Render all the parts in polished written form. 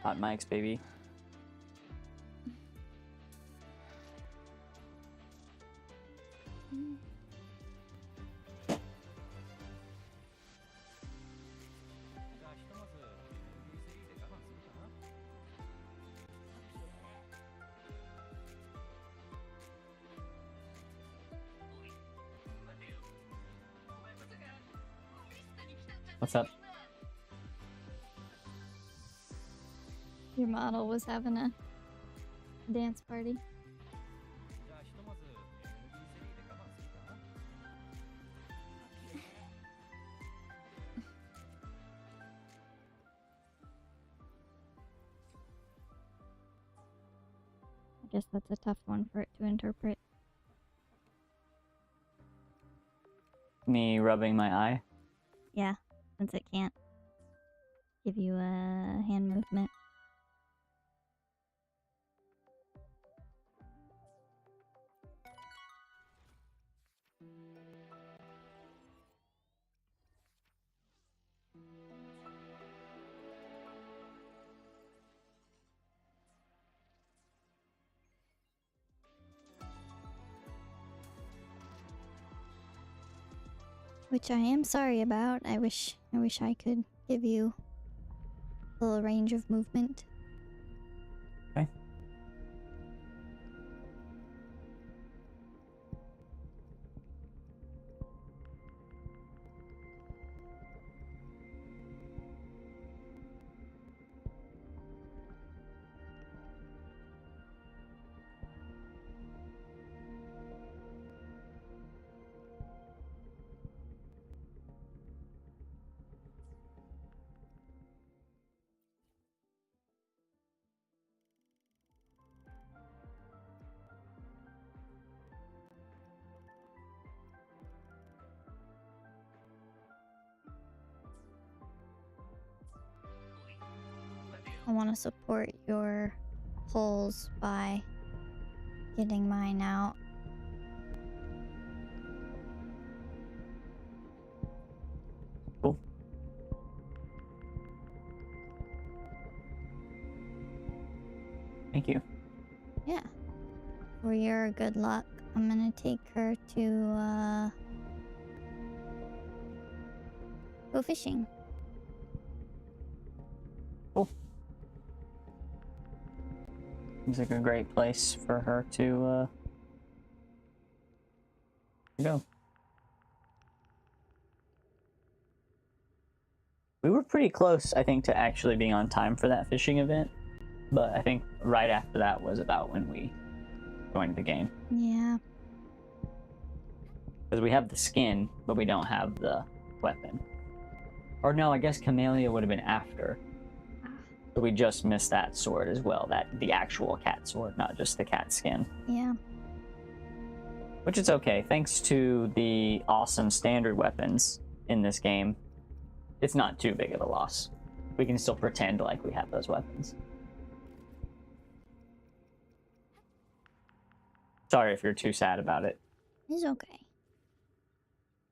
Hot mics, baby. What's up? Your model was having a dance party. I guess that's a tough one for it to interpret. Me rubbing my eye? Yeah, since it can't give you a hand movement. Which I am sorry about. I wish I could give you a little range of movement. Okay. I want to support your pulls by getting mine out. Cool. Thank you. Yeah. For your good luck, I'm gonna take her to go fishing. Cool. Seems like a great place for her to go. We were pretty close, I think, to actually being on time for that fishing event, but I think right after that was about when we joined the game. Yeah. Because we have the skin, but we don't have the weapon. Or no, I guess Camellia would have been after. But we just missed that sword as well, the actual cat sword, not just the cat skin. Yeah. Which is okay, thanks to the awesome standard weapons in this game, it's not too big of a loss. we can still pretend like we have those weapons. Sorry if you're too sad about it. It's okay.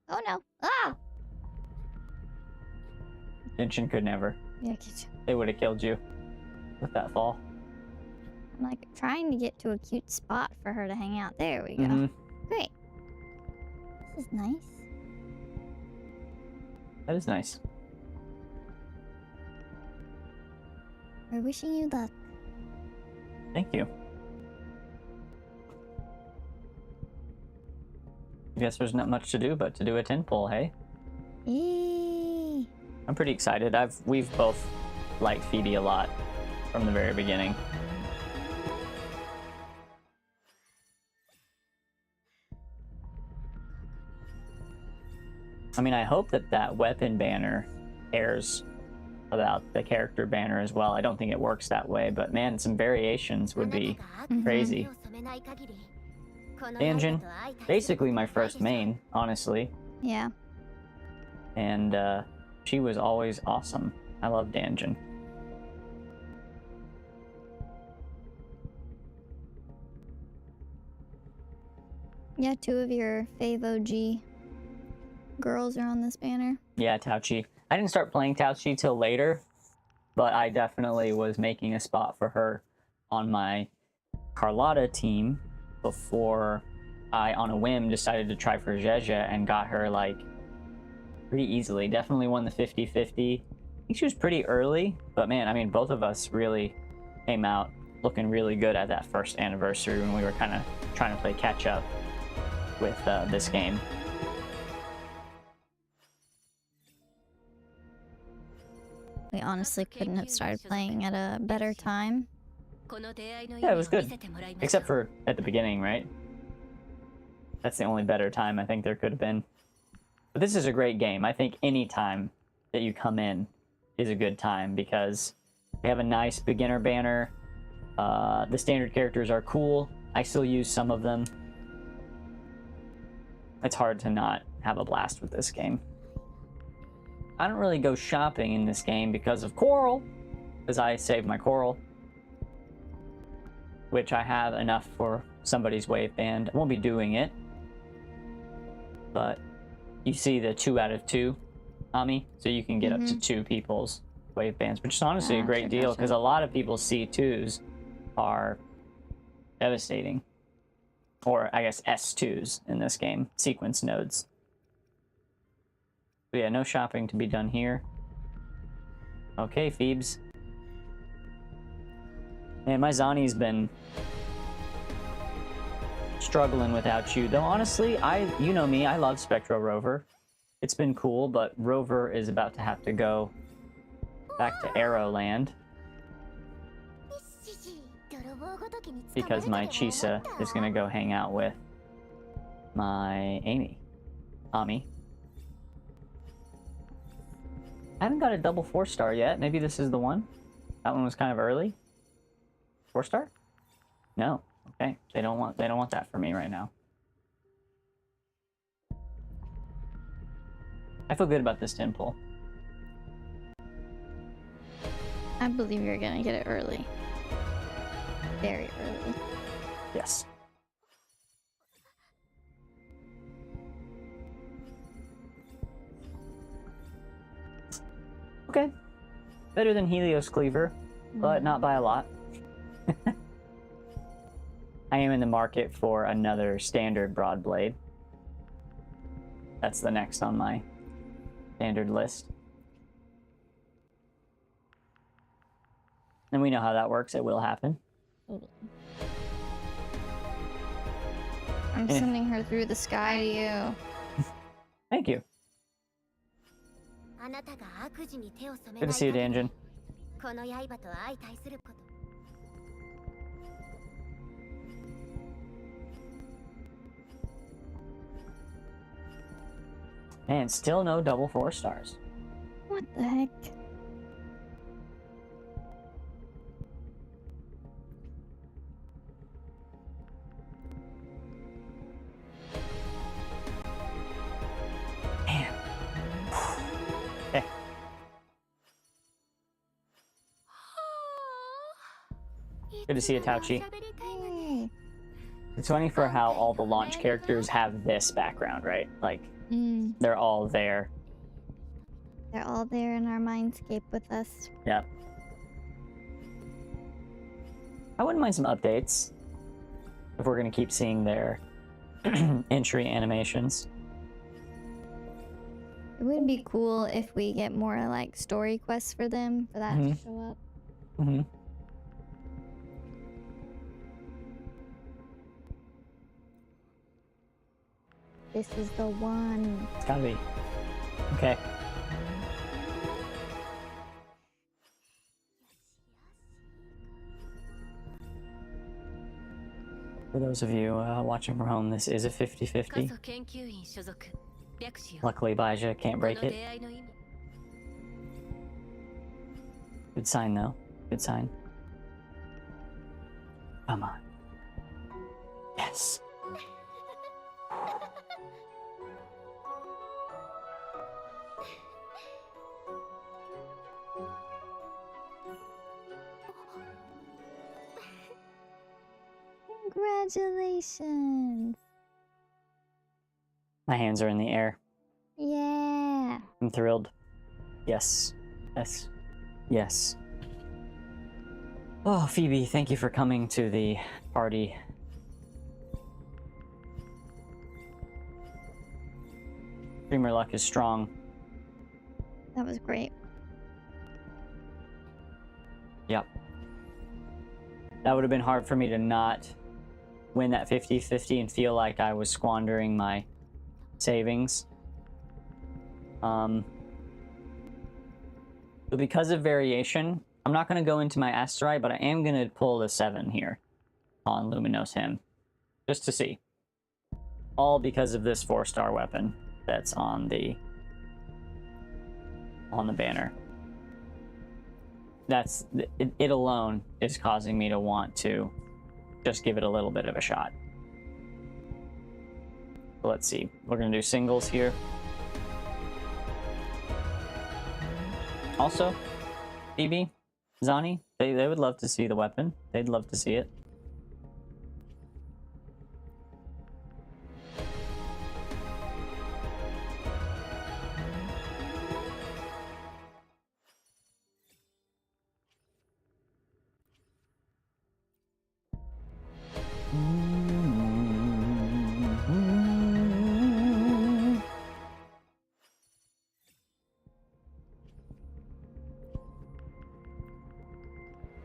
Oh no. Ah! Genshin could never. Yeah, They would have killed you with that fall. I'm like trying to get to a cute spot for her to hang out. There we go. Mm-hmm. Great. This is nice. That is nice. We're wishing you luck. Thank you. I guess there's not much to do but to do a 10 pull, hey? Yay! I'm pretty excited. We've both liked Phoebe a lot from the very beginning. I mean, I hope that that weapon banner cares about the character banner as well. I don't think it works that way, but man, some variations would be crazy. Danjin, basically my first main, honestly. Yeah. And she was always awesome. I love Danjin. Yeah, 2 of your fave OG girls are on this banner. Yeah, Tauchi. I didn't start playing Tauchi till later, but I definitely was making a spot for her on my Carlotta team before I, on a whim, decided to try for Zhezha and got her, like, pretty easily. Definitely won the 50-50. I think she was pretty early, but man, I mean, both of us really came out looking really good at that first anniversary when we were kind of trying to play catch-up with this game. We honestly couldn't have started playing at a better time. Yeah, it was good. Except for at the beginning, right? That's the only better time I think there could have been. But this is a great game. I think any time that you come in is a good time because we have a nice beginner banner. The standard characters are cool. I still use some of them. It's hard to not have a blast with this game. I don't really go shopping in this game because of Coral, because I saved my Coral, which I have enough for somebody's wave band. I won't be doing it, but you see the 2 out of 2, Ami, so you can get up to 2 people's wave bands, which is honestly a great deal because a lot of people's C2s are devastating, or I guess S2s in this game, sequence nodes. But yeah, no shopping to be done here. Okay, Phoebes. Man, my Zani's been struggling without you. Though honestly, you know me, I love Spectro Rover. It's been cool, but Rover is about to have to go back to Arrowland because my Chisa is gonna go hang out with my Ami. I haven't got a double 4-star yet. Maybe this is the one. That one was kind of early. 4-star? No. Okay. They don't want that for me right now. I feel good about this 10 pull. I believe you're gonna get it early. Very early. Yes. Okay. Better than Helios Cleaver, but not by a lot. I am in the market for another standard Broadblade. That's the next on my standard list. And we know how that works. It will happen. I'm sending her through the sky to you. Thank you. Good to see you, Danjin. Man, still no double 4-stars. What the heck? Man. Okay. Good to see you, Tauchi. Yay. It's funny for how all the launch characters have this background, right? Like, they're all there. They're all there in our mindscape with us. Yep. I wouldn't mind some updates if we're going to keep seeing their entry animations. It would be cool if we get more like story quests for them, for that to show up. Mm-hmm. This is the one. It's gotta be. Okay. For those of you watching from home, this is a 50-50. Luckily, Baja can't break it. Good sign, though. Good sign. Come on. Yes. Congratulations. My hands are in the air. Yeah. I'm thrilled. Yes. Yes. Yes. Oh, Phoebe, thank you for coming to the party. Dreamer luck is strong. That was great. Yep. That would have been hard for me to not win that 50-50 and feel like I was squandering my savings. But because of variation, I'm not going to go into my Asteroid, but I am going to pull the 7 here on Luminous Hymn, just to see. All because of this 4-star weapon that's on the banner. That's it alone is causing me to want to just give it a little bit of a shot. Let's see. We're going to do singles here. Also, Phoebe, Zani, they would love to see the weapon. They'd love to see it.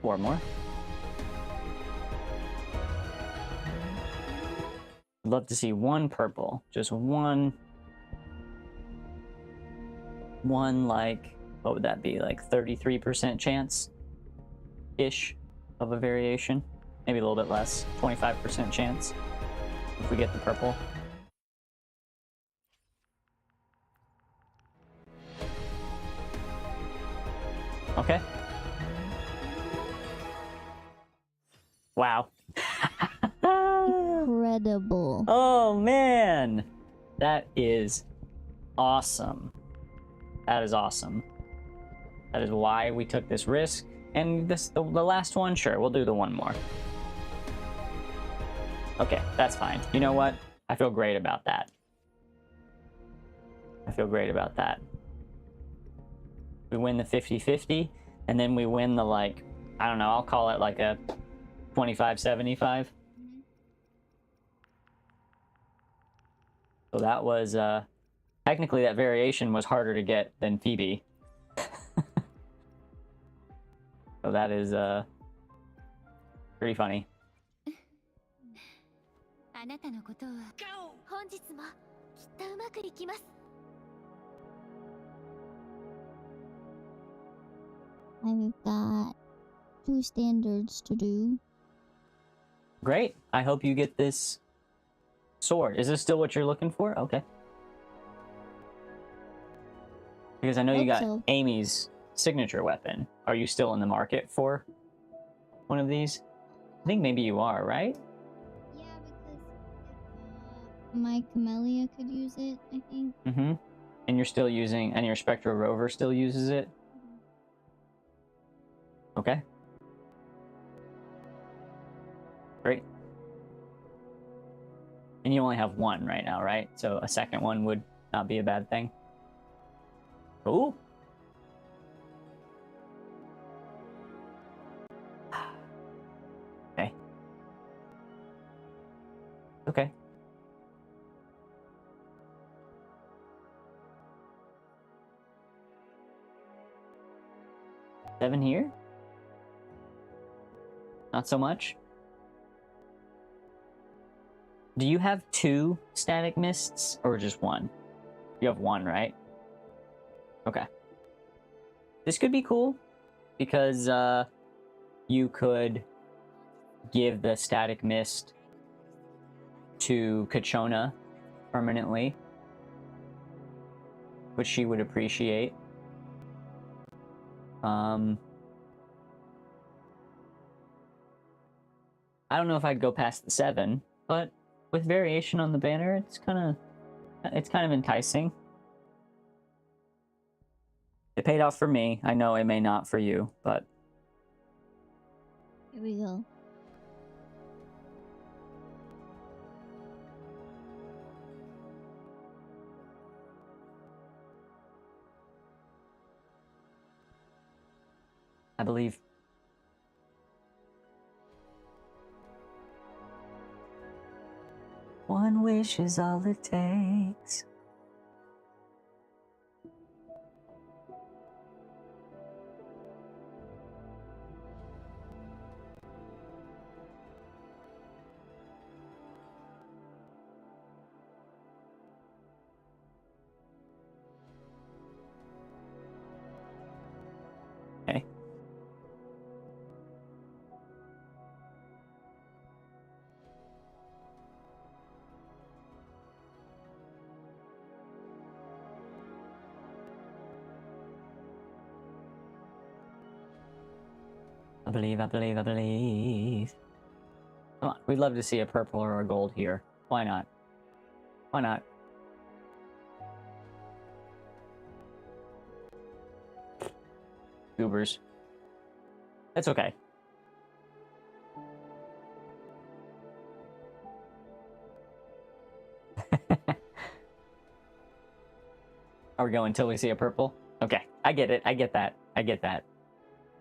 Four more. I'd love to see one purple. Just one, like, what would that be? Like 33% chance-ish of a variation. Maybe a little bit less. 25% chance if we get the purple. Okay. Wow. Incredible. Oh man, that is awesome. That is awesome. That is why we took this risk. And the last one, sure, we'll do the one more. Okay, that's fine. You know what? I feel great about that. I feel great about that. We win the 50-50, and then we win the, like, I don't know, I'll call it like a 25-75. So that was, technically that variation was harder to get than Phoebe. So that is, pretty funny. I've got 2 standards to do. Great. I hope you get this sword. Is this still what you're looking for? Okay. Because I know you got so. Amy's signature weapon. Are you still in the market for one of these? I think maybe you are, right? Yeah, because my Camellia could use it, I think. Mm-hmm. And you're still using, and your Spectral Rover still uses it? Okay. Great. And you only have one right now, right? So a second one would not be a bad thing. Ooh. Okay. Okay. Seven here? Not so much? Do you have two static mists or just one? You have one, right? Okay. This could be cool because you could give the static mist to Kachona permanently, which she would appreciate. I don't know if I'd go past the 7, but with variation on the banner, it's kind of enticing. It paid off for me. I know it may not for you, but Here we go. I believe. One wish is all it takes. Okay. I believe, I believe, I believe. Come on, we'd love to see a purple or a gold here. Why not? Why not? Goobers. That's okay. Are we going until we see a purple? Okay, I get it. I get that. I get that.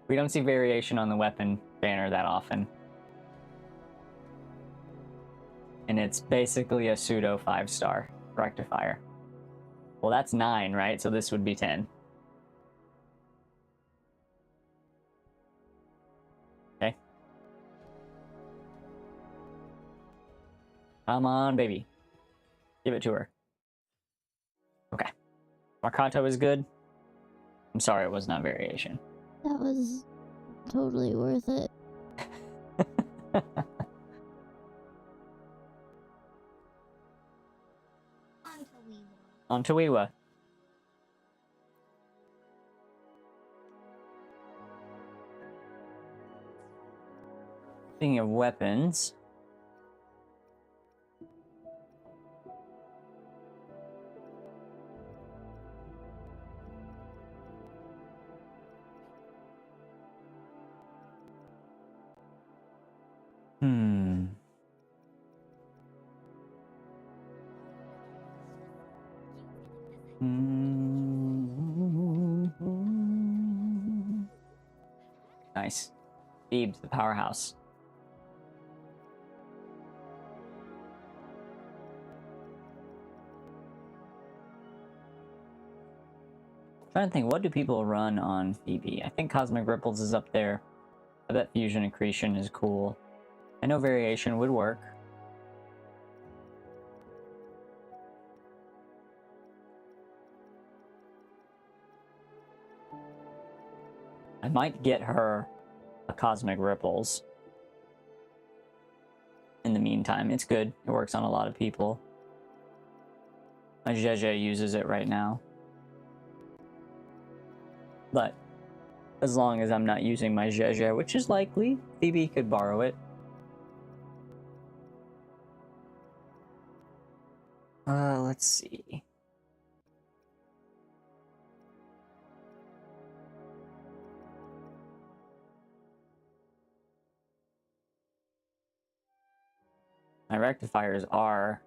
We don't see variation on the weapon banner that often. And it's basically a pseudo 5-star rectifier. Well, that's 9, right? So this would be 10. Okay. Come on, baby. Give it to her. Okay. Marcato is good. I'm sorry it was not variation. That was totally worth it. On to WIWA. Speaking of weapons, Nice. Thebes, the powerhouse. Trying to think, what do people run on Phoebe? I think Cosmic Ripples is up there. I bet Fusion Accretion is cool. I know Variation would work. I might get her a Cosmic Ripples. In the meantime, it's good. It works on a lot of people. My Zhezhe uses it right now. But as long as I'm not using my Zhezhe, which is likely, Phoebe could borrow it. Let's see. My rectifiers are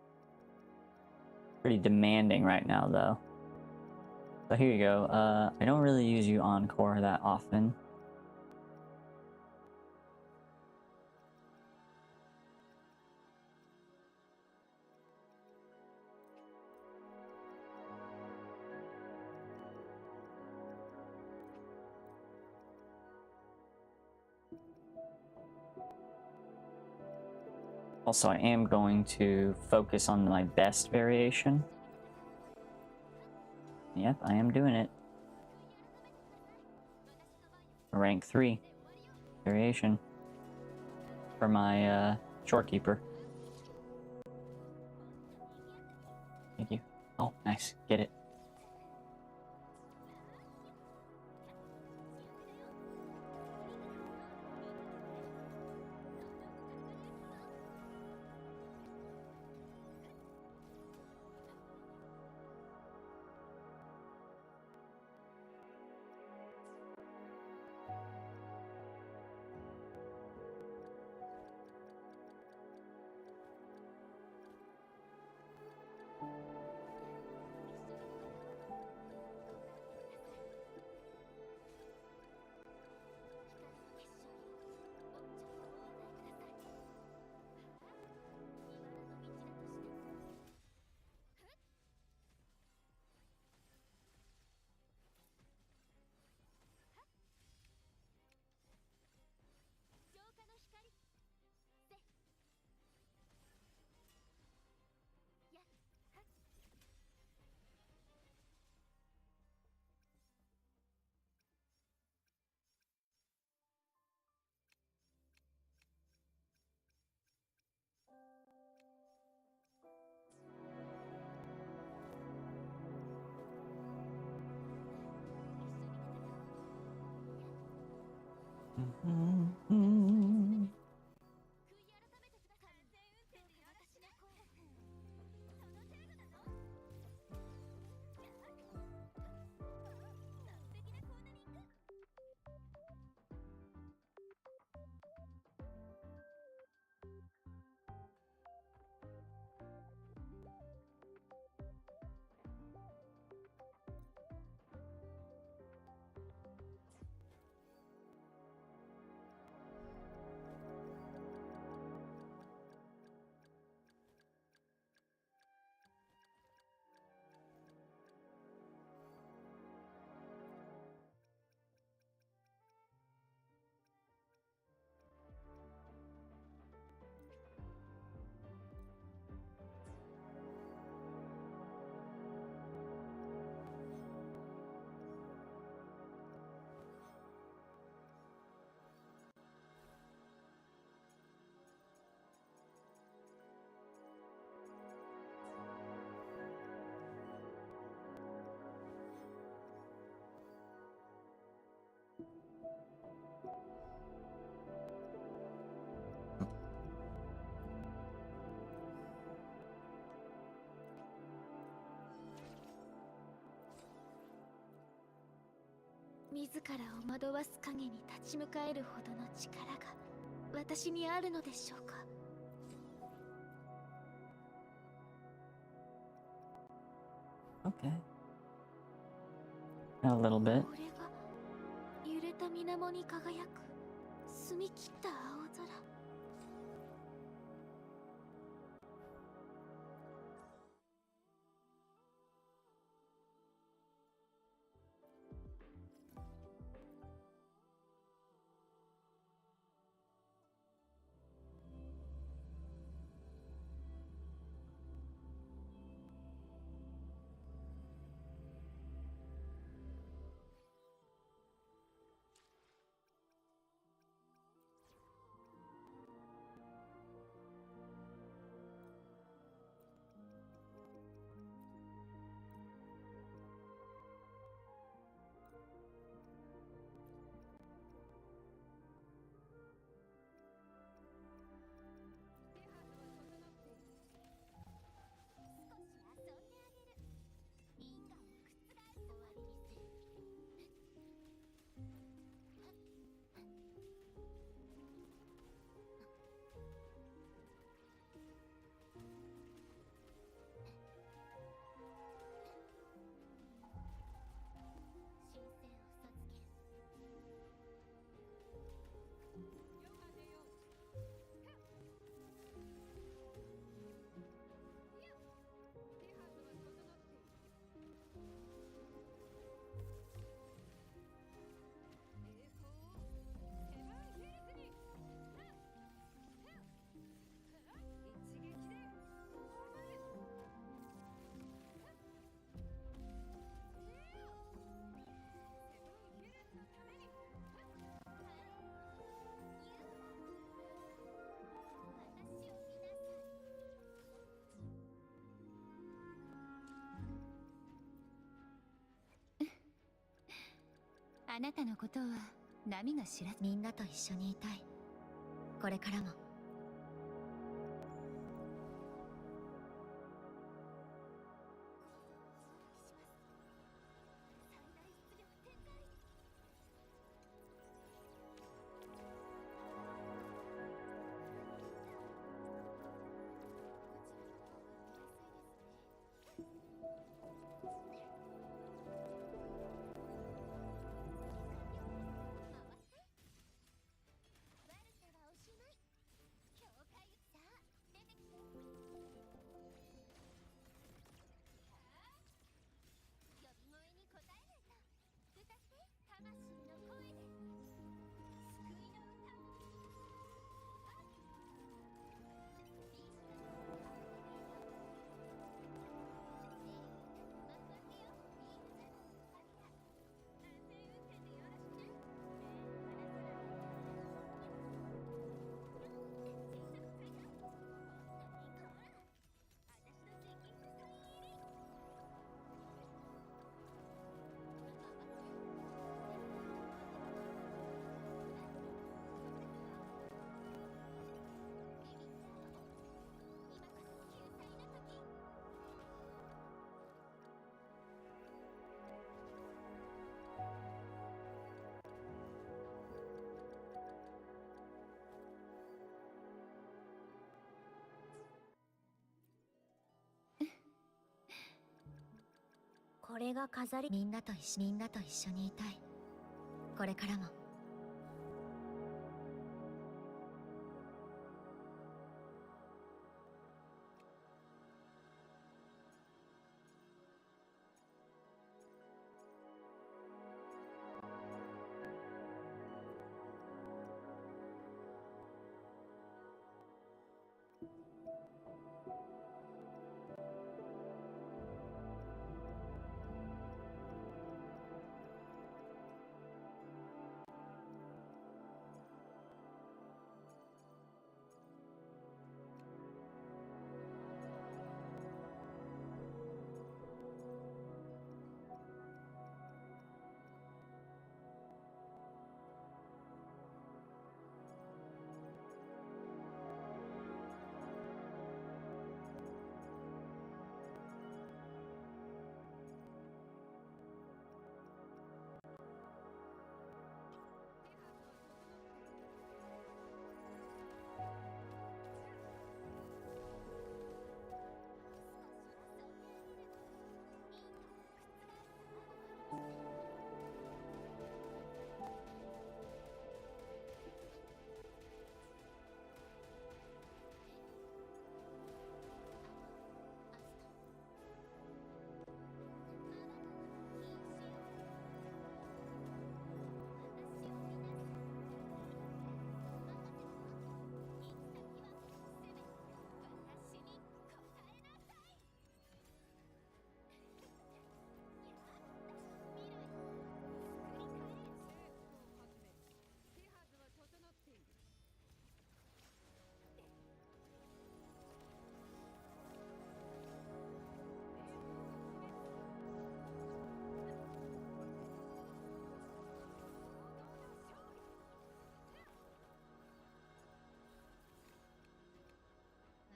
pretty demanding right now, though. So here you go. I don't really use you Encore that often. Also, I am going to focus on my best variation. Yep, I am doing it. Rank 3 variation for my shorekeeper. Thank you. Oh, nice. Get it.自らを惑わす影に立ち向かえるほどの力が私にあるのでしょうか。Okay. A little bit. これが揺れた水面に輝く澄み切った青空。あなたのことは波が知らず、みんなと一緒にいたい。これからも。これが飾り。みんなと一緒にいたい。これからも。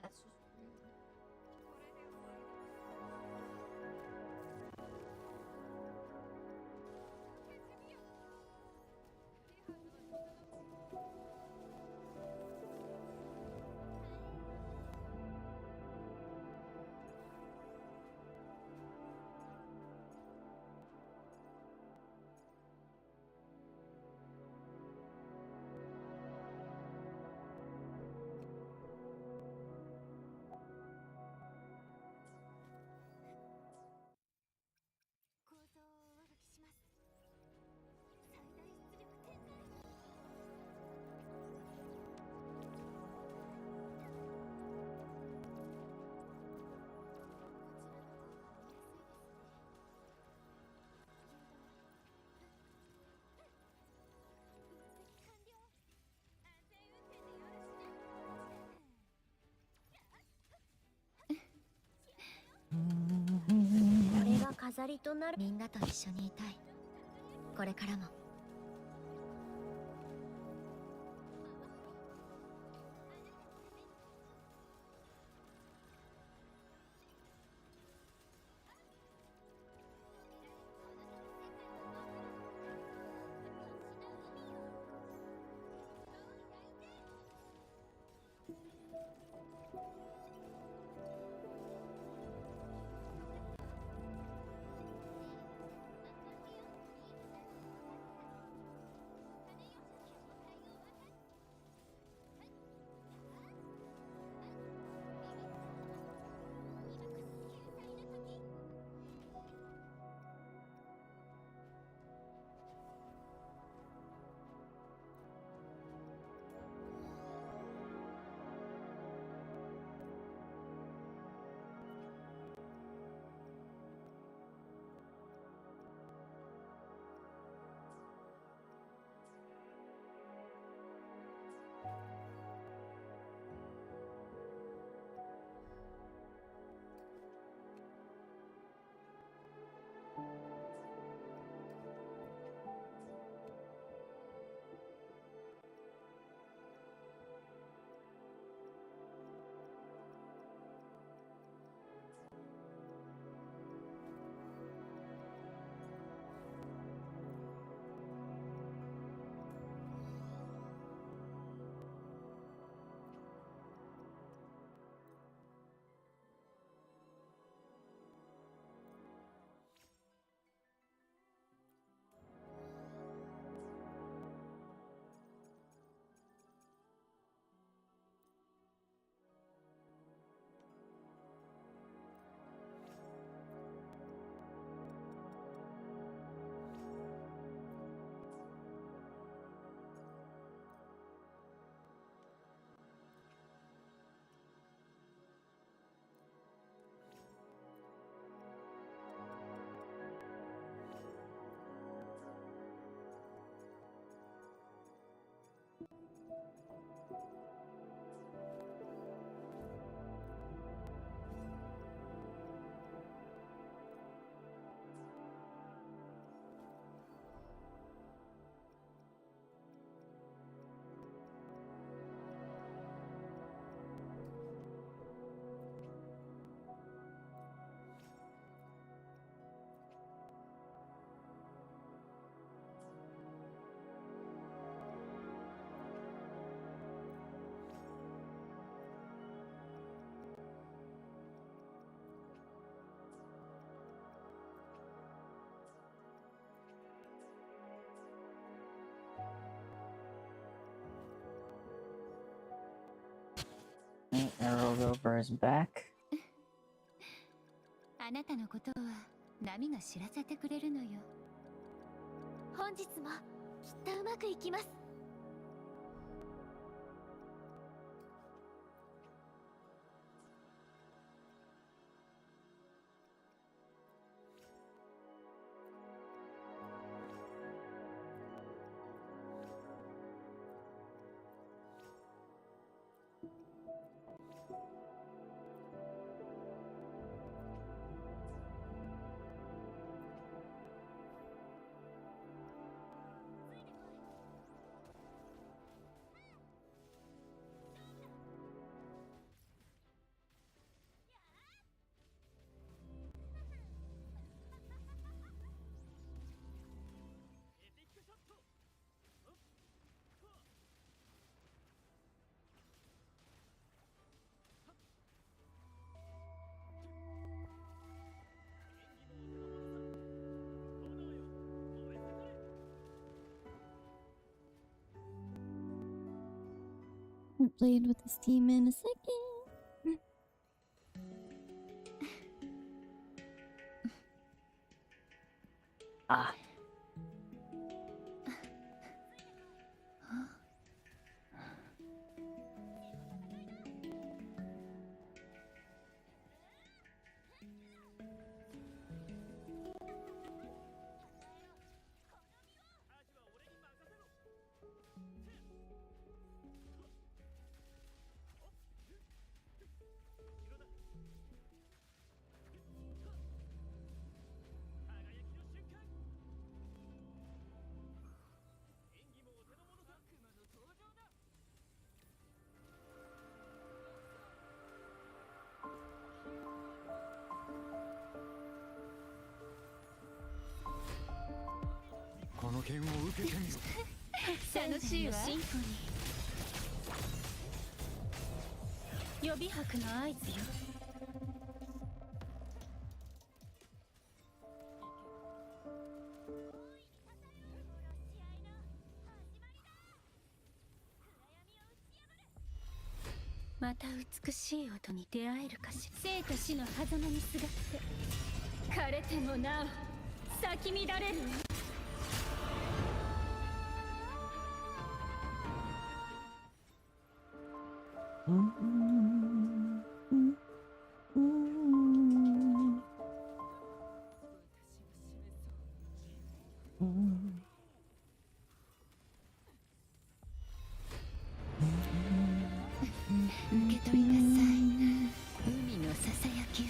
That's just rude.これが飾りとなる。みんなと一緒にいたい。これからも。over his back. あなたのことは波が知らせてくれるのよ。本日もきっとうまくいきます。Haven't played with this team in a second. Ah.この剣を受けてみろ。楽しいわ。シンフォニー。予備拍の合図よ。また美しい音に出会えるかしら。生と死の狭間にすがって枯れてもなお咲き乱れるわ。受け取りなさい。海のささやきを。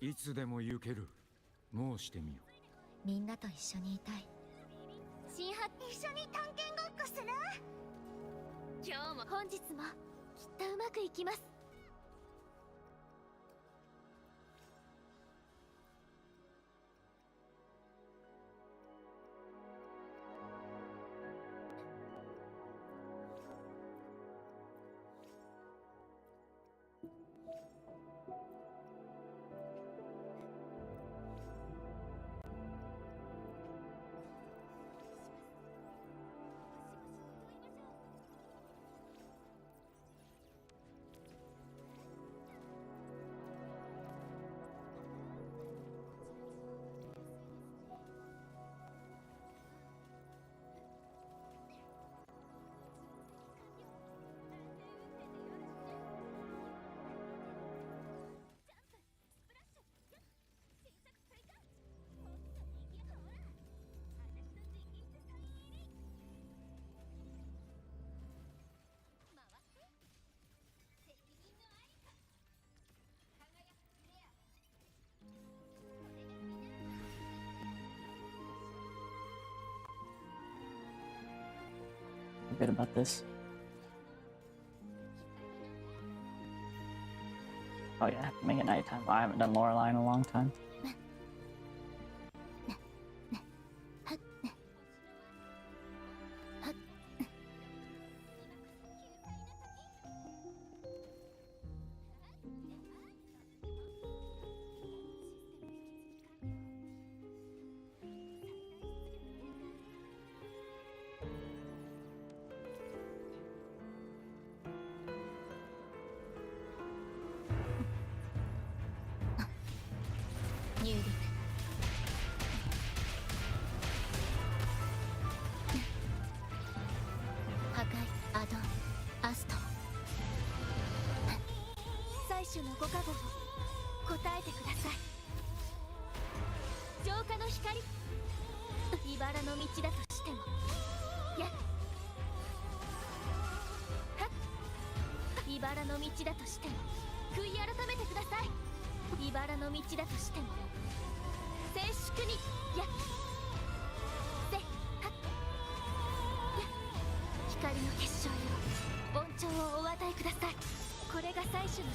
いつでも行ける。申してみよ。みんなと一緒にいたい。新発一緒に探検ごっこする。今日も本日もきっとうまくいきます。good about this. Oh yeah, make it nighttime. I haven't done Lorelei in a long time.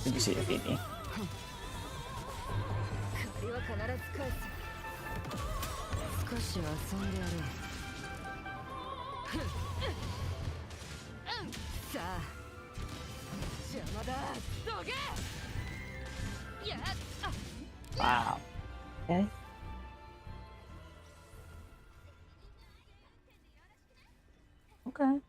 Did you see it, Phoebe? 借りは必ず返す。少し遊んでやろう。さあ、邪魔だ。どけ。やっ。Wow. Okay. Okay.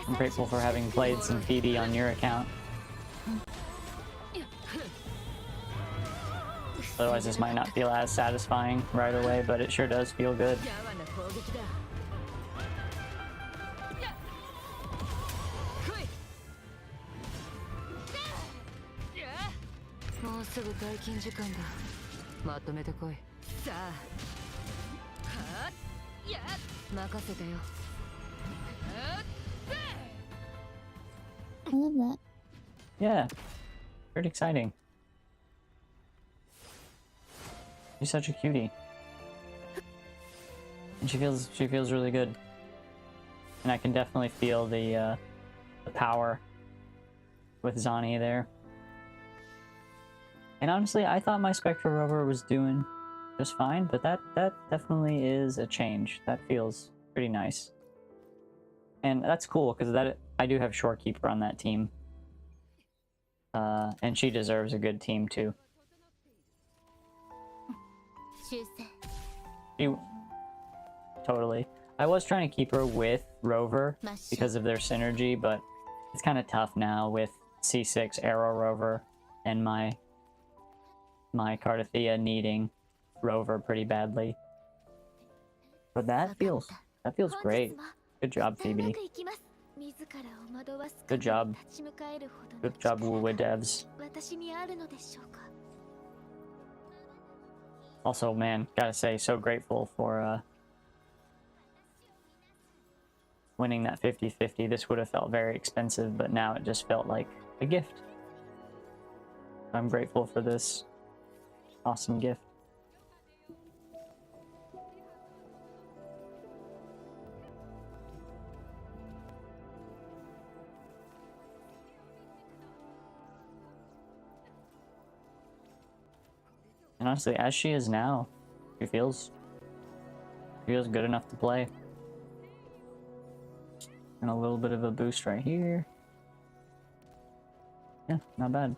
I'm grateful for having played some Phoebe on your account. Otherwise this might not feel as satisfying right away, but it sure does feel good. I love that. Yeah, pretty exciting. She's such a cutie, and she feels really good. And I can definitely feel the power with Zani there. And honestly, I thought my Spectre Rover was doing just fine, but that definitely is a change. That feels pretty nice, and that's cool because I do have Shorekeeper on that team, and she deserves a good team too. Totally. I was trying to keep her with Rover because of their synergy, but it's kind of tough now with C6 Arrow Rover and my Cardathea needing Rover pretty badly. But that feels great. Good job, Phoebe. Good job. Good job, WIWA devs. Also, man, gotta say, so grateful for winning that 50-50. This would have felt very expensive, but now it just felt like a gift. I'm grateful for this awesome gift. And honestly, as she is now, she feels good enough to play. And a little bit of a boost right here. Yeah, not bad.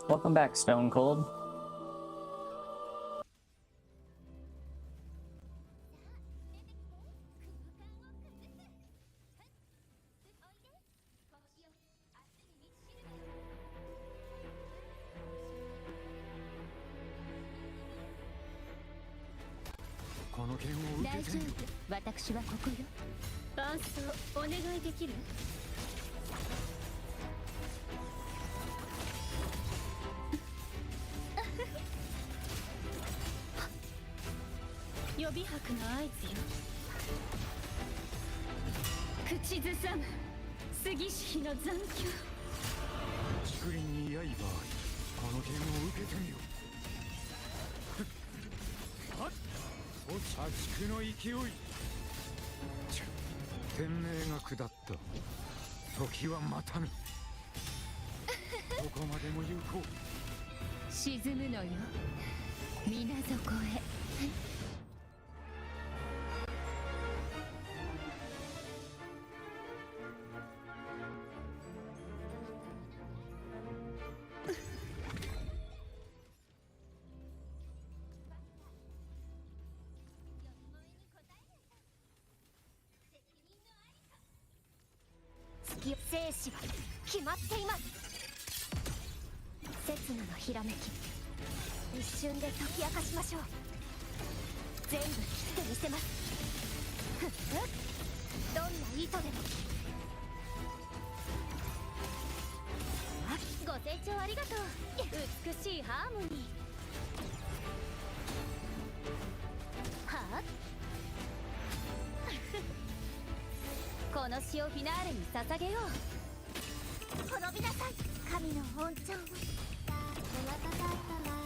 Welcome back, Stone Cold.大丈夫、私はここよ。伴奏お願いできる？予備拍の合図よ。口ずさむ杉氏の残響。竹林に刃あり、この剣を受けてみよ。はっ、お茶竹の勢い。天命が下った。時は待たぬ。どこまでも行こう。沈むのよ、水底へ。生死は決まっています。刹那のひらめき、一瞬で解き明かしましょう。全部切ってみせます。どんな意図でも。ご清聴ありがとう。美しいハーモニー。はあこの詩をフィナーレに捧げよう。滅びなさい、神の恩寵を。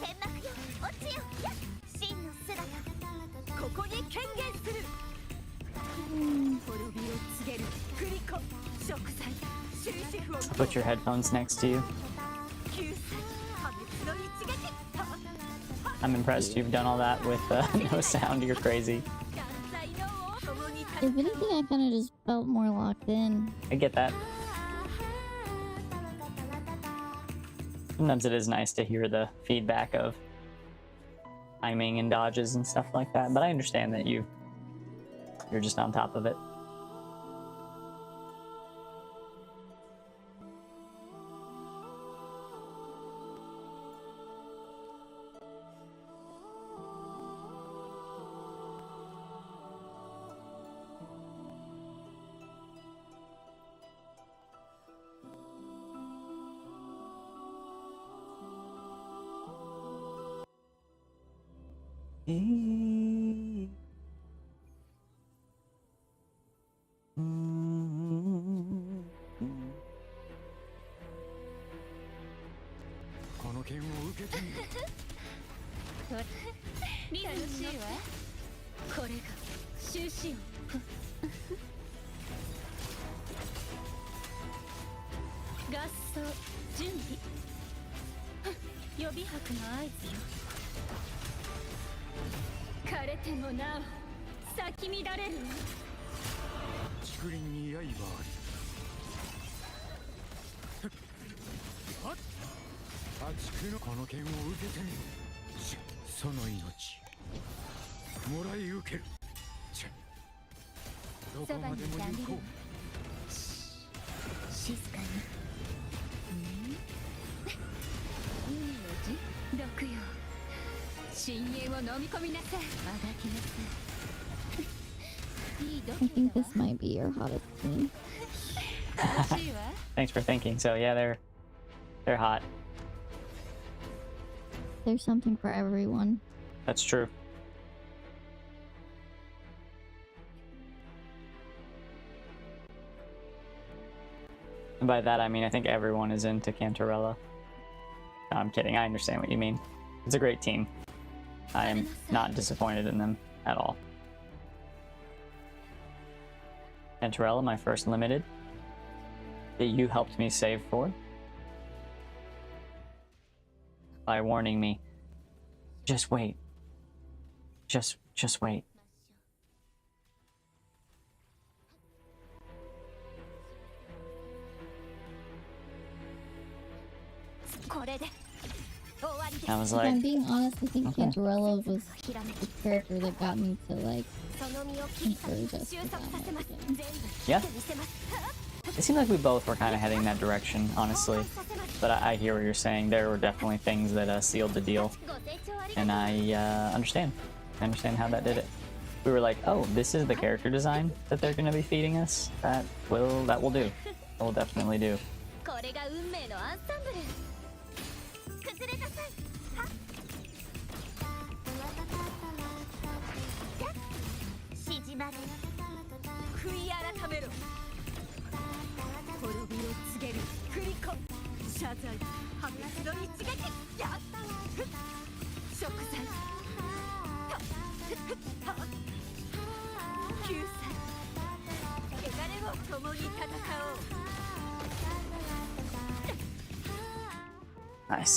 天幕よ、落ちよ、真の姿、ここに権限する。滅びを告げるグリコ、食材、終止符を。 Put your headphones next to you. 救済、破滅の一撃。I'm impressed you've done all that with no sound. You're crazy. If anything, I kind of just felt more locked in. I get that. Sometimes it is nice to hear the feedback of timing and dodges and stuff like that, but I understand that you're just on top of it. 咲き乱れる竹林に刃あり。はっ破竹のこの剣を受けてみろ。その命もらい受ける。どこまでも行こう。静かに海の字毒よ深淵を飲み込みなさい。あがきなさい。いい度 I 胸 think だわ this might be your hottest scene. 楽しいわ。 Thanks for thinking. So yeah, they're hot. There's something for everyone. That's true. And by that I mean I think everyone is into Cantarella. No, I'm kidding. I understand what you mean. It's a great team. I am not disappointed in them at all. Cantarella, my first limited that you helped me save for by warning me. Just wait. Just wait. これで終わりです。 I was If I'm like, being honest, I think Okay. Cantarella was ひらめき the character that got me to like その身を切り裂き収束させます。全部 Yeah. 切ってみせます。 it seemed like we both were kind of heading that direction, honestly. But I hear what you're saying. There were definitely things that sealed the deal, ご清聴ありがとう and I understand. I understand how that did it. We were like, oh, this is the character design that they're going to be feeding us. That will do. That will definitely do. これが運命のアンサンブル。崩れなさい。はっ。縮まれ。悔い改めろ。滅びを告げる。クリコ。謝罪。破滅の一撃。やっ。食材。救済。汚れを共に戦おう。 Nice.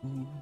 Mm.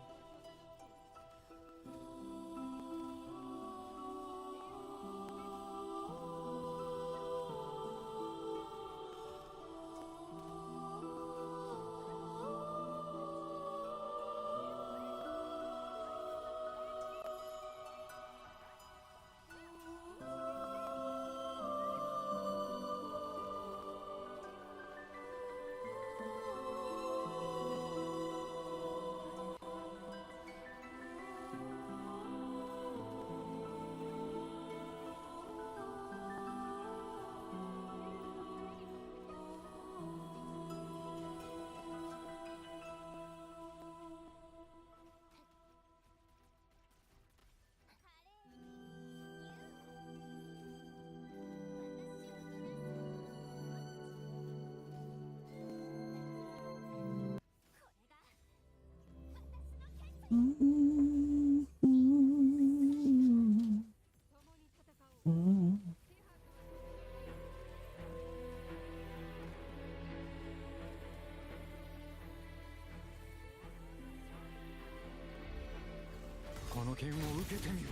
この剣を受けてみろ。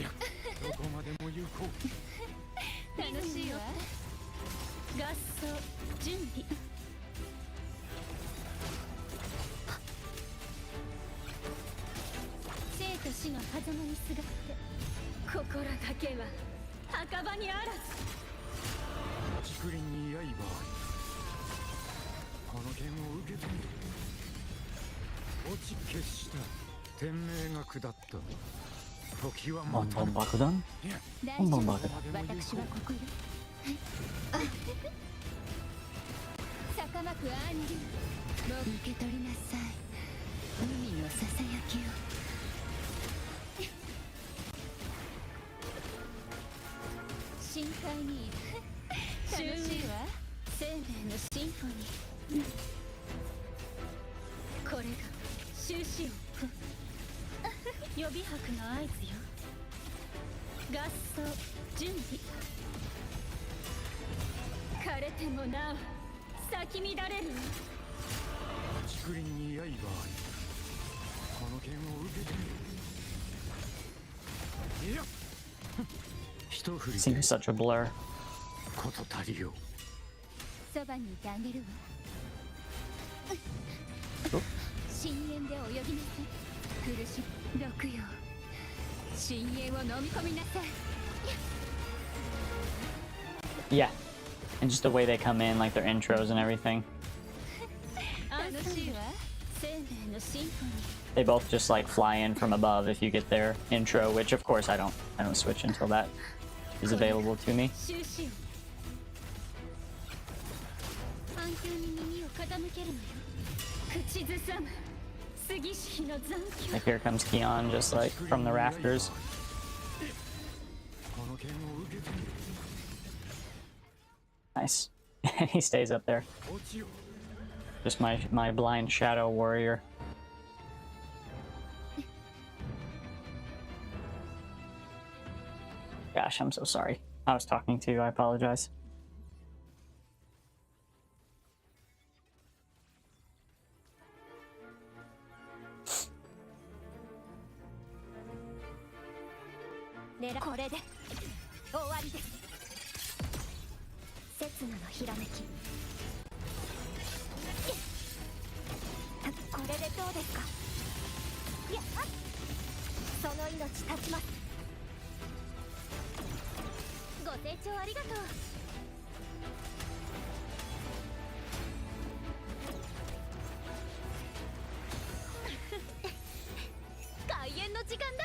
いや、どこまでも行こう。楽しいわ。合奏準備。生と死の狭間にすがって心だけは墓場にあらず。竹林に刃あり。この剣を受けてみろ。落ち消した天命が下った。時はまた Bonbon Bakudan? 大 Bonbon 丈夫。 Bakudan. 私はここよ。坂幕アンデュ、もう受け取りなさい。海のささやきを。深海にいる。楽しいわ。フォニー。これが終止音。予備拍の合図よ。合奏準備。枯れてもなお咲き乱れる。竹林に刃あり。この剣を受けてみる。いや一振り Seems で such a blur. こと足りよう。そばにいてあげるわ。深淵で泳ぎなさい。苦しみ毒よ。深淵を飲み込みなさい。 Yeah. And just the way they come in, like their intros and everything. 楽しいわ。生命のシンフォニー。 They both just like fly in from above if you get their intro, which of course I don't switch until that is available to me. 終止音。反響に耳を傾けるのよ。口ずさむ杉石の残響。 Like here comes Keon just like from the rafters. この剣を受けてみる。 Nice. He stays up there. 落ちよ。 Just my blind shadow warrior. Gosh, I'm so sorry. I was talking to you. I apologize. これで終わりです。刹那のひらめき。これでどうですか。いや、その命断ちます。ご清聴ありがとう。開演の時間だ。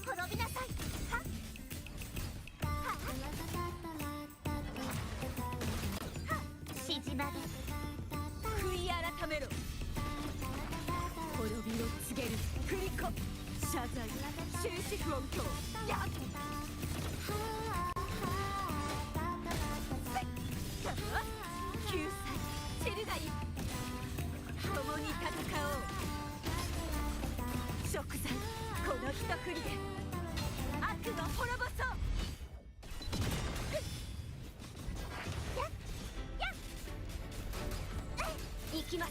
滅びなさい。はっ縮まる。悔い改めろ。滅びを告げるクリコ。謝罪終止符音響。やっ救済チルガイ。共に戦おう。食材この一振りで悪の滅ぼそう。行きます。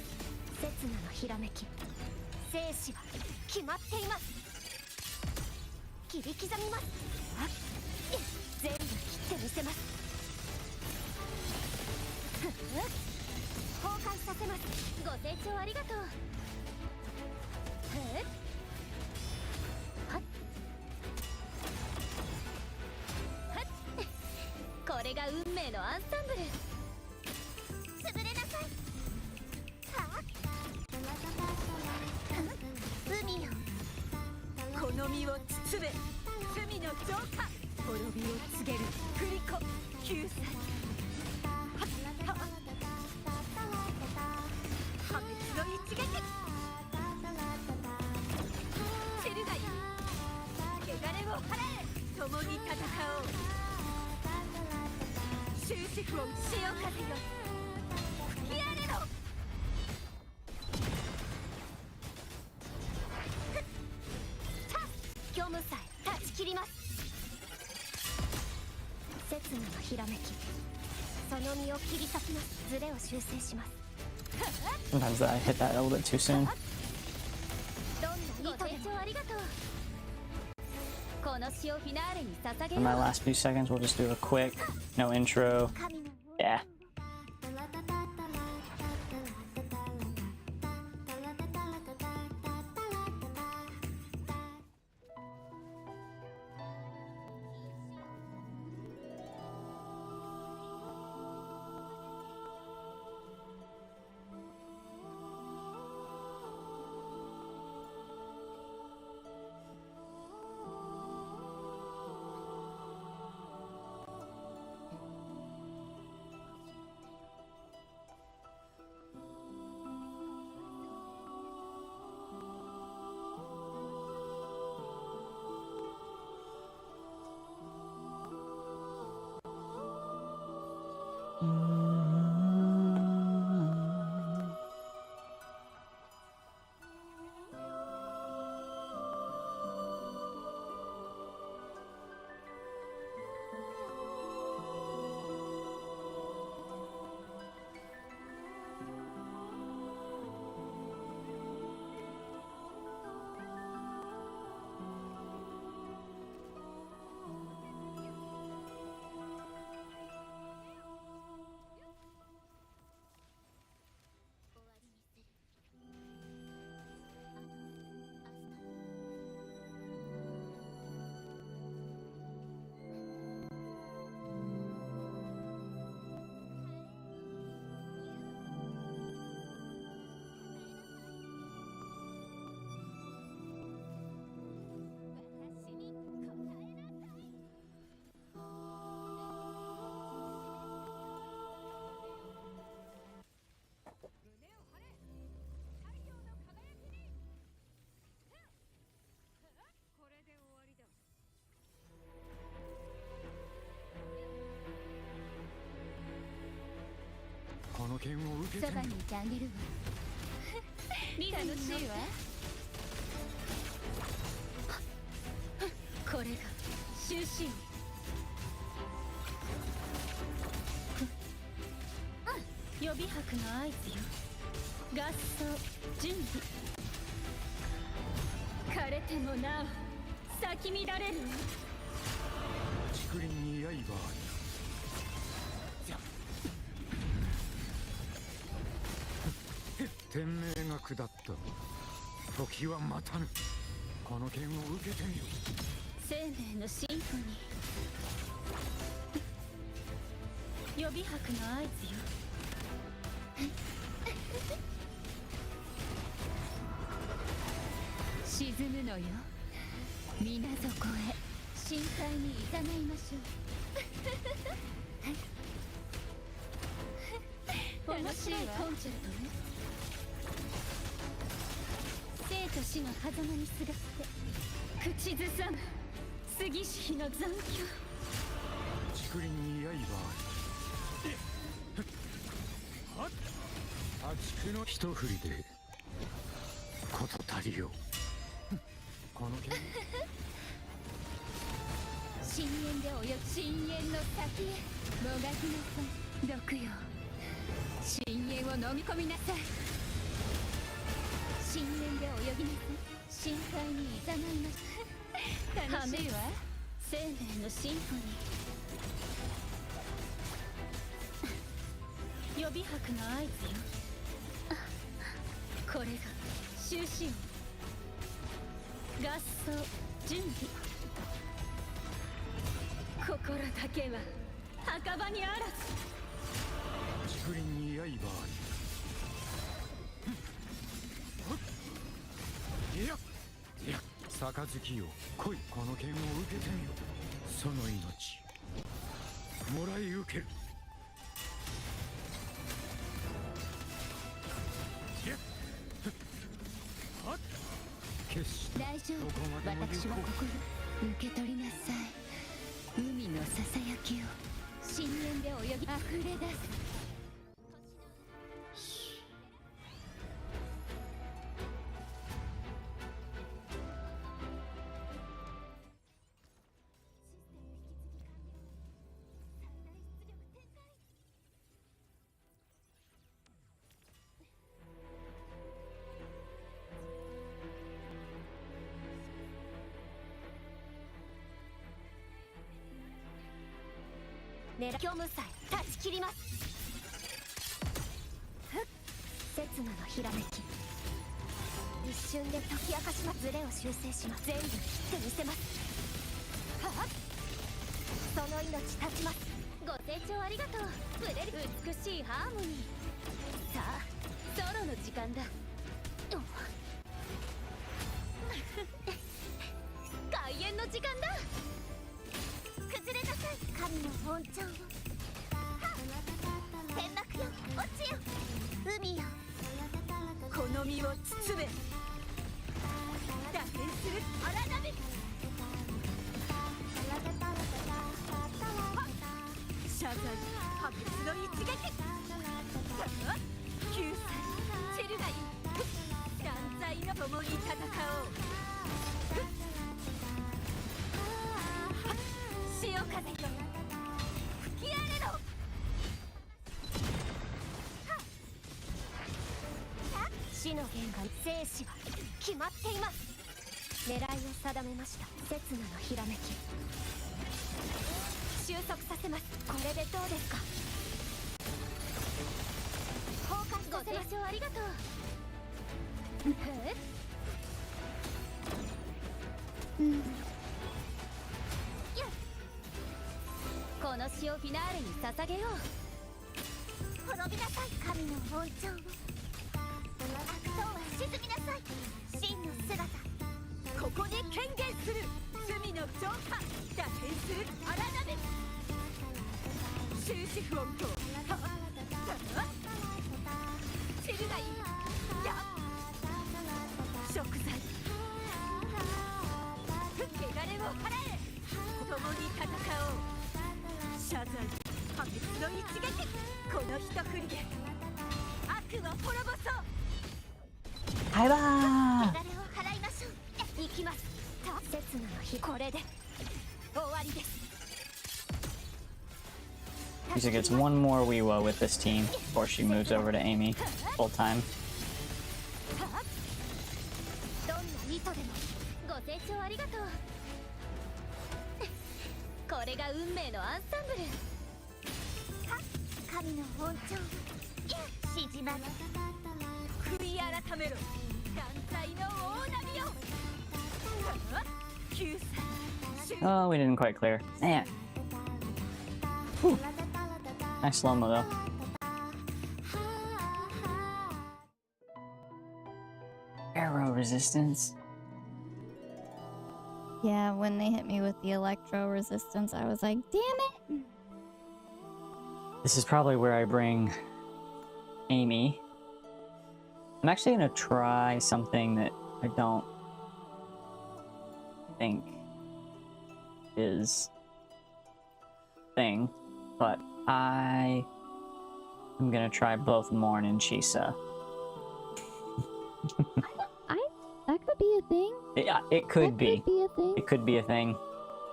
刹那のひらめき。生死は決まっています。切り刻みます。全部切ってみせます。崩壊させます。ご清聴ありがとう。これが運命のアンサンブル。潰れなさい。海よ。この身を包め。罪の浄化。滅びを告げるクリコ。救済。破滅の一撃。チルガイ。汚れを払え。共に戦おう。終止符を潮風よ。吹き荒れろ。虚無さえ断ち切ります。刹那のひらめき。その身を切り裂きます。ズレを修正します。 Sometimes I hit that a little bit too soon. どんなご清聴ありがとう。この詩をフィナーレに捧げ In よ my う。 last few seconds, we'll just do a quick, no intro. Yeah. の剣を受けてみよ。そばにいてあげるわ。楽しいわ。これが終身。予備拍の合図よ。合奏準備。枯れてもなお咲き乱れるわ。竹林に刃あり。天命が下った。時は待たぬ。この剣を受けてみよ。生命のシンフォニー。予備拍の合図よ。沈むのよ。水底へ深海に誘いましょう。面白いコンチェルトね。生と死の狭間にすがって口ずさむ杉石の残響。竹林に刃あり。破竹の一振りで事足りよ。この剣深淵で泳ぐ深淵の先へもがきなさい。毒よ、深淵を飲み込みなさい。深淵で泳ぎなさい。深海に誘います。楽しいわ。生命のシンフォニー。予備拍の合図よ。これが終身。合奏準備。心だけは墓場にあらず。竹林に刃あり。いやいや、杯よ来い。この剣を受けてみよ。その命もらい受ける。決して大丈どこま夫。でも行こ私はここよ。受け取りなさい。海のささやきを深淵で泳ぎ溢れ出す。虚無さえ断ち切ります。刹那のひらめき。一瞬で解き明かします。ズレを修正します。全部切ってみせます。はっ、その命断ちます。ご清聴ありがとう。ブレる美しいハーモニー。さあソロの時間だ。開演の時間だ。崩れなさい神の恩寵を。天幕よ落ちよ海よこの身を包め。打点する荒波。謝罪破滅の一撃。救済チェルガイ断罪の共に戦おう。潮風よ吹き荒れろ。死の弦が生死は決まっています。狙いを定めました。刹那のひらめき。収束させます。これでどうですか。崩壊させます。ご清聴ありがとう。この詩をフィナーレに捧げよう。滅びなさい神の恩寵を。悪党は沈みなさい真の姿。ここに権限する罪の浄化。打点する荒波。終止符音響。チルガイや食材。汚れを払え。共に戦おう。謝罪破滅の一撃。この一振りでバイバー。メダルを払いましょう。行きます。刹那の日、これで終わりです。 Lisa gets one more WIWA with this team before she moves over to Amy full time. どんな意図でもご清聴ありがとう。これが運命のアンサンブル。神の本庁、しじまの悔い改めろ、団体の大波よ。救済。 Oh, we didn't quite clear. Man. Whew. Nice slow-mo though. Arrow resistance. Yeah, when they hit me with the electro resistance, I was like, damn it! This is probably where I bring Amy. I'm actually gonna try something that I don't think is thing, but I am gonna try both Morn and Chisa. That could be a thing. Yeah, it could be. Could be a thing. It could be a thing.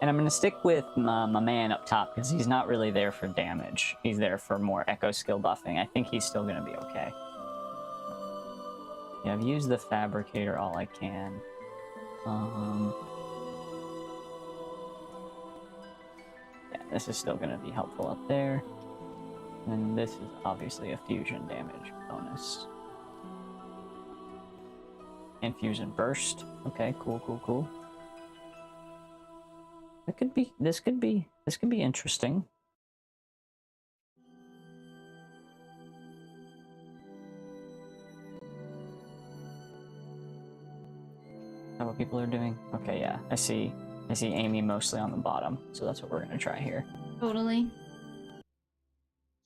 And I'm gonna stick with my man up top because he's not really there for damage. He's there for more echo skill buffing. I think he's still gonna be okay. Yeah, I've used the fabricator all I can. Yeah, this is still gonna be helpful up there. And this is obviously a fusion damage bonus. And fusion burst. Okay, cool, cool, cool. It could be, this could be interesting. Is that what people are doing? Okay, yeah, I see Amy mostly on the bottom, so that's what we're gonna try here. Totally.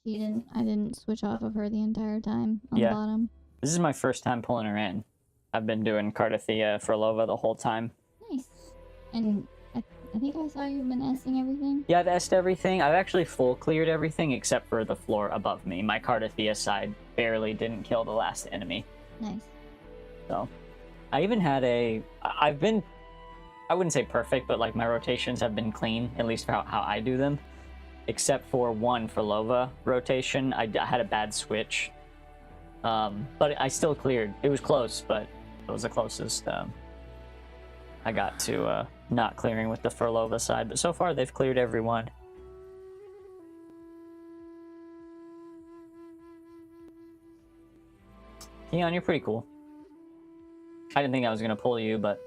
I didn't switch off of her the entire time on Yeah. the bottom. This is my first time pulling her in. I've been doing Cardathea for Lova the whole time. Nice. And I think I saw you've been S'ing everything. Yeah, I've S'd everything. I've actually full cleared everything except for the floor above me. My Cardathea side barely didn't kill the last enemy. Nice. So, I even had I wouldn't say perfect, but like my rotations have been clean, at least for how I do them. Except for one for Lova rotation. I had a bad switch. But I still cleared. It was close, but it was the closest I got to not clearing with the Furlova side. But so far, they've cleared everyone. Keon, you're pretty cool. I didn't think I was going to pull you, but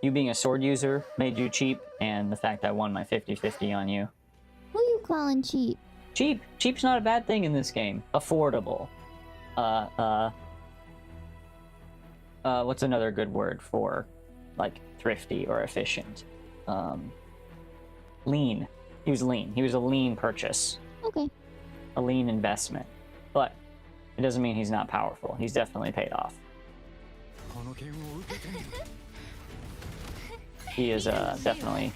you being a sword user made you cheap, and the fact I won my 50-50 on you. Who you calling cheap? Cheap! Cheap's not a bad thing in this game. Affordable. What's another good word for, like, thrifty or efficient? Lean. He was lean. He was a lean purchase. Okay. A lean investment. But it doesn't mean he's not powerful. He's definitely paid off. He has definitely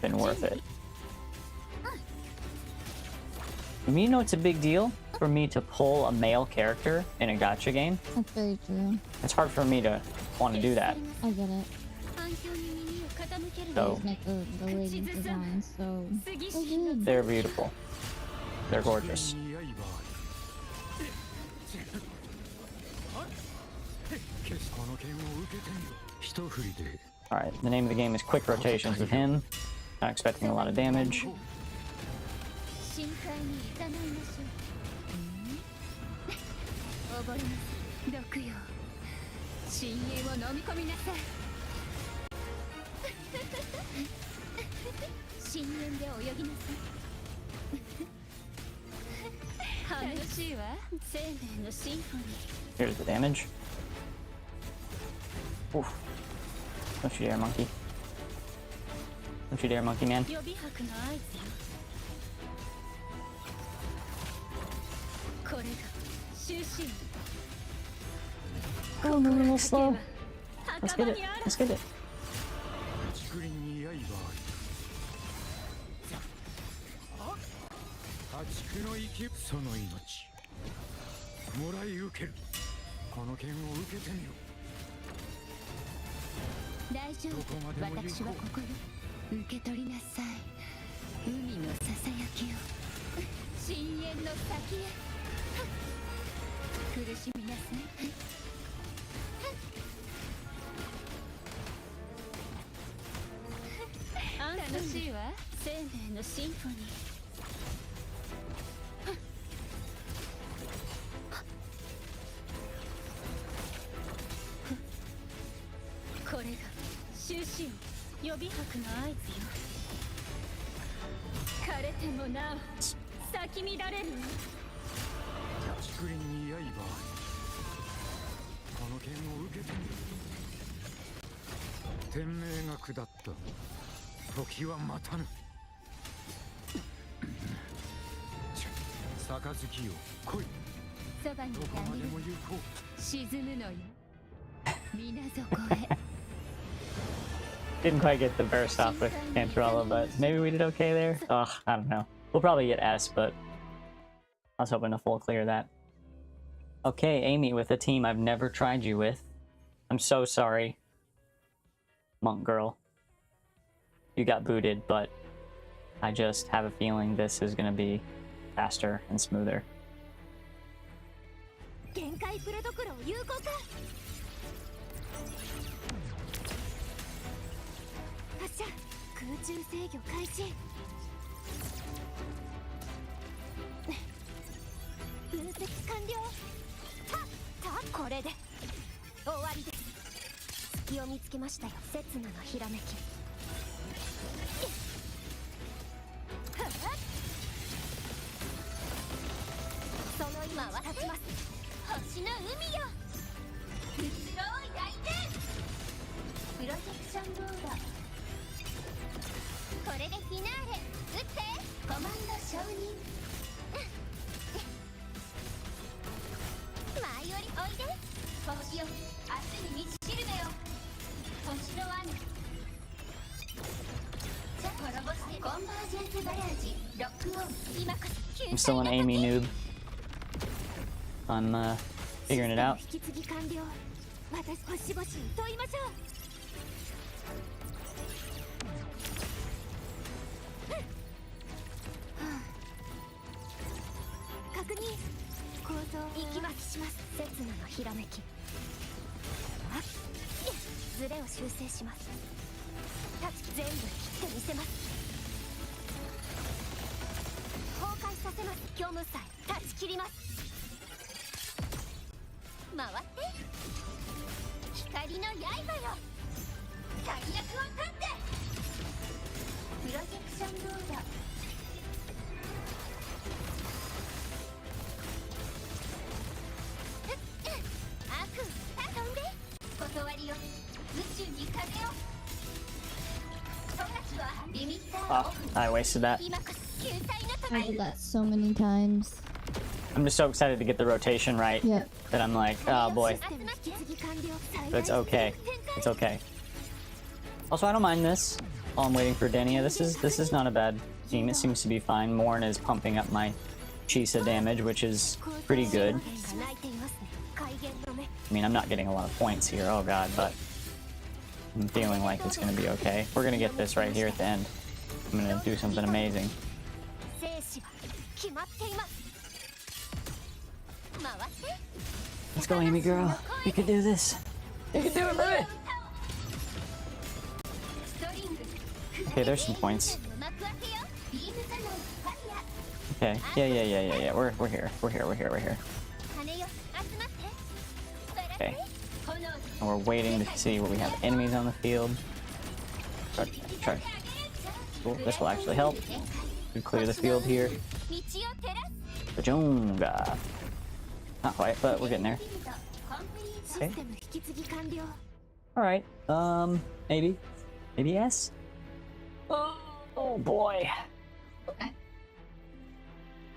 been worth it. I mean, you know, it's a big deal for me to pull a male character in a gacha game. That's very true. It's hard for me to want to do that. I get it. So, Make the ladies' designs so good. they're beautiful. They're gorgeous. Alright, the name of the game is Quick Rotations with him. Not expecting a lot of damage. Here's the damage. Oof. Don't you dare, monkey. Don't you dare, monkey man. Oh, moving a little slow. Let's get it. Let's get it. もらい受ける。この剣を受けてみろ。大丈どこまで夫、も行こう。私はここに。受け取りなさい、海のささやきを。深淵の先へ。苦しみなさい。楽しいわ、生命のシンフォニー。これが終止音、予備拍の合図よ。枯れてもなお咲き乱れるわ。竹林に刃あり。この剣を受けてみろ。天命が下った。時は待たぬ。杯よ来い。そばにいどこてあげる。までも行こう。沈むのよ、水底へ。Didn't quite get the burst off with Cantarella, but maybe we did okay there. Ugh, I don't know. We'll probably get S, but I was hoping to full clear that. Okay, Amy with a team I've never tried you with. I'm so sorry, Monk Girl. You got booted, but I just have a feeling this is gonna be faster and smoother. 限界プロトコルを有効化。発射、空中制御開始。分析完了。これで終わりです。隙を見つけましたよ、刹那のひらめき。その今は立ちます。星の海よ、後ろを焼いて。プロジェクションロード。これでフィナーレ。撃ってコマンド承認。前よりおいで。星よ、明日に満ちしるべよ。星の穴。じゃ滅ぼしてコンバージェンスバラージロックオン。今こそ I'm still an Amy noob. I'm figuring it out. 引き継ぎ完了。私星々に問いましょう。確認。構造息巻きします。刹那のひらめき。ズレを修正します。全部切ってみせます。崩壊させます。虚無さえ断ち切ります。回って光の刃よ、最悪を立って。プロジェクションロード。悪飛んで。断りよ、宇宙に風を。リミッター Oh, I wasted that. 今こそ救済の I 時。 did that so many times. I'm just so excited to get the rotation right Yep. that I'm like, oh boy, but it's okay. It's okay. Also, I don't mind this. While I'm waiting for Denia, this is not a bad team. It seems to be fine. Morn is pumping up my Chisa damage, which is pretty good. I mean, I'm not getting a lot of points here. Oh god, but I'm feeling like it's gonna be okay. We're gonna get this right here at the end. I'm gonna do something amazing. Let's go, Amy girl. We can do this. You can do it, baby. Okay, there's some points. Okay. Yeah. We're here. We're here. Okay. And we're waiting to see what we have enemies on the field. Try. Cool. This will actually help. We clear the field here. Bajonga. Not quite, but we're getting there. Okay. Alright. Maybe yes? Oh boy.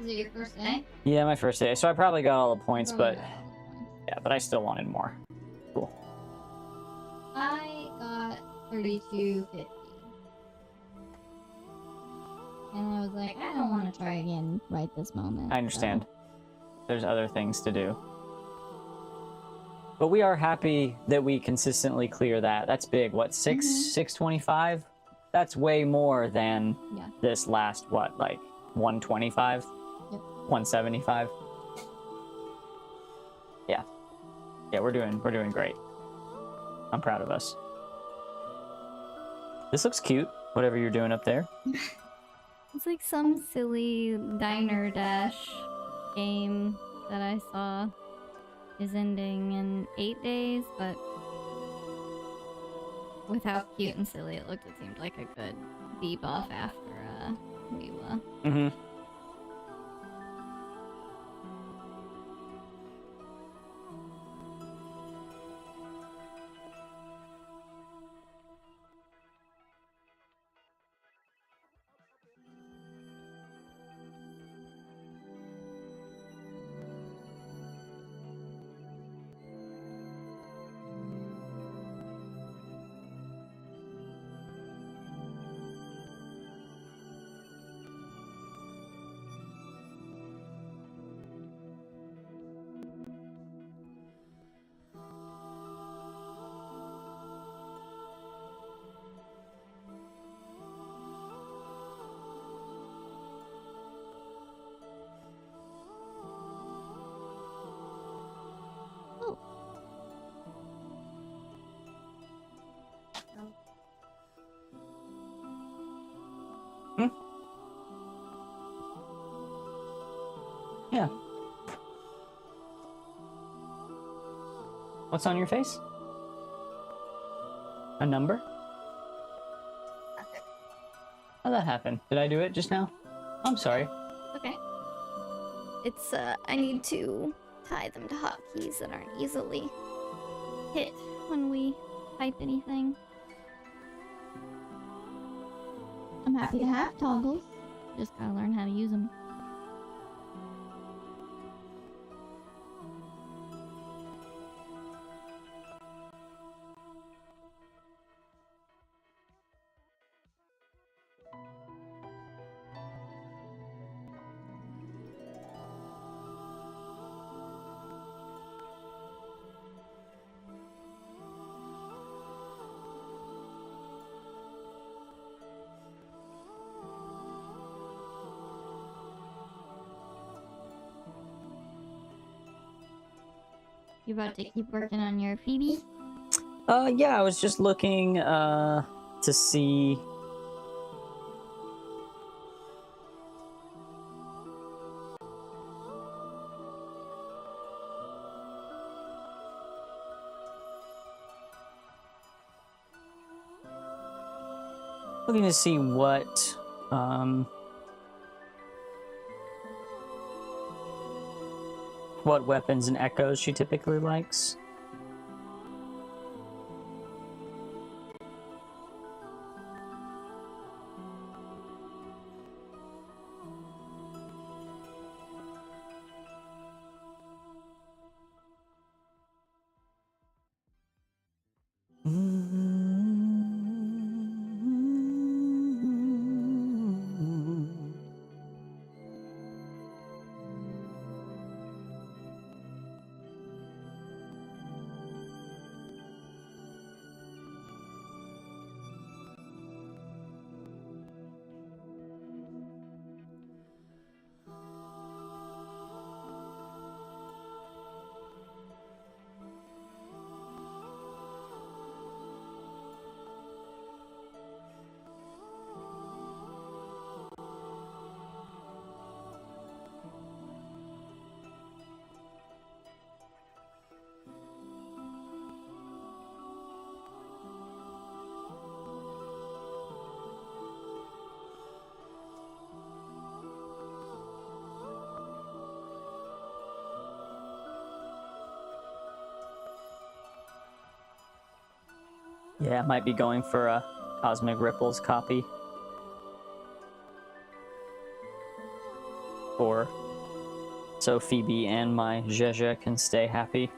Is it your first day? Yeah, my first day. So I probably got all the points, but yeah, but I still wanted more. Cool. I got 3250. And I was like, I don't want to try again right this moment. I understand. there's other things to do. But we are happy that we consistently clear that. That's big. What, 625? That's way more than Yeah. this last, what, like 125? Yep. 175? Yeah. Yeah, we're doing great. I'm proud of us. This looks cute, whatever you're doing up there. It's like some silly diner dash game that I saw is ending in 8 days, but with how cute and silly it looked, it seemed like a good debuff after WIWA. Mm-hmm. Yeah. What's on your face? A number? How'd that happen? Did I do it just now? I'm sorry. Okay. It's, I need to tie them to hotkeys that aren't easily hit when we type anything. I'm happy to have toggles. Just gotta learn how to use them. You about to keep working on your Phoebe? Yeah, I was just looking, to see... Looking to see what weapons and echoes she typically likes. Yeah, I might be going for a Cosmic Ripples copy. So Phoebe and my Zhezha can stay happy.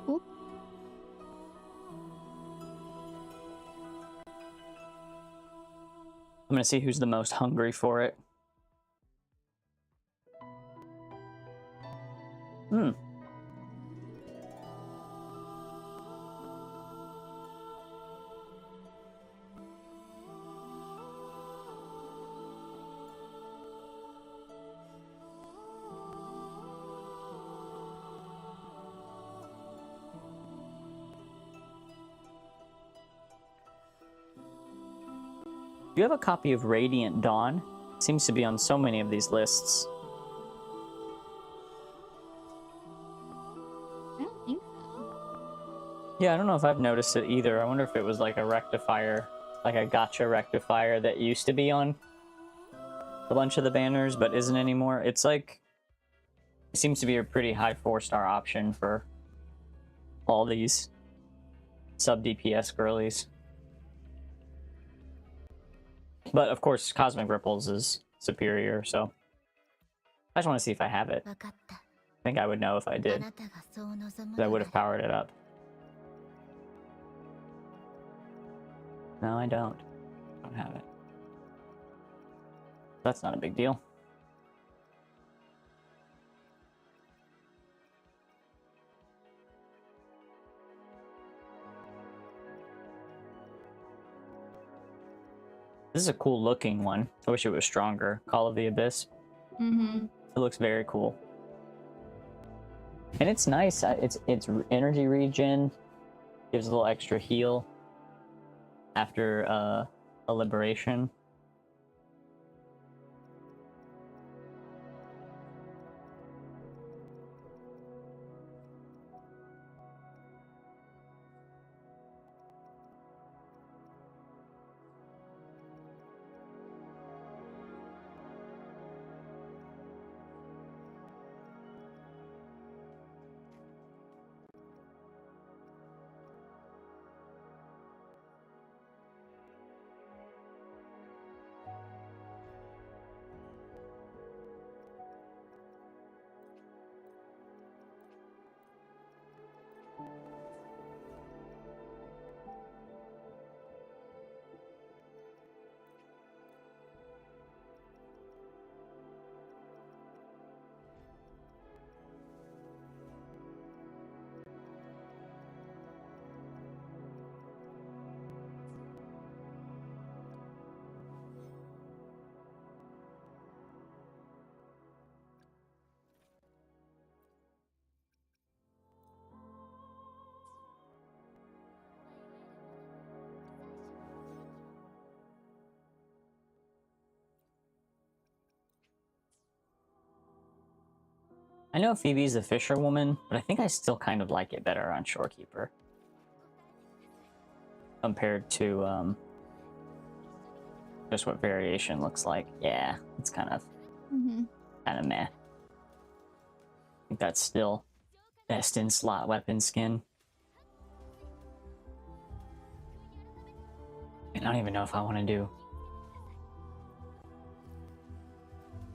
Cool. gonna see who's the most hungry for it. Hmm. Do you have a copy of Radiant Dawn? It seems to be on so many of these lists. I don't think so. Yeah, I don't know if I've noticed it either. I wonder if it was like a rectifier, like a gotcha rectifier that used to be on a bunch of the banners, but isn't anymore. It's like, it seems to be a pretty high 4-star option for all these sub DPS girlies. But of course, Cosmic Ripples is superior, so I just want to see if I have it. 分かった。 I think I would know if I あ did, なたがそう望む because I の would な have ら powered it up. No, I don't. Don't have it. That's not a big deal. This is a cool looking one. I wish it was stronger. Call of the Abyss. Mm-hmm. It looks very cool. And it's nice. It's energy regen. Gives a little extra heal after a liberation. I know Phoebe's a fisherwoman, but I think I still kind of like it better on Shorekeeper. Compared to, just what variation looks like. Yeah, it's kind of meh. I think that's still best in slot weapon skin. And I don't even know if I want to do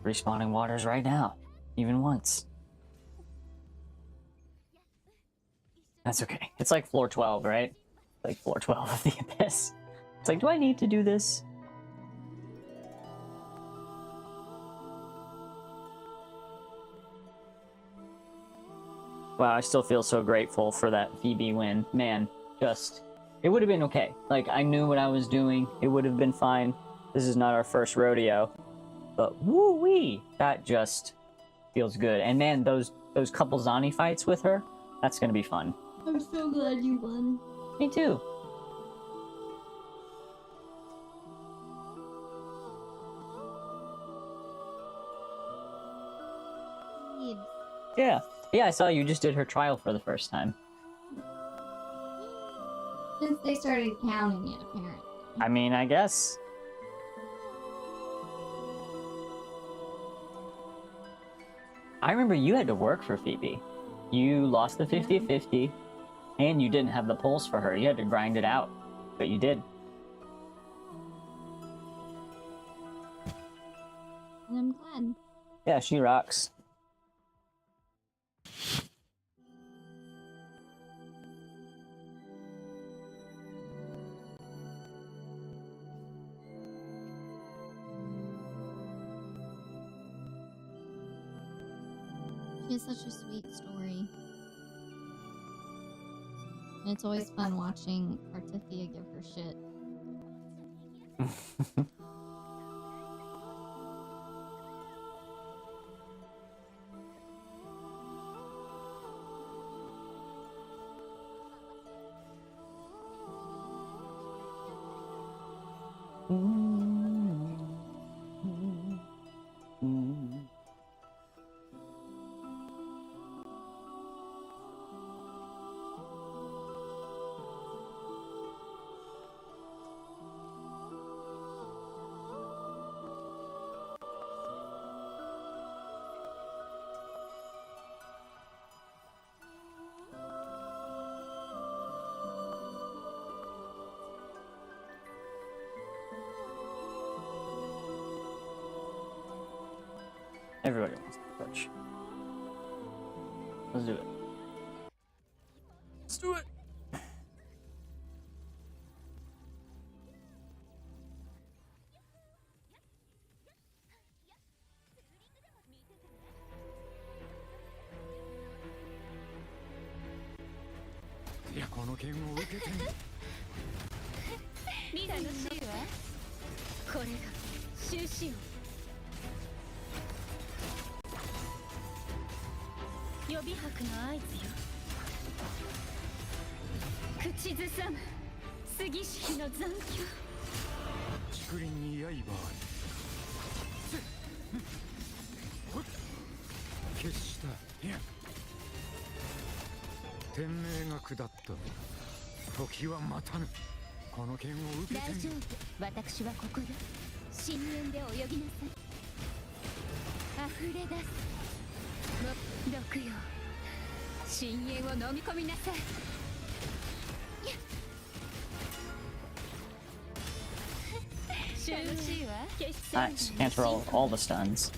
respawning waters right now, even once. That's okay. It's like floor 12, right? Like floor 12 of the Abyss. It's like, do I need to do this? Wow, I still feel so grateful for that Phoebe win. Man, just, it would have been okay. Like, I knew what I was doing. It would have been fine. This is not our first rodeo. But woo-wee! That just feels good. And man, those couple Zani fights with her, that's gonna be fun. I'm so glad you won. Me too. Yeah. Yeah, I saw you just did her trial for the first time. Since they started counting it, apparently. I mean, I guess. I remember you had to work for Phoebe. You lost the 50-50, and you didn't have the pulse for her. You had to grind it out, but you did. And I'm glad. Yeah, she rocks. She has such a sweet story. And it's always fun watching Artithia give her shit. Everybody wants to touch. Let's do it. Let's do it! Nice. Can't roll all the stuns.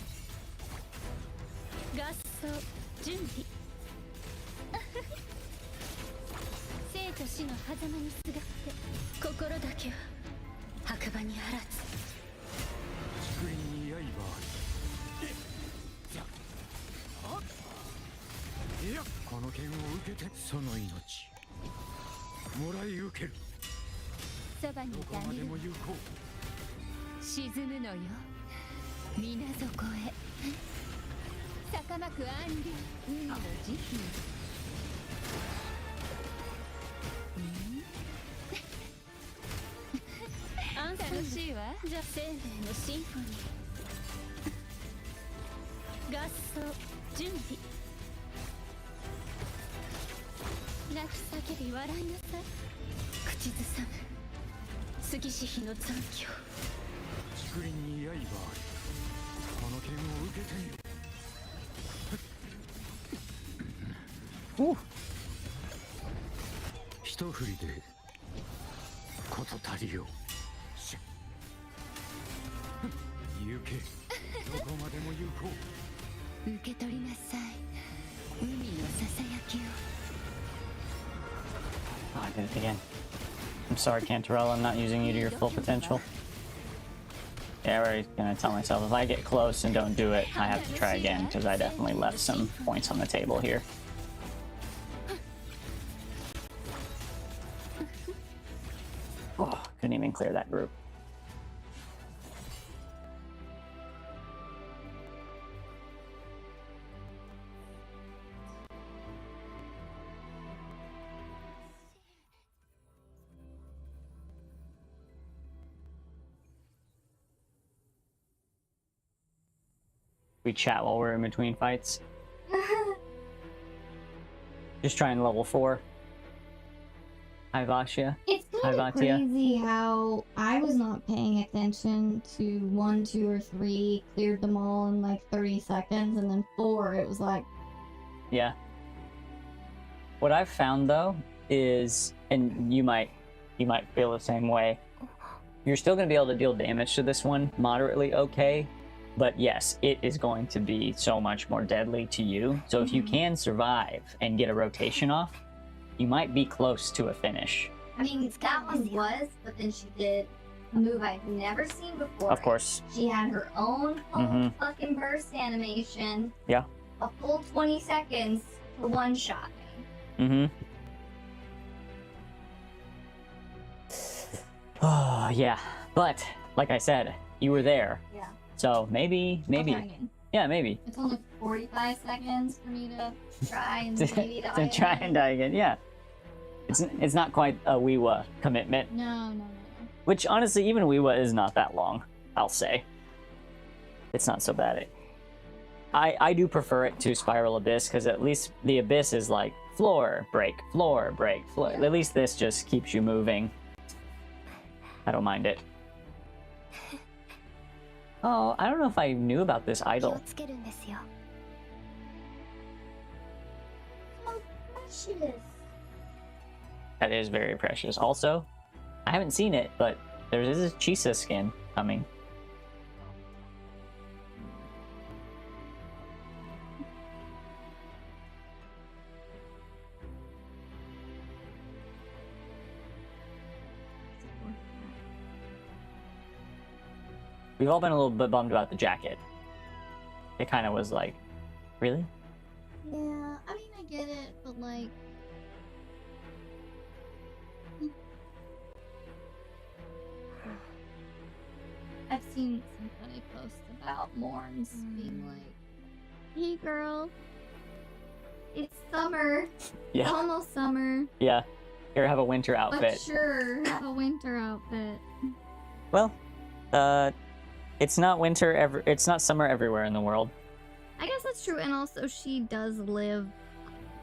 Ooh. Oh, I did it again. I'm sorry, Cantarella, I'm not using you to your full potential. Yeah, I'm already gonna tell myself if I get close and don't do it, I have to try again, because I definitely left some points on the table here. Oh, couldn't even clear that group. We chat while we're in between fights. Just trying level 4. Hi, Vashya. It's kind of crazy how I was not paying attention to 1, 2, or 3, cleared them all in like 30 seconds, and then 4, it was like... Yeah. What I've found though is, and you might feel the same way, you're still going to be able to deal damage to this one moderately okay, but yes, it is going to be so much more deadly to you. So if you can survive and get a rotation off, you might be close to a finish. I mean, that one was, but then she did a move I've never seen before. Of course. She had her own fucking burst animation. Yeah. a full 20 seconds to one shot me. Mm-hmm. Oh, yeah. But, like I said, you were there. Yeah. So maybe. Yeah, maybe. It's only 45 seconds for me to try and maybe die. To try and die again, yeah. It's not quite a WIWA commitment. No. Which, honestly, even WIWA is not that long, I'll say. It's not so bad. I do prefer it to Spiral Abyss, because at least the Abyss is like floor, break, floor, break, floor. Yeah. At least this just keeps you moving. I don't mind it. Oh, I don't know if I knew about this 気を idol. つけるんですよ。 Oh, precious. That is very precious. Also, I haven't seen it, but there is a Chisa skin coming. We've all been a little bit bummed about the jacket. It kind of was like, really? Yeah, I mean, I get it, but like... I've seen some funny posts about Morns being like, hey girl, it's summer. Yeah. It's almost summer. Yeah. Here, have a winter But outfit. sure, have a winter outfit. Well, it's not it's not summer everywhere in the world. I guess that's true, and also she does live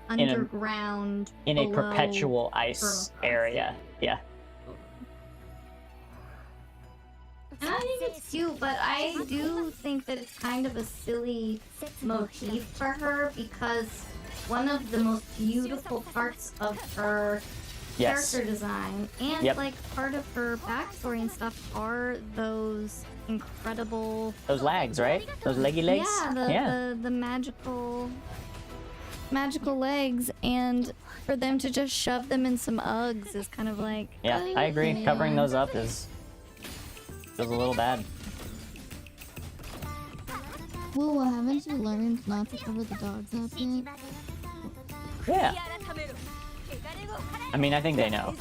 In a- underground In a below perpetual ice permafrost. area. Yeah. And I think it's cute, but I do think that it's kind of a silly motif for her because one of the most beautiful parts of her Yes. character design and Yep. like part of her backstory and stuff are those incredible Those legs, right? Those leggy legs? yeah the magical legs, and for them to just shove them in some Uggs is kind of like Yeah, I agree. yeah. Covering those up feels a little bad. Whoa, haven't you learned not to cover the dogs up yet? Yeah. I mean, I think they know.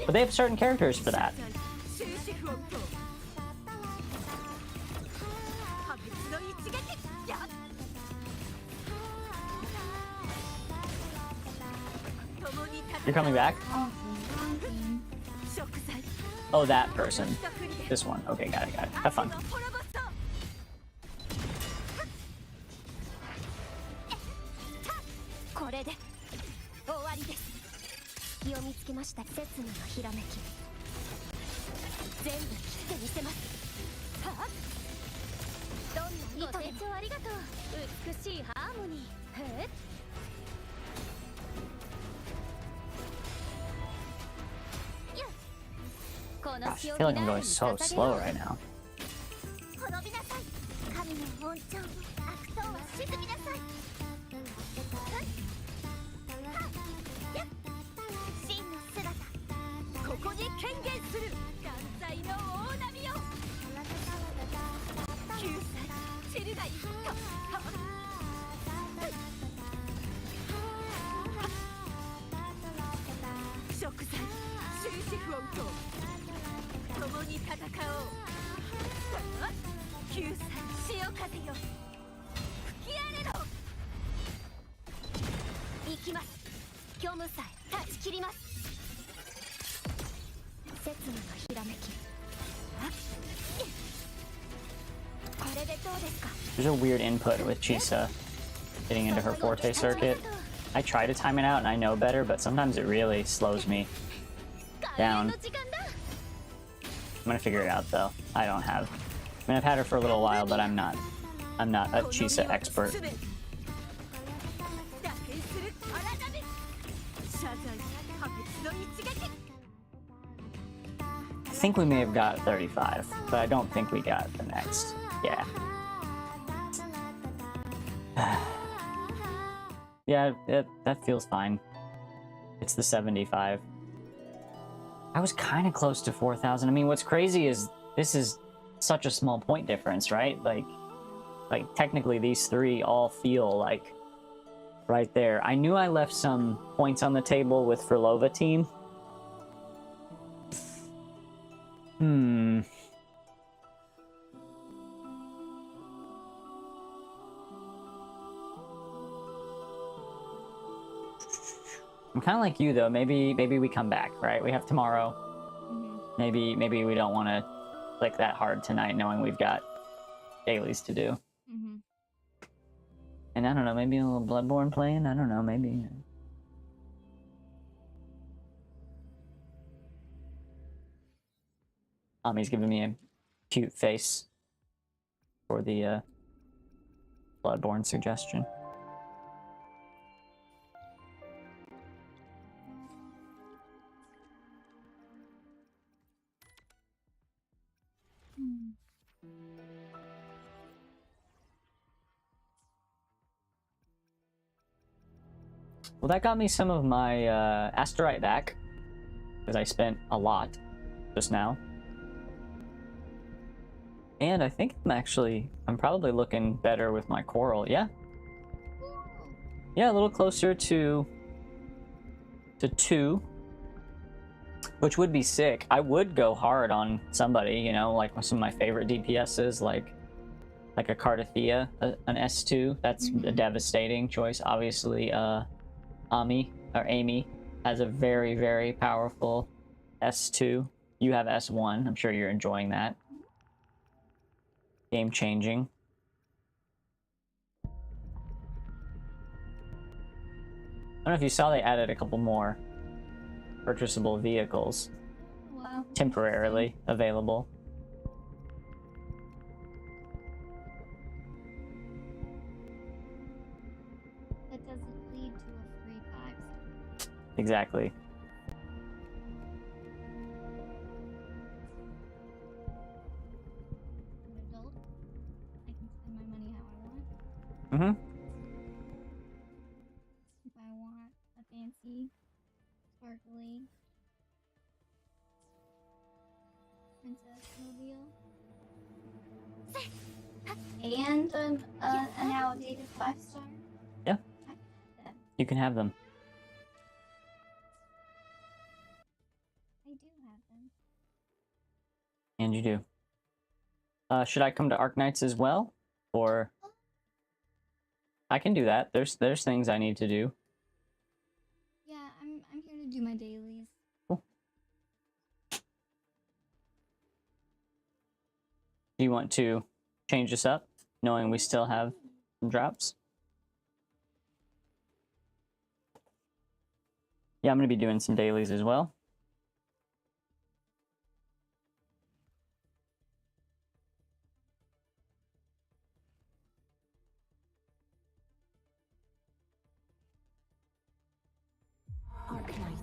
But they have certain characters for that. You're coming back? Oh, that person. This one. Okay, got it. Have fun. これで終わりです。隙を見つけました。刹那のひらめき。全部切ってみせます。はあ、どんなご清聴ありがとう。美しいハーモニー。え？ Gosh, I feel like I'm going so slow right now. 滅びなさい。神の恩寵に悪党は沈みなさい。真の姿、ここに権限する。元才の大波よ。9歳、チルがいと。食材、終止符を打とう。 共に戦おう。9歳潮風よ。吹き荒れろ。行きます。虚無さえ断ち切ります。刹那のひらめき。これでどうですか。 There's a weird input with Chisa getting into her forte circuit. I try to time it out and I know better, but sometimes it really slows me down. I'm gonna figure it out though. I don't have. I mean, I've had her for a little while, but I'm not a Chisa expert. I think we may have got 35, but I don't think we got the next. Yeah. Yeah, that feels fine. It's the 75. I was kind of close to 4,000. I mean, what's crazy is this is such a small point difference, right? Like, Like, technically, these three all feel like right there. I knew I left some points on the table with Frolova team. Hmm. I'm kind of like you, though. Maybe we come back, right? We have tomorrow. Mm-hmm. Maybe we don't want to click that hard tonight, knowing we've got dailies to do. Mm-hmm. And I don't know, maybe a little Bloodborne playing? I don't know, maybe. He's giving me a cute face for the Bloodborne suggestion. Well, that got me some of my Asterite back, because I spent a lot just now. And I think I'm probably looking better with my Coral, yeah? Yeah, a little closer to 2, which would be sick. I would go hard on somebody, you know, like some of my favorite DPSs, like a Cardathea, an S2. That's a devastating choice. Obviously, Amy has a very, very powerful S2. You have S1. I'm sure you're enjoying that. Game changing. I don't know if you saw they added a couple more purchasable vehicles. Wow. Temporarily available. That doesn't lead to a free 5-star. Exactly. An adult, I can spend my money how I want. Mm-hmm. If I want a fancy, sparkly princess mobile. And an outdated 5-star. Yeah. I can have them. You can have them. I do have them. And you do. Should I come to Arknights as well? Or I can do that. There's things I need to do. Yeah, I'm here to do my dailies. Cool. Do you want to change this up, knowing we still have some drops? Yeah, I'm going to be doing some dailies as well. Arknights.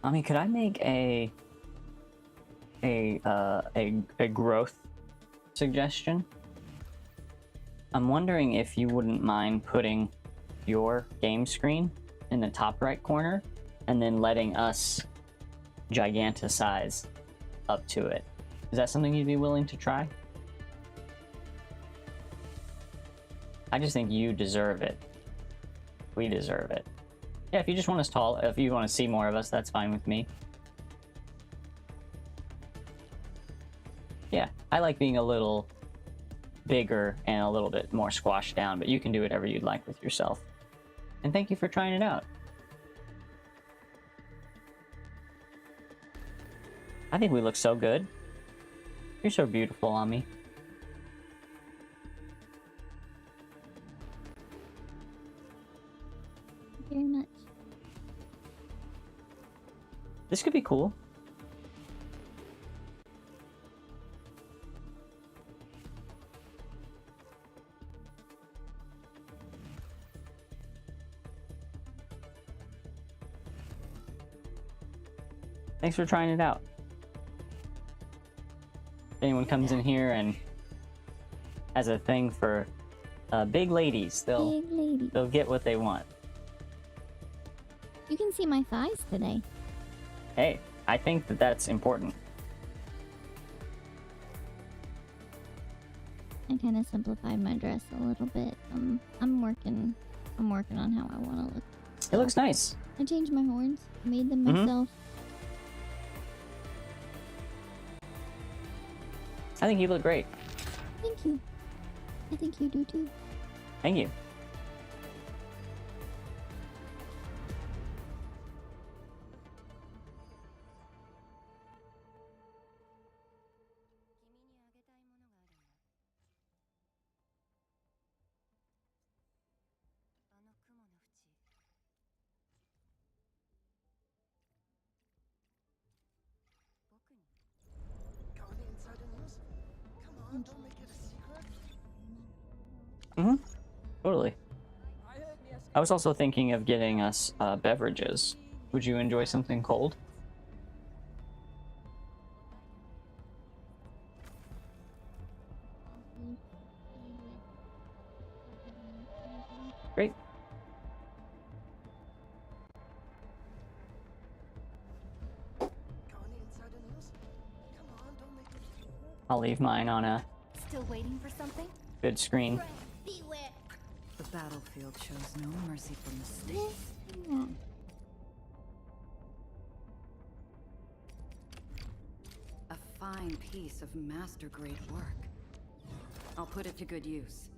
I mean, could I make a growth suggestion? I'm wondering if you wouldn't mind putting your game screen in the top right corner and then letting us giganticize up to it. Is that something you'd be willing to try? I just think you deserve it. We deserve it. Yeah, if you just want us tall, if you want to see more of us, that's fine with me. Yeah, I like being a little bigger and a little bit more squashed down, but you can do whatever you'd like with yourself. And thank you for trying it out. I think we look so good. You're so beautiful, Ami. Thank you very much. This could be cool. Thanks for trying it out. If anyone comes in here and has a thing for big ladies, they'll Big lady. they'll get what they want. You can see my thighs today. Hey, I think that that's important. I kind of simplified my dress a little bit. I'm working on how I want to look. It looks nice. I changed my horns, made them Mhm. myself. I think you look great. Thank you. I think you do too. Thank you. Mm-hmm. Totally. I was also thinking of getting us beverages. Would you enjoy something cold? Great. I'll leave mine on a Still waiting for something? good screen. Beware. The battlefield shows no mercy for mistakes. Yeah. A fine piece of master-grade work. I'll put it to good use.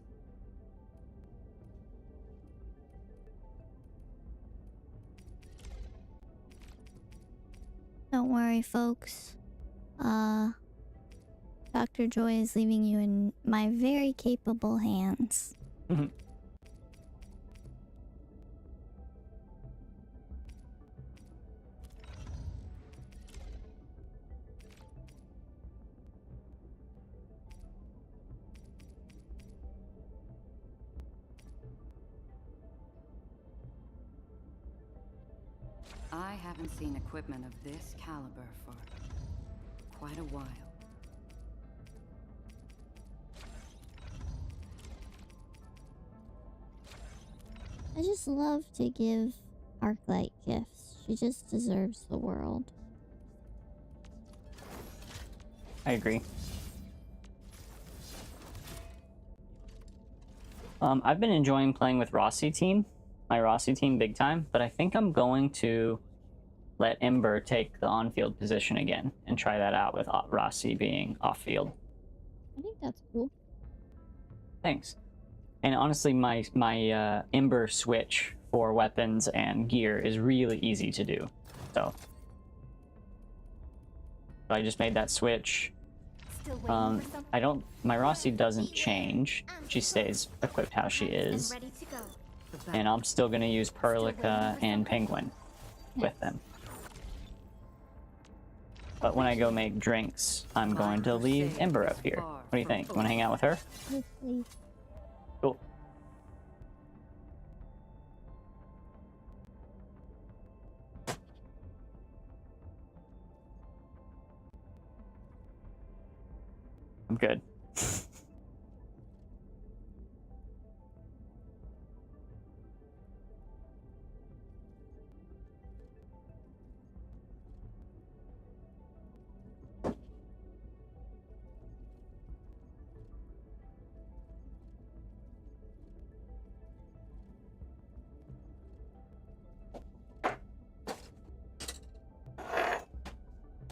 Don't worry, folks. Dr. Joy is leaving you in my very capable hands. Mhm. I haven't seen equipment of this caliber for quite a while. I just love to give Arclight gifts. She just deserves the world. I agree. I've been enjoying playing with Rossi team, my Rossi team big time, but I think I'm going to let Ember take the on-field position again and try that out with Rossi being off-field. I think that's cool. Thanks. And honestly, my Ember switch for weapons and gear is really easy to do. So I just made that switch. Still waiting for something? My Rossi doesn't change. She stays equipped how she is. Ready to go. And I'm still gonna use Perlica and Penguin with them. But when I go make drinks, I'm going to leave Ember up here. What do you think? You wanna hang out with her? Yes, please. Cool. I'm good.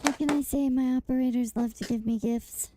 What can I say? My operators love to give me gifts.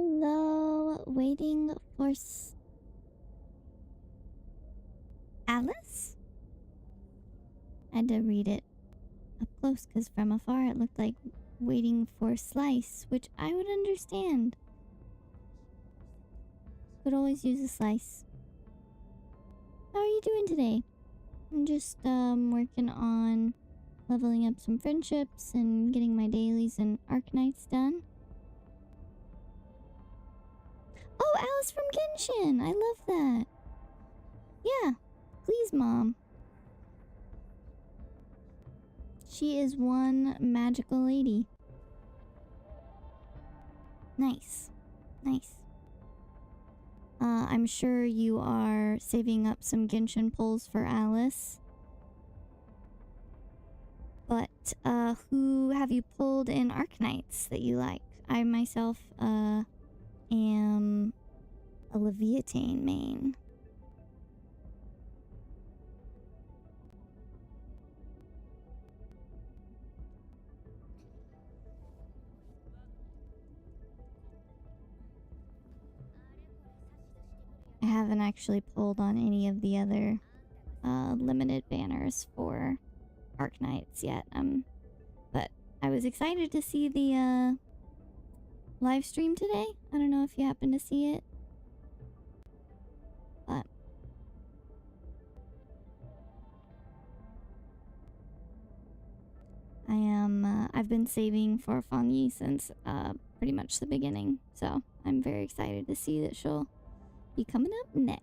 Hello, waiting for Alice? I had to read it up close because from afar it looked like waiting for Slice, which I would understand. Could always use a slice. How are you doing today? I'm just working on leveling up some friendships and getting my dailies and Arknights done. Oh, Alice from Genshin! I love that. Yeah, please, Mom. She is one magical lady. Nice. Nice. I'm sure you are saving up some Genshin pulls for Alice. But, who have you pulled in Arknights that you like? I myself, am a Leviathan main. I haven't actually pulled on any of the other limited banners for Arknights yet. But I was excited to see the live stream today. I don't know if you happen to see it. But I've been saving for Fang Yi since pretty much the beginning. So I'm very excited to see that she'll be coming up next.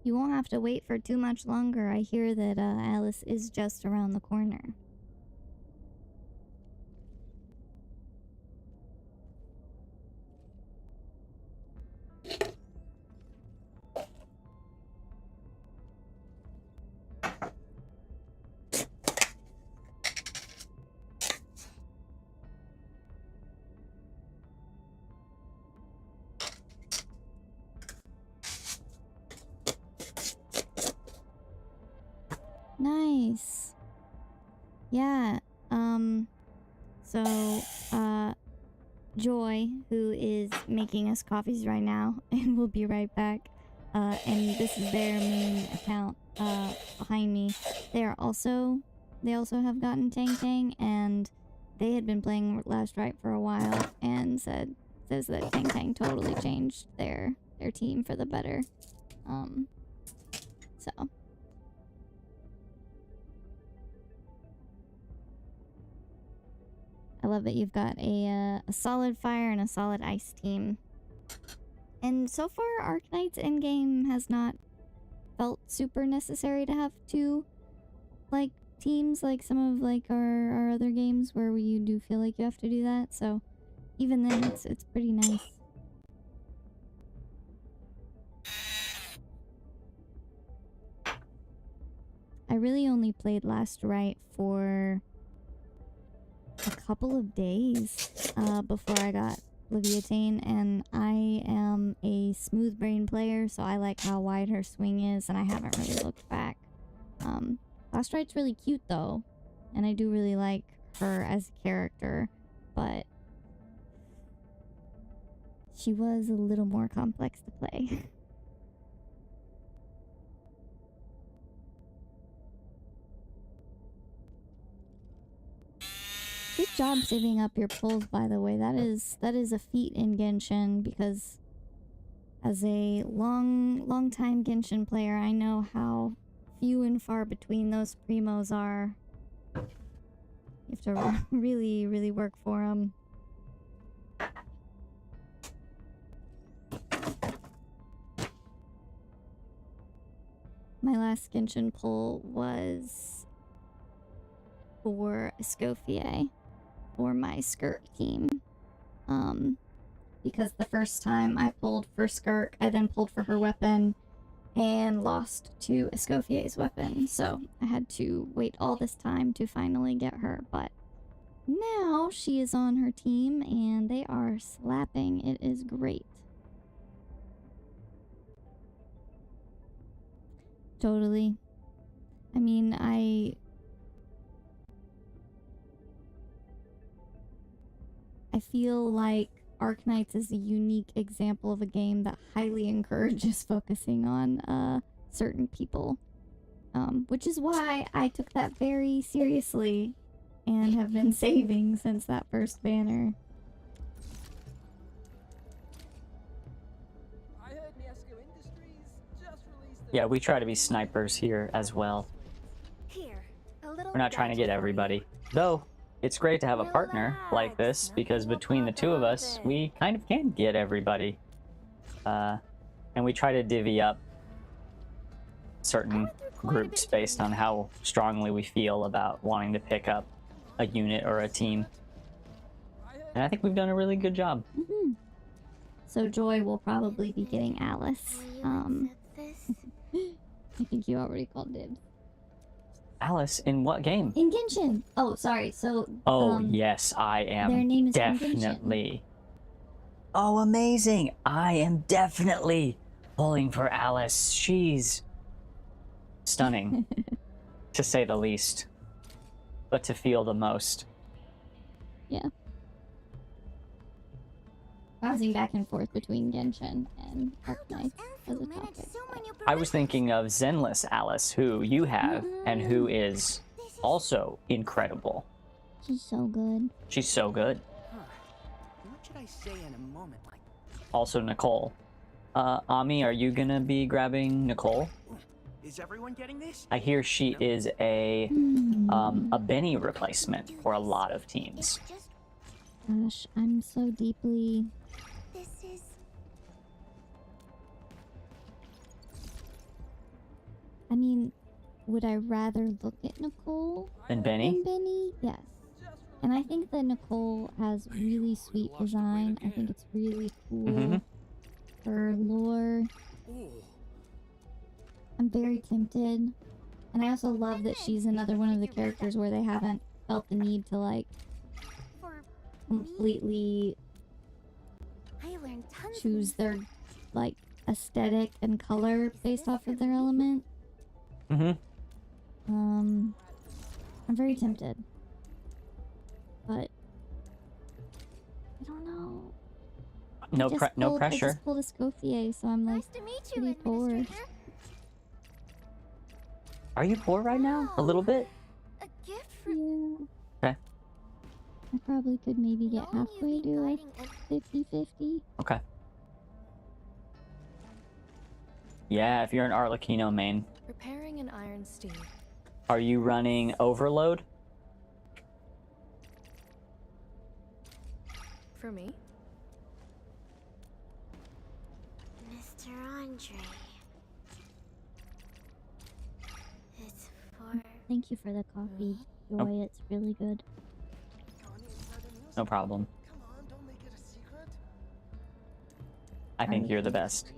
You won't have to wait for too much longer. I hear that Alice is just around the corner. Nice. Yeah, Joy, who is making us coffees right now, and we'll be right back, and this is their main account, behind me. They also have gotten Tang Tang, and they had been playing Last Right for a while, and says that Tang Tang totally changed their team for the better, so... I love that you've got a solid fire and a solid ice team. And so far, Arknight's endgame has not felt super necessary to have two, like, teams like some of, like, our other games where you do feel like you have to do that. So, even then, it's pretty nice. I really only played Last Right for a couple of days before I got Leviathan, and I am a smooth brain player, so I like how wide her swing is, and I haven't really looked back. Last Right's really cute though, and I do really like her as a character, but she was a little more complex to play. Good job saving up your pulls, by the way. That is a feat in Genshin, because as a long time Genshin player, I know how few and far between those primos are. You have to really work for them. My last Genshin pull was for Escoffier, for my Skirk team. Because the first time I pulled for Skirk, I then pulled for her weapon and lost to Escoffier's weapon. So I had to wait all this time to finally get her, but now she is on her team and they are slapping. It is great. Totally. I mean, I feel like Arknights is a unique example of a game that highly encourages focusing on certain people. Which is why I took that very seriously and have been saving since that first banner. Yeah, we try to be snipers here as well. Here, a little We're not trying to get everybody. Though, it's great to have a partner like this, because between the two of us, we kind of can get everybody. And we try to divvy up certain groups based on how strongly we feel about wanting to pick up a unit or a team. And I think we've done a really good job. So Joy will probably be getting Alice. I think you already called dibs. Alice, in what game? In Genshin! Oh, sorry, so... Oh, yes, I am their name is definitely... Oh, amazing! I am definitely pulling for Alice. She's stunning, to say the least. But to feel the most. Yeah. Bouncing back and forth between Genshin and Arknights as a topic. I was thinking of Zenless Alice, who you have, and who is also incredible. She's so good. She's so good. What should I say in a moment like? Also Nicole. Ami, are you gonna be grabbing Nicole? Is everyone getting this? I hear she is a Benny replacement for a lot of teams. Gosh, I'm so deeply... This is I mean, would I rather look at Nicole And Benny? than Benny? Yes. And I think that Nicole has really sweet design. I think it's really cool. Her lore. I'm very tempted. And I also love that she's another one of the characters where they haven't felt the need to, like, completely I learned tons choose their, like, aesthetic and color based off of their element. I'm very tempted. But I don't know. No I pressure. just pulled a Scofier, so I'm like Nice to meet you, pretty poor. Administrator. Are you poor right now? A little bit? A gift from Yeah. Okay. I probably could maybe get knowing halfway you'd be to a guiding a 50-50. Okay. Yeah, if you're an Arlecchino main. Preparing an iron steed. Are you running Overload? For me? Mr. Andre. It's for Thank you for the coffee, Joy. It's really good. No problem. Come on, don't make it a secret. I think you're the best.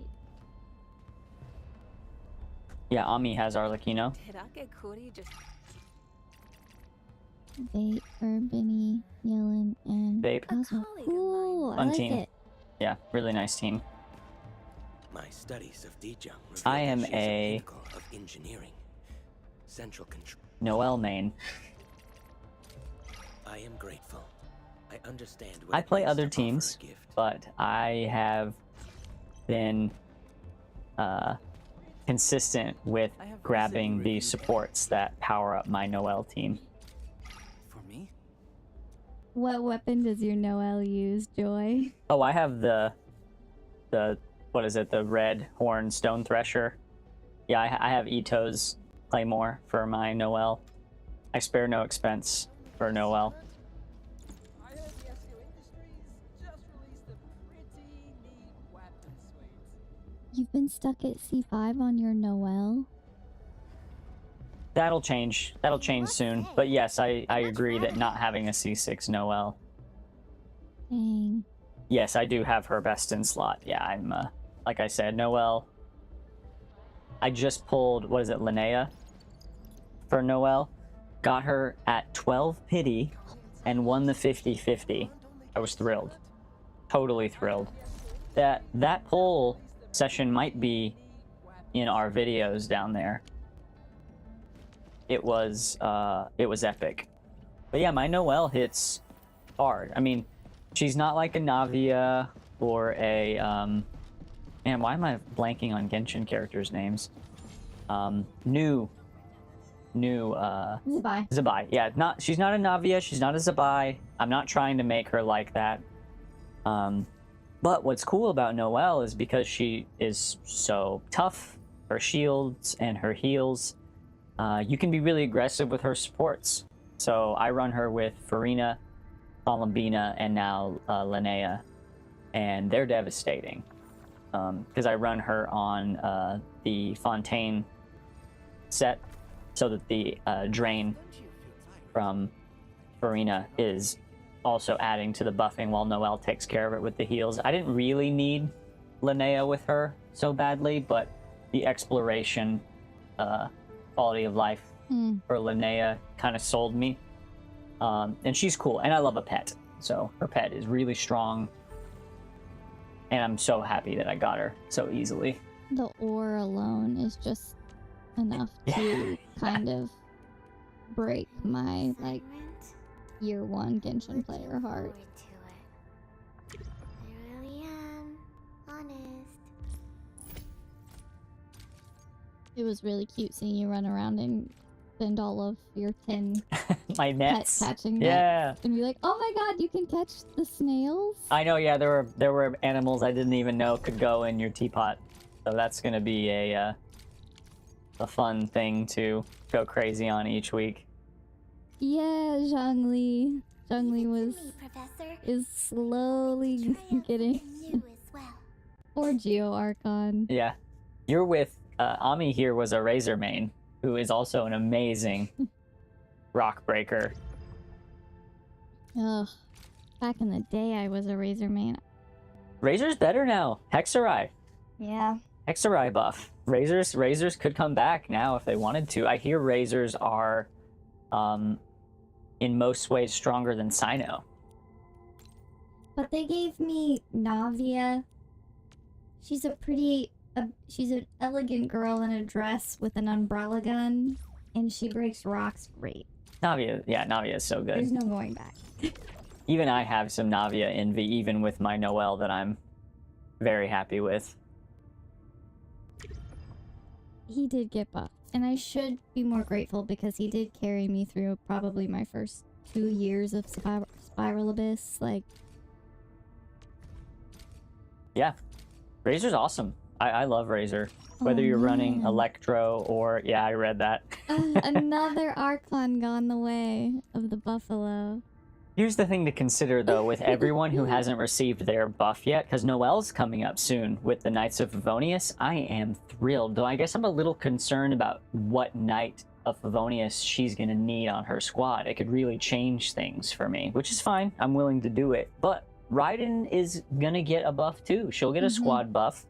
Yeah, Ami has Arlecchino. Did I get Cody just Vape for Benny, Yellen, and Vape. also colleague of cool. I Fun like team. it. Yeah, really nice team. My studies of Dija reveal I that am she's a- pinnacle of engineering, central control. Noelle main. I am grateful. I understand what I it play means other to offer a teams, gift. but I have been consistent with I have grabbing recently the reviewed supports that power up my Noelle team. For me? What weapon does your Noelle use, Joy? Oh, I have the what is it? The red horn stone thresher. Yeah, I have Ito's claymore for my Noelle. I spare no expense for Noelle. I heard the Esco Industries just released a pretty neat weapon suite. You've been stuck at C5 on your Noelle? That'll change. That'll change soon. But yes, I agree that not having a C6 Noelle. Dang. Yes, I do have her best in slot. Yeah, I'm, like I said, Noelle. I just pulled, what is it, Linnea for Noelle. Got her at 12 pity and won the 50-50. I was thrilled. Totally thrilled. That pull session might be in our videos down there. It was epic. But yeah, my Noelle hits hard. I mean, she's not like a Navia or a man, why am I blanking on Genshin characters' names? New Zabai. Zabai. Yeah, she's not a Navia, she's not a Zabai. I'm not trying to make her like that. But what's cool about Noelle is because she is so tough, her shields and her heals, you can be really aggressive with her supports. So I run her with Farina, Columbina, and now Linnea, and they're devastating. Because I run her on the Fontaine set, so that the drain from Farina is also adding to the buffing while Noelle takes care of it with the heals. I didn't really need Linnea with her so badly, but the exploration quality of life for Linnea kind of sold me. And she's cool, and I love a pet, so her pet is really strong, and I'm so happy that I got her so easily. The ore alone is just enough to kind of break my like year one Genshin player heart. I really am honest. It was really cute seeing you run around and spend all of your 10 My nets. pet catching Yeah. nets and be like, oh my god, you can catch the snails? I know, yeah, there were animals I didn't even know could go in your teapot. So that's gonna be a fun thing to go crazy on each week. Yeah, Zhongli. Zhongli Professor. is slowly getting You as well. or Geo Archon. Yeah. You're with Ami here was a Razor main, who is also an amazing rock breaker. Ugh. Back in the day I was a Razor main. Razor's better now. Hexarai. Yeah. Hexarai buff. Razors could come back now if they wanted to. I hear Razors are in most ways stronger than Sino. But they gave me Navia. She's she's an elegant girl in a dress with an umbrella gun, and she breaks rocks great. Navia is so good. There's no going back. Even I have some Navia envy, even with my Noelle that I'm very happy with. He did get buffed, and I should be more grateful because he did carry me through probably my first 2 years of Spiral Abyss. Like, Yeah, Razor's awesome. I love Razor. Whether you're running man. Electro or... Yeah, I read that. Another Archon gone the way of the Buffalo. Here's the thing to consider, though, with everyone who hasn't received their buff yet, because Noelle's coming up soon with the Knights of Favonius. I am thrilled, though I guess I'm a little concerned about what Knight of Favonius she's going to need on her squad. It could really change things for me, which is fine. I'm willing to do it. But Raiden is going to get a buff, too. She'll get a squad buff.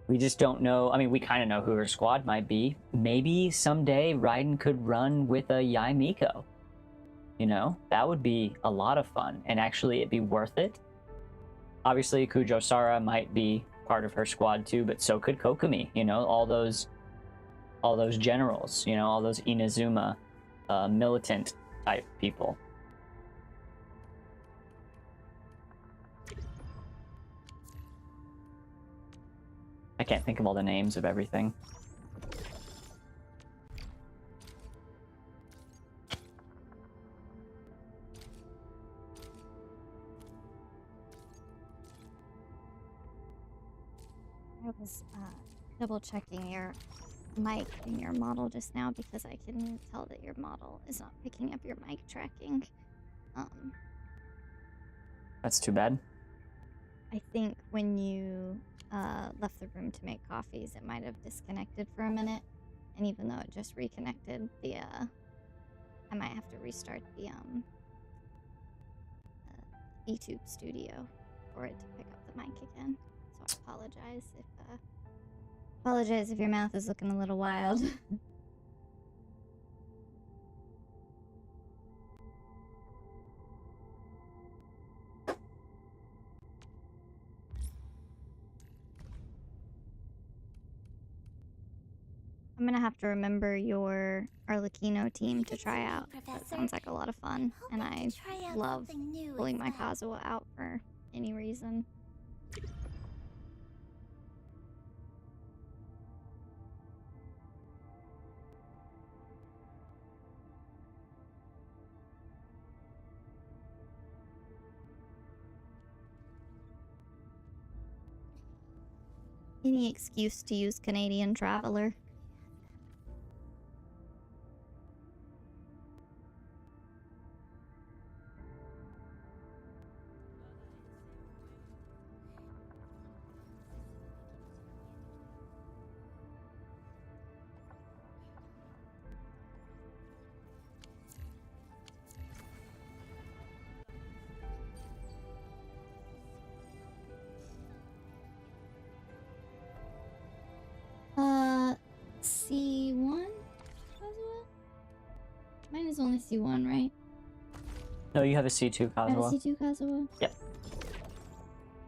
We just don't know. I mean, we kind of know who her squad might be. Maybe someday Raiden could run with a Yai Miko. You know, that would be a lot of fun, and actually it'd be worth it. Obviously, Kujo Sara might be part of her squad too, but so could Kokumi. You know, all those generals. You know, all those Inazuma, militant type people. I can't think of all the names of everything. I was double checking your mic in your model just now because I can tell that your model is not picking up your mic tracking. That's too bad. I think when you left the room to make coffees, it might have disconnected for a minute, and even though it just reconnected, I might have to restart the YouTube studio for it to pick up the mic again. So I apologize if your mouth is looking a little wild. I'm gonna have to remember your Arlecchino team to try out. That Professor. sounds like a lot of fun, and I Try out love something new pulling my as well. Kazuha out for any reason. Any excuse to use Canadian Traveler. C1? Kazuha? Mine is only C1, right? No, you have a C2 I have a Kazuha. C2 Kazuha? Yep.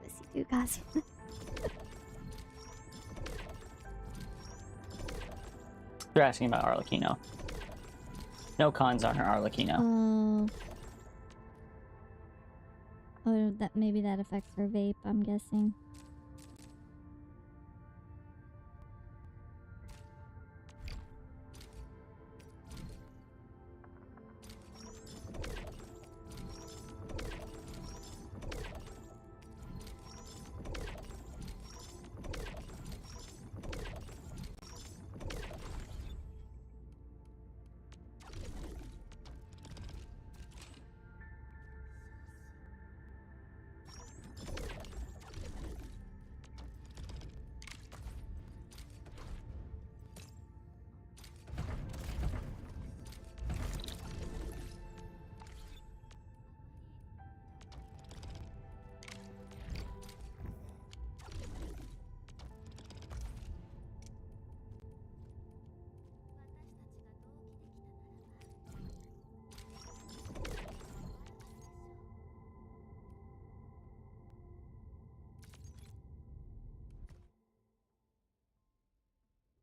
A C2 Kazuha. You're asking about Arlecchino. No cons on her Arlecchino. Oh. Oh, that maybe that affects her vape, I'm guessing.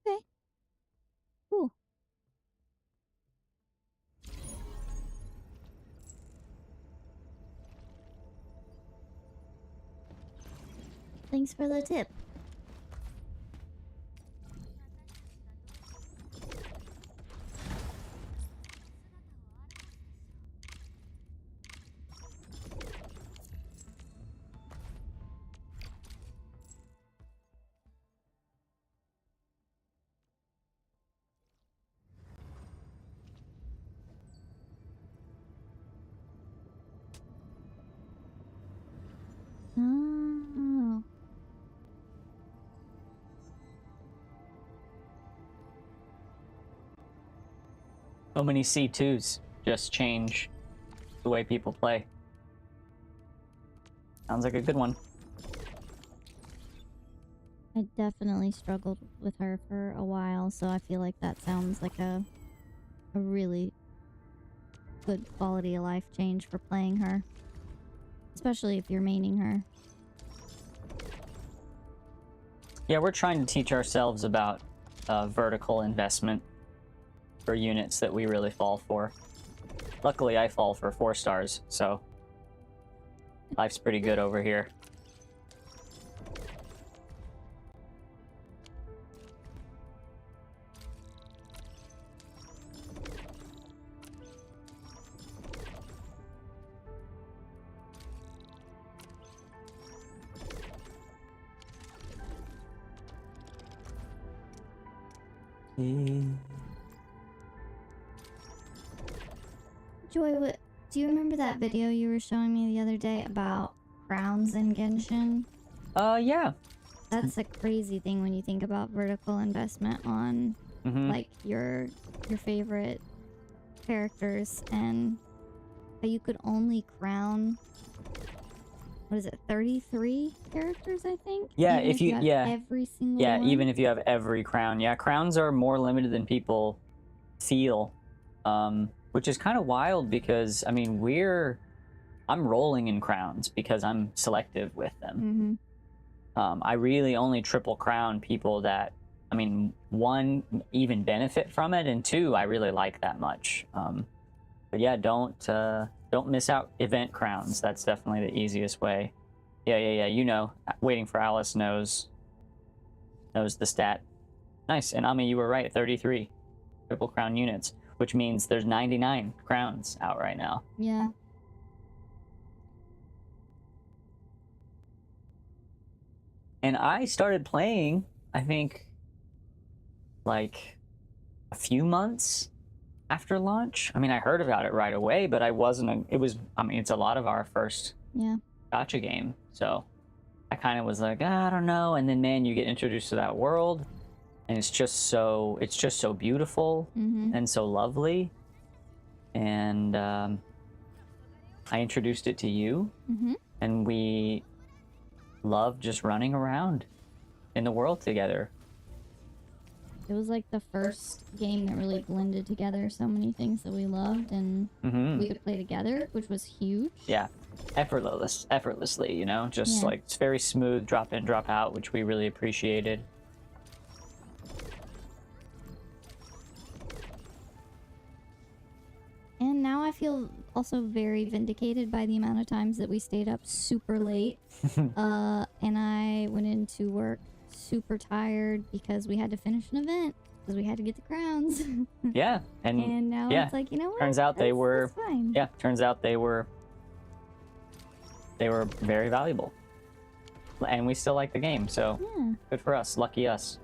Okay. Cool. Thanks for the tip. Oh. So many C2s just change the way people play. Sounds like a good one. I definitely struggled with her for a while, so I feel like that sounds like a really good quality of life change for playing her. Especially if you're maining her. Yeah, we're trying to teach ourselves about vertical investment for units that we really fall for. Luckily, I fall for 4 stars, so life's pretty good over here. Joy, what do you remember that video you were showing me the other day about crowns in Genshin? Yeah. That's a crazy thing when you think about vertical investment on like your favorite characters, and how you could only crown, what is it, 33 characters, I think? Yeah, Even if you have yeah. every single Yeah, one? even if you have every crown. Yeah, crowns are more limited than people feel. Which is kind of wild because I mean, I'm rolling in crowns because I'm selective with them. I really only triple crown people that mean, one, even benefit from it, and two, I really like that much. But yeah, don't miss out event crowns. That's definitely the easiest way. Yeah. You know, waiting for Alice knows the stat. Nice. And Ami, you were right. 33 triple crown units, which means there's 99 crowns out right now. Yeah. And I started playing, I think, like a few months after launch. I mean, I heard about it right away, but I wasn't. I mean, it's a lot of our first gacha game, so I kind of was like, I don't know. And then, man, you get introduced to that world, and it's just so beautiful and so lovely. And I introduced it to you, and we love just running around in the world together. It was like the first game that really blended together so many things that we loved, and we could play together, which was huge. Yeah, effortlessly, you know, just like it's very smooth, drop in, drop out, which we really appreciated. And now I feel also very vindicated by the amount of times that we stayed up super late. And I went into work super tired because we had to finish an event, because we had to get the crowns. Yeah, and now it's like, you know what? Turns out they were fine. Yeah, turns out they were very valuable. And we still like the game, so good for us. Lucky us.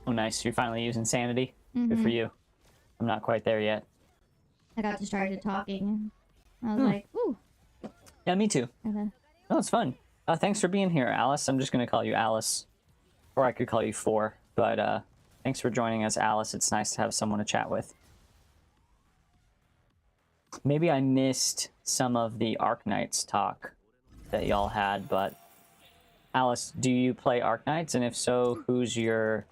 Oh, nice. You're finally using sanity. Good for you. I'm not quite there yet. I got started talking. I was like, ooh. Yeah, me too. Oh, it's fun. Thanks for being here, Alice. I'm just going to call you Alice. Or I could call you Four. But thanks for joining us, Alice. It's nice to have someone to chat with. Maybe I missed some of the Arknights talk that y'all had, but Alice, do you play Arknights? And if so, who's your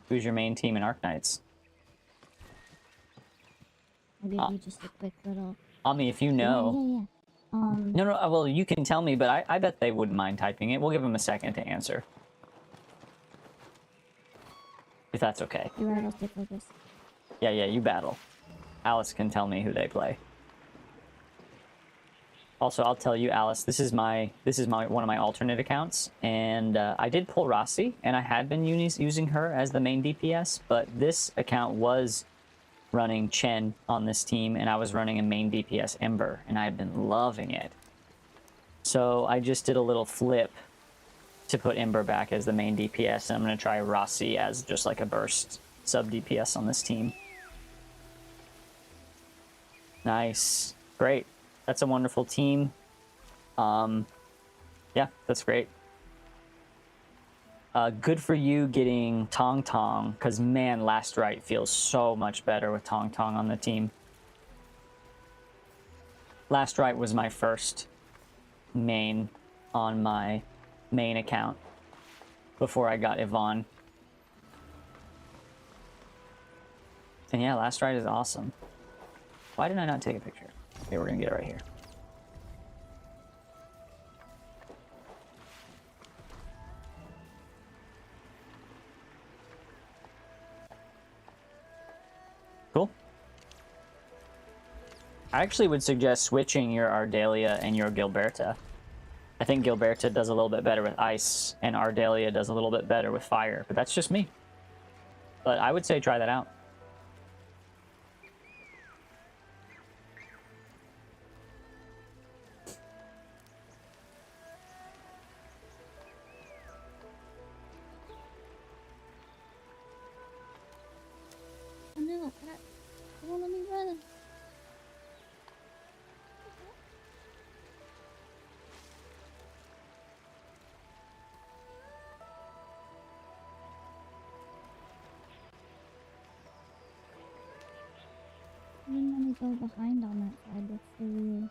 main team in Arknights? I'll give you just a quick little... Ami, if you know... Yeah. No, well, you can tell me, but I bet they wouldn't mind typing it. We'll give them a second to answer. If that's okay. You're right, I'll stay focused. Yeah, you battle. Alice can tell me who they play. Also, I'll tell you, Alice, this is one of my alternate accounts, and I did pull Rossi, and I had been using her as the main DPS, but this account was running Chen on this team, and I was running a main DPS Ember, and I've been loving it. So I just did a little flip to put Ember back as the main DPS, and I'm going to try Rossi as just like a burst sub DPS on this team. Nice. Great. That's a wonderful team. Yeah, that's great. Good for you getting Tong Tong, because man, Last Right feels so much better with Tong Tong on the team. Last Right was my first main on my main account before I got Yvonne. And yeah, Last Right is awesome. Why did I not take a picture? Okay, we're gonna get it right here. Cool. I actually would suggest switching your Ardelia and your Gilberta. I think Gilberta does a little bit better with ice, and Ardelia does a little bit better with fire, but that's just me. But I would say try that out. No, I won't let me run. Let me to go behind on that side. That's so weird.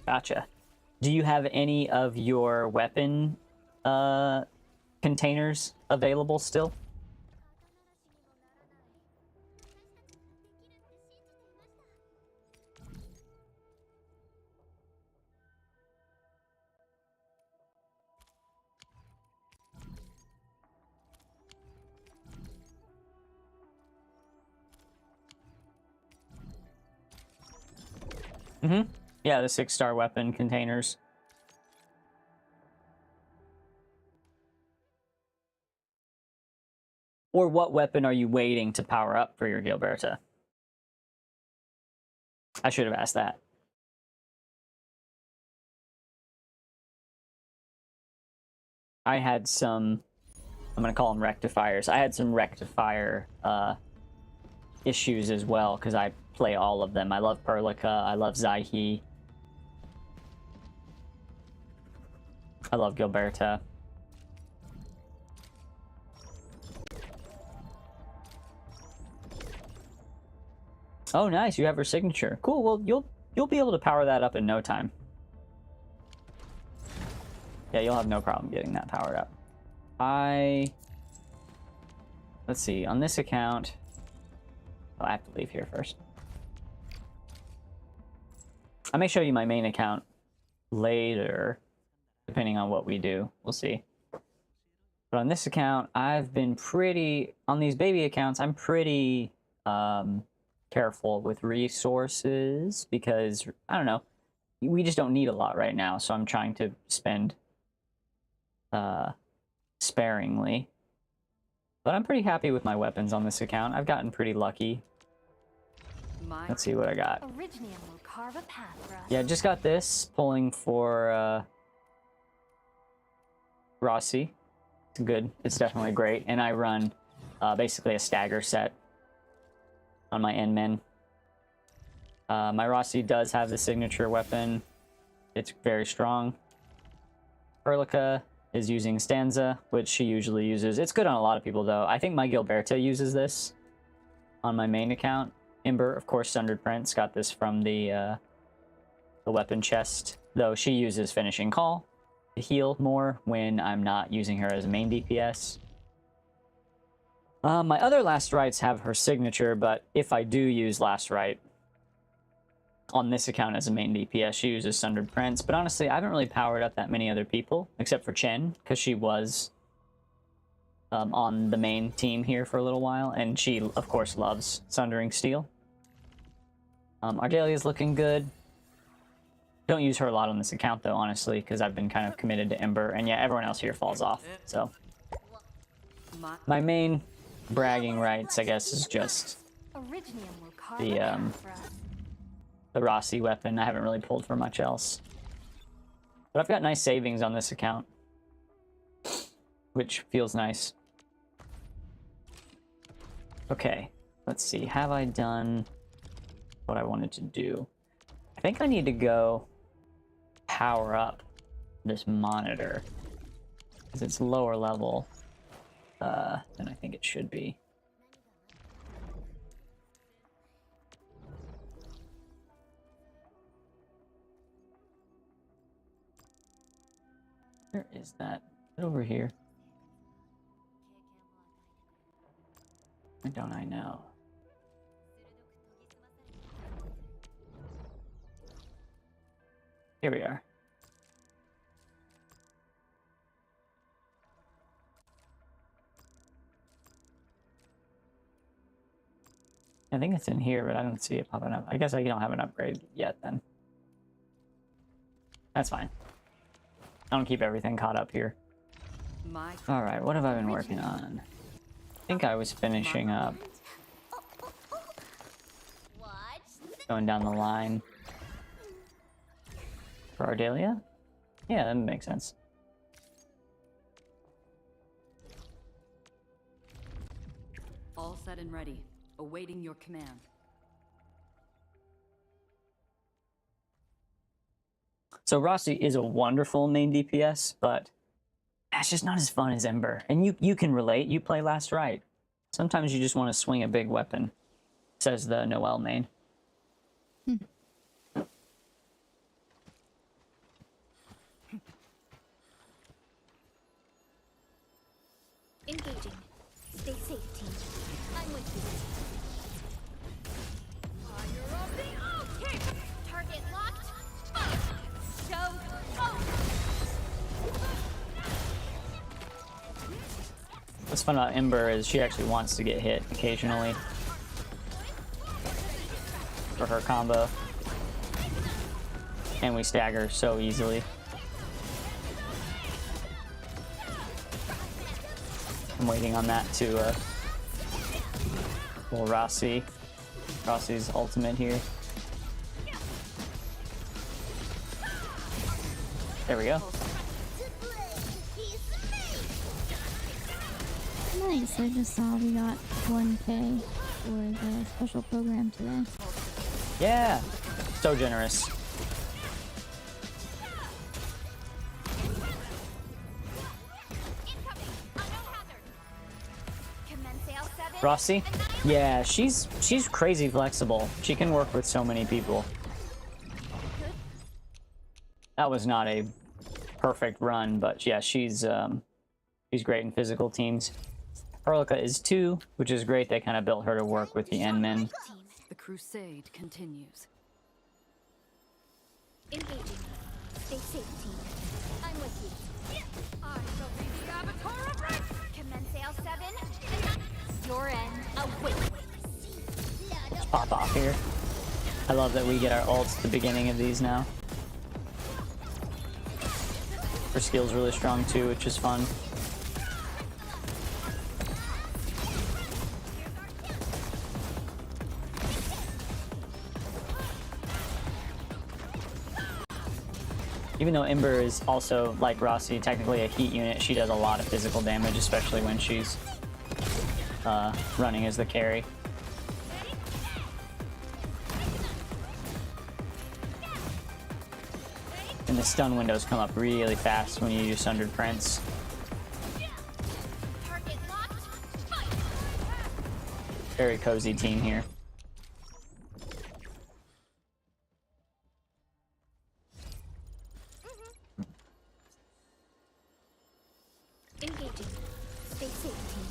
Gotcha. Do you have any of your weapon containers available still? Mm-hmm. Yeah, the 6-star weapon containers. Or what weapon are you waiting to power up for your Gilberta? I should have asked that. I had some, I'm going to call them rectifiers. I had some rectifier issues as well, because I play all of them. I love Perlica, I love Zaihi. I love Gilberta. Oh, nice! You have her signature. Cool. Well, you'll be able to power that up in no time. Yeah, you'll have no problem getting that powered up. Let's see. On this account, oh, I have to leave here first. I may show you my main account later, depending on what we do. We'll see. But on this account, I've been pretty... On these baby accounts, I'm pretty careful with resources because, I don't know, we just don't need a lot right now, so I'm trying to spend sparingly. But I'm pretty happy with my weapons on this account. I've gotten pretty lucky. Let's see what I got. Yeah, just got this, pulling for Rossi. It's good. It's definitely great. And I run basically a stagger set on my N-men. My Rossi does have the signature weapon. It's very strong. Perlica is using Stanza, which she usually uses. It's good on a lot of people, though. I think my Gilberta uses this on my main account. Ember, of course, Sundered Prince, got this from the weapon chest, though she uses Finishing Call to heal more when I'm not using her as a main DPS. My other Last Rites have her signature, but if I do use Last Rite on this account as a main DPS, she uses Sundered Prince. But honestly, I haven't really powered up that many other people, except for Chen, because she was on the main team here for a little while, and she, of course, loves Sundering Steel. Ardelia's looking good. Don't use her a lot on this account, though, honestly, because I've been kind of committed to Ember, and yeah, everyone else here falls off, so. My main bragging rights, I guess, is just the Rossi weapon. I haven't really pulled for much else. But I've got nice savings on this account, which feels nice. Okay, let's see. Have I done what I wanted to do? I think I need to go power up this monitor, because it's lower level than I think it should be. Where is that? Is it over here? Why don't I know? Here we are. I think it's in here, but I don't see it popping up. I guess I don't have an upgrade yet, then. That's fine. I don't keep everything caught up here. Alright, what have I been working on? I think I was finishing up. Going down the line. For Ardelia? Yeah, that makes sense. All set and ready, awaiting your command. So Rossi is a wonderful main DPS, but it's just not as fun as Ember. And you can relate. You play Last Right. Sometimes you just want to swing a big weapon, says the Noelle main. Engaging. Stay safe, team. I'm with you. Fire of the Ultimate! Target locked. Fire! Show's over! What's fun about Ember is she actually wants to get hit occasionally for her combo. And we stagger so easily. I'm waiting on that to well, Rossi's ultimate here. There we go. Nice, I just saw we got 1K for the special program today. Yeah, so generous. Rossi? Yeah, she's crazy flexible. She can work with so many people. That was not a perfect run, but yeah, she's great in physical teams. Perlica is too, which is great. They kind of built her to work with the N-men. The crusade continues. Engaging. Stay safe, team. I'm with you. I shall be the avatar of Red! Commence L7. Your end awaits. Let's pop off here. I love that we get our ults at the beginning of these now. Her skill's really strong too, which is fun. Even though Ember is also, like Rossi, technically a heat unit, she does a lot of physical damage, especially when she's running as the carry. And the stun windows come up really fast when you use Sundered Prince. Very cozy team here. Engaging. Stay safe, team.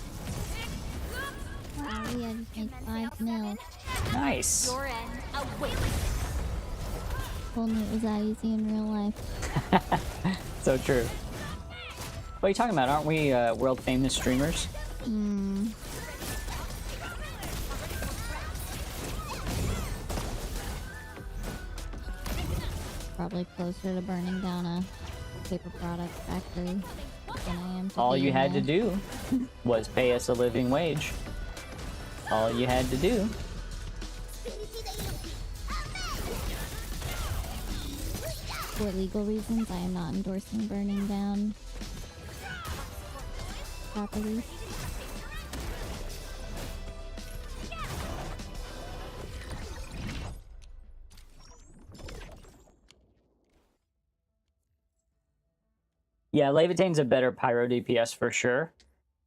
Wow, we had to make 5 mil. Nice. Your end awaits. If only it was that easy in real life. So true. What are you talking about? Aren't we world famous streamers? Probably closer to burning down a paper product factory than I am to All you being had to there. do was pay us a living wage. All you had to do. For legal reasons, I am not endorsing burning down properties. Yeah, Levitane's a better pyro DPS for sure.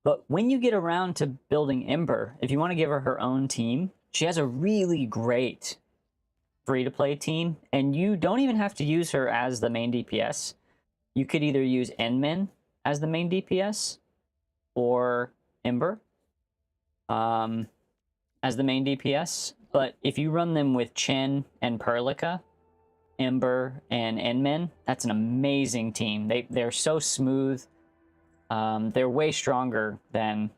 But when you get around to building Ember, if you want to give her her own team, she has a really great free-to-play team, and you don't even have to use her as the main DPS. You could either use N-men as the main DPS or Ember as the main DPS. But if you run them with Chen and Perlica, Ember and N-men, that's an amazing team. They're so smooth. They're way stronger than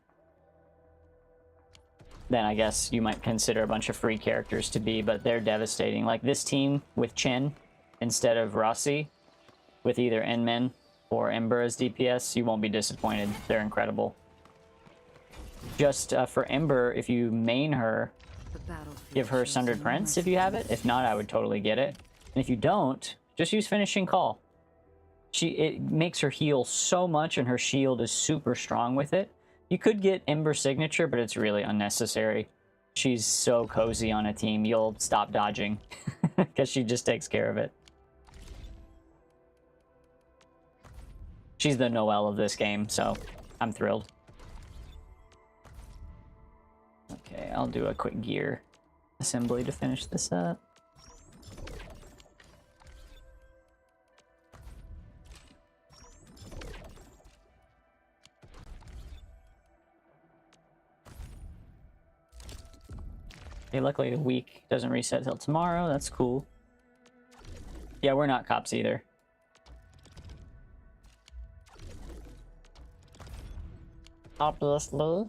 I guess you might consider a bunch of free characters to be, but they're devastating. Like this team with Chen instead of Rossi, with either N-men or Ember as DPS, you won't be disappointed. They're incredible. Just for Ember, if you main her, give her Sundered Prince if you have it. If not, I would totally get it. And if you don't, Just use Finishing Call. It makes her heal so much, and her shield is super strong with it. You could get Ember Signature, but it's really unnecessary. She's so cozy on a team, you'll stop dodging. Because she just takes care of it. She's the Noelle of this game, so I'm thrilled. Okay, I'll do a quick gear assembly to finish this up. Okay, luckily the week doesn't reset till tomorrow. That's cool. Yeah, we're not cops either. Obviously. Cool.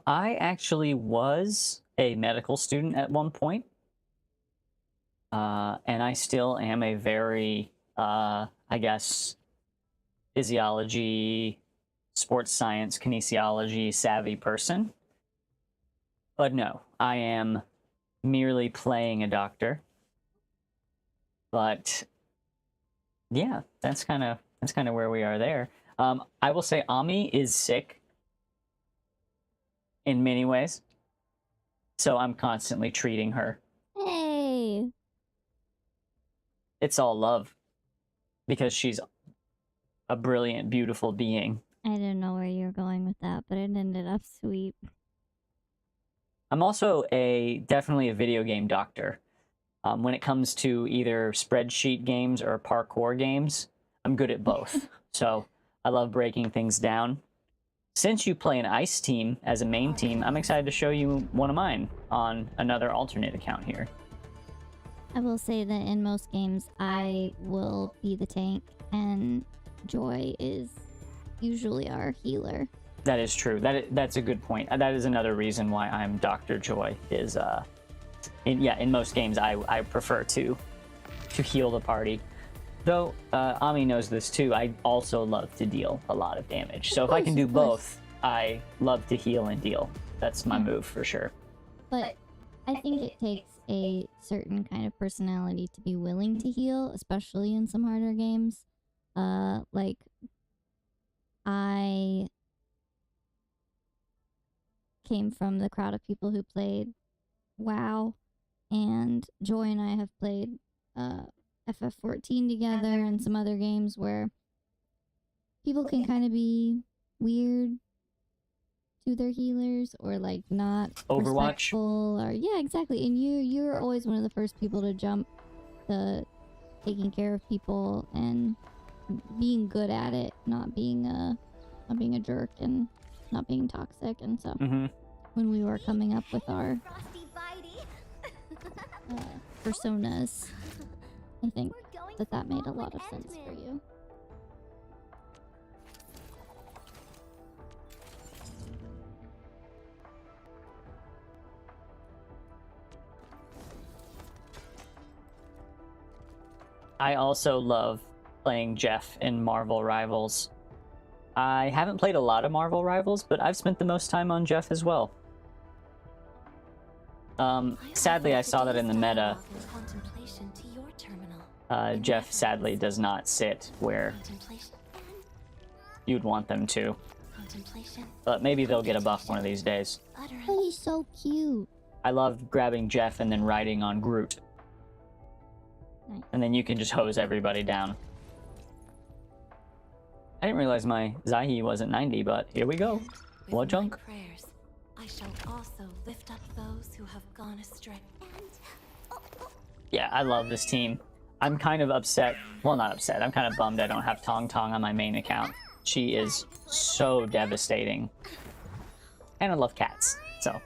I actually was a medical student at one point. And I still am a very, I guess, physiology, sports science, kinesiology savvy person. But no, I am merely playing a doctor. But yeah, that's kind of where we are there. I will say Ami is sick in many ways. So I'm constantly treating her. Hey. It's all love. Because she's a brilliant, beautiful being. I didn't know where you were going with that, but it ended up sweet. I'm also definitely a video game doctor. When it comes to either spreadsheet games or parkour games, I'm good at both. So I love breaking things down. Since you play an ice team as a main team, I'm excited to show you one of mine on another alternate account here. I will say that in most games, I will be the tank, and Joy is usually our healer. That is true. That's a good point. That is another reason why I'm Dr. Joy. Is in most games I prefer to heal the party. Though Ami knows this too. I also love to deal a lot of damage. So if I can do both, I love to heal and deal. That's my move for sure. But I think it takes a certain kind of personality to be willing to heal, especially in some harder games. Like I came from the crowd of people who played WoW, and Joy and I have played FF14 together and some other games where people can kind of be weird to their healers, or like not Overwatch, respectful, or yeah, exactly. And you're always one of the first people to jump to taking care of people and being good at it, not being a jerk and not being toxic. And so when we were coming up with our personas, I think that made a lot of sense for you. I also love playing Jeff in Marvel Rivals. I haven't played a lot of Marvel Rivals, but I've spent the most time on Jeff as well. Sadly, I saw that in the meta. Jeff sadly does not sit where you'd want them to. But maybe they'll get a buff one of these days. Oh, he's so cute. I love grabbing Jeff and then riding on Groot. Nice. And then you can just hose everybody down. I didn't realize my Zaihi wasn't 90, but here we go. Blood junk. Prayers, I shall also lift up those who have gone astray. Yeah, I love this team. I'm kind of upset. Well, not upset. I'm kind of bummed I don't have Tong Tong on my main account. She is so devastating. And I love cats, so.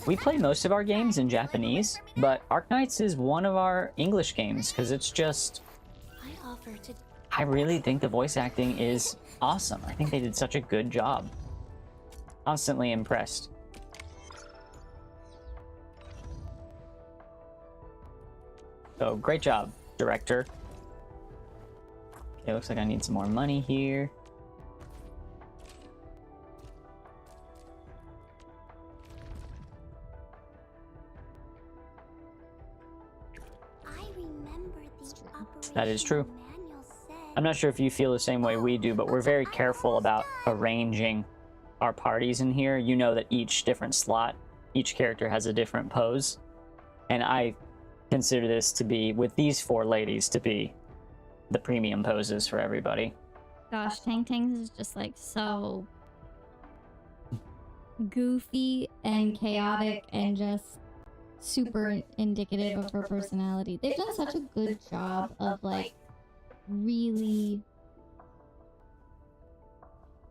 We play most of our games in Japanese, but Arknights is one of our English games, because it's just... I really think the voice acting is awesome. I think they did such a good job. Constantly impressed. So, great job, director. Okay, looks like I need some more money here. That is true. I'm not sure if you feel the same way we do, but we're very careful about arranging our parties in here. You know that each different slot, each character has a different pose. And I consider this to be, with these 4 ladies, to be the premium poses for everybody. Gosh, Tang Tang's is just like so goofy and chaotic and just super indicative of her personality. They've done such a good job of like really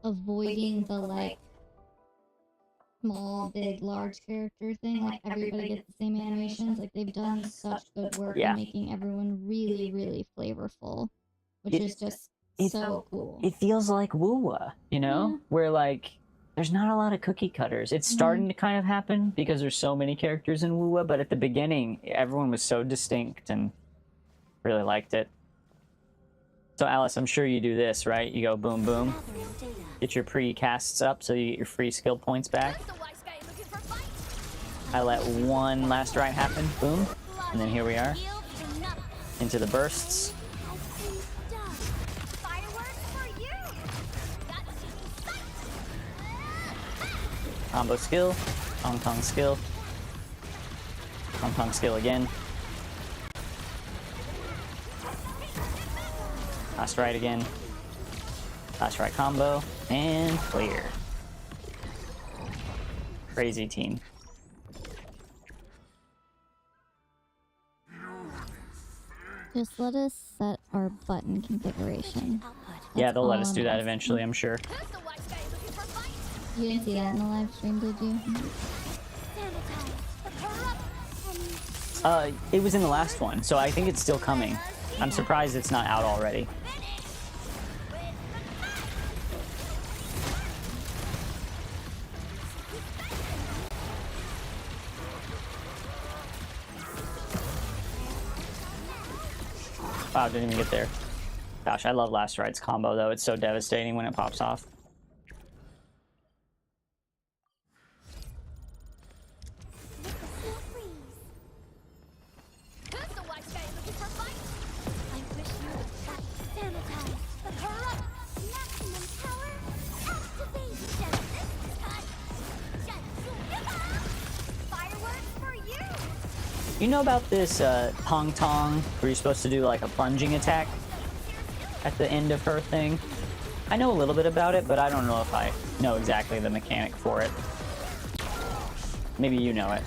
avoiding the like small, big, large character thing. Like everybody gets the same animations. Like they've done such good work in making everyone really, really flavorful, which is just so cool. It feels like WIWA, you know, where like there's not a lot of cookie cutters. It's starting to kind of happen because there's so many characters in WIWA, but at the beginning, everyone was so distinct and really liked it. So Alice, I'm sure you do this, right? You go boom, boom. Get your pre-casts up so you get your free skill points back. I let one last ride happen, boom. And then here we are. Into the bursts. Combo skill, Tong Tong skill, Tong Tong skill again. Last right again. Last right combo, and clear. Crazy team. Just let us set our button configuration. Yeah, they'll let us do that eventually, I'm sure. You didn't see that in the live stream, did you? It was in the last one, so I think it's still coming. I'm surprised it's not out already. Wow, didn't even get there. Gosh, I love Last Ride's combo, though. It's so devastating when it pops off. You know about this Tong Tong, where you're supposed to do like a plunging attack at the end of her thing? I know a little bit about it, but I don't know if I know exactly the mechanic for it. Maybe you know it.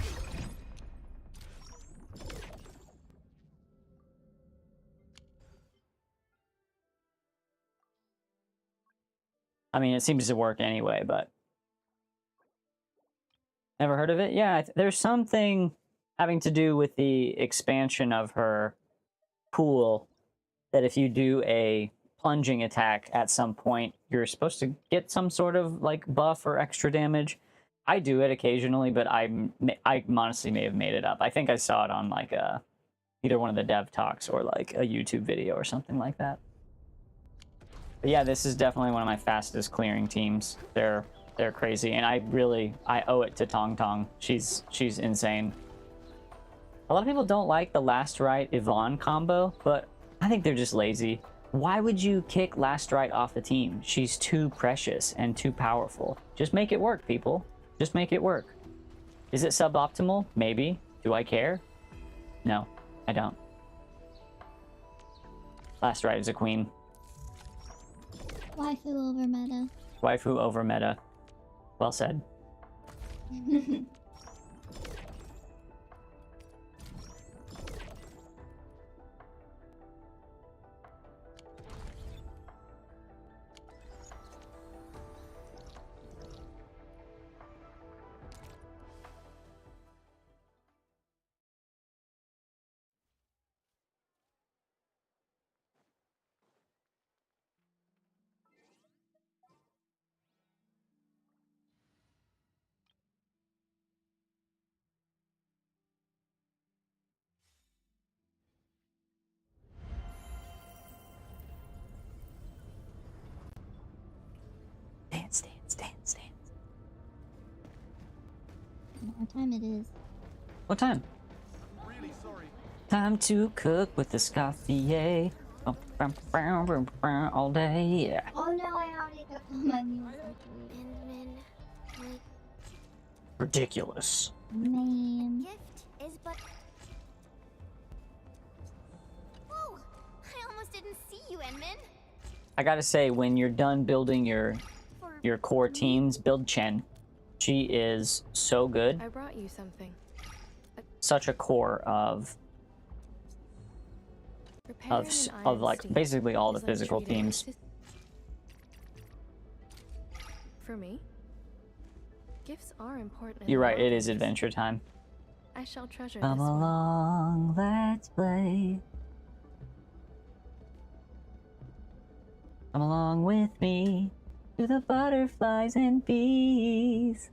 I mean, it seems to work anyway, but... Never heard of it? Yeah, there's something having to do with the expansion of her pool, that if you do a plunging attack at some point, you're supposed to get some sort of like buff or extra damage. I do it occasionally, but I honestly may have made it up. I think I saw it on like either one of the dev talks or like a YouTube video or something like that. But yeah, this is definitely one of my fastest clearing teams. They're crazy, and I owe it to Tong Tong. She's insane. A lot of people don't like the Last Right Yvonne combo, but I think they're just lazy. Why would you kick Last Right off the team? She's too precious and too powerful. Just make it work, people. Just make it work. Is it suboptimal? Maybe. Do I care? No, I don't. Last Right is a queen. Waifu over meta. Waifu over meta. Well said. Dance, dance, dance, dance. What time it is? What time? Really sorry. Time to cook with the Scothier. All day, yeah. Oh no, I already got all my meals. Min, like, Ridiculous. Man. gift is but. Whoa! I almost didn't see you, Enmin. I gotta say, when you're done building your core teams, build Chen. She is so good. I brought you something. Such a core of Repairing an iron like steed basically all the is like physical treating teams. For me, gifts are important. in You're a right, lot of it is ways. adventure time. I shall treasure Come this one. along, let's play. Come along with me to the butterflies and bees.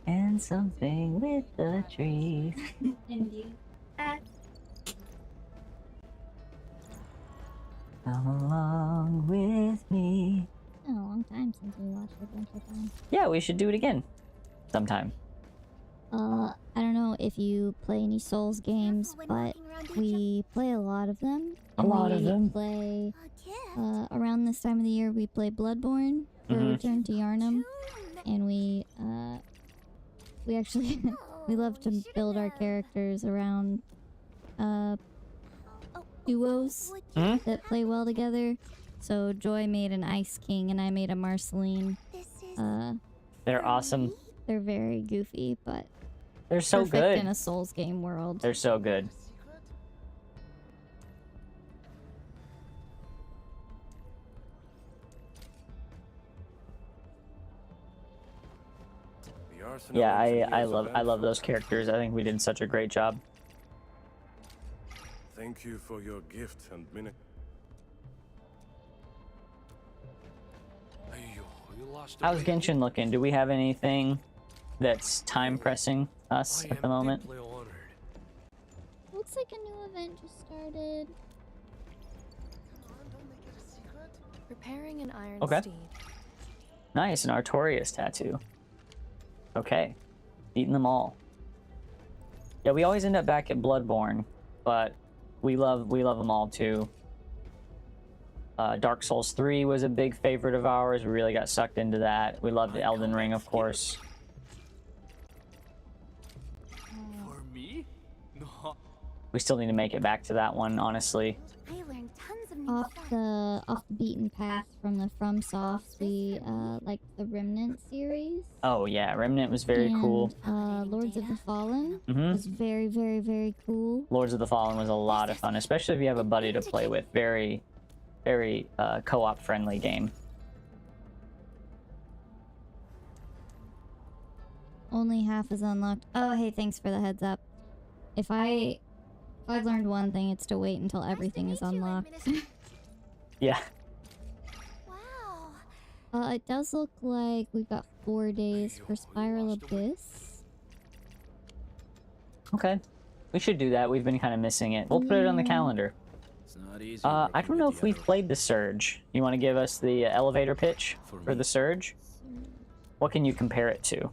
And something with the trees. Indeed. Come along with me. It's been a long time since we watched Adventure Time. Yeah, we should do it again sometime. I don't know if you play any Souls games, but we play a lot of them. A lot of We them. play, A gift. around this time of the year, we play Bloodborne for Mhm. Return to Yharnam. And we actually, we love to build our characters around, duos Hmm? that play well together. So Joy made an Ice King and I made a Marceline. This is They're awesome. They're very goofy, but They're so perfect good. in a Souls game world. They're so good. Secret? The arsenal Yeah, engineers I of love those Alpha. characters. I think we did such a great job. Thank you for your gift and minute. How's Genshin looking? Do we have anything that's time pressing us at the moment? Looks like a new event just started. Come on, don't make it a secret. Repairing an iron Okay. steed. Nice, an Artorias tattoo. Okay, eating them all. Yeah, we always end up back at Bloodborne, but we love them all too. Dark Souls 3 was a big favorite of ours. We really got sucked into that. We loved Elden Ring, of course. For me? No. We still need to make it back to that one, honestly. I learned tons of new Off stuff. the beaten path from the FromSofts, we like the Remnant series. Oh yeah, Remnant was very cool. Lords of the Fallen Hmm. was very, very, very cool. Lords of the Fallen was a lot of fun, especially if you have a buddy to play with. Very, very co-op friendly game. Only half is unlocked. Oh, hey, thanks for the heads up. If I've learned one thing, it's to wait until everything is unlocked. Yeah. Wow. It does look like we've got 4 days for Spiral Abyss. Okay. We should do that. We've been kind of missing it. We'll put it on the Yeah. calendar. It's not easy. I don't know if we've played the Surge. You want to give us the elevator pitch for the Surge? What can you compare it to?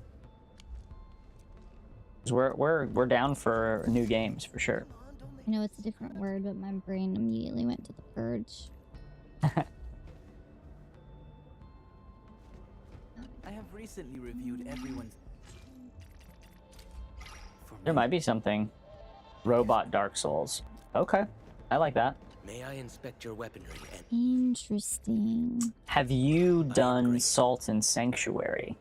'Cause we're down for new games for sure. I know it's a different word, but my brain immediately went to the purge. I have recently reviewed everyone's. There might be something. Robot Dark Souls. Okay, I like that. May I inspect your weaponry and Interesting. Have you done Salt and Sanctuary?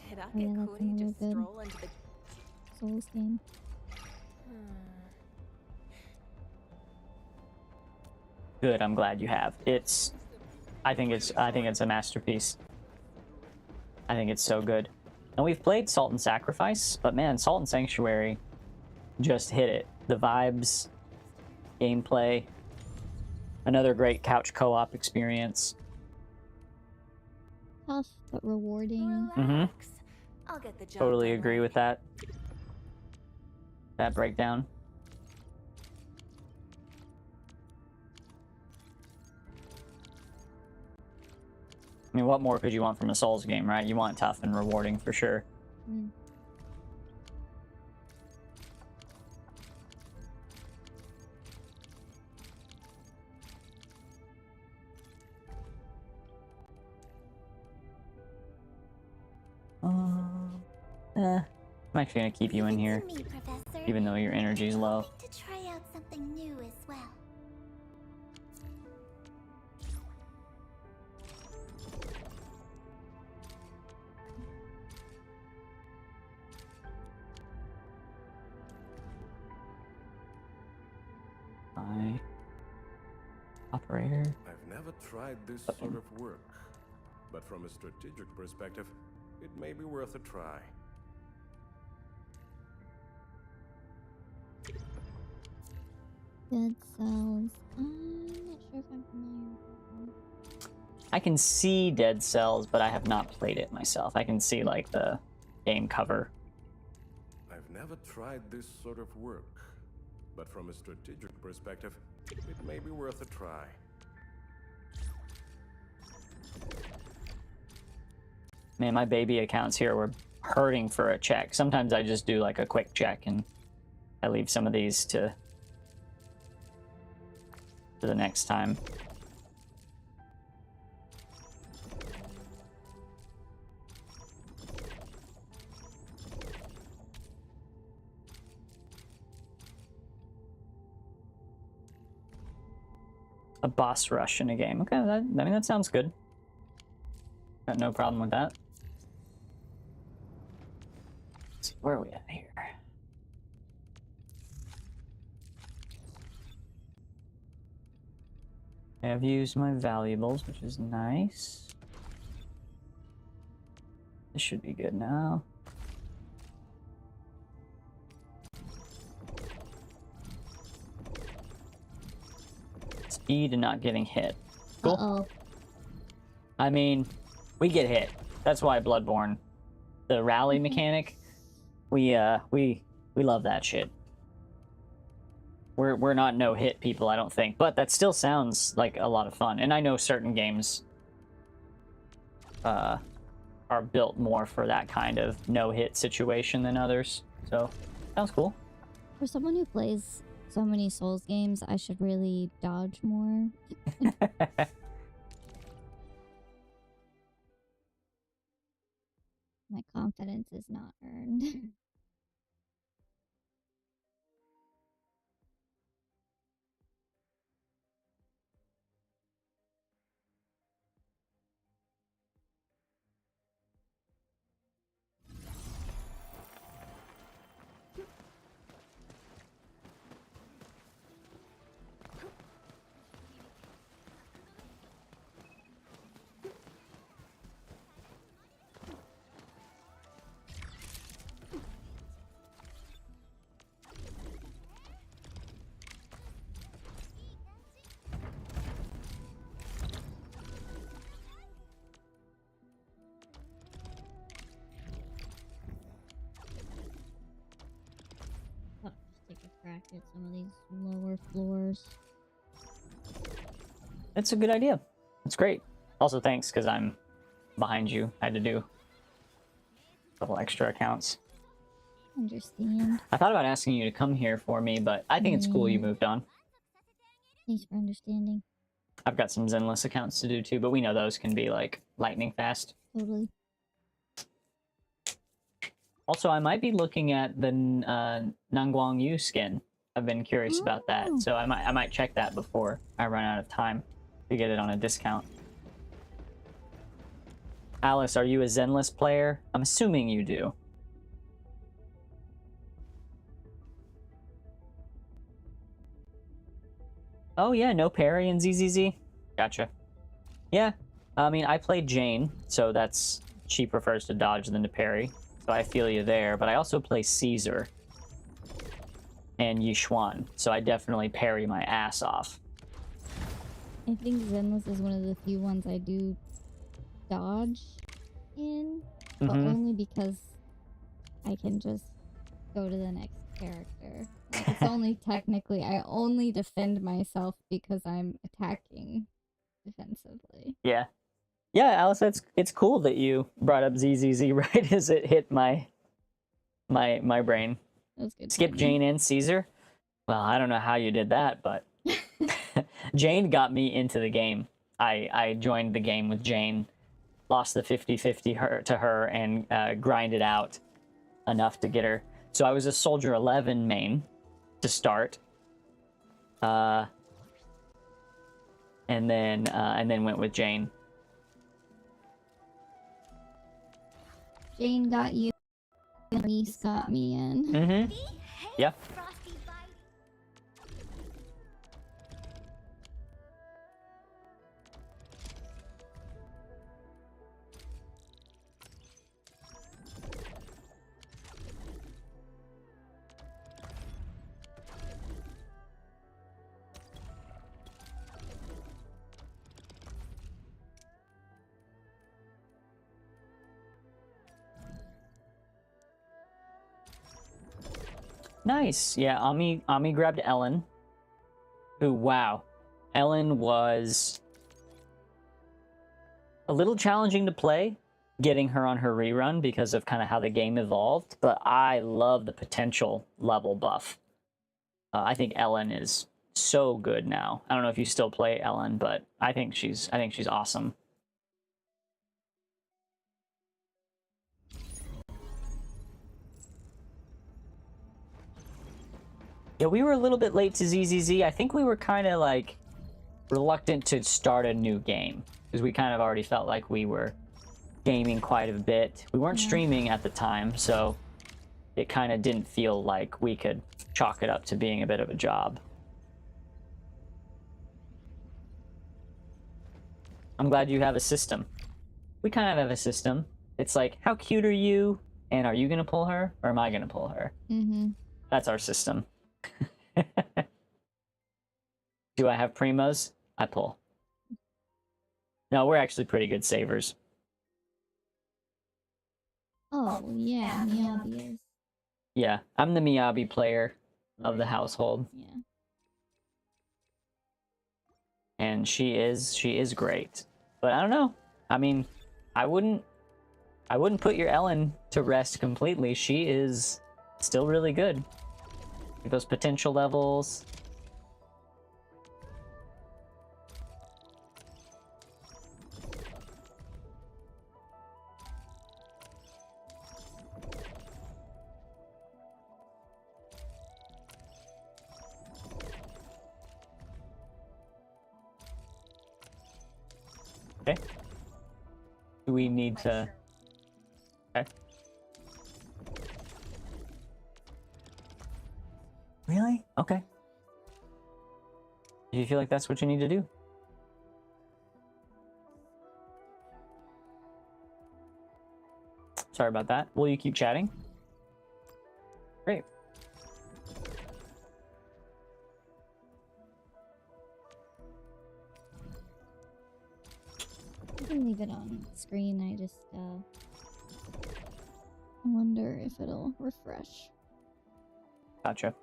Did I Oh, yeah, get that's Cody another just good stroll into the Souls game. Good, I'm glad you have. I think it's a masterpiece. I think it's so good. And we've played Salt and Sacrifice, but man, Salt and Sanctuary just hit it. The vibes, gameplay, another great couch co-op experience. Tough, but rewarding. Relax. I'll get the job Totally done agree right. with that. That breakdown. I mean, what more could you want from a Souls game, right? You want tough and rewarding for sure. Mm. I'm actually gonna keep you in here, Me, Professor. even though your energy's low. I'd like to try out something new as well. My operator. I've never tried this sort of work, but from a strategic perspective, it may be worth a try. Dead Cells. I'm not sure if I'm familiar with that one. I can see Dead Cells, but I have not played it myself. I can see like the game cover. I've never tried this sort of work, but from a strategic perspective, it may be worth a try. Man, my baby accounts here were hurting for a check. Sometimes I just do like a quick check and I leave some of these to the next time. A boss rush in a game. Okay, I mean, that sounds good. Got no problem with that. Let's see, where are we at here? I have used my valuables, which is nice. This should be good now. Speed and not getting hit. Cool. Uh-oh. I mean, we get hit. That's why Bloodborne, the rally mechanic, we love that shit. We're not no hit people, I don't think, but that still sounds like a lot of fun. And I know certain games are built more for that kind of no hit situation than others. So sounds cool. For someone who plays so many Souls games, I should really dodge more. My confidence is not earned. Just take a crack at some of these lower floors. It's a good idea. It's great. Also, thanks, because I'm behind you. I had to do a couple extra accounts. Understand. I thought about asking you to come here for me, but I think it's cool you moved on. Thanks for understanding. I've got some Zenless accounts to do too, but we know those can be like lightning fast. Totally. Also, I might be looking at the Nangguang Yu skin. I've been curious about that, so I might check that before I run out of time to get it on a discount. Alice, are you a Zenless player? I'm assuming you do. Oh yeah, no parry in ZZZ? Gotcha. Yeah, I mean, I played Jane, so that's... she prefers to dodge than to parry. So I feel you there, but I also play Caesar and Yixuan, so I definitely parry my ass off. I think Zenless is one of the few ones I do dodge in, but only because I can just go to the next character. Like, it's only technically, I only defend myself because I'm attacking defensively. Yeah. Yeah, Alice, it's cool that you brought up ZZZ right as it hit my brain. That was good. Skip Jane and Caesar? Well, I don't know how you did that, but Jane got me into the game. I joined the game with Jane, lost the 50-50 to her, and grinded out enough to get her. So I was a Soldier 11 main to start. And then went with Jane. Jane got you, and Reese got me in. Yeah. Nice. Yeah, Ami grabbed Ellen. Who, wow. Ellen was a little challenging to play, getting her on her rerun because of kind of how the game evolved, but I love the potential level buff. I think Ellen is so good now. I don't know if you still play Ellen, but I think she's awesome. Yeah, we were a little bit late to ZZZ. I think we were kind of like reluctant to start a new game because we kind of already felt like we were gaming quite a bit. We weren't streaming at the time, so it kind of didn't feel like we could chalk it up to being a bit of a job. I'm glad you have a system. We kind of have a system. It's like, how cute are you? And are you going to pull her? Or am I going to pull her? That's our system. Do I have primos? I pull. No, we're actually pretty good savers. Oh, yeah, Miyabi is. Yeah, I'm the Miyabi player of the household. Yeah. And she is great. But I don't know. I mean, I wouldn't put your Ellen to rest completely. She is still really good. Those potential levels. Okay. Do we need to... Okay. Really? Okay. Do you feel like that's what you need to do? Sorry about that. Will you keep chatting? Great. I can leave it on screen. I just wonder if it'll refresh. Gotcha.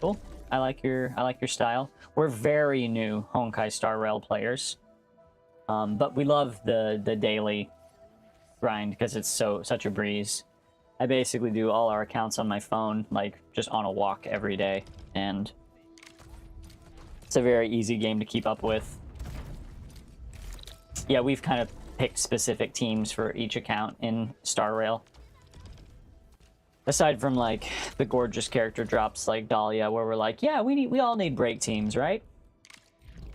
Cool. I like your style. We're very new Honkai Star Rail players, but we love the daily grind because it's such a breeze. I basically do all our accounts on my phone, like just on a walk every day, and it's a very easy game to keep up with. Yeah, we've kind of picked specific teams for each account in Star Rail. Aside from like the gorgeous character drops like Dahlia, where we're like, yeah, we all need break teams, right?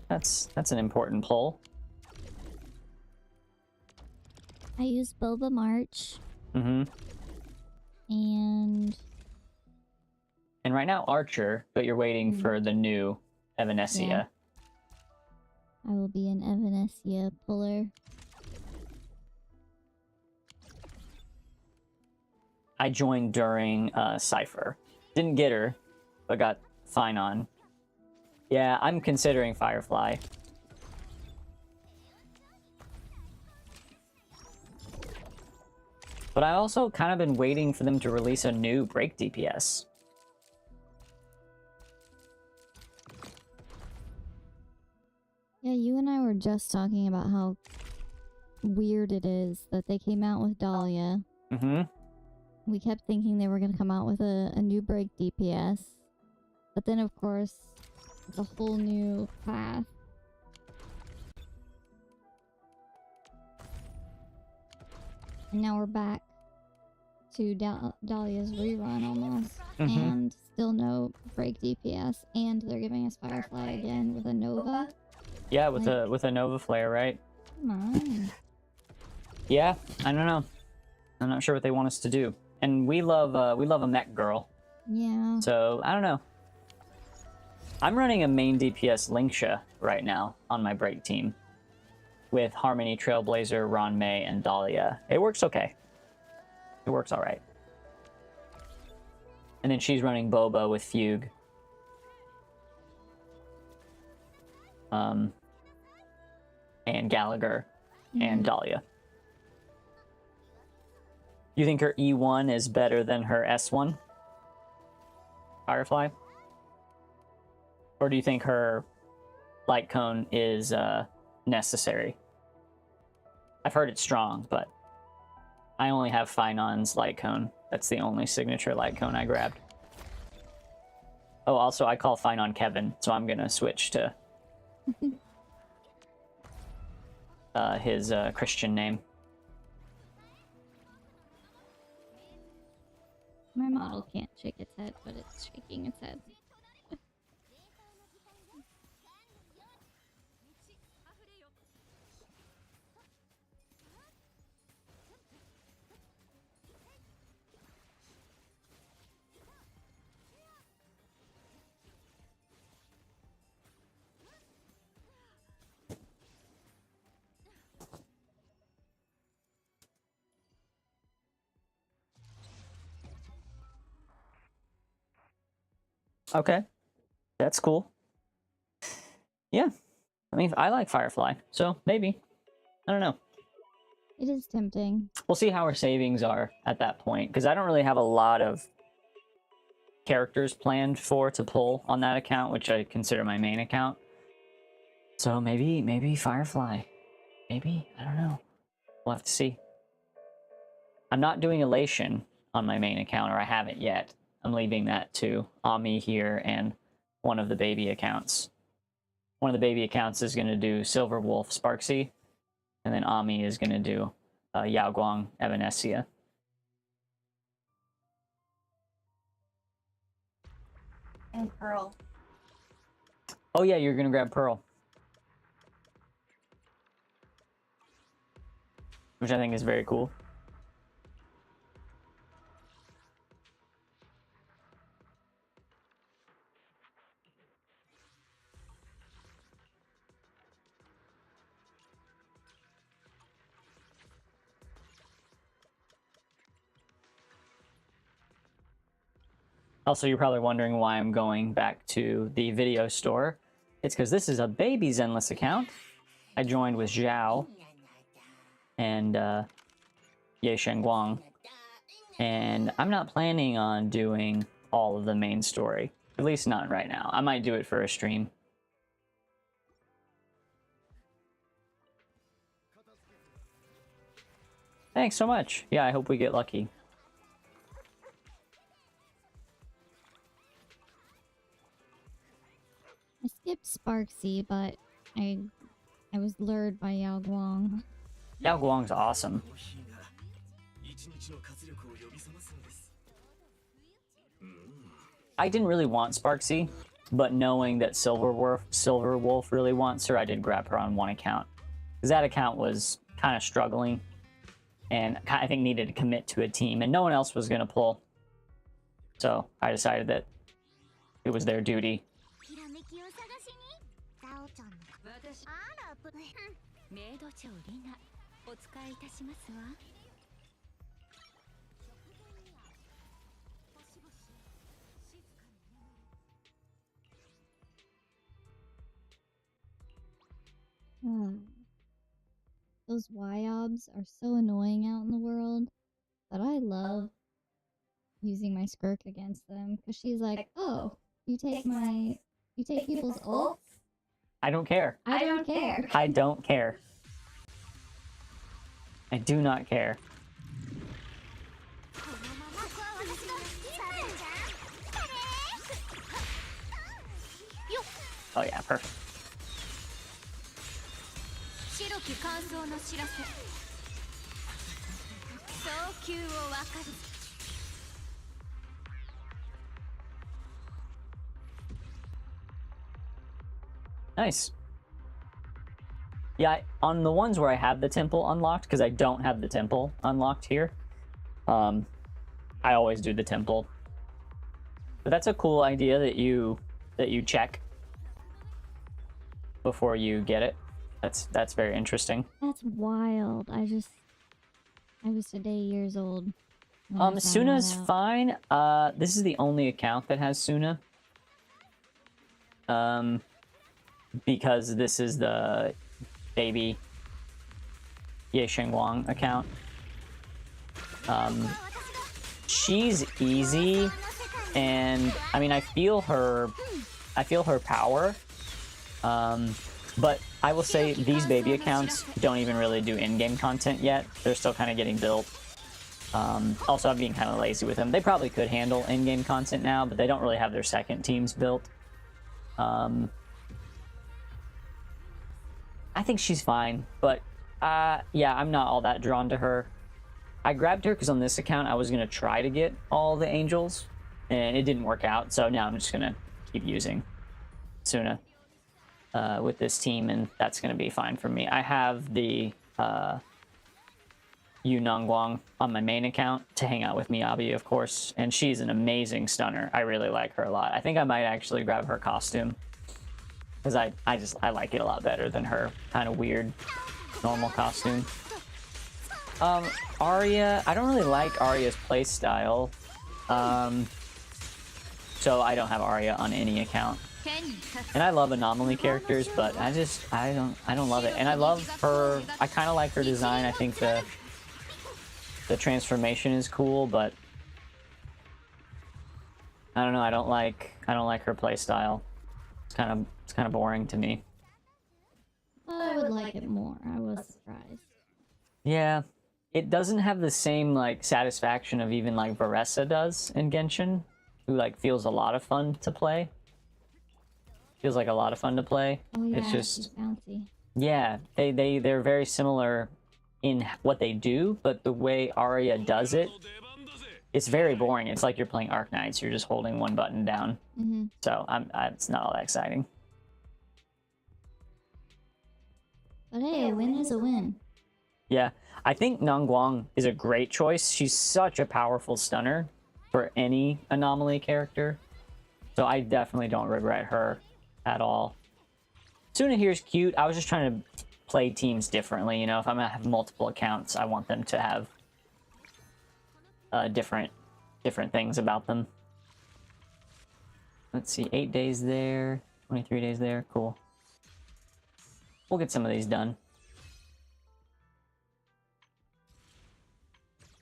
That's an important pull. I use Boba March. Mm-hmm. And right now Archer, but you're waiting for the new Evanescia. Yeah. I will be an Evanescia puller. I joined during Cypher. Didn't get her, but got fine on. Yeah, I'm considering Firefly. But I also kind of been waiting for them to release a new break DPS. Yeah, you and I were just talking about how weird it is that they came out with Dahlia. Mm-hmm. We kept thinking they were going to come out with a new break DPS. But then, of course, it's a whole new path. And now we're back to Dahlia's rerun almost. Mm-hmm. And still no break DPS. And they're giving us Firefly again with a Nova. Yeah, with a Nova Flare, right? Come on. Yeah, I don't know. I'm not sure what they want us to do. And we love a mech girl. Yeah. So, I don't know. I'm running a main DPS Linksha right now on my break team. With Harmony, Trailblazer, Ron May, and Dahlia. It works okay. It works alright. And then she's running Boba with Fugue. And Gallagher and Dahlia. You think her E1 is better than her S1? Firefly? Or do you think her light cone is necessary? I've heard it's strong, but I only have Finon's light cone. That's the only signature light cone I grabbed. Oh, also I call Finon Kevin, so I'm gonna switch to his Christian name. My model can't shake its head, but it's shaking its head. Okay, that's cool. Yeah, I mean, I like Firefly, so maybe. I don't know. It is tempting. We'll see how our savings are at that point, because I don't really have a lot of characters planned to pull on that account, which I consider my main account. So maybe Firefly. Maybe, I don't know. We'll have to see. I'm not doing Elation on my main account, or I haven't yet. I'm leaving that to Ami here and one of the baby accounts. One of the baby accounts is going to do Silver Wolf Sparksy, and then Ami is going to do Yao Guang Evanescia. And Pearl. Oh yeah, you're going to grab Pearl. Which I think is very cool. Also, you're probably wondering why I'm going back to the video store. It's because this is a baby Zenless account. I joined with Zhao and Ye Shengguang. And I'm not planning on doing all of the main story. At least not right now. I might do it for a stream. Thanks so much. Yeah, I hope we get lucky. I skipped Sparksy, but I was lured by Yao Guang. Yao Guang's awesome. I didn't really want Sparksy, but knowing that Silver Wolf really wants her, I did grab her on one account. Because that account was kind of struggling, and I think needed to commit to a team, and no one else was going to pull. So I decided that it was their duty. Those YOBs are so annoying out in the world, but I love using my Skirk against them because she's like, "Oh, you take people's ults? I don't care. I don't care." I don't care. I do not care. Oh yeah, perfect. Nice. Yeah, on the ones where I have the temple unlocked, because I don't have the temple unlocked here, I always do the temple. But that's a cool idea that you check before you get it. That's very interesting. That's wild. I was today years old. when I found Suna's that out. fine. This is the only account that has Suna. Because this is the baby Ye Shengwang account. She's easy, and I mean I feel her power. But I will say these baby accounts don't even really do in-game content yet. They're still kind of getting built. Also, I'm being kind of lazy with them. They probably could handle in-game content now, but they don't really have their second teams built. I think she's fine, but yeah, I'm not all that drawn to her. I grabbed her because on this account I was going to try to get all the angels, and it didn't work out, so now I'm just going to keep using Suna with this team, and that's going to be fine for me. I have the Yu Nongguang on my main account to hang out with Miyabi, of course, and she's an amazing stunner. I really like her a lot. I think I might actually grab her costume, because I like it a lot better than her kind of weird normal costume. Arya, I don't really like Arya's playstyle, so I don't have Arya on any account. And I love anomaly characters, but I don't love it. And I love her. I kind of like her design. I think the transformation is cool, but I don't know. I don't like her playstyle. It's kind of boring to me. I would like it more. I was surprised. Yeah, it doesn't have the same like satisfaction of even like Varessa does in Genshin, who like feels a lot of fun to play. Feels like a lot of fun to play. Oh yeah, it's just she's bouncy. yeah, they're very similar in what they do, but the way Arya does it, it's very boring. It's like you're playing Arknights. You're just holding one button down. Mm-hmm. So it's not all that exciting. But hey, a win is a win. Yeah, I think Nongguang is a great choice. She's such a powerful stunner for any anomaly character. So I definitely don't regret her at all. Suna here's cute. I was just trying to play teams differently. You know, if I'm gonna have multiple accounts, I want them to have different things about them. Let's see, 8 days there, 23 days there. Cool. We'll get some of these done.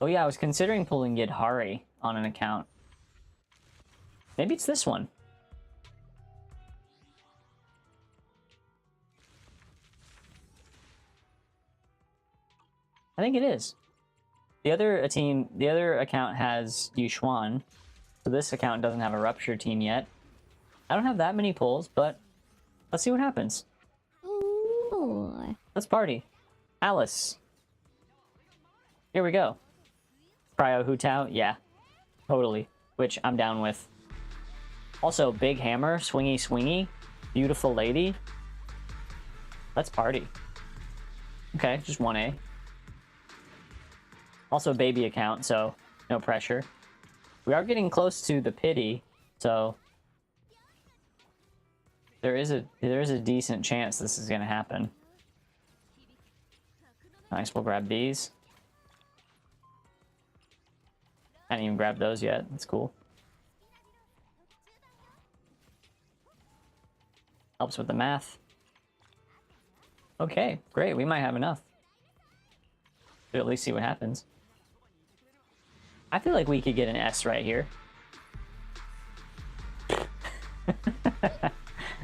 Oh yeah, I was considering pulling Yidhari on an account. Maybe it's this one. I think it is. The other account has Yushuan, so this account doesn't have a rupture team yet. I don't have that many pulls, but let's see what happens. Ooh. Let's party. Alice. Here we go. Cryo Hutao, yeah. Totally. Which I'm down with. Also, big hammer, swingy swingy, beautiful lady. Let's party. Okay, just 1A. Also baby account, so no pressure. We are getting close to the pity, so there is a decent chance this is gonna happen. Nice, we'll grab these. I didn't even grab those yet. That's cool. Helps with the math. Okay, great. We might have enough. But at least see what happens. I feel like we could get an S right here.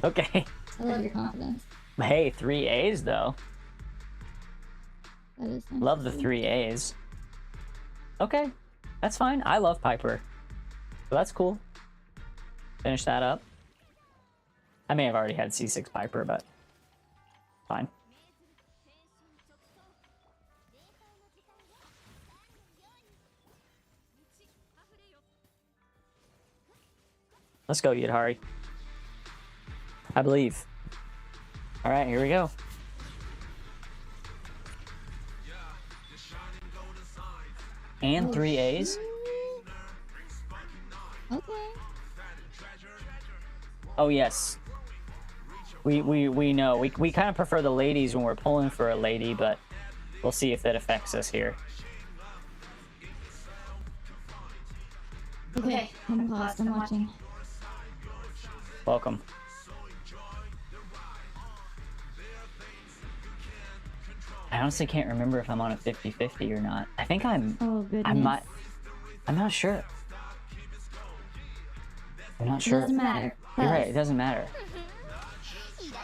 Okay. I love your confidence. Hey, 3 A's though. That is nice. Love the 3 A's. Okay, that's fine. I love Piper. So that's cool. Finish that up. I may have already had C6 Piper, but fine. Let's go, Yidhari. I believe. All right, here we go. And 3 A's. Okay. Oh yes. We know. We kind of prefer the ladies when we're pulling for a lady, but we'll see if that affects us here. Okay, I'm paused. I'm watching. Welcome. I honestly can't remember if I'm on a 50-50 or not. I think I'm... Oh, goodness. I'm not sure. I'm not sure. It doesn't matter. You're right, it doesn't matter.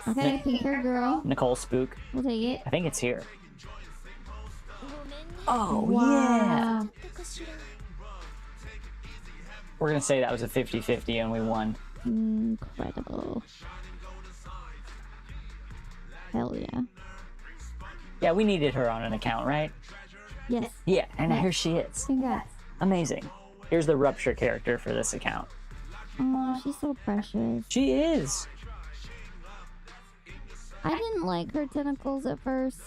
Okay, pink hair girl. Nicole Spook. We'll take it. I think it's here. Oh, Wow. yeah! We're gonna say that was a 50-50 and we won. Incredible. Hell yeah. Yeah, we needed her on an account, right? Yes. Yeah, and here she is. Congrats. Amazing. Here's the Rupture character for this account. Oh, she's so precious. She is. I didn't like her tentacles at first.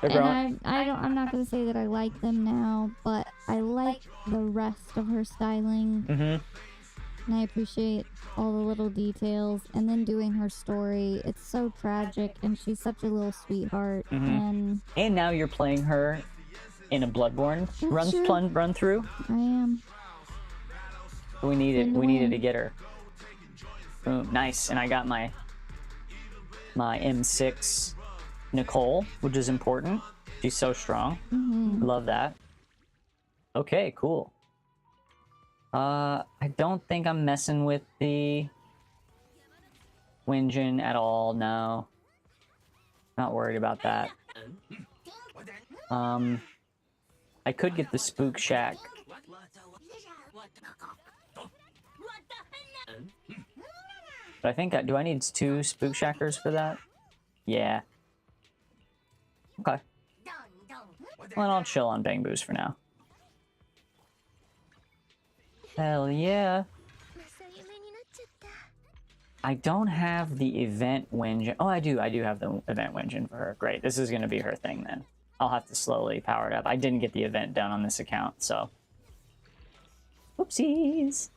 They're And I'm not gonna say that I like them now, but I like the rest of her styling. And I appreciate all the little details. And then doing her story, it's so tragic, and she's such a little sweetheart. And now you're playing her in a Bloodborne run through. I am. We needed to get her. Boom, nice. And I got my M6 Nicole, which is important. She's so strong. Love that. Okay, cool. I don't think I'm messing with the Winjin at all, no. Not worried about that. I could get the Spook Shack. But I think, do I need 2 Spook Shackers for that? Yeah. Okay. Well, I'll chill on Bang Boos for now. Hell yeah. I don't have the event Winjin. Oh, I do have the event Winjin for her. Great, this is going to be her thing then. I'll have to slowly power it up. I didn't get the event done on this account, so. Whoopsies.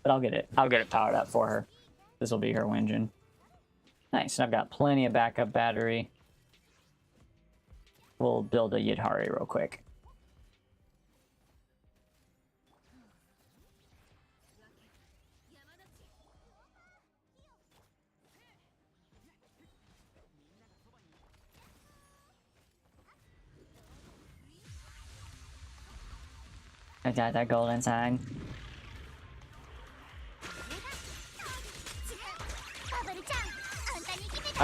But I'll get it powered up for her. This will be her Winjin. Nice, I've got plenty of backup battery. We'll build a Yidhari real quick. I got that golden sign.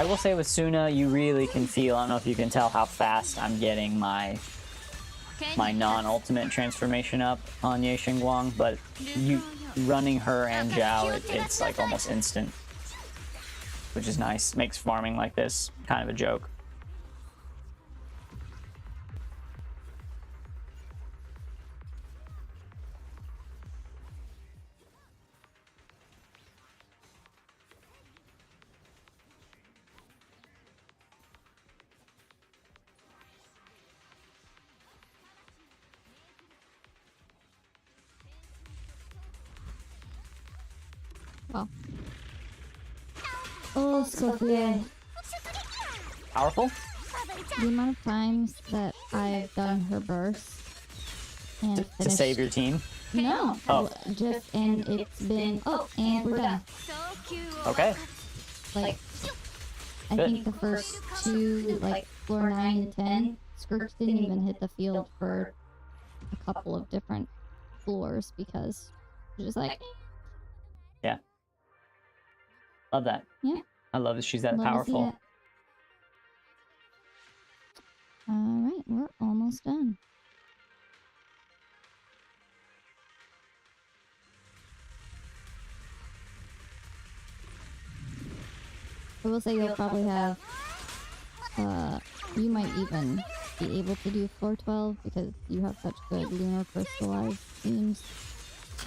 I will say with Suna, you really can feel, I don't know if you can tell how fast I'm getting my non-ultimate transformation up on Ye Xingguang, but you running her and Zhao, it's like almost instant. Which is nice. Makes farming like this kind of a joke. Oh. Oh, Sophia. Powerful? The amount of times that I've done her burst and To finished... save your team? No. Oh. Just, and it's been... Oh, and we're done. Okay. Like, I Good. think the first two, like, floor 9 and 10, Scourge didn't even hit the field for a couple of different floors because it was just like... Yeah. Love that. Yeah. I love that she's that Love to see powerful. it. Alright, we're almost done. I will say you'll probably have, you might even be able to do floor 12 because you have such good lunar crystallized themes.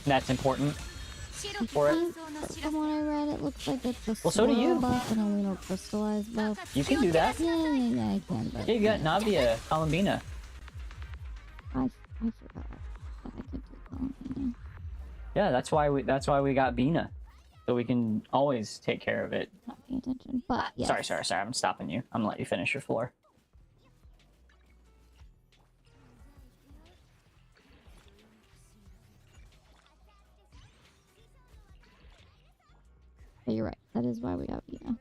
That's important for it. From what I read, it looks like it's a Well, so do you. swirl buff and a lunar crystallized buff. You can do that. Yeah, I can, but... Yeah, you got Navia, Columbina. I forgot that I could do Columbina. Yeah, that's why we got Bina. So we can always take care of it. Not paying attention, but yes. Sorry, I'm stopping you. I'm gonna let you finish your floor. But you're right. That is why we got Vina.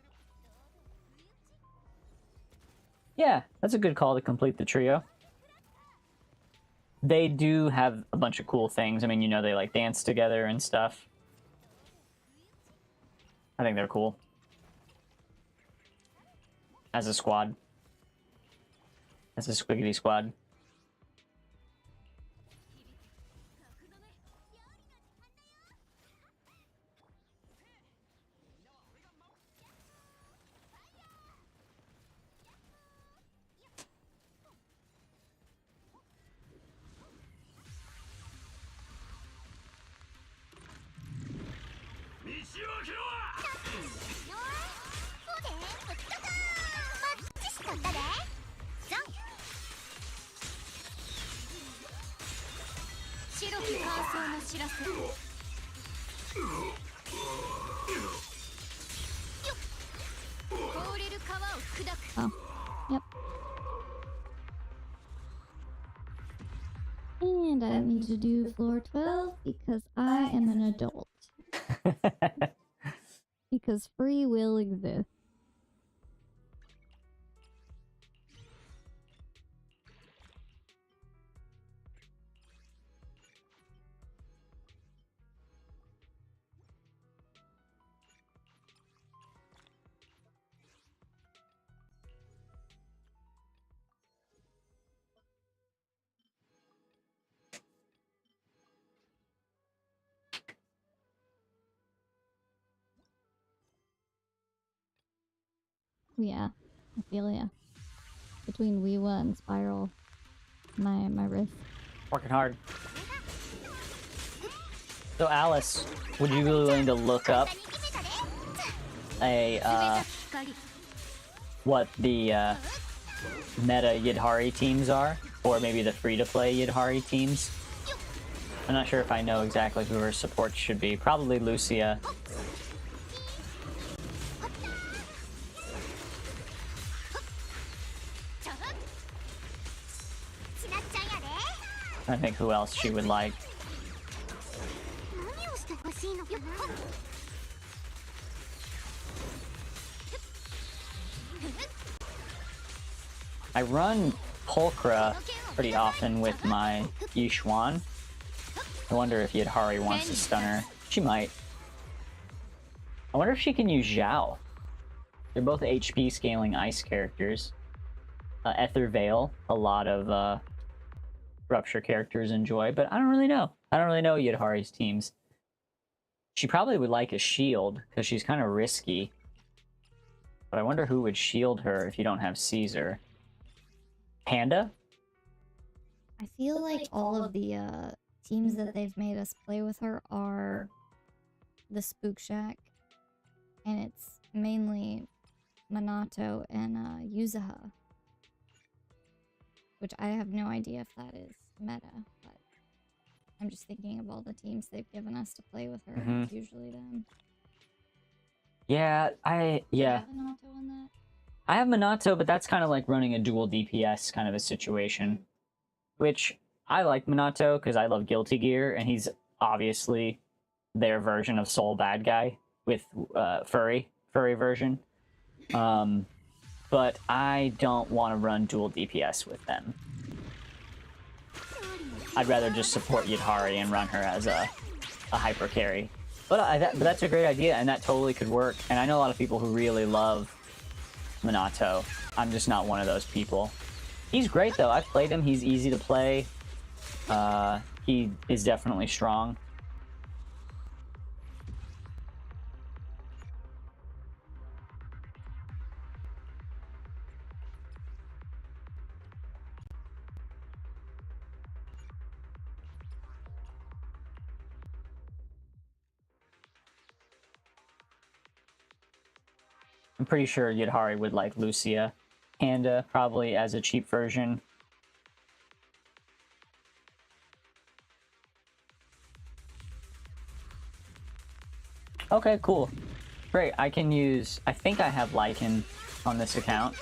Yeah, that's a good call to complete the trio. They do have a bunch of cool things. I mean, you know, they like dance together and stuff. I think they're cool. As a squad. As a squiggity squad. Oh, yep. And I don't need to do floor 12 because I am an adult. Because free will exists. Yeah, I feel ya. Between WIWA and Spiral, my wrist. Working hard. So Alice, would you be willing to look up what the meta Yidhari teams are? Or maybe the free-to-play Yidhari teams? I'm not sure if I know exactly who her supports should be. Probably Lucia. I think who else she would like. I run Pulchra pretty often with my Yixuan. I wonder if Yidhari wants to stun her. She might. I wonder if she can use Zhao. They're both HP scaling ice characters. Ether Veil, a lot of Rupture characters enjoy, but I don't really know. I don't really know Yadhari's teams. She probably would like a shield, because she's kind of risky. But I wonder who would shield her if you don't have Caesar. Panda? I feel like all of the teams that they've made us play with her are the Spook Shack. And it's mainly Minato and Yuzaha. Which I have no idea if that is meta, but I'm just thinking of all the teams they've given us to play with her. Mhm. It's usually them. Yeah, Do you yeah. have Minato on that? I have Minato, but that's kind of like running a dual DPS kind of a situation. Which, I like Minato because I love Guilty Gear, and he's obviously their version of Soul Bad Guy with furry version. But I don't want to run dual DPS with them. I'd rather just support Yadhari and run her as a hyper carry. But that's a great idea, and that totally could work. And I know a lot of people who really love Minato. I'm just not one of those people. He's great, though. I've played him. He's easy to play. He is definitely strong. I'm pretty sure Yadhari would like Lucia. Panda, probably as a cheap version. Okay, cool. Great, I can use... I think I have Lycan on this account.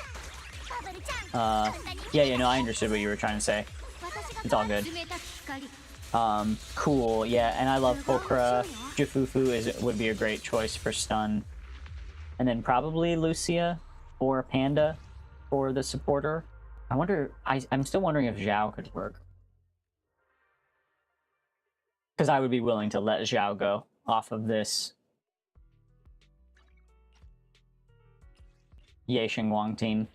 Yeah, no, I understood what you were trying to say. It's all good. Cool, yeah, and I love Pulchra. Jufufu would be a great choice for stun. And then probably Lucia or Panda for the supporter. I wonder... I'm still wondering if Zhao could work. Because I would be willing to let Zhao go off of this Ye Xingguang team.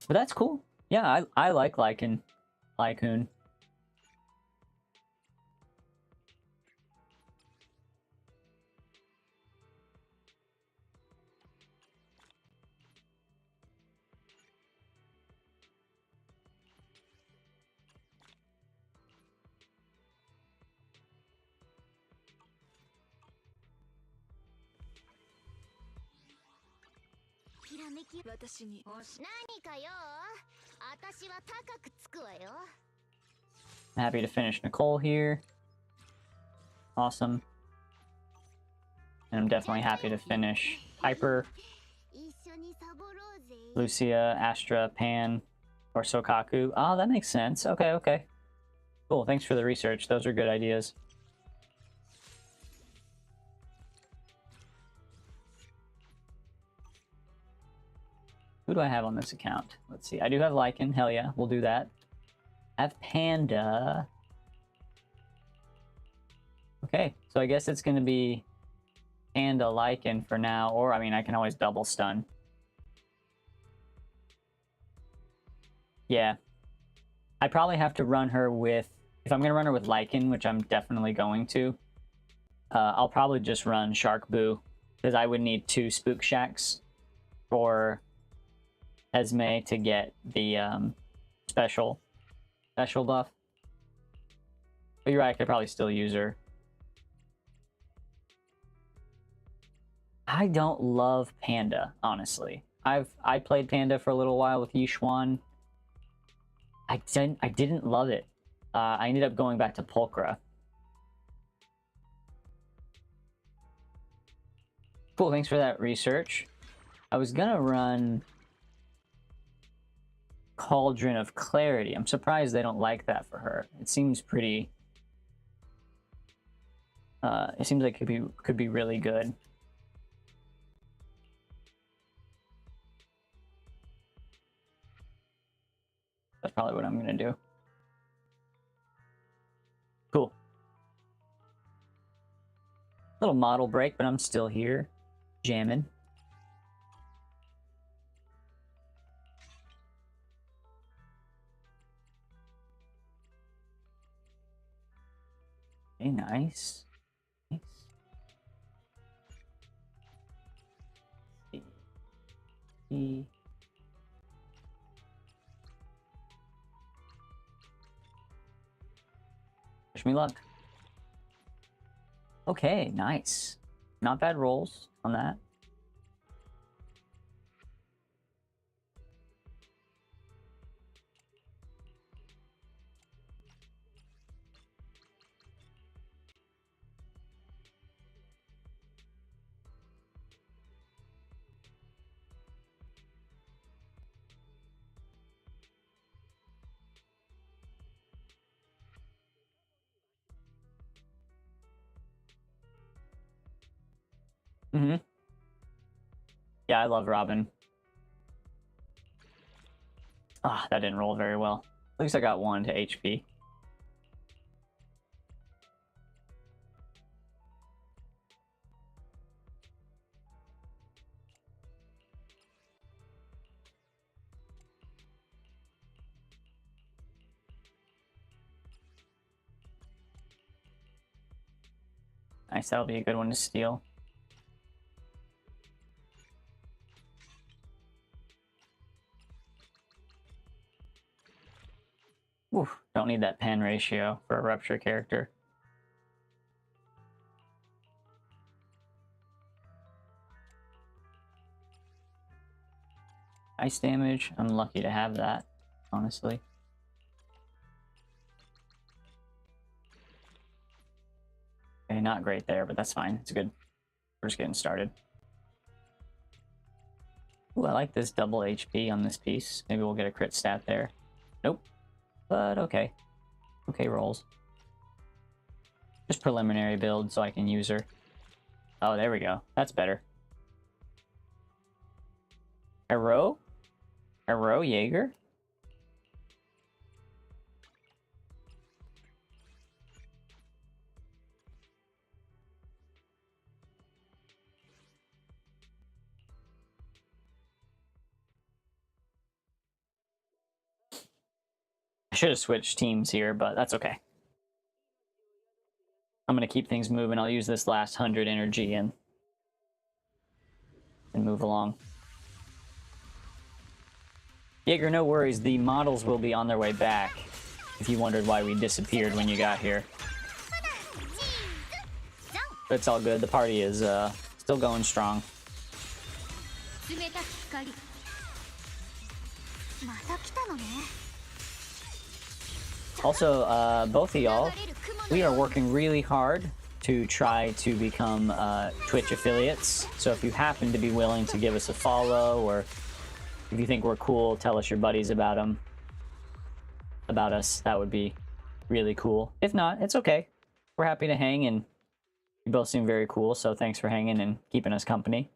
But that's cool. Yeah, I like Lycan. Lycoon. Happy to finish Nicole here. Awesome. And I'm definitely happy to finish Piper, Lucia, Astra, Pan, or Sokaku. Oh, that makes sense. Okay, okay. Cool, thanks for the research. Those are good ideas. Who do I have on this account? Let's see. I do have Lycan. Hell yeah, we'll do that. I have Panda. Okay, so I guess it's going to be Panda Lycan for now. Or, I mean, I can always double stun. Yeah. I probably have to run her with... If I'm going to run her with Lycan, which I'm definitely going to, I'll probably just run Shark Boo. Because I would need 2 Spook Shacks for Esme to get the special buff. But you're right, I could probably still use her. I don't love Panda, honestly. I played Panda for a little while with Yixuan. I didn't love it. I ended up going back to Pulchra. Cool, thanks for that research. I was gonna run Cauldron of Clarity. I'm surprised they don't like that for her. It seems pretty... it seems like it could be really good. That's probably what I'm gonna do. Little model break, but I'm still here, jamming. Okay, nice. Nice. See. Wish me luck. Okay, nice. Not bad rolls on that. Mm-hmm. Yeah, I love Robin. Ah, that didn't roll very well. At least I got 1 to HP. Nice, that'll be a good one to steal. Oof, don't need that pen ratio for a rupture character. Ice damage, I'm lucky to have that, honestly. Okay, not great there, but that's fine. It's good. We're just getting started. Ooh, I like this double HP on this piece. Maybe we'll get a crit stat there. Nope. But okay. Okay rolls. Just preliminary build so I can use her. Oh, there we go. That's better. Arrow? Arrow Jaeger? I should have switched teams here, but that's okay. I'm going to keep things moving. I'll use this last 100 energy and move along. Jaeger, no worries. The models will be on their way back, if you wondered why we disappeared when you got here. But it's all good. The party is still going strong. Also, both of y'all, we are working really hard to try to become Twitch affiliates. So if you happen to be willing to give us a follow, or if you think we're cool, tell us your buddies about us. That would be really cool. If not, it's okay. We're happy to hang, and you both seem very cool, so thanks for hanging and keeping us company.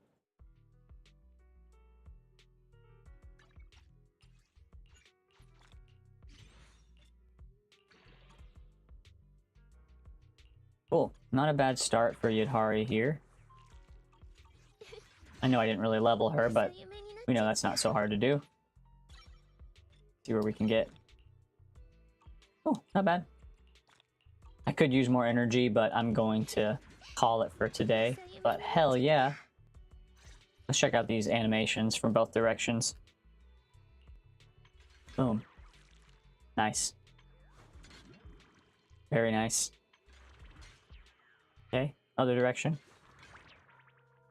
Cool. Not a bad start for Yadhari here. I know I didn't really level her, but we know that's not so hard to do. See where we can get. Oh, not bad. I could use more energy, but I'm going to call it for today. But hell yeah. Let's check out these animations from both directions. Boom. Nice. Very nice. Okay, other direction.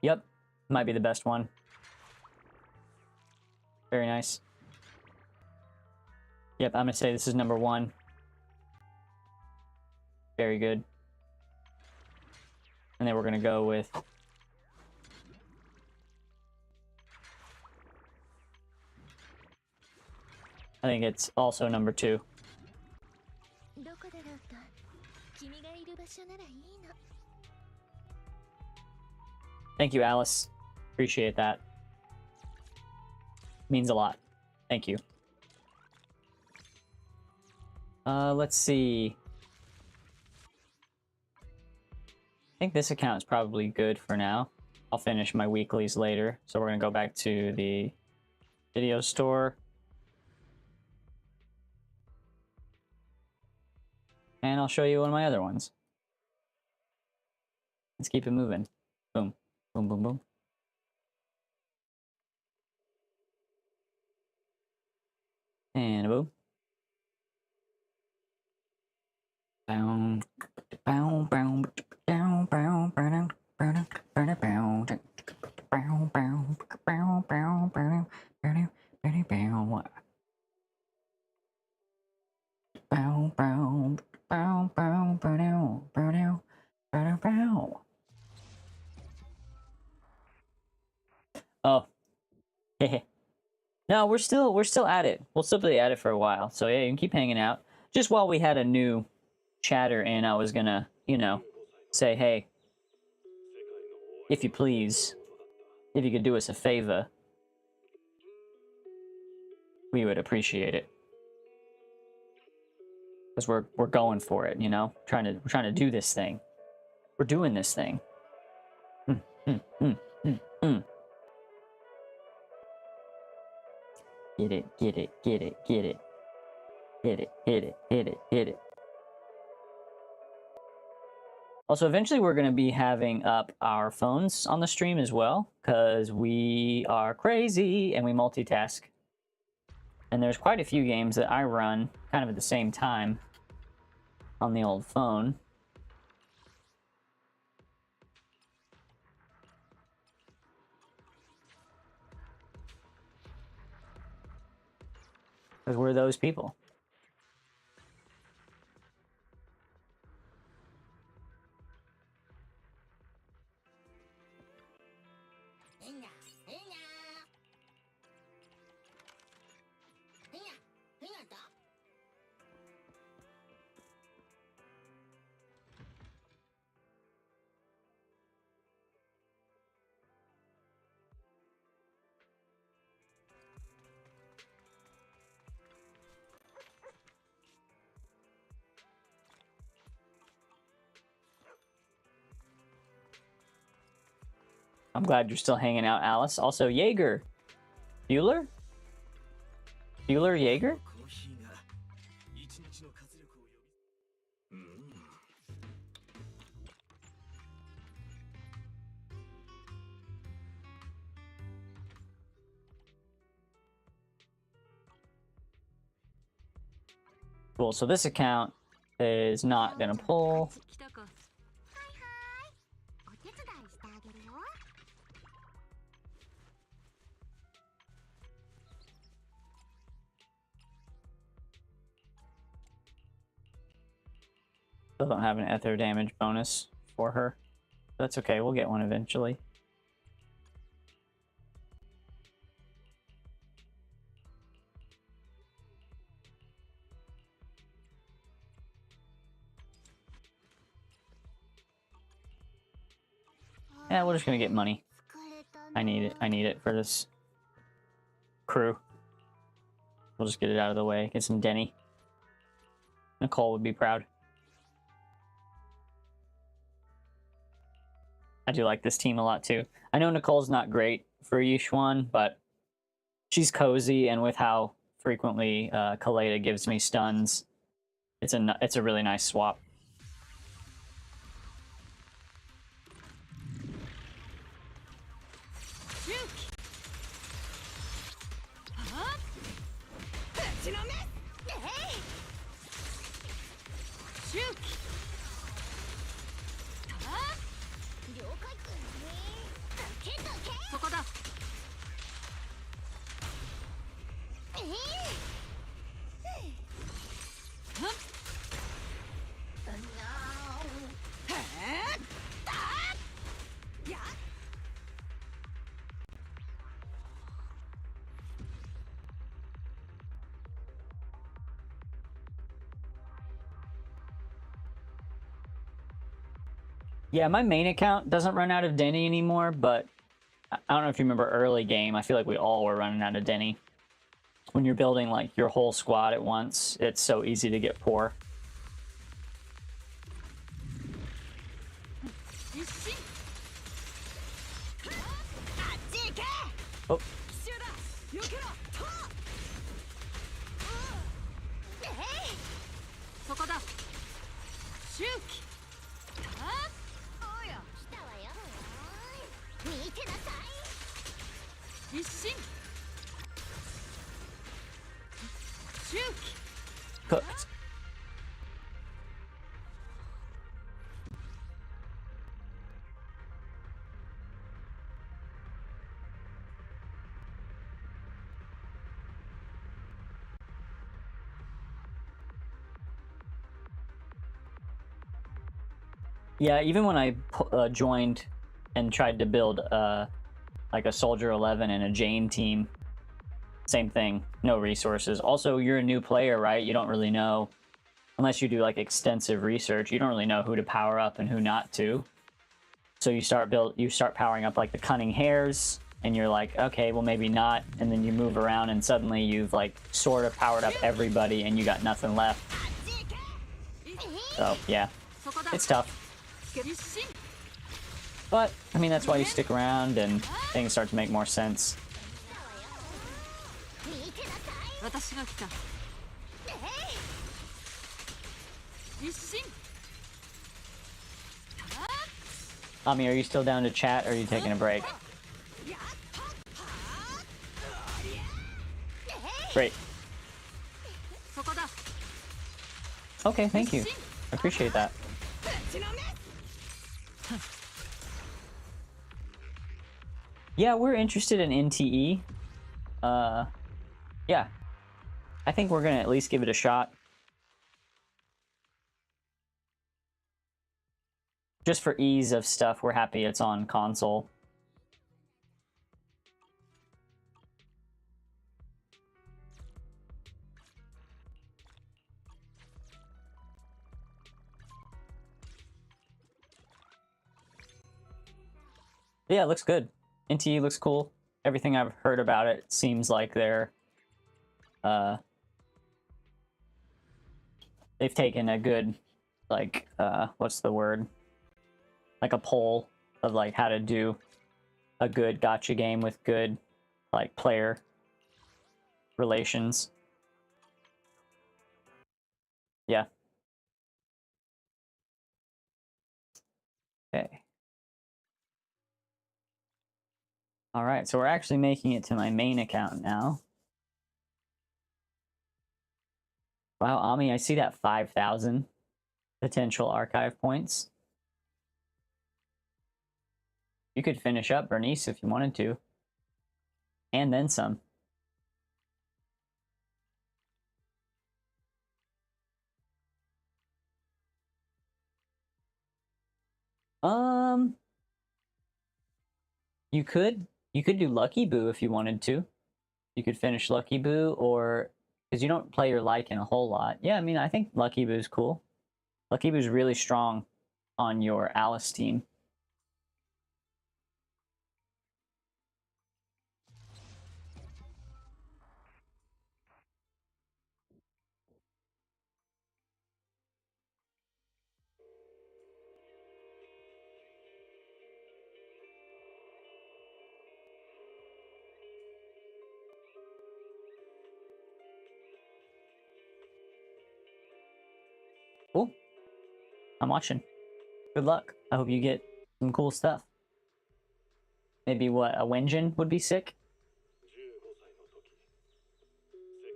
Yep, might be the best one. Very nice. Yep, I'm gonna say this is number 1. Very good. And then we're gonna go with... I think it's also number 2. Thank you, Alice. Appreciate that. Means a lot. Thank you. Let's see. think this account is probably good for now. I'll finish my weeklies later. So we're gonna go back to the video store. And I'll show you one of my other ones. Let's keep it moving. Boom, boom, boom, boom. And a boom. Bow, bow, bow, bow, bow, bow, bow, bow, bow, bow, bow, bow, bow, bow, bow, bow. Bow, bow, bow, bow, bow, bow, bow, bow. Oh, no, we're still at it. We'll still be at it for a while. So yeah, you can keep hanging out. Just while we had a new chatter in, I was gonna, you know, say, hey, if you please, if you could do us a favor, we would appreciate it. Because we're going for it, you know, we're trying to do this thing. We're doing this thing. Get it, get it, get it, get it. Hit it, hit it, hit it, hit it. Also, eventually we're going to be having up our phones on the stream as well, because we are crazy and we multitask. And there's quite a few games that I run kind of at the same time on the old phone. Because we're those people. I'm glad you're still hanging out, Alice. Also, Jaeger. Bueller? Bueller Jaeger? Cool, so this account is not gonna pull. Still don't have an ether damage bonus for her. That's okay, we'll get one eventually. Yeah, we're just gonna get money. I need it for this crew. We'll just get it out of the way. Get some Denny. Nicole would be proud. I do like this team a lot too. I know Nicole's not great for Yishuan, but she's cozy, and with how frequently Kaleda gives me stuns, it's a really nice swap. Yeah, my main account doesn't run out of Denny anymore, but I don't know if you remember early game, I feel like we all were running out of Denny. When you're building like your whole squad at once, it's so easy to get poor. Oh. Cooked. Yeah, even when I joined and tried to build like a Soldier 11 and a Jane team, same thing, no resources. Also, you're a new player, right? You don't really know, unless you do like extensive research, you don't really know who to power up and who not to. So you start powering up like the cunning hares, and you're like, okay, well maybe not, and then you move around and suddenly you've like sort of powered up everybody and you got nothing left. So yeah, it's tough. But I mean, that's why you stick around and things start to make more sense. Ami, are you still down to chat, or are you taking a break? Great. Okay, thank you. I appreciate that. Yeah, we're interested in NTE. Yeah. I think we're gonna at least give it a shot. Just for ease of stuff, we're happy it's on console. Yeah, it looks good. NTE looks cool. Everything I've heard about it seems like they're they've taken a good, like, what's the word? Like a poll of like how to do a good gacha game with good like player relations. Yeah. Okay. All right, so we're actually making it to my main account now. Wow, Ami, I see that 5,000 potential archive points. You could finish up Bernice if you wanted to. And then some. You could do Lucky Boo if you wanted to. You could finish Lucky Boo, or because you don't play your Lycan a whole lot. Yeah, I mean, I think Lucky Boo's cool. Lucky Boo's really strong on your Alice team. Cool. I'm watching. Good luck. I hope you get some cool stuff. Maybe what, a Wenjin would be sick?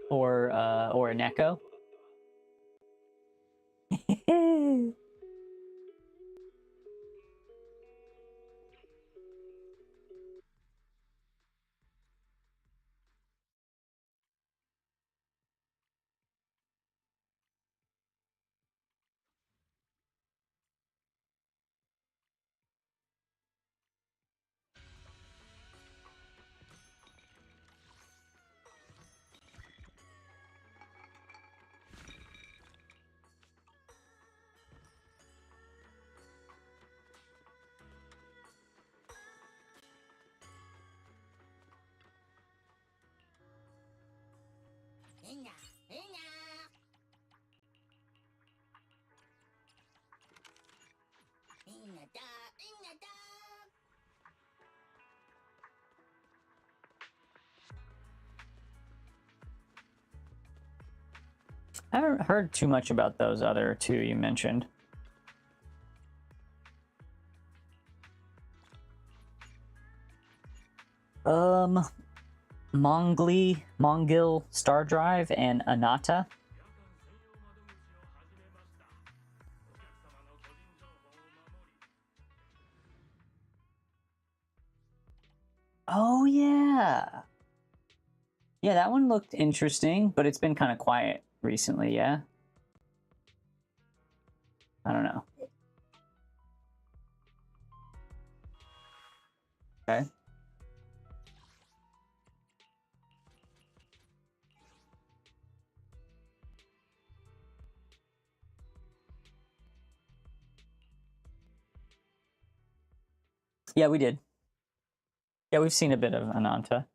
Or a Neko? I haven't heard too much about those other two you mentioned. Mongil Star Drive and Anata. Oh yeah. Yeah, that one looked interesting, but it's been kind of quiet recently, yeah? I don't know. Okay. Yeah, we did. Yeah, we've seen a bit of Ananta.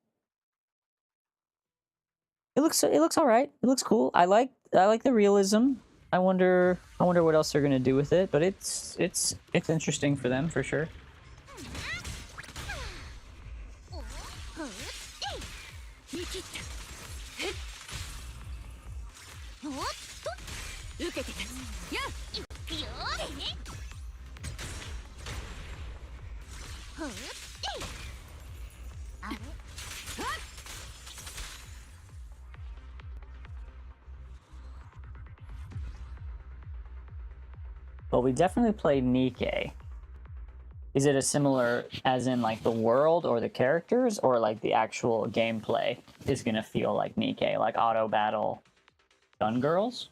It looks all right. It looks cool. I like the realism. I wonder what else they're gonna do with it, but it's interesting for them for sure. Well, we definitely played Nikke. Is it a similar, as in like the world or the characters, or like the actual gameplay is gonna feel like Nikke, like auto battle gun girls?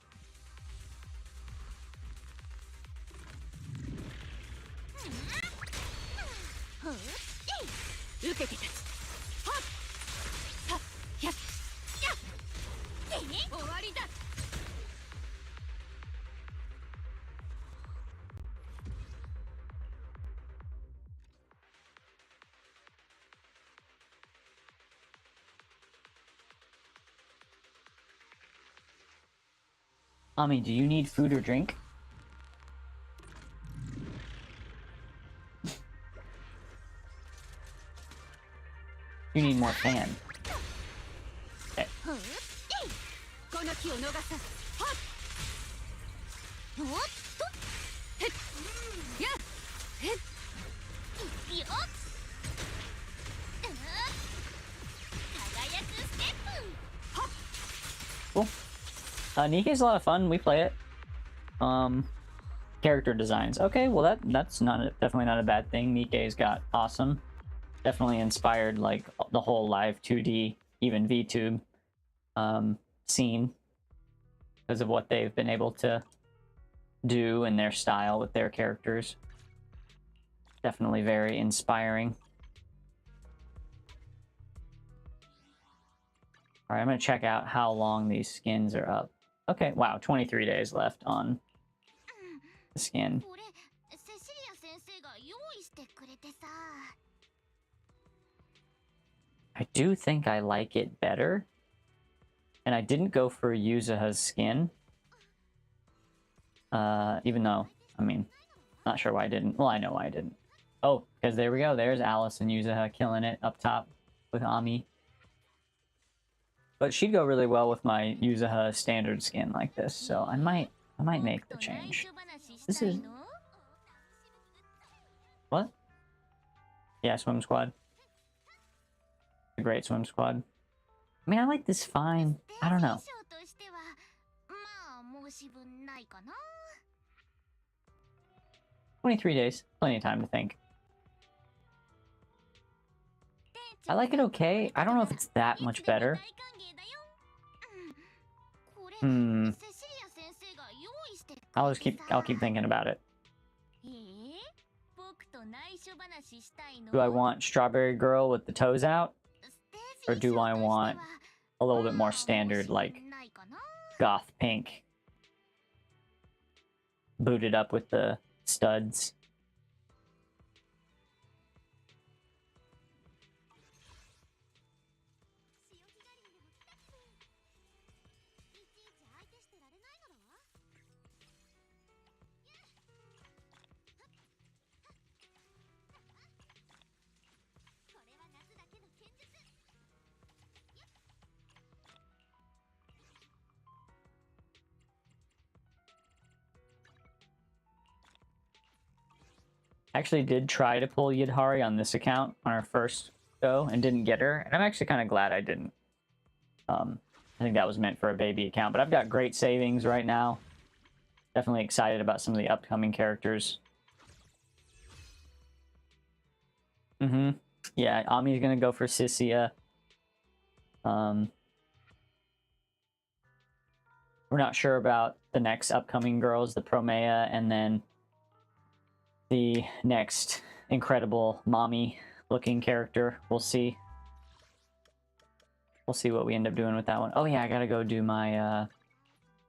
Ami, do you need food or drink? You need more fan. Okay. Cool. Nikke's a lot of fun. We play it. Character designs. Okay, well that's definitely not a bad thing. Nikke's got awesome. Definitely inspired like the whole live 2D, even VTube scene because of what they've been able to do and their style with their characters. Definitely very inspiring. All right, I'm gonna check out how long these skins are up. Okay, wow, 23 days left on the skin. I do think I like it better. And I didn't go for Yuzuha's skin. Even though, I mean, not sure why I didn't. Well, I know why I didn't. Oh, because there we go. There's Alice and Yuzuha killing it up top with Ami. But she'd go really well with my Yuzuha standard skin like this, so I might make the change. This is... What? Yeah, Swim Squad. A great Swim Squad. I mean, I like this fine. I don't know. 23 days. Plenty of time to think. I like it okay. I don't know if it's that much better. I'll keep thinking about it. Do I want Strawberry Girl with the toes out? Or do I want a little bit more standard, like goth pink? Booted up with the studs. I actually did try to pull Yidhari on this account on our first go and didn't get her, and I'm actually kind of glad I didn't. I think that was meant for a baby account, but I've got great savings right now. Definitely excited about some of the upcoming characters. Yeah, Ami's gonna go for Sissia. We're not sure about the next upcoming girls, the Promea, and then the next incredible mommy-looking character. We'll see. We'll see what we end up doing with that one. Oh yeah, I gotta go do my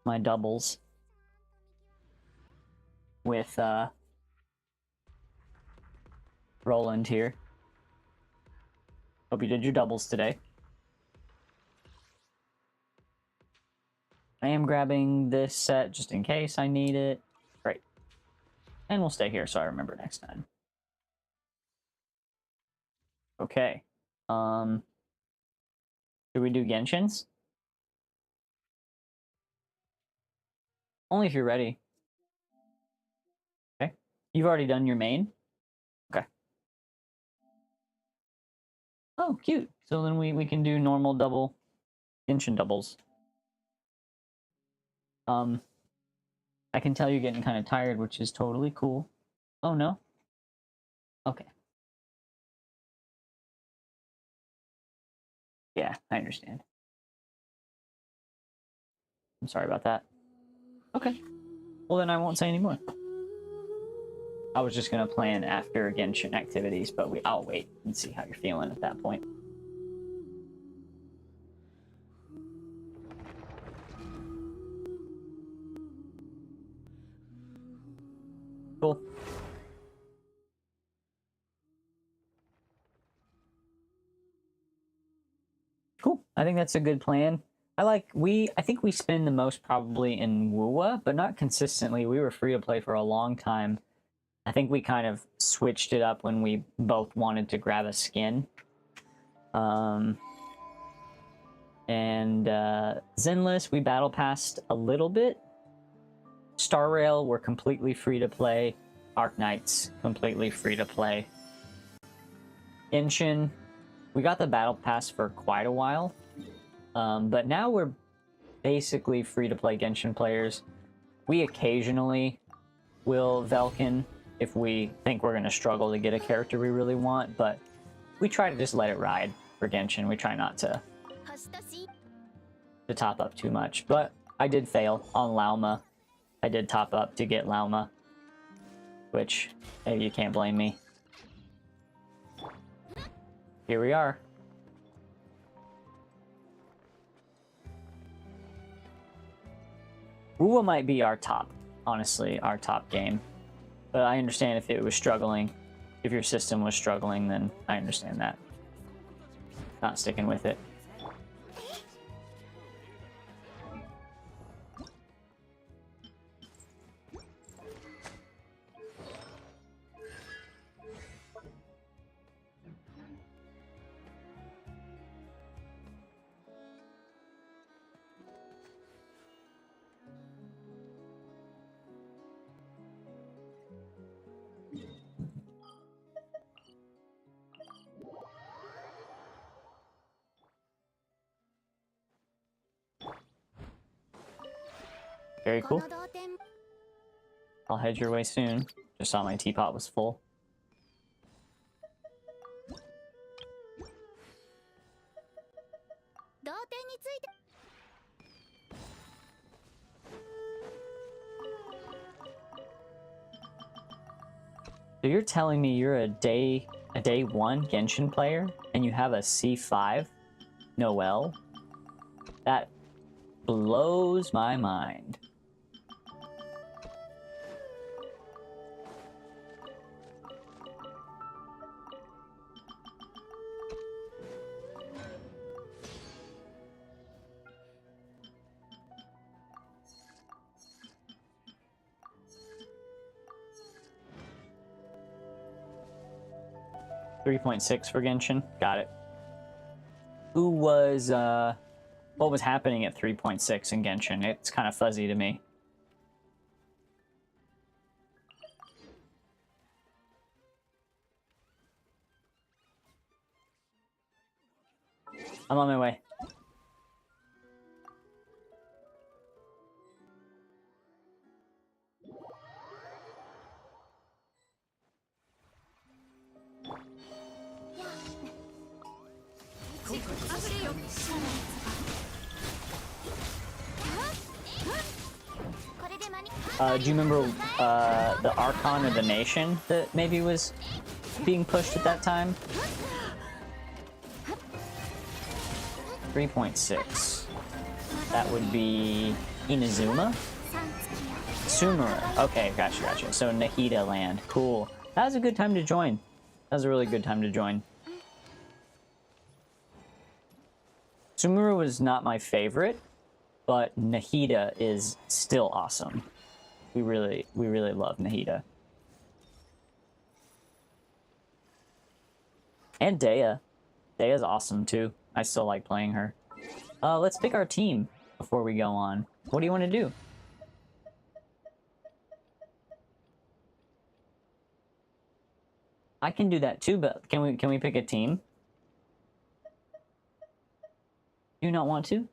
my doubles with Roland here. Hope you did your doubles today. I am grabbing this set just in case I need it. Great. And we'll stay here so I remember next time. Okay. Should we do Genshin's? Only if you're ready. Okay. You've already done your main? Okay. Oh, cute. So then we can do normal double Genshin doubles. I can tell you're getting kind of tired, which is totally cool. Oh, no? Okay. Yeah, I understand. I'm sorry about that. Okay. Well, then I won't say anymore. I was just gonna plan after Genshin activities, but I'll wait and see how you're feeling at that point. Cool. Cool. I think that's a good plan. I think we spend the most probably in WIWA, but not consistently. We were free to play for a long time. I think we kind of switched it up when we both wanted to grab a skin. Zenless, we battle passed a little bit. Star Rail, we're completely free to play. Arc Knights, completely free to play. Genshin, we got the battle pass for quite a while. But now we're basically free to play Genshin players. We occasionally will Velkin if we think we're going to struggle to get a character we really want, but we try to just let it ride for Genshin. We try not to top up too much, but I did fail on Lauma. I did top up to get Lauma, which maybe you can't blame me. Here we are. WIWA might be our top, honestly, our top game. But I understand if it was struggling, if your system was struggling, then I understand that. Not sticking with it. Very cool. I'll head your way soon. Just saw my teapot was full. So you're telling me you're a day 1 Genshin player and you have a C5 Noelle? That blows my mind. .6 for Genshin. Got it. Who was, what was happening at 3.6 in Genshin? It's kind of fuzzy to me. I'm on my way. Do you remember the Archon of the Nation that maybe was being pushed at that time? 3.6. That would be Inazuma? Sumura. Okay, gotcha. So Nahida Land. Cool. That was a good time to join. That was a really good time to join. Sumura was not my favorite, but Nahida is still awesome. We really love Nahida. And Dea. Dea's awesome too. I still like playing her. Let's pick our team before we go on. What do you want to do? I can do that too, but can we pick a team? Do you not want to?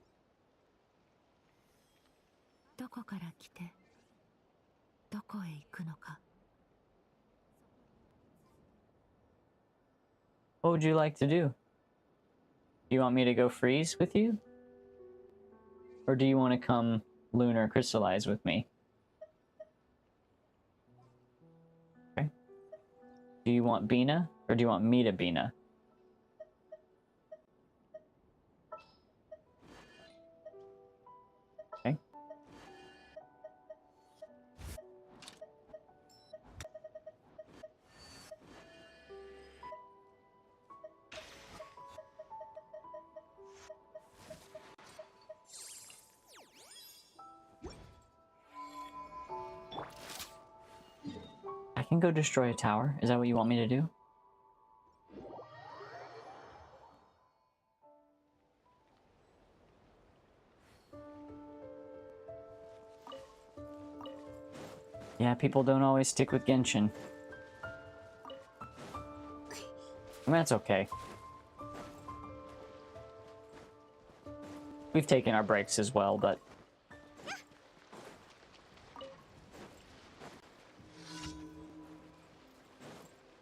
What would you like to do? Do you want me to go freeze with you? Or do you want to come lunar crystallize with me? Okay. Do you want Bina? Or do you want me to Bina? Okay. I can go destroy a tower. Is that what you want me to do? Yeah, people don't always stick with Genshin. I mean, that's okay. We've taken our breaks as well, but...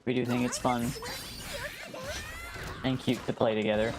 we do think it's fun and cute to play together.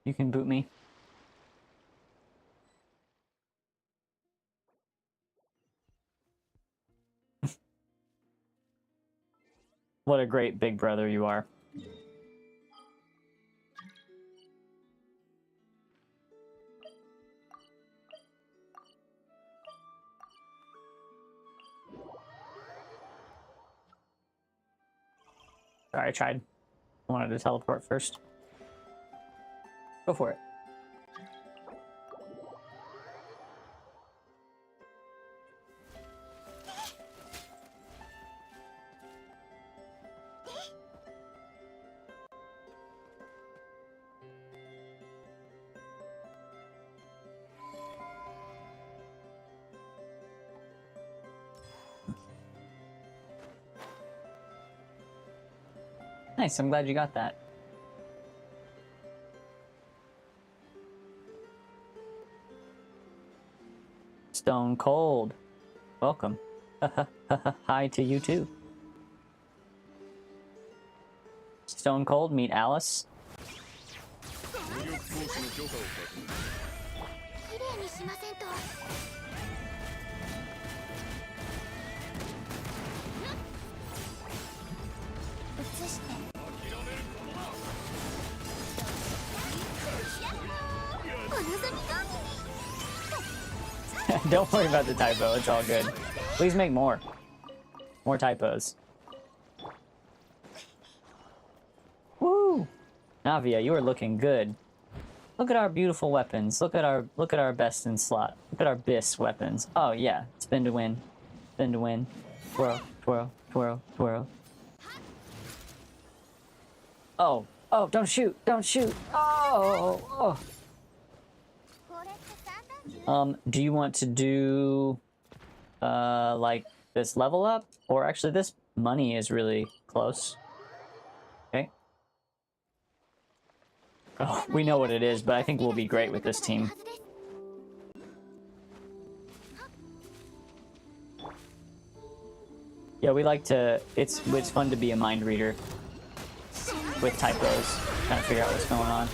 You can boot me. What a great big brother you are. Sorry, I tried. I wanted to teleport first. Go for it. Nice, I'm glad you got that. Stone Cold. Welcome. Hi to you too. Stone Cold, meet Alice. 綺麗にしませんと。移して。お望み通りに。 Don't worry about the typo, it's all good. Please make more. More typos. Woo! Navia, you are looking good. Look at our beautiful weapons. Look at our best in slot. Look at our BIS weapons. Oh yeah, spin to win. Spin to win. Twirl, twirl, twirl, twirl. Oh, oh, don't shoot, don't shoot. Oh, oh. Do you want to do like this level up? Or actually this money is really close. Okay. Oh, we know what it is, but I think we'll be great with this team. Yeah, we like to... It's fun to be a mind reader. With typos. Trying to figure out what's going on.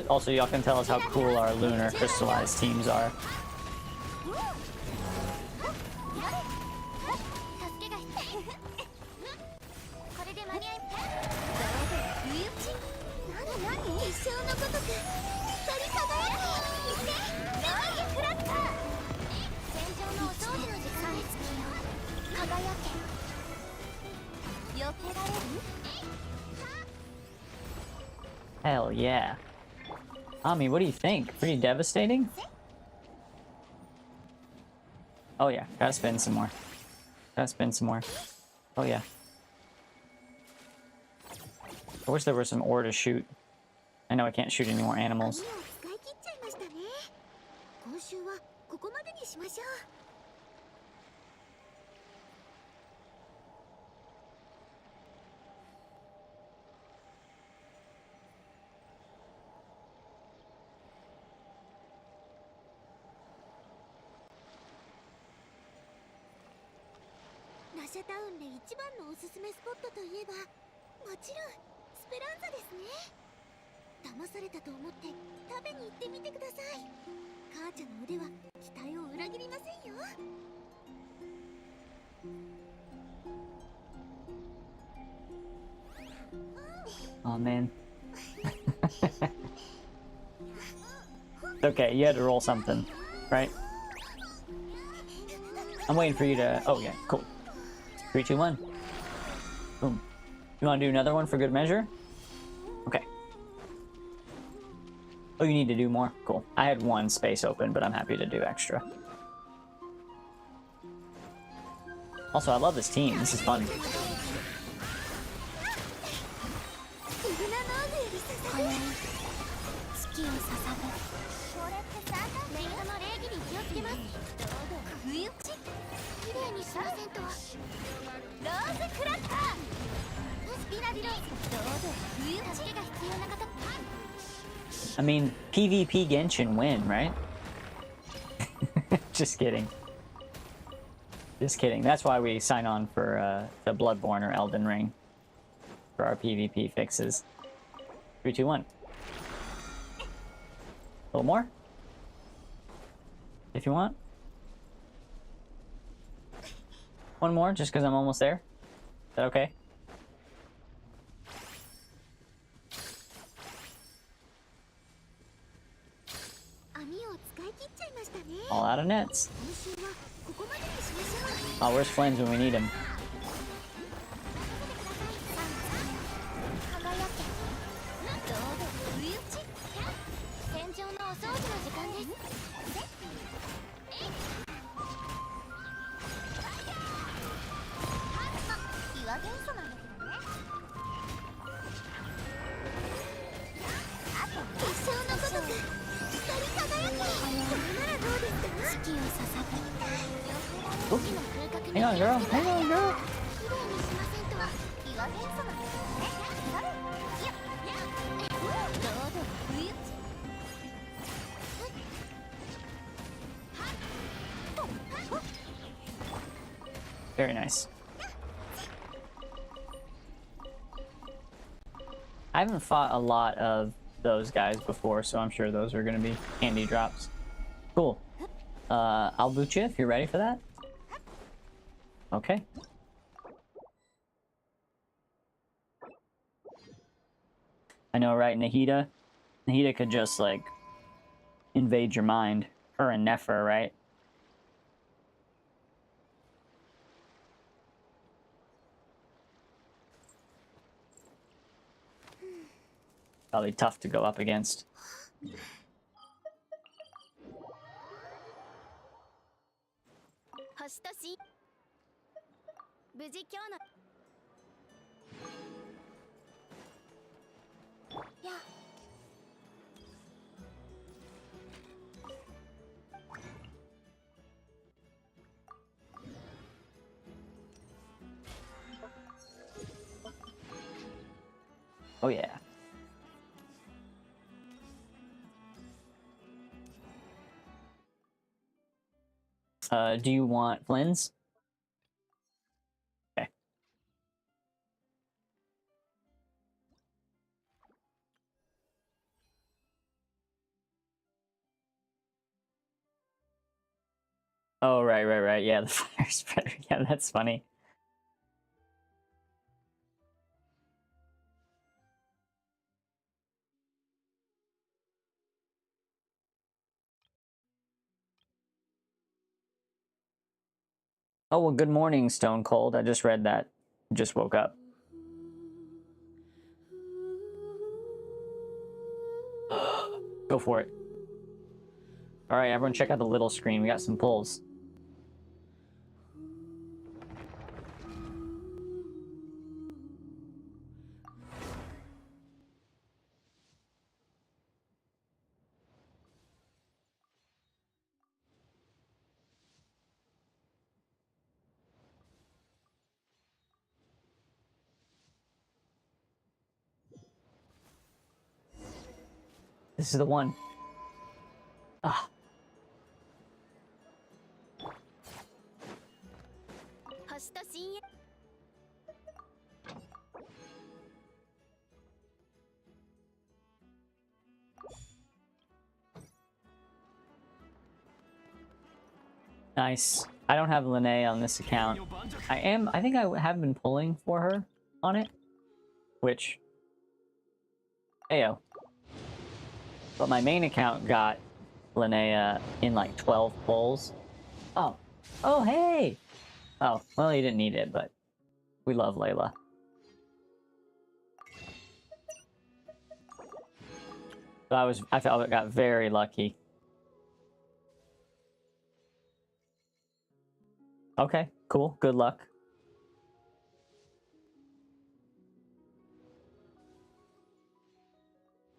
Also, y'all can tell us how cool our lunar crystallized teams are. Hell yeah. Ami, what do you think? Pretty devastating? Oh yeah, gotta spin some more. Gotta spin some more. Oh yeah. I wish there was some ore to shoot. I know I can't shoot any more animals. 今週はここまでにしましょう。 ラシャタウンで一番のおすすめスポットといえばもちろんスペランザですね。騙されたと思って食べに行ってみてください。母ちゃんの腕は期待を裏切りませんよ。 Oh man. Okay, you had to roll something, right? I'm waiting for you to... Oh yeah, cool. 3, 2, 1. Boom. You want to do another one for good measure? Okay. Oh, you need to do more? Cool. I had one space open, but I'm happy to do extra. Also, I love this team. This is fun. I mean, PvP Genshin win, right? Just kidding. Just kidding. That's why we sign on for the Bloodborne or Elden Ring. For our PvP fixes. 3, 2, 1. A little more? If you want. One more, just because I'm almost there. Is that okay? All out of nets. Oh, where's Flames when we need him? Hang on, girl. Hang on, girl. Very nice. I haven't fought a lot of those guys before, so I'm sure those are going to be handy drops. Cool. I'll boot you if you're ready for that. Okay. I know, right? Nahida could just, like, invade your mind. Her and Nefer, right? Probably tough to go up against. 星とし無事今日のや Oh yeah. Do you want Flynn's? Okay. Oh, right. Yeah, the fire spreader. Yeah, that's funny. Oh, well, good morning, Stone Cold. I just read that. Just woke up. Go for it. All right, everyone check out the little screen. We got some pulls. This is the one. Ah. Nice. I don't have Lene on this account. I think I have been pulling for her on it. Which... Ayo. But my main account got Linnea in like 12 pulls. Oh. Oh, hey! Oh, well, you didn't need it, but we love Layla. So I felt I got very lucky. Okay, cool. Good luck.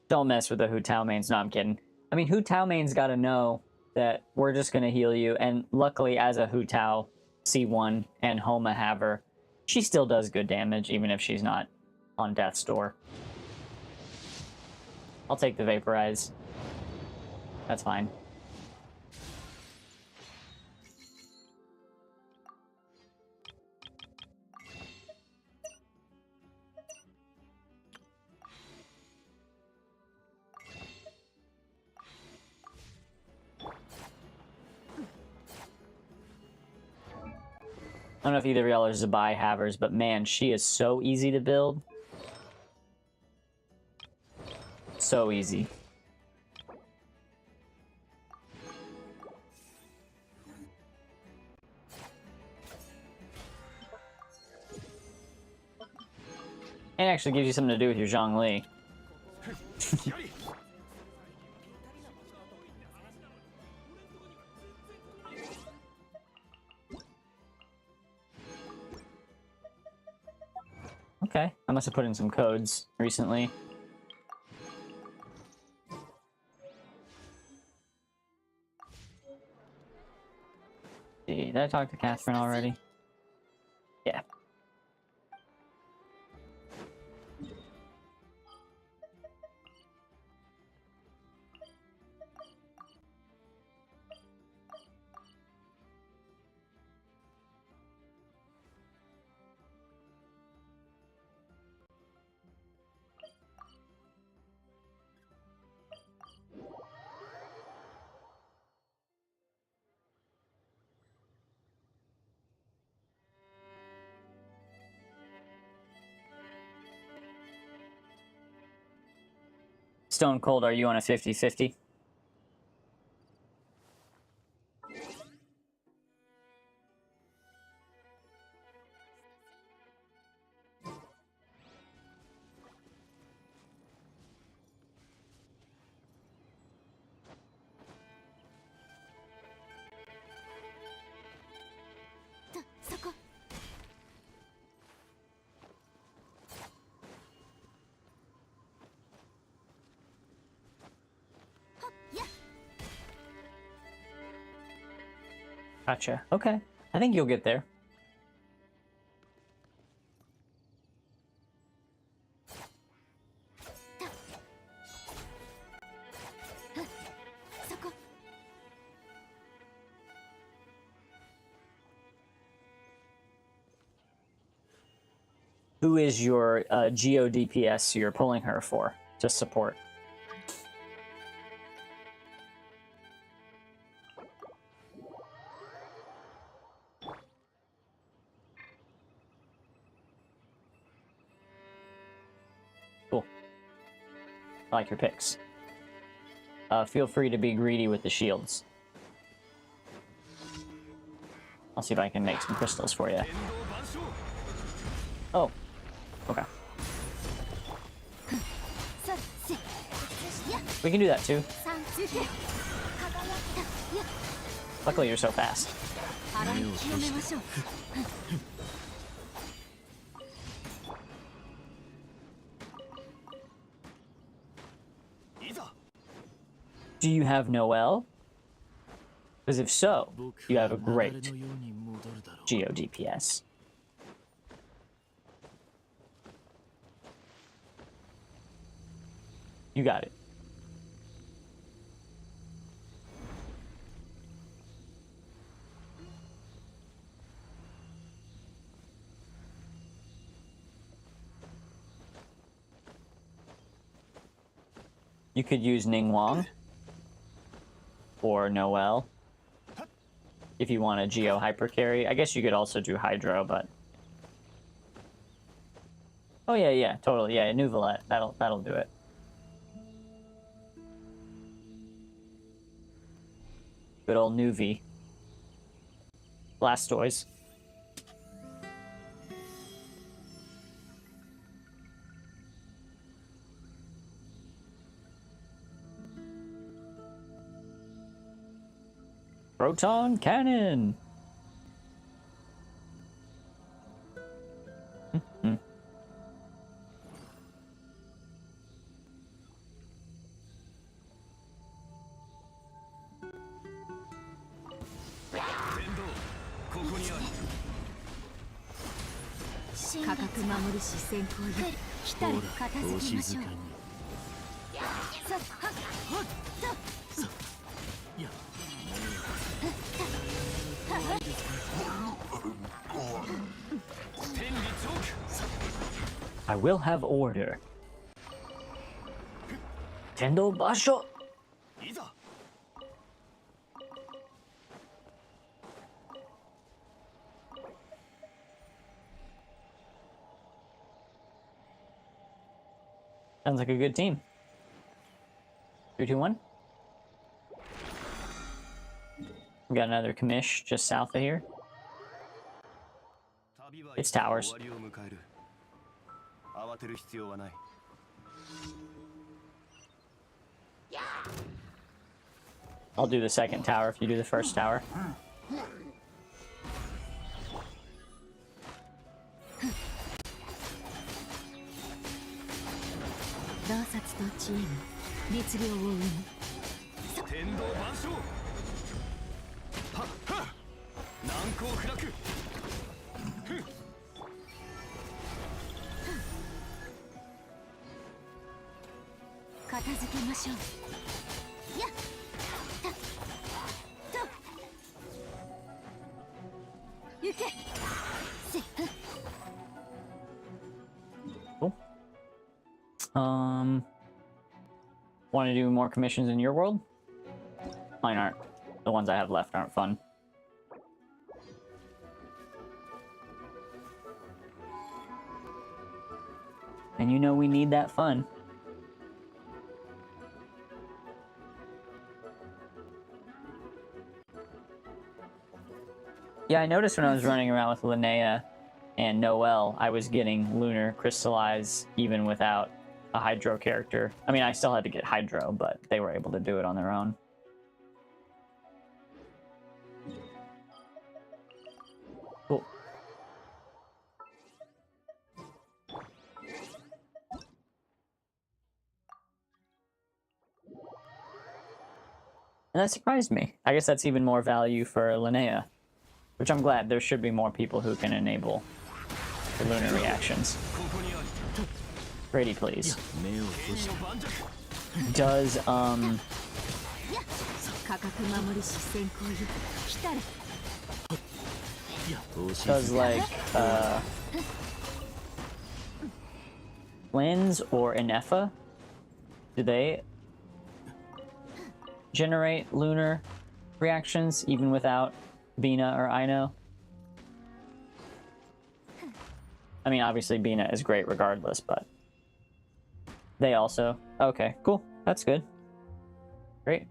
Don't mess with the Hu Tao mains. No, I'm kidding. I mean, Hu Tao main's got to know that we're just going to heal you. And luckily, as a Hu Tao C1 and Homa Haver, she still does good damage, even if she's not on Death's Door. I'll take the Vaporize. That's fine. I don't know if either of y'all are Zabai Havers, but man, she is so easy to build. So easy. And actually gives you something to do with your Zhongli. Okay, I must have put in some codes recently. Did I talk to Catherine already? Yeah. Stone Cold, are you on a 50-50? Gotcha. Okay. I think you'll get there. Who is your Geo DPS you're pulling her for to support? Cool. I like your picks. Feel free to be greedy with the shields. I'll see if I can make some crystals for you. Oh, okay. We can do that too. Luckily, you're so fast. Do you have Noel? Because if so, you have a great Geo DPS. You got it. You could use Ningguang or Noel if you want a Geo Hyper Carry. I guess you could also do Hydro, but... Oh yeah, totally. Yeah, Nuvolette. That'll do it. Good old Nuvi. Blastoise. Proton Cannon! I will have order. Tendo Basho! Sounds like a good team. 3, 2, 1. We got another commish just south of here. It's towers. I'll do the second tower if you do the first tower. Cool. Want to do more commissions in your world? Mine aren't. The ones I have left aren't fun. And you know we need that fun. Yeah, I noticed when I was running around with Linnea and Noelle, I was getting Lunar Crystallize even without a Hydro character. I mean, I still had to get Hydro, but they were able to do it on their own. Cool. And that surprised me. I guess that's even more value for Linnea. Which I'm glad. There should be more people who can enable the lunar reactions. Brady, please. Does, like, Lens or Inefa, do they generate lunar reactions even without Bina or Ino? I mean, obviously Bina is great regardless, but they also... Okay, cool. That's good. Great.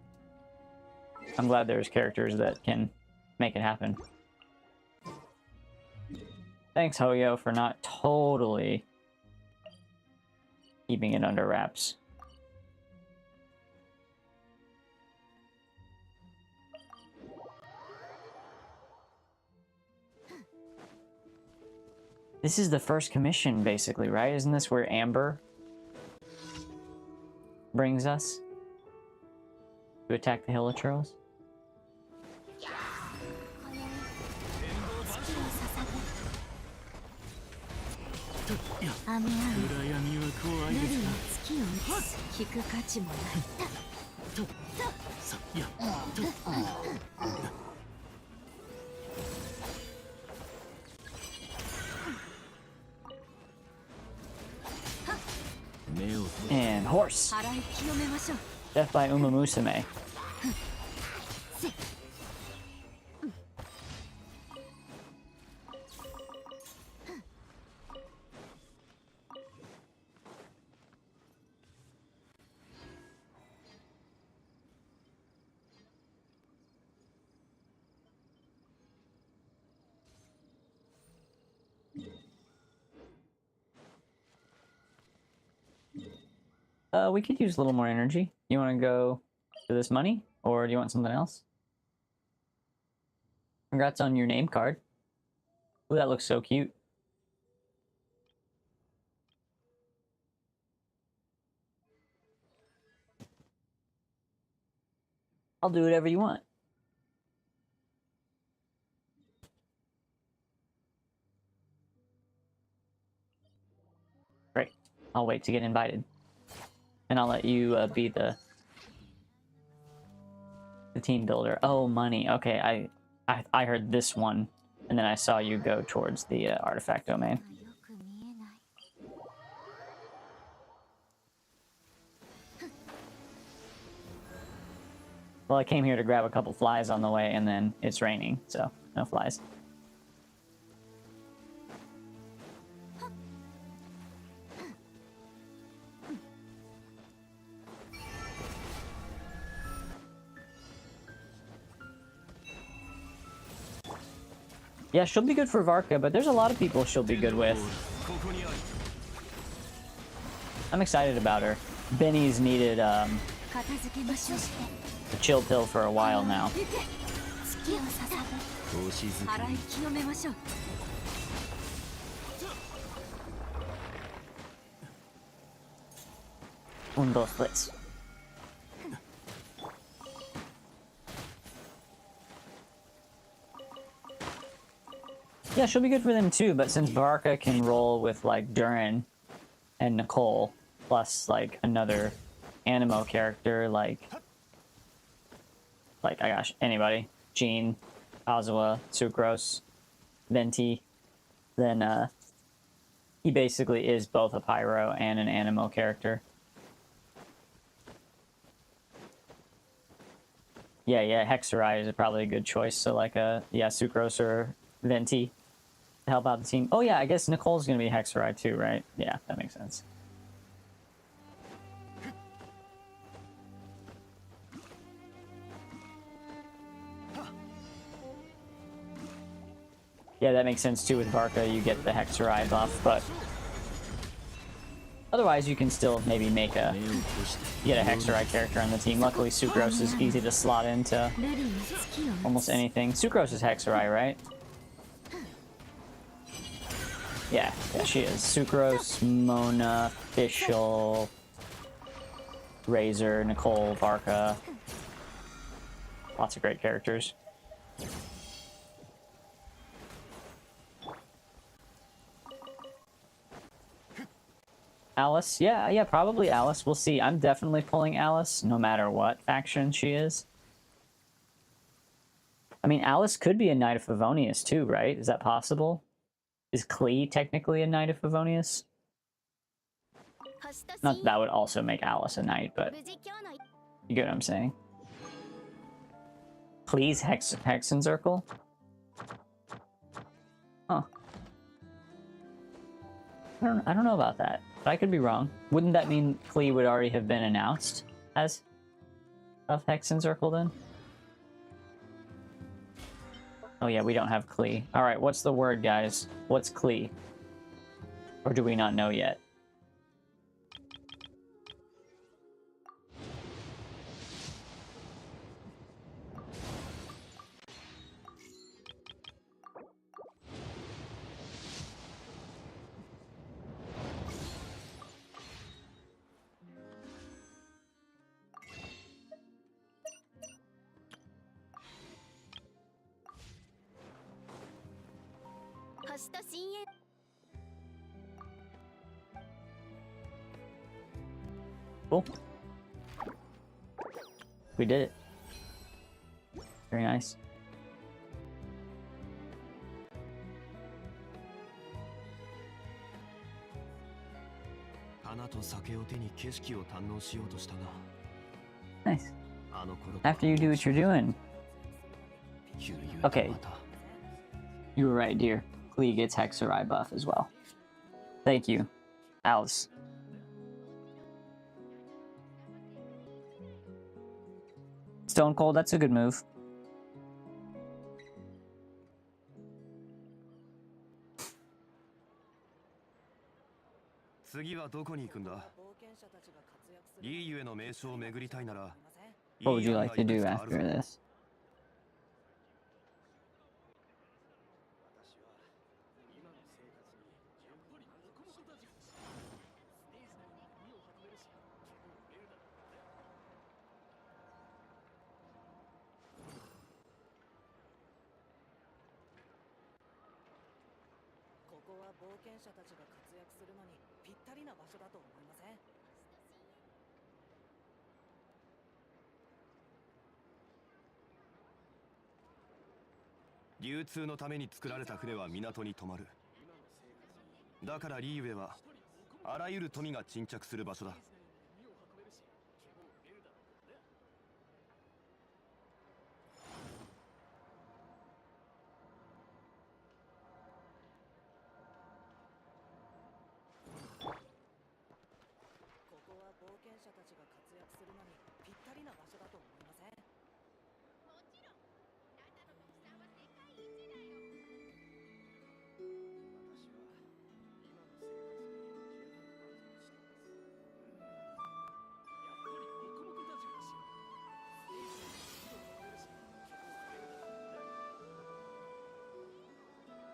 I'm glad there's characters that can make it happen. Thanks, Hoyo, for not totally keeping it under wraps. This is the first commission, basically, right? Isn't this where Amber brings us to attack the Hilichurls? And horse. Death by Uma Musume. We could use a little more energy. You want to go for this money, or do you want something else? Congrats on your name card. Ooh, that looks so cute. I'll do whatever you want. Great. I'll wait to get invited. And I'll let you be the team builder. Oh, money. Okay, I heard this one, and then I saw you go towards the artifact domain. Well, I came here to grab a couple flies on the way, and then it's raining, so no flies. Yeah, she'll be good for Varka, but there's a lot of people she'll be good with. I'm excited about her. Benny's needed a chill pill for a while now. Un, dos, tres. Yeah, she'll be good for them too, but since Barca can roll with, like, Durin and Nicole, plus, like, another Animo character, like, oh gosh, anybody. Jean, Kazuha, Sucrose, Venti, then, he basically is both a Pyro and an Animo character. Yeah, Hexerai is probably a good choice, so, like, yeah, Sucrose or Venti to help out the team. Oh yeah, I guess Nicole's gonna be Hexerai too, right? Yeah, that makes sense. Yeah, that makes sense too. With Varka, you get the Hexerai buff, but otherwise you can still maybe make a get a Hexerai character on the team. Luckily, Sucrose is easy to slot into almost anything. Sucrose is Hexerai, right? Yeah, she is. Sucrose, Mona, Fischl, Razor, Nicole, Varka. Lots of great characters. Alice? Yeah, probably Alice. We'll see. I'm definitely pulling Alice, no matter what faction she is. I mean, Alice could be a Knight of Favonius too, right? Is that possible? Is Klee technically a Knight of Favonius? Not that would also make Alice a Knight, but you get what I'm saying. Klee's Hexen Circle? Huh. I don't know about that, but I could be wrong. Wouldn't that mean Klee would already have been announced as of Hexen Circle then? Oh yeah, we don't have Klee. Alright, what's the word, guys? What's Klee? Or do we not know yet? Cool. We did it. Very nice. Nice. After you do what you're doing. Okay. You were right, dear. Klee gets Hexerai buff as well. Thank you, Alice. Stone Cold, that's a good move. What would you like to do after this?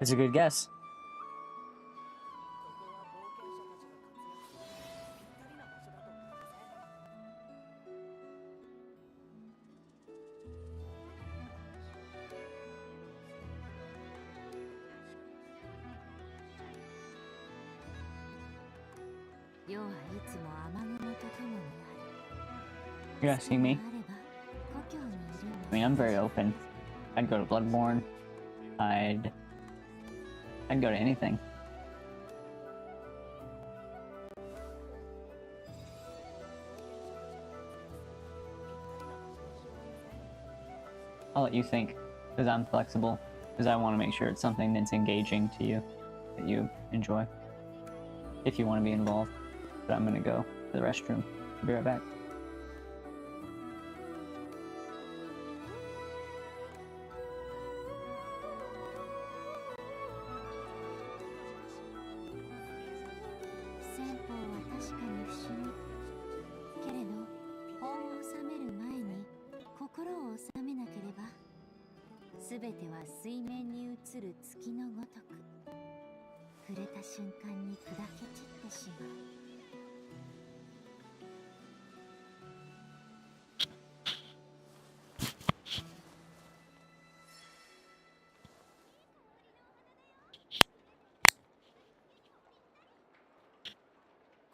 It's a good guess. You're asking me? I mean, I'm very open. I'd go to Bloodborne. I'd go to anything. I'll let you think, because I'm flexible, because I want to make sure it's something that's engaging to you, that you enjoy, if you want to be involved. But I'm gonna go to the restroom. I'll be right back. 確かに不思議。けれど法を治める前に心を治めなければ、すべては水面に映る月のごとく、触れた瞬間に砕け散ってしまう。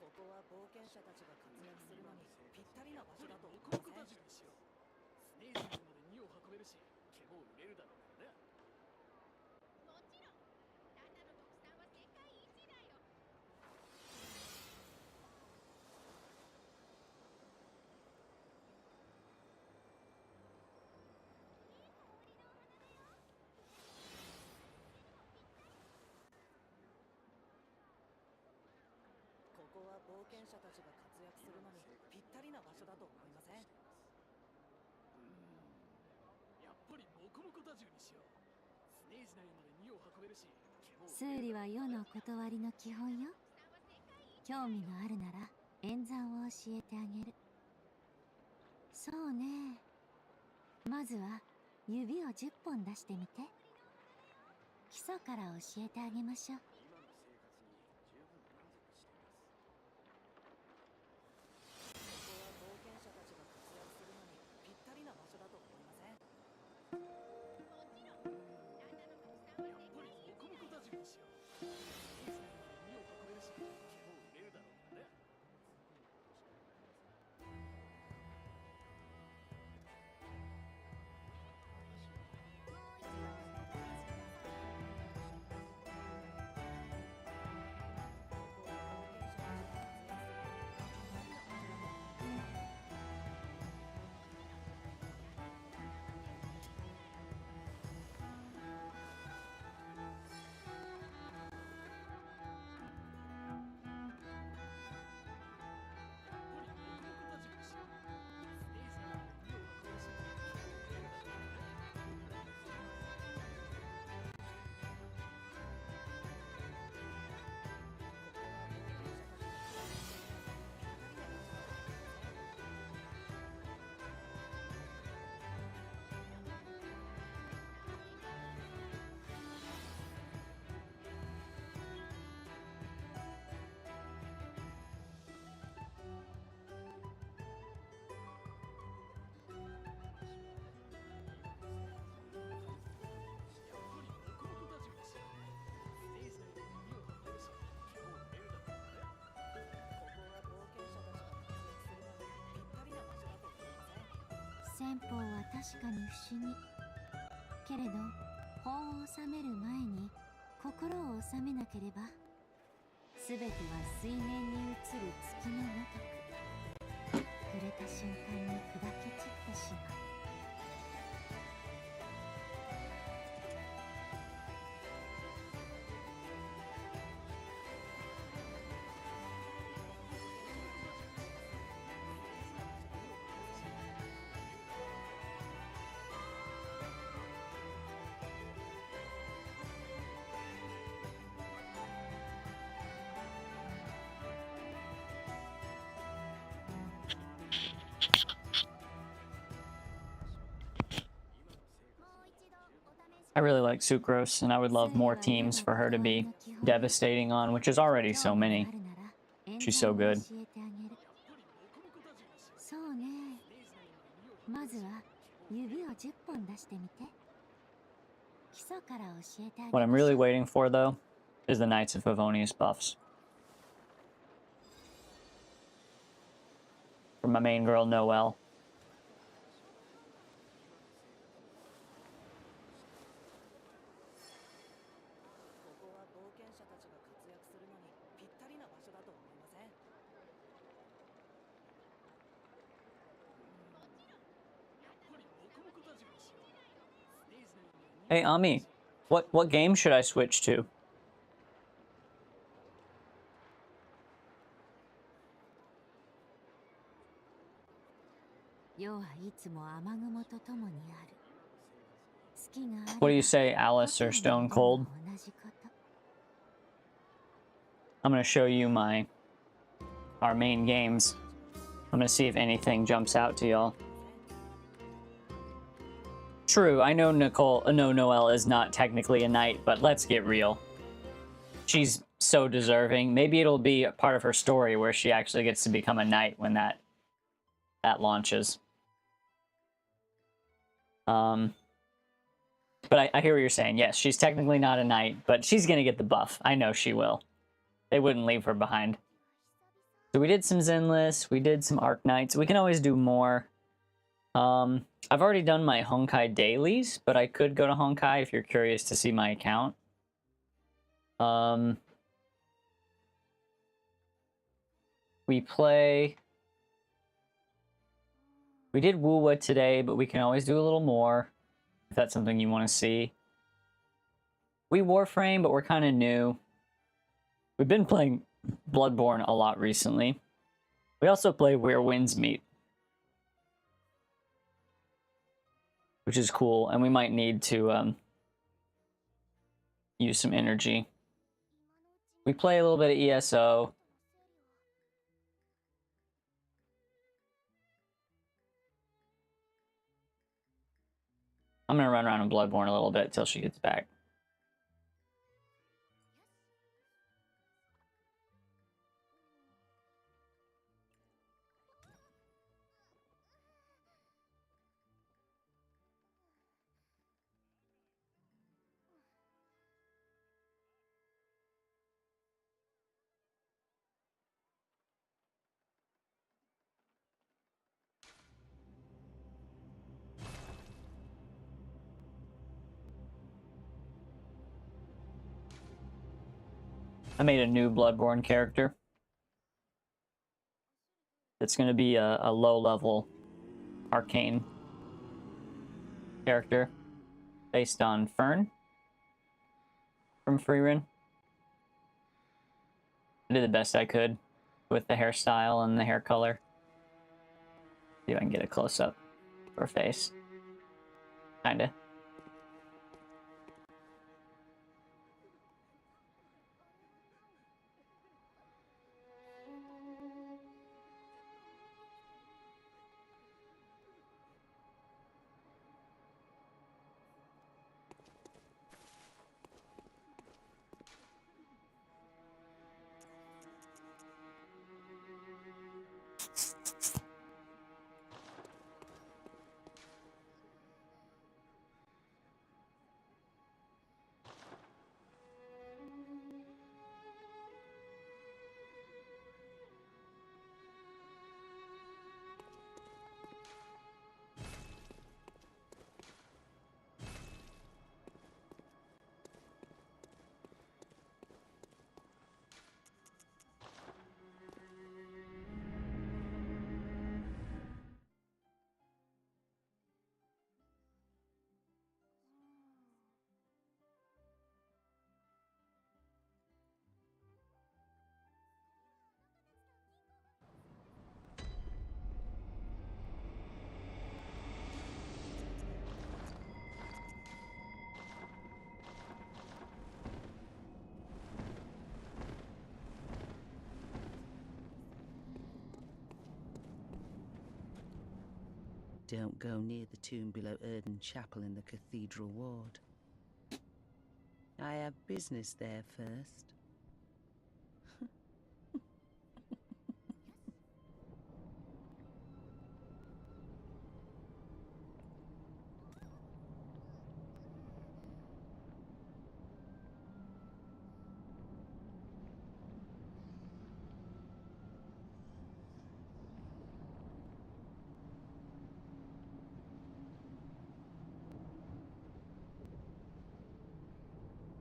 ここは冒険者たちが活躍するのにぴったりな場所だと思いません？スネージまで荷を運べるし、毛も売れるだろうからね。ここは冒険者たちが活躍するのにぴったりな場所だと思いません？やっぱりモコモコ打銃にしよう。スネージ内まで荷を運べるし、毛も数理は世の断りの基本よ。興味のあるなら演算を教えてあげる。そうね。まずは指を10本出してみて。基礎から教えてあげましょう。戦法は確かに不思議。けれど法を治める前に心を治めなければ、すべては水面に映る月のごとく、触れた瞬間に砕け散ってしまう。I really like Sucrose, and I would love more teams for her to be devastating on, which is already so many. She's so good. そうね。まずは指を10本出してみて。基礎から教えてあげ What ま I'm しょ really う。 waiting for, though, is the Knights of Favonius buffs. For my main girl, Noelle. ここは冒険者たちが活躍するのにぴったりな場所だと思いません？ Hey, Ami, what game should I switch to? 世はいつも雨雲とともにある。好きがあれば What do you say, Alice or Stone Cold? 同じこと。 I'm gonna show you my our main games. I'm gonna see if anything jumps out to y'all. True, I know Noelle is not technically a knight, but let's get real. She's so deserving. Maybe it'll be a part of her story where she actually gets to become a knight when that launches. But I hear what you're saying. Yes, she's technically not a knight, but she's gonna get the buff. I know she will. They wouldn't leave her behind. So we did some Zenless, we did some Arc Knights. We can always do more. I've already done my Honkai dailies, but I could go to Honkai if you're curious to see my account. We did WIWA today, but we can always do a little more if that's something you want to see. We Warframe, but we're kind of new. We've been playing Bloodborne a lot recently. We also play Where Winds Meet, which is cool, and we might need to use some energy. We play a little bit of ESO. I'm gonna run around in Bloodborne a little bit till she gets back. I made a new Bloodborne character. It's going to be a low-level arcane character based on Fern from Freerun. I did the best I could with the hairstyle and the hair color. See if I can get a close-up of her face. Kinda. Don't go near the tomb below Erden Chapel in the Cathedral Ward. I have business there first.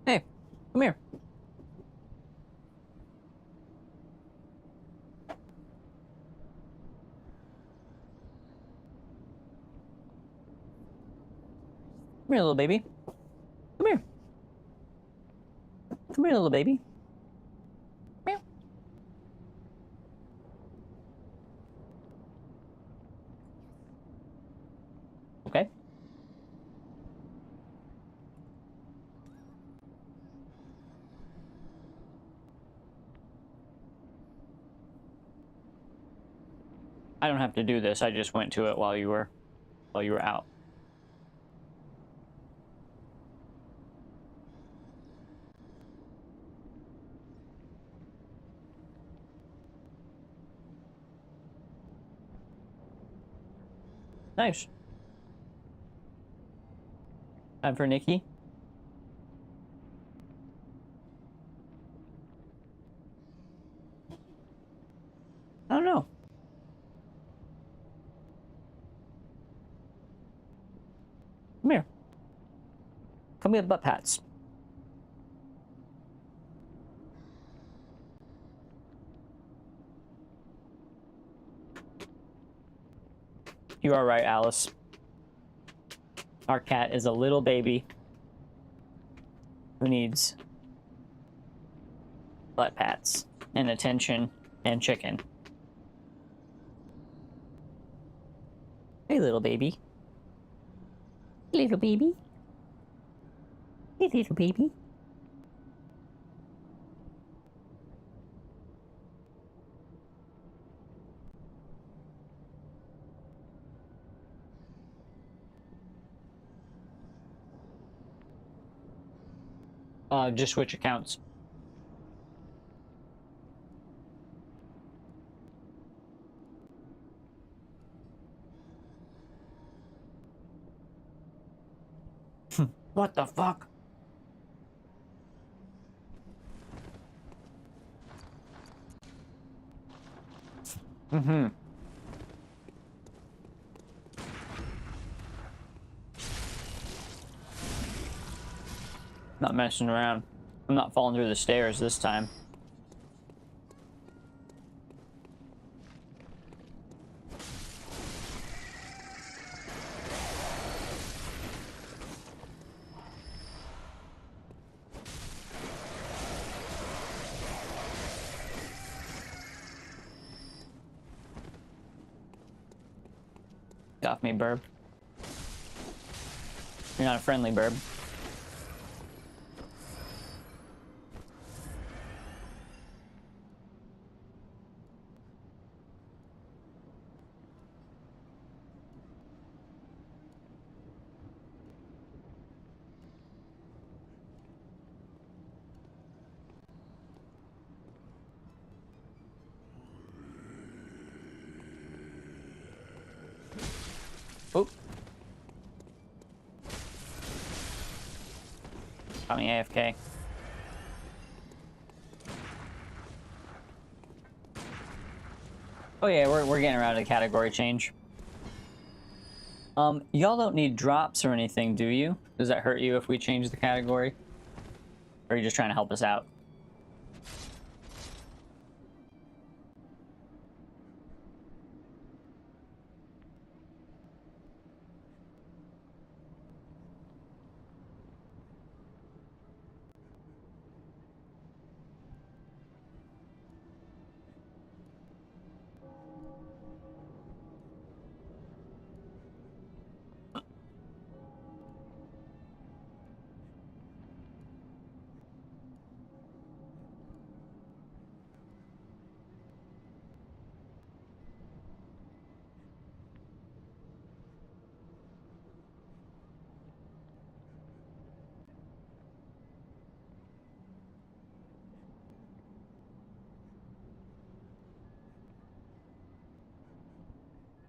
Hey, come here. Come here, little baby. Come here. Come here, little baby. Meow. Okay. I don't have to do this. I just went to it while you were out. Nice. Time for Nikki. I don't know. Come here. Come get butt pats. You are right, Alice. Our cat is a little baby who needs butt pats and attention and chicken. Hey, little baby. Little baby. Hey, little baby. Just switch accounts. What the fuck? Mm-hmm. Not messing around. I'm not falling through the stairs this time. Get off me, burb. You're not a friendly burb. Oh. Got me AFK. Oh yeah, we're getting around to the category change. Y'all don't need drops or anything, do you? Does that hurt you if we change the category? Or are you just trying to help us out?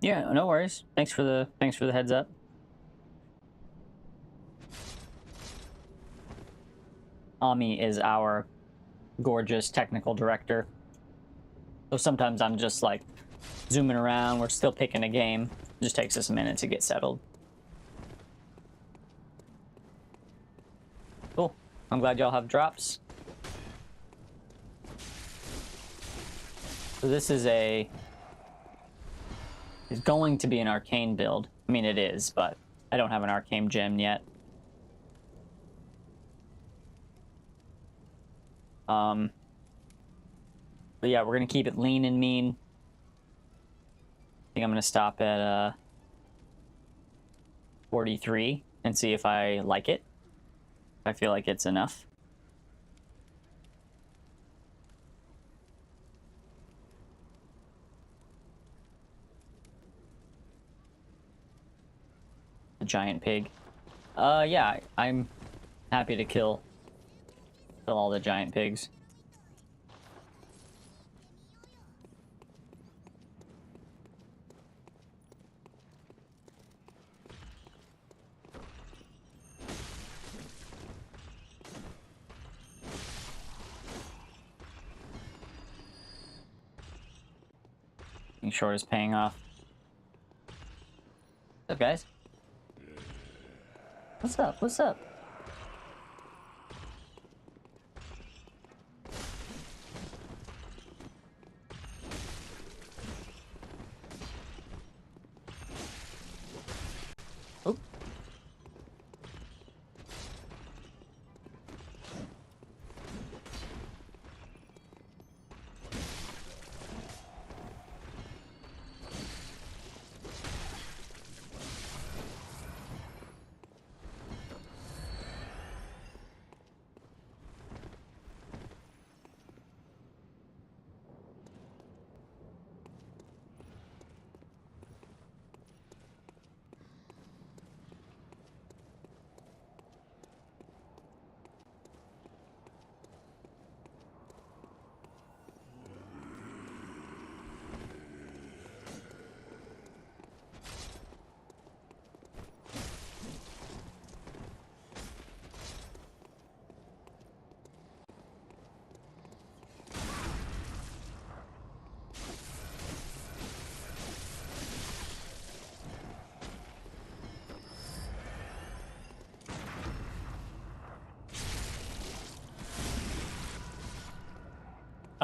Yeah, no worries. Thanks for the heads up. Ami is our gorgeous technical director. So sometimes I'm just like zooming around, we're still picking a game. It just takes us a minute to get settled. Cool. I'm glad y'all have drops. So this is it's going to be an arcane build. I mean, it is, but I don't have an arcane gem yet. But yeah, we're gonna keep it lean and mean. I think I'm gonna stop at 43 and see if I like it. I feel like it's enough. the giant pig. Yeah, I'm happy to kill all the giant pigs. Being short is paying off. What's up, guys? What's up? What's up? Oh.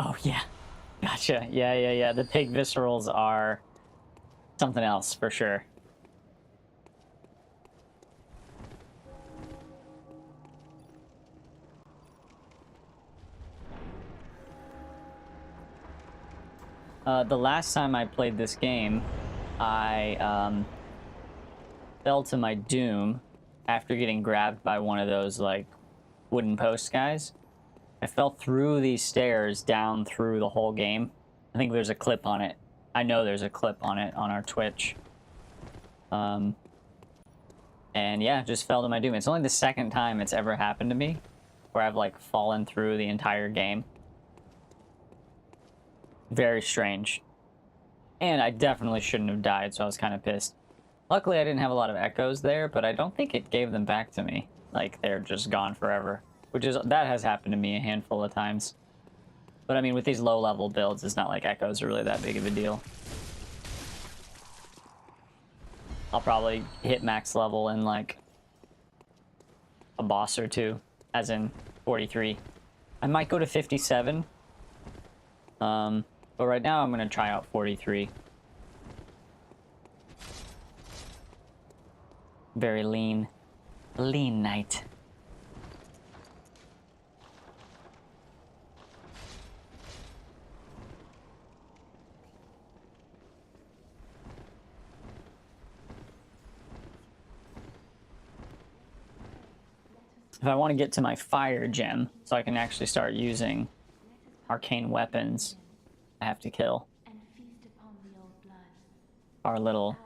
Oh, yeah. Gotcha. Yeah. The pig viscerals are something else, for sure. The last time I played this game, I fell to my doom after getting grabbed by one of those, like, wooden post guys. I fell through these stairs down through the whole game. I think there's a clip on it. I know there's a clip on it on our Twitch. And yeah, just fell to my doom. It's only the second time it's ever happened to me where I've, like, fallen through the entire game. Very strange. And I definitely shouldn't have died, so I was kind of pissed. Luckily, I didn't have a lot of echoes there, but I don't think it gave them back to me. Like, they're just gone forever. That has happened to me a handful of times. But I mean, with these low-level builds, it's not like echoes are really that big of a deal. I'll probably hit max level in, like, a boss or two, as in 43. I might go to 57. But right now, I'm gonna try out 43. Very lean. Lean knight. If I want to get to my fire gem, so I can actually start using arcane weapons, I have to kill our little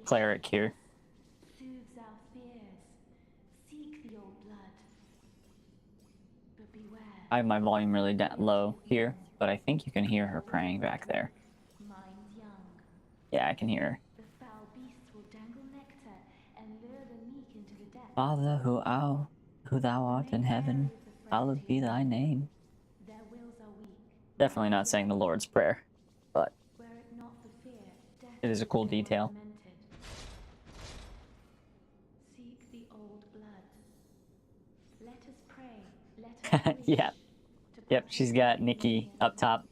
cleric here. I have my volume really low here, but I think you can hear her praying back there. Yeah, I can hear her. Father, who thou art in heaven, hallowed be thy name. Definitely not saying the Lord's Prayer, but it is a cool detail. Yeah. Yep, she's got Nikki up top.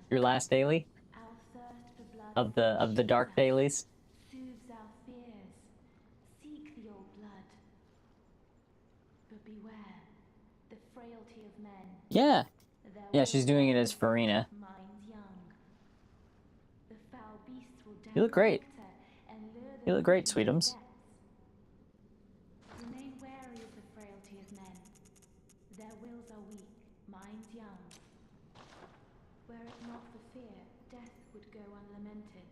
Your last daily? Of the dark dailies? Yeah. Yeah, she's doing it as Farina. You look great. You look great, Sweetums. Remain wary of the frailty of men. Their wills are weak, minds young. Were it not for fear, death go unlamented.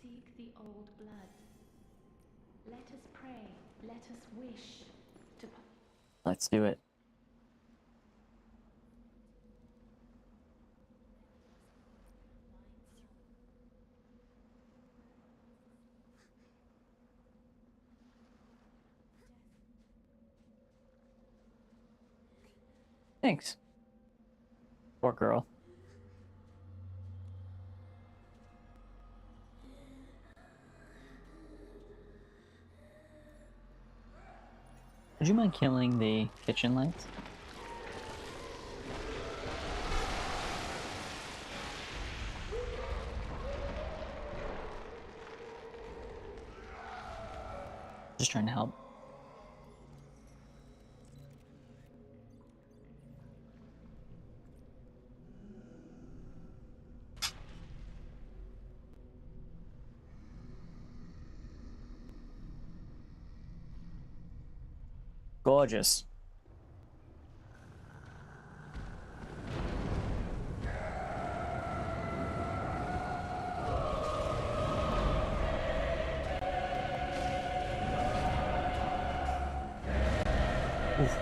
Seek the old blood. Let us pray, let us wish to... Let's do it. Thanks. Poor girl. Would you mind killing the kitchen lights? Just trying to help. Gorgeous. Oof.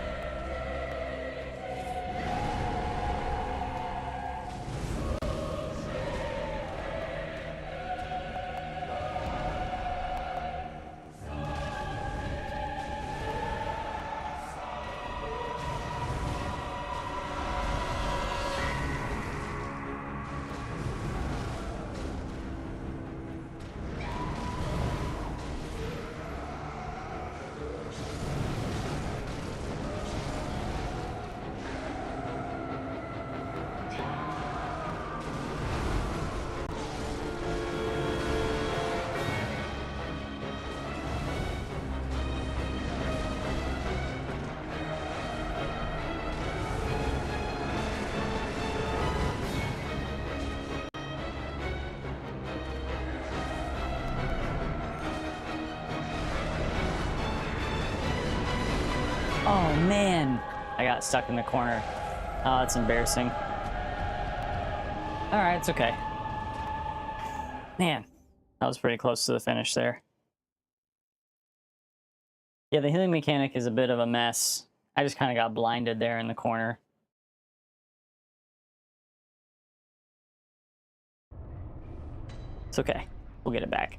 Oh man, I got stuck in the corner. Oh, that's embarrassing. All right, it's okay. Man, that was pretty close to the finish there. Yeah, the healing mechanic is a bit of a mess. I just kind of got blinded there in the corner. It's okay. We'll get it back.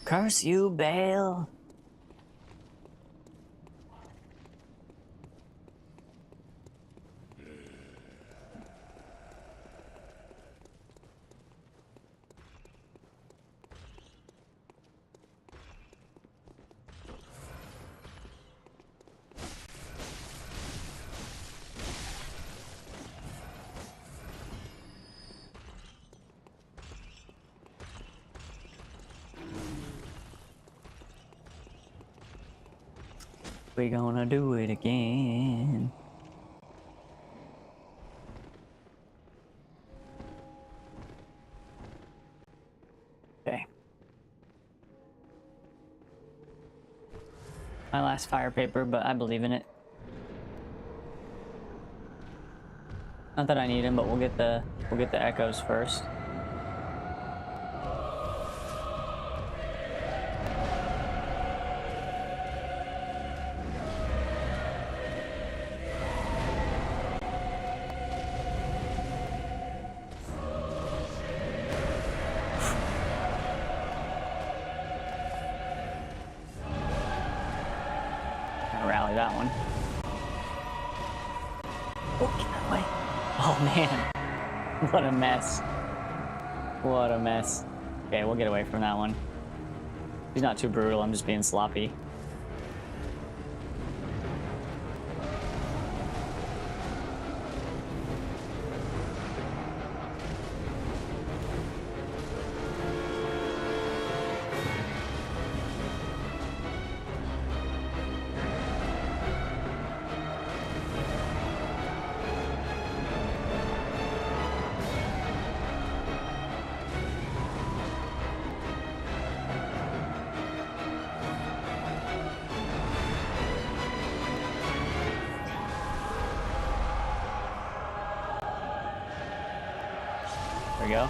Curse you, Bale. We gonna do it again. Okay. My last fire paper, but I believe in it. Not that I need him, but we'll get the echoes first. Rally that one. Oh, get out of the way. Oh man. What a mess. What a mess. Okay, we'll get away from that one. He's not too brutal, I'm just being sloppy. we go.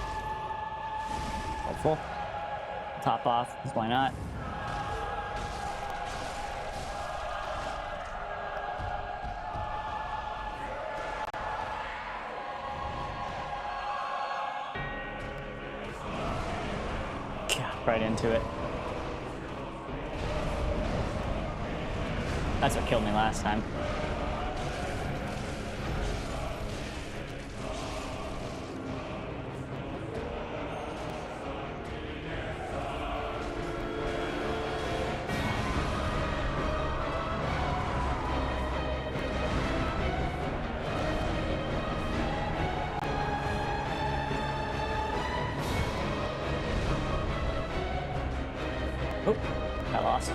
Helpful. Top off, 'cause why not? Right into it. That's what killed me last time. Oh, got lost.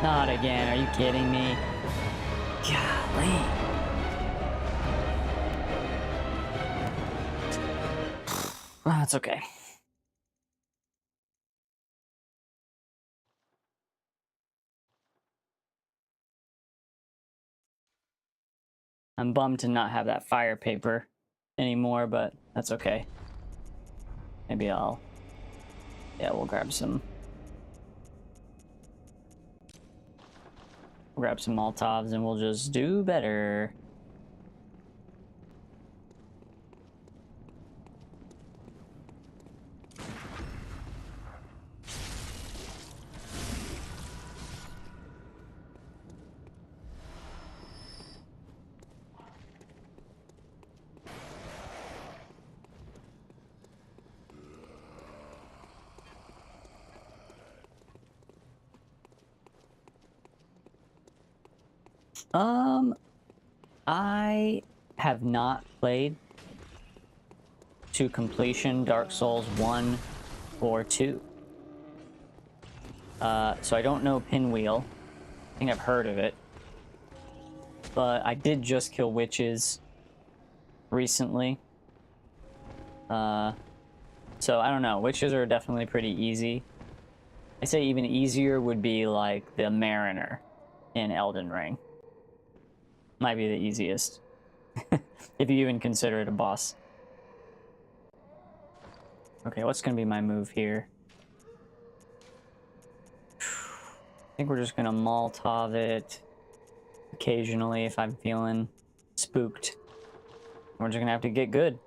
Not again, are you kidding me? Golly. Well, that's okay. I'm bummed to not have that fire paper anymore, but that's okay. Maybe I'll... Yeah, we'll grab some... Grab some Molotovs and we'll just do better. I have not played to completion Dark Souls 1 or 2. So I don't know Pinwheel. I think I've heard of it. But I did just kill witches recently. So I don't know. Witches are definitely pretty easy. I say even easier would be like the Mariner in Elden Ring. Might be the easiest. If you even consider it a boss. Okay, what's gonna be my move here? I think we're just gonna Molotov it occasionally if I'm feeling spooked. We're just gonna have to get good.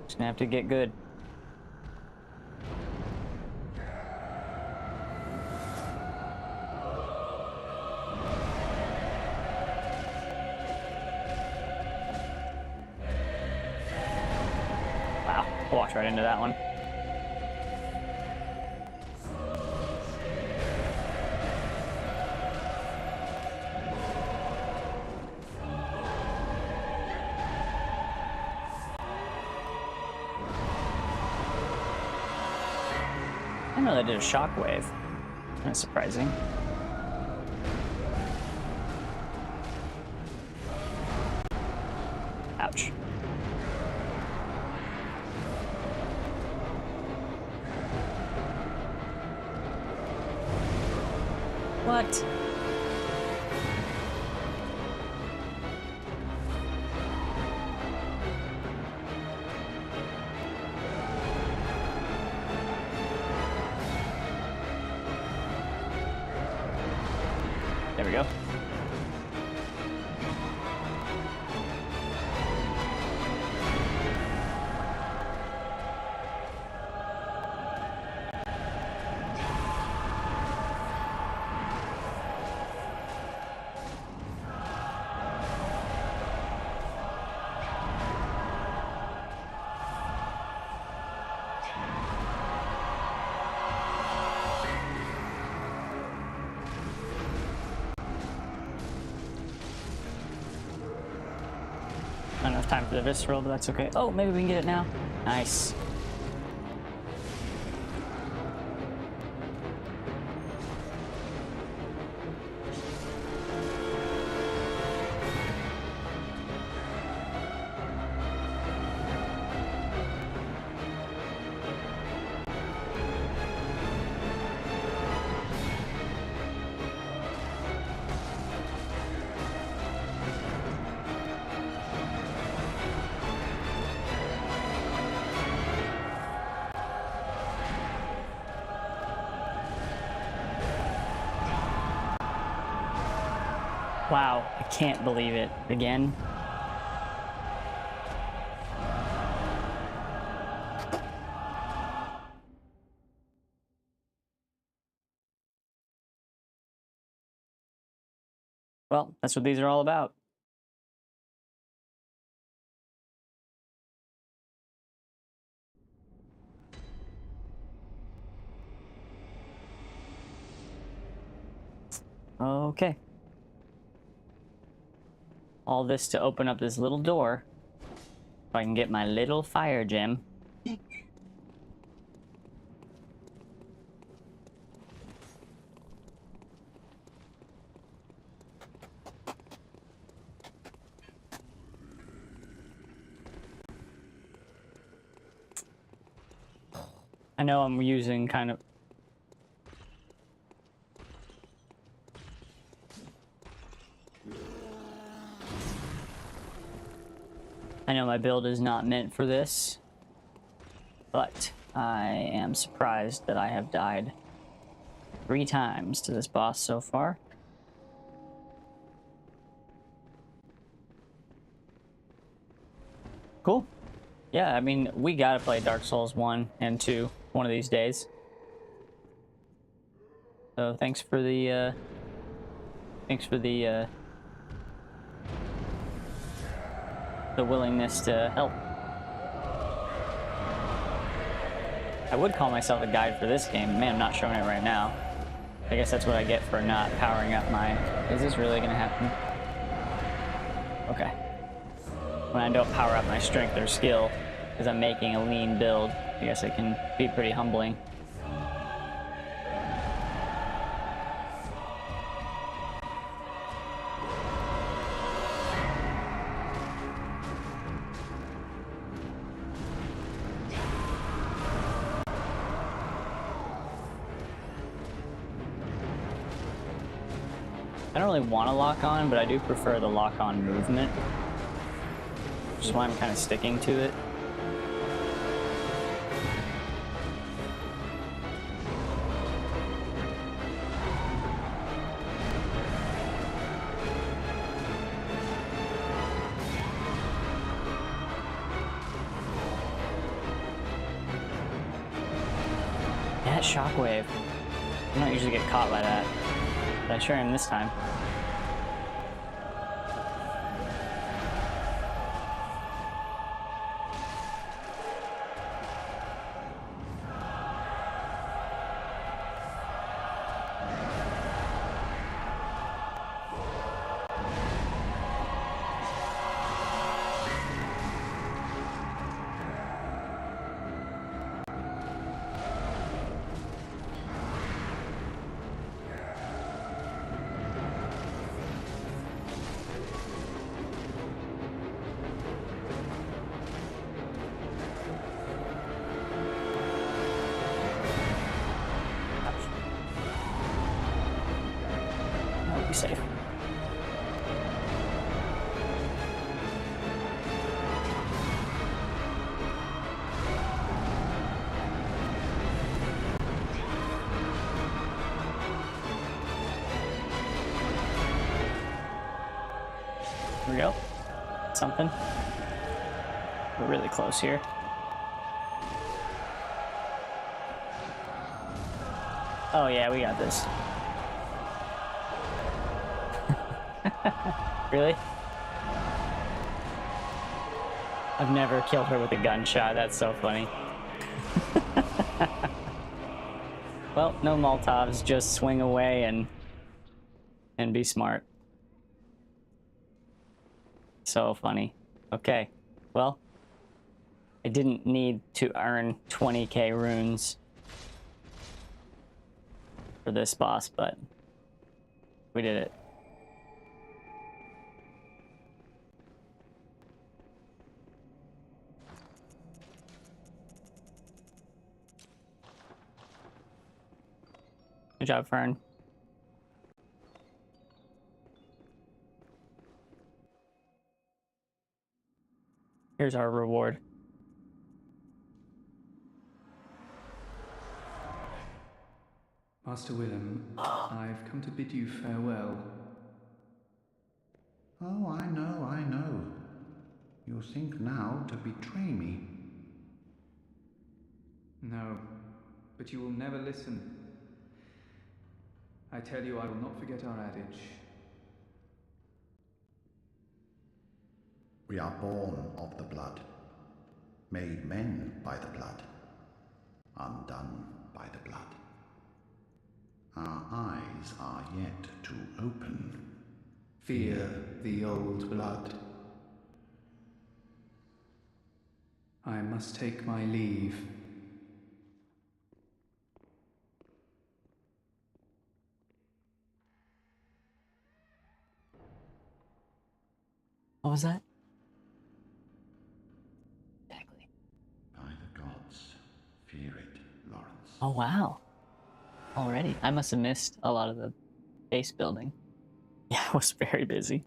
Just gonna have to get good. Walked right into that one. I didn't know that did a shockwave. That's surprising. Ouch. What? There we go. Not enough time for the visceral, but that's okay. Oh, maybe we can get it now. Nice. Wow, I can't believe it. Again? Well, that's what these are all about. Okay. All this to open up this little door so I can get my little fire gem. I know I'm using kind of... I know my build is not meant for this, but I am surprised that I have died 3 times to this boss so far. Cool. Yeah, I mean, we gotta play Dark Souls 1 and 2 one of these days. So thanks for the willingness to help. I would call myself a guide for this game. Man, I'm not showing it right now. I guess that's what I get for not powering up my... Is this really gonna happen? Okay. When I don't power up my strength or skill, because I'm making a lean build, I guess it can be pretty humbling. I don't really want to lock on, but I do prefer the lock on movement, which is why I'm kind of sticking to it. That shockwave. I don't usually get caught by that, but I sure am this time. Be safe. Here we go. Something. We're really close here. Oh yeah, we got this. Really? I've never killed her with a gunshot. That's so funny. Well, no Molotovs. Just swing away and be smart. So funny. Okay. Well, I didn't need to earn 20k runes for this boss, but we did it. Good job, Fern. Here's our reward. Master Willem, I've come to bid you farewell. Oh, I know, I know. You think now to betray me. No, but you will never listen. I tell you, I will not forget our adage. We are born of the blood, made men by the blood, undone by the blood. Our eyes are yet to open. Fear the old blood. I must take my leave. What was that? By the gods, fear it, Lawrence. Oh, wow. Already. I must have missed a lot of the base building. Yeah, I was very busy.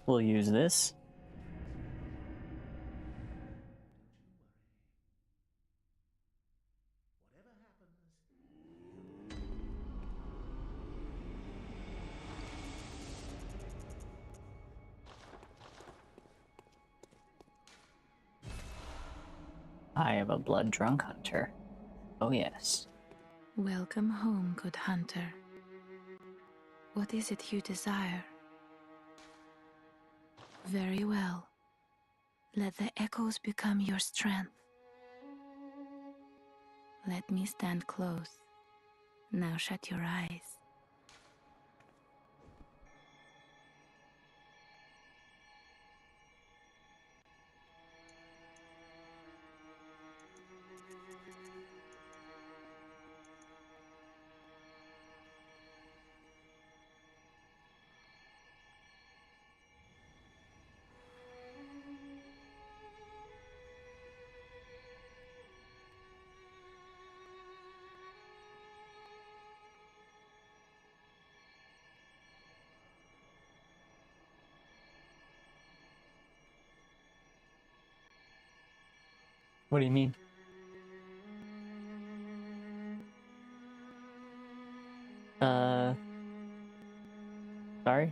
We'll use this. I am a blood-drunk hunter. Oh, yes. Welcome home, good hunter. What is it you desire? Very well. Let the echoes become your strength. Let me stand close. Now shut your eyes. What do you mean? Sorry?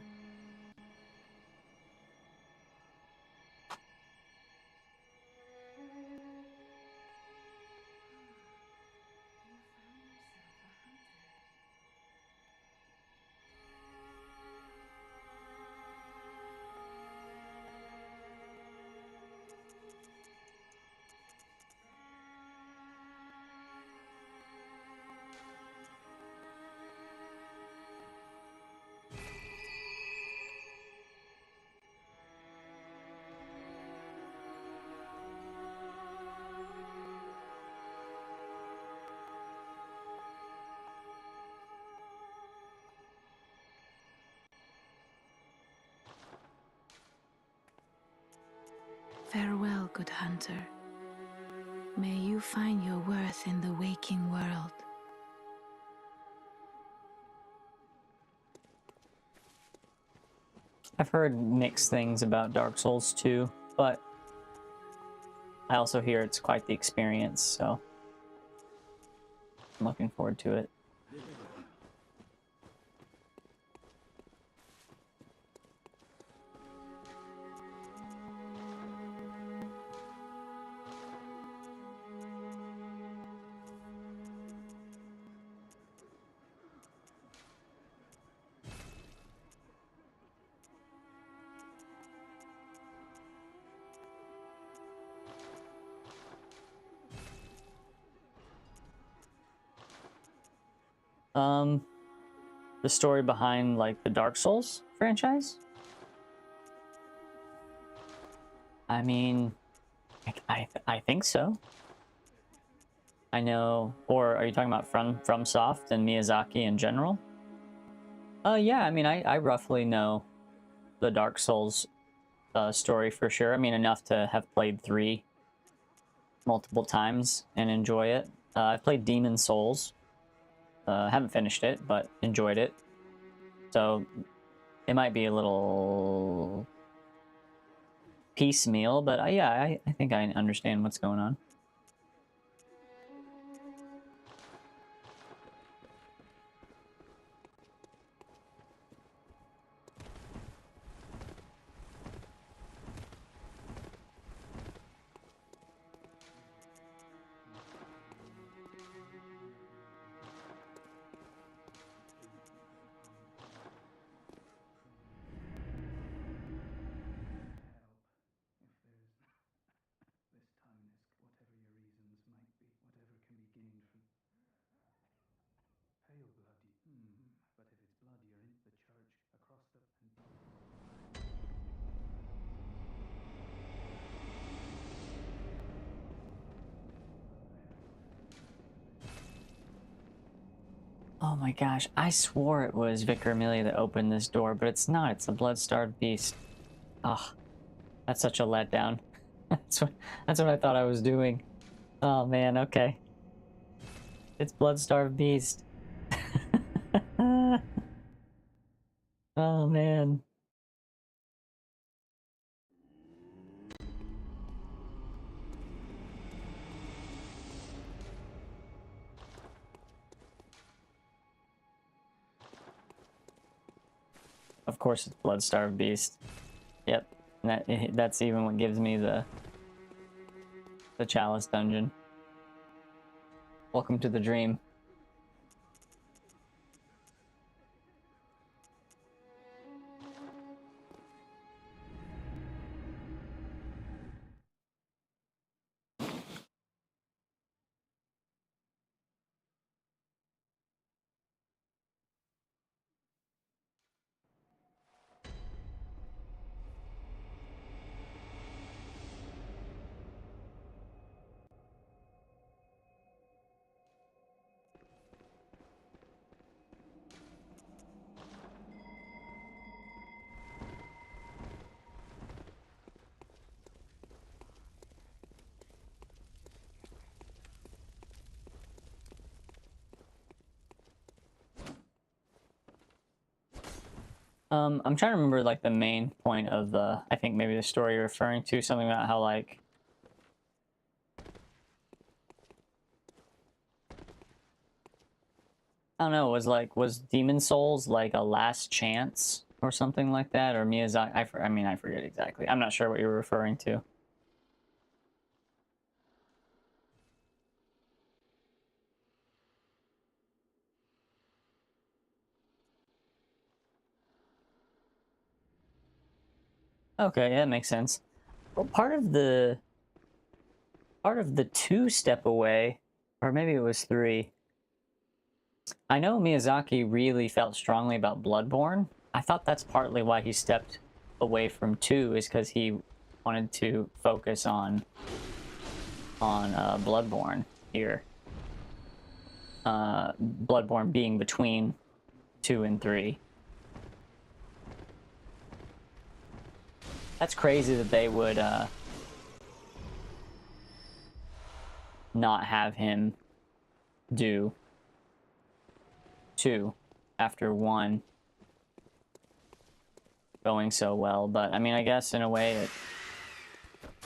Farewell, good hunter. May you find your worth in the waking world. I've heard mixed things about Dark Souls 2, but I also hear it's quite the experience, so I'm looking forward to it. The story behind, like, the Dark Souls franchise? I mean, I think so. I know, or are you talking about FromSoft and Miyazaki in general? Yeah, I mean, I roughly know the Dark Souls story for sure. I mean, enough to have played 3 multiple times and enjoy it. I've played Demon Souls. Haven't finished it, but enjoyed it. So it might be a little piecemeal, but yeah, I think I understand what's going on. Oh my gosh, I swore it was Vicar Amelia that opened this door, but it's not. It's the blood-starved beast. Ugh, that's such a letdown. that's what I thought I was doing. Oh man, okay. It's blood-starved beast. Oh man. Of course it's blood-starved beast. Yep. That's even what gives me the chalice dungeon. Welcome to the dream. I'm trying to remember, like, the main point of the, I think maybe the story you're referring to, something about how, like, I don't know, was Demon Souls, like, a last chance or something like that? Or Miyazaki, I mean, I forget exactly. I'm not sure what you're referring to. Okay, yeah, that makes sense. Well, part of the 2 step away, or maybe it was 3. I know Miyazaki really felt strongly about Bloodborne. I thought that's partly why he stepped away from 2, is because he wanted to focus on Bloodborne here. Bloodborne being between 2 and 3. That's crazy that they would not have him do 2 after 1 going so well, but I mean, I guess in a way it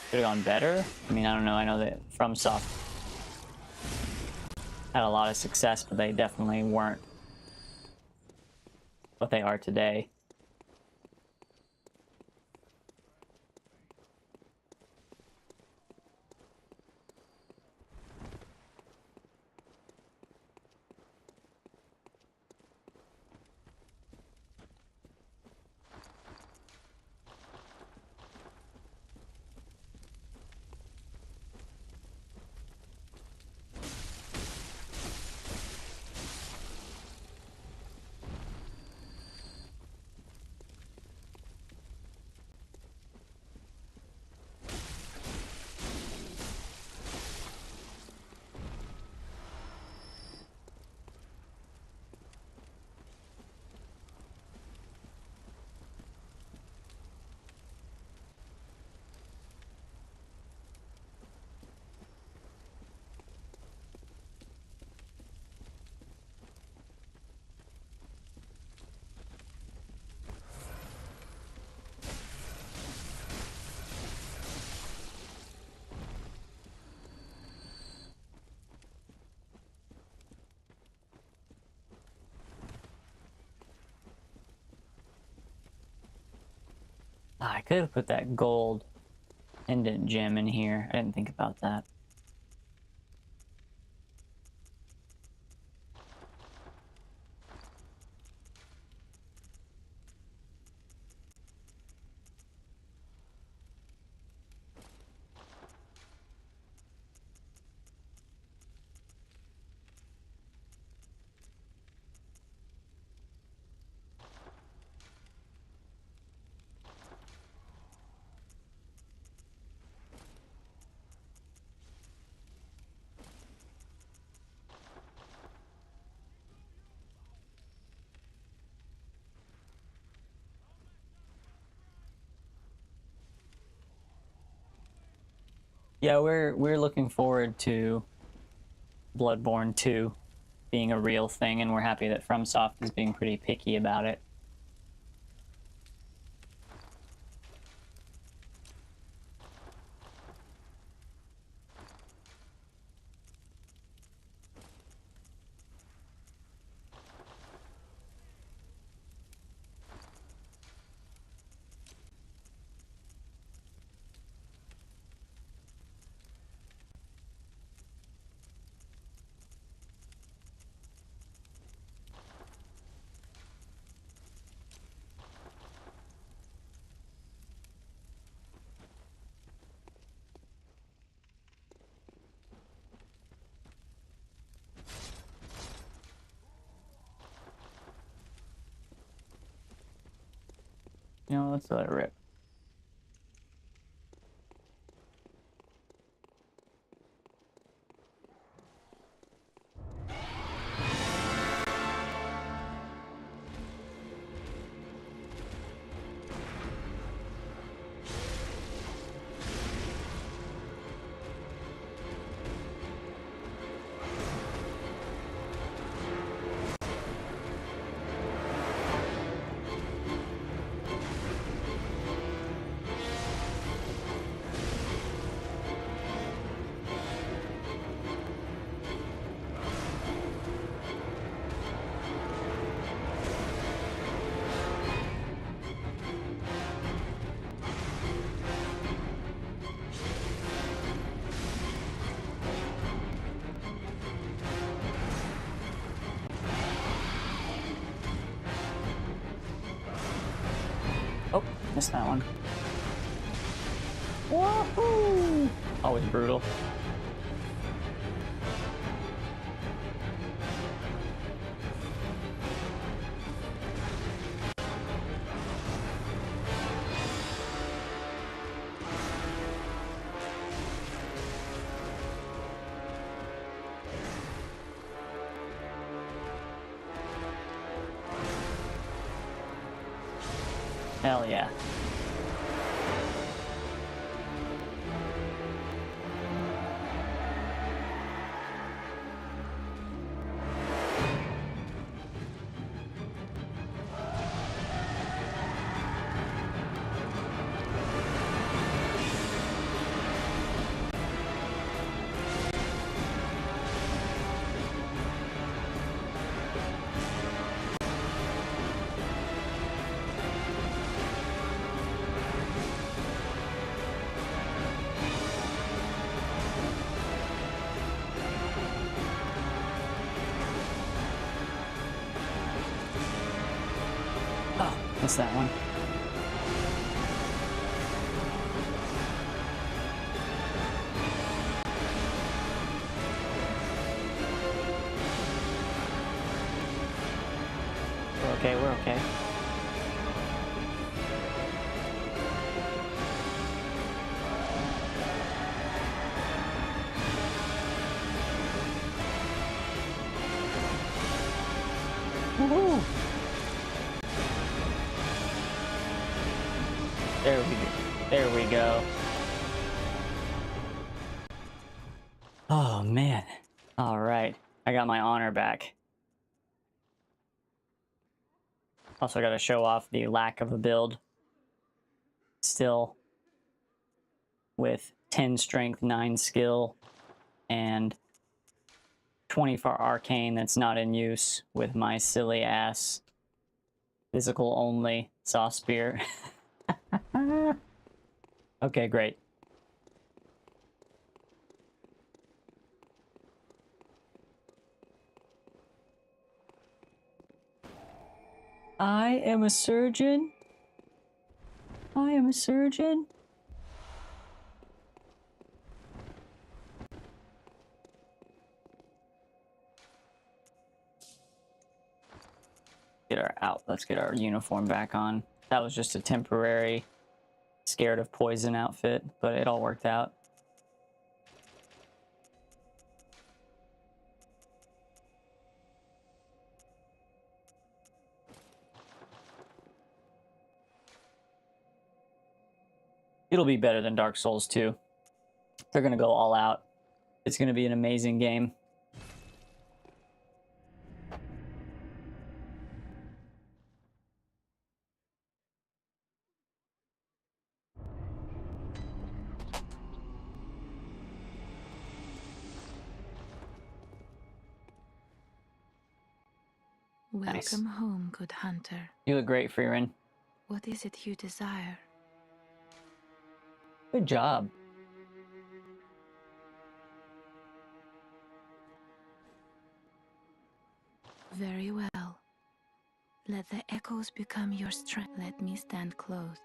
could have gone better. I mean, I don't know. I know that FromSoft had a lot of success, but they definitely weren't what they are today. Ah, I could have put that gold indent gem in here. I didn't think about that. Yeah, we're looking forward to Bloodborne 2 being a real thing, and we're happy that FromSoft is being pretty picky about it. You know, let's let it rip. Oh, missed that one. Woohoo! Always brutal. Hell yeah. Oh, missed that one. We're okay, we're okay. Woohoo! There we go. Oh man. All right. I got my honor back. Also got to show off the lack of a build. Still with 10 strength, 9 skill, and 20 for arcane that's not in use with my silly ass physical only saw spear. Okay, great. I am a surgeon. I am a surgeon. Get our out. Let's get our uniform back on. That was just a temporary scared of poison outfit, but it all worked out. It'll be better than Dark Souls 2. They're gonna go all out. It's gonna be an amazing game. Welcome Nice. home, good hunter. You look great, Freerin. What is it you desire? Good job. Very well. Let the echoes become your strength. Let me stand close.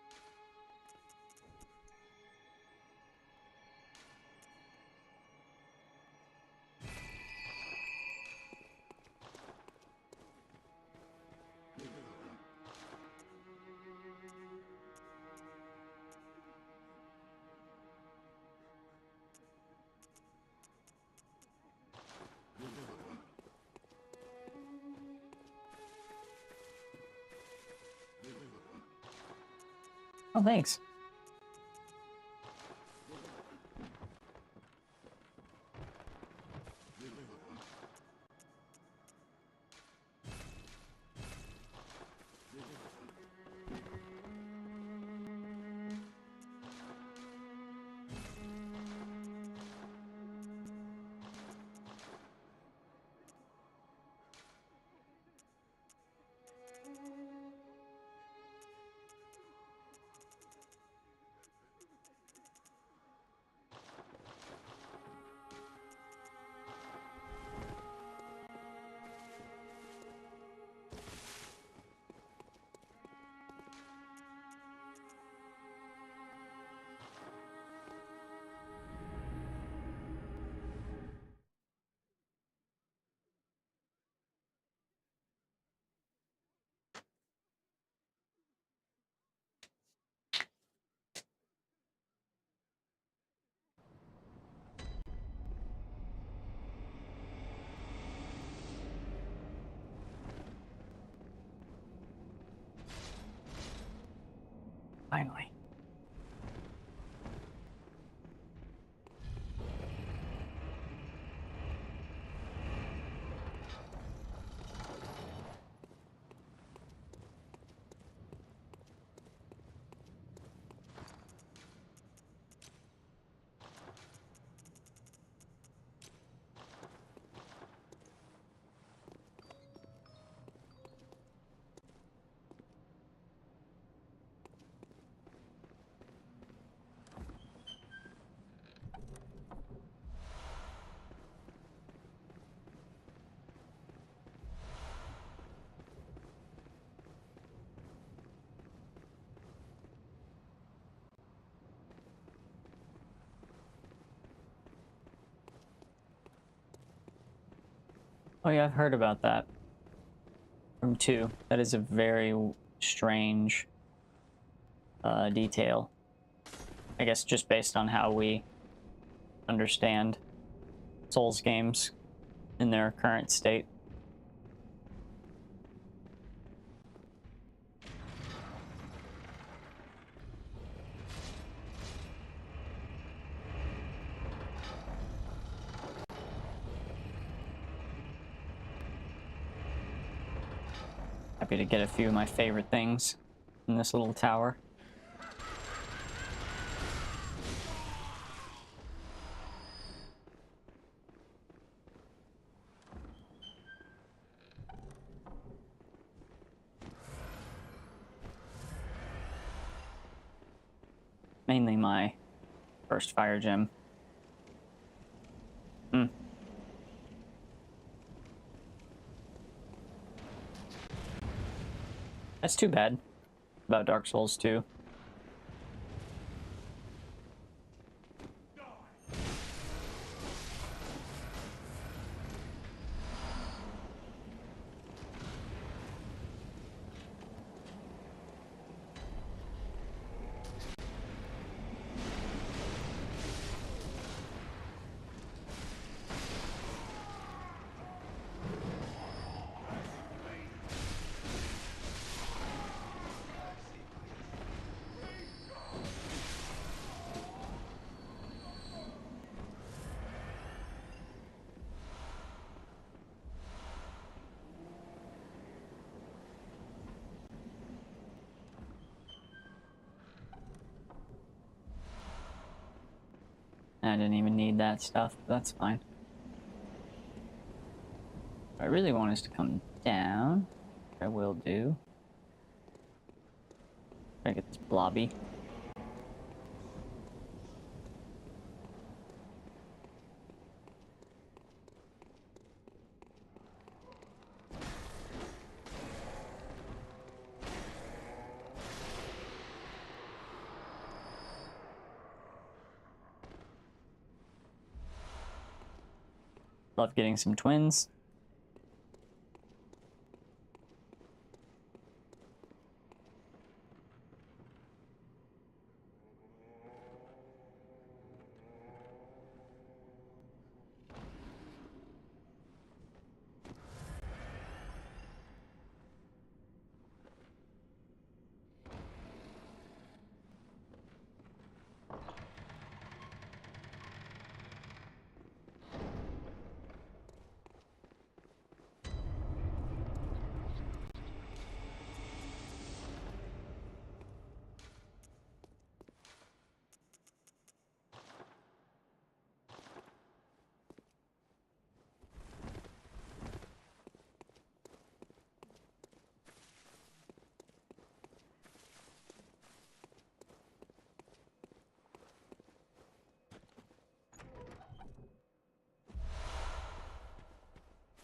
Oh, thanks. Finally. Oh yeah, I've heard about that from 2. That is a very strange detail. I guess just based on how we understand Souls games in their current state. Happy to get a few of my favorite things in this little tower. mainly my first fire gem. Hmm. That's too bad about Dark Souls 2. I didn't even need that stuff, but that's fine. What I really want is to come down. I will do. Try to get this blobby. Love getting some twins.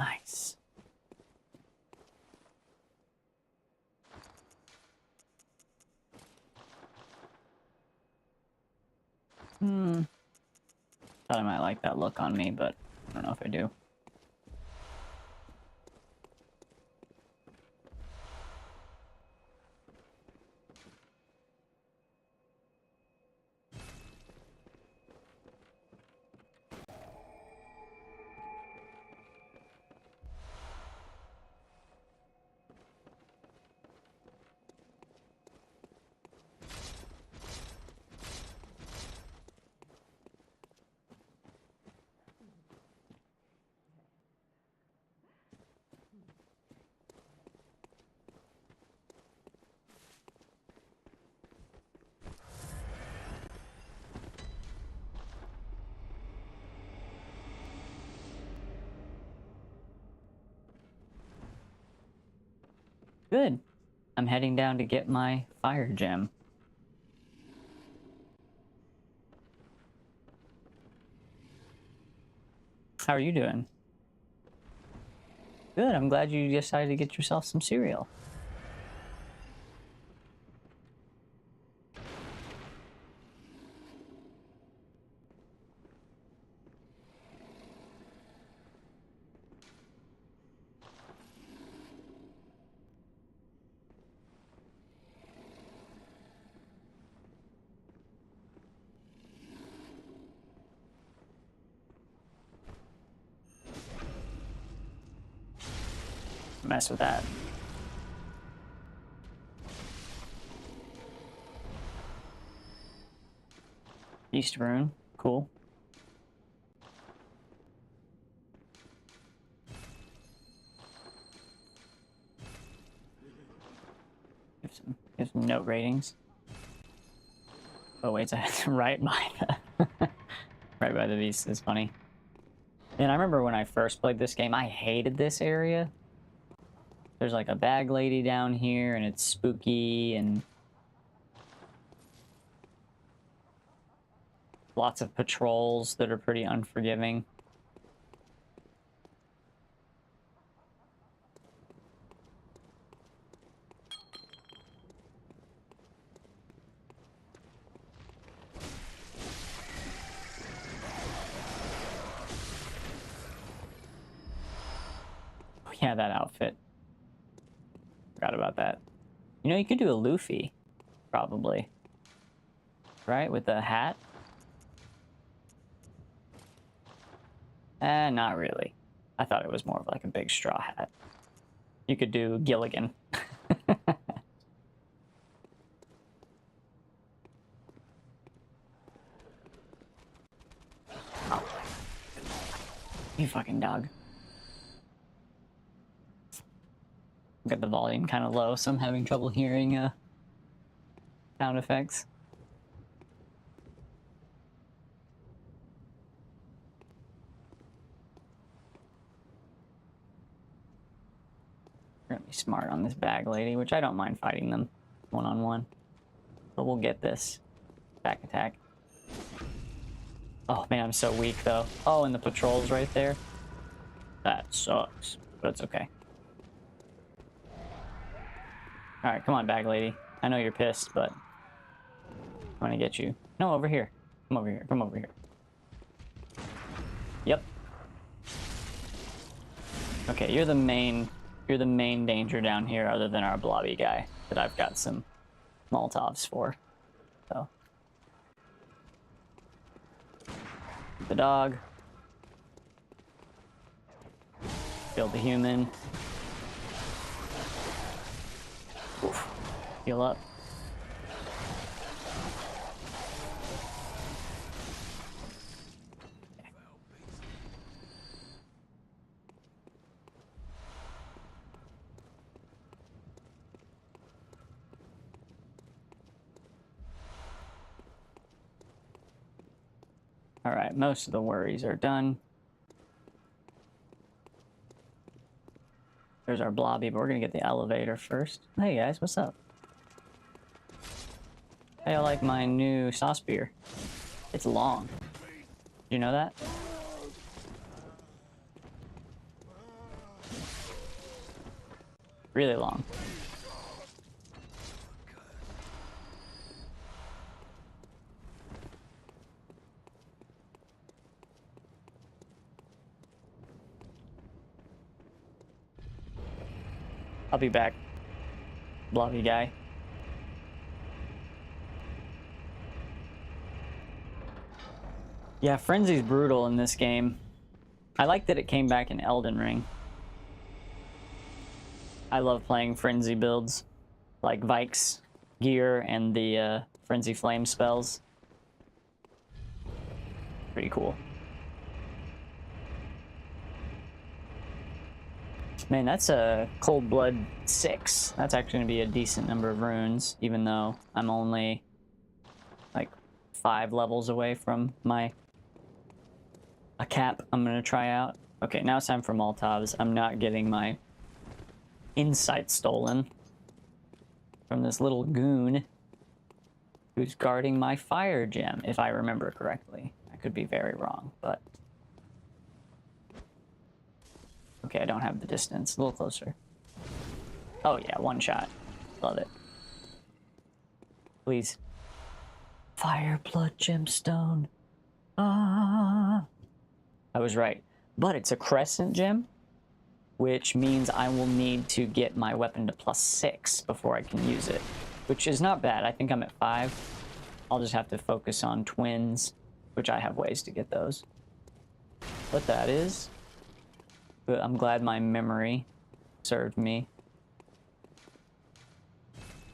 Nice. Thought I might like that look on me, but I don't know if I do. Good. I'm heading down to get my fire gem. How are you doing? Good. I'm glad you decided to get yourself some cereal. Mess with that. East rune, cool. Give some note ratings. Oh wait, it's right by the right by the beast is funny. And I remember when I first played this game, I hated this area. There's like a bag lady down here, and it's spooky, and Lots of patrols that are pretty unforgiving. Oh, yeah, that outfit. Forgot about that. You know, you could do a Luffy, probably. Right? With the hat? Not really. I thought it was more of like a big straw hat. You could do Gilligan. Oh. You fucking dog. Got the volume kind of low, so I'm having trouble hearing sound effects. We're gonna be smart on this bag lady, which I don't mind fighting them one-on-one. But we'll get this. Back attack. Oh man, I'm so weak though. Oh, and the patrol's right there. That sucks, but it's okay. Alright, come on, bag lady. I know you're pissed, but I'm gonna get you. No, over here. Come over here. Come over here. Yep. Okay, you're the main danger down here other than our blobby guy that I've got some Molotovs for. So. The dog. Kill the human. Oof. Heal up. Alright, most of the worries are done. There's our blobby, but we're gonna get the elevator first. Hey guys, what's up? Hey, I like my new sauce beer. It's long. Do you know that? Really long. I'll be back, blobby guy. Yeah, Frenzy's brutal in this game. I like that it came back in Elden Ring. I love playing Frenzy builds, like Vike's gear and the Frenzy Flame spells. Pretty cool. Man, that's a Cold Blood 6. That's actually going to be a decent number of runes, even though I'm only like 5 levels away from a cap I'm going to try out. Okay, now it's time for Molotovs. I'm not getting my insight stolen from this little goon who's guarding my fire gem, if I remember correctly. I could be very wrong, but... Okay, I don't have the distance. A little closer. Oh yeah, one shot. Love it. Please. Fire blood gemstone. Ah. I was right. But it's a crescent gem, which means I will need to get my weapon to +6 before I can use it, which is not bad. I think I'm at 5. I'll just have to focus on twins, which I have ways to get those. But that is... But I'm glad my memory served me.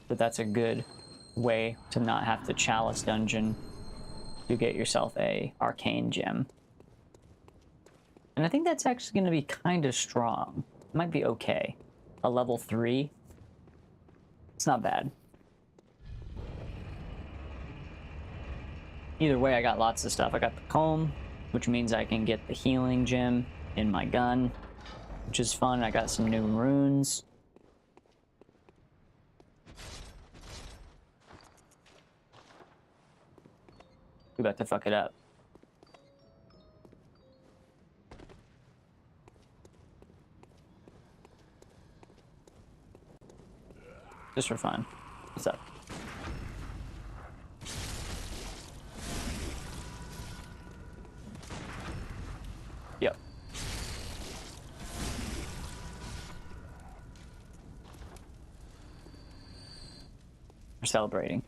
But that's a good way to not have to chalice dungeon to get yourself a arcane gem. And I think that's actually going to be kind of strong. It might be okay. A level 3. It's not bad. Either way, I got lots of stuff. I got the comb, which means I can get the healing gem in my gun, which is fun. I got some new runes. We about to fuck it up. Just for fun. What's up? Yep. We're celebrating.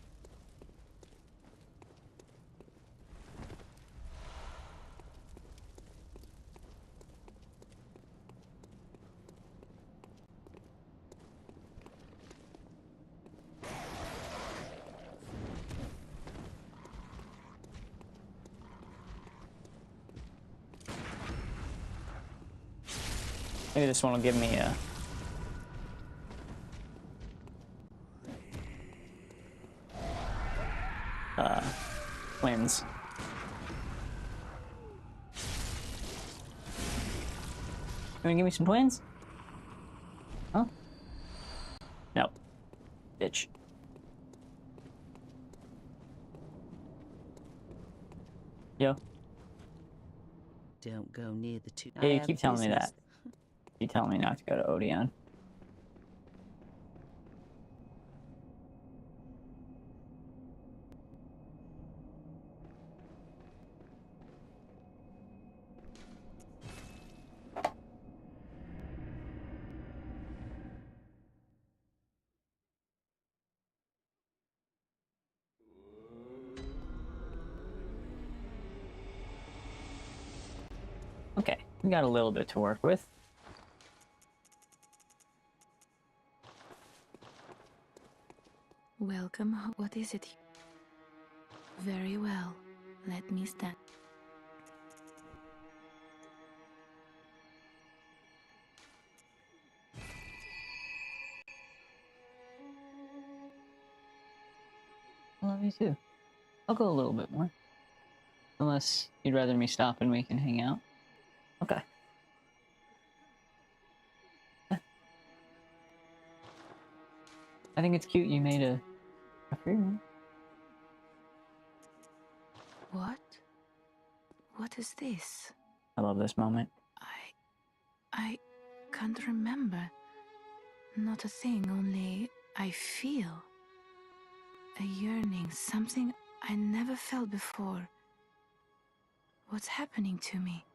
Maybe this one will give me a... twins. You wanna give me some twins? Huh? No. Bitch. Yo. Don't go near the two. Yeah, you keep telling me that. You tell me not to go to Odeon. Okay, we got a little bit to work with. Welcome. What is it? Very well. Let me stand. I love you too. I'll go a little bit more. Unless you'd rather me stop and we can hang out. Okay. I think it's cute you made a free one. What? What is this? I love this moment. I can't remember. Not a thing, only I feel a yearning, something I never felt before. What's happening to me?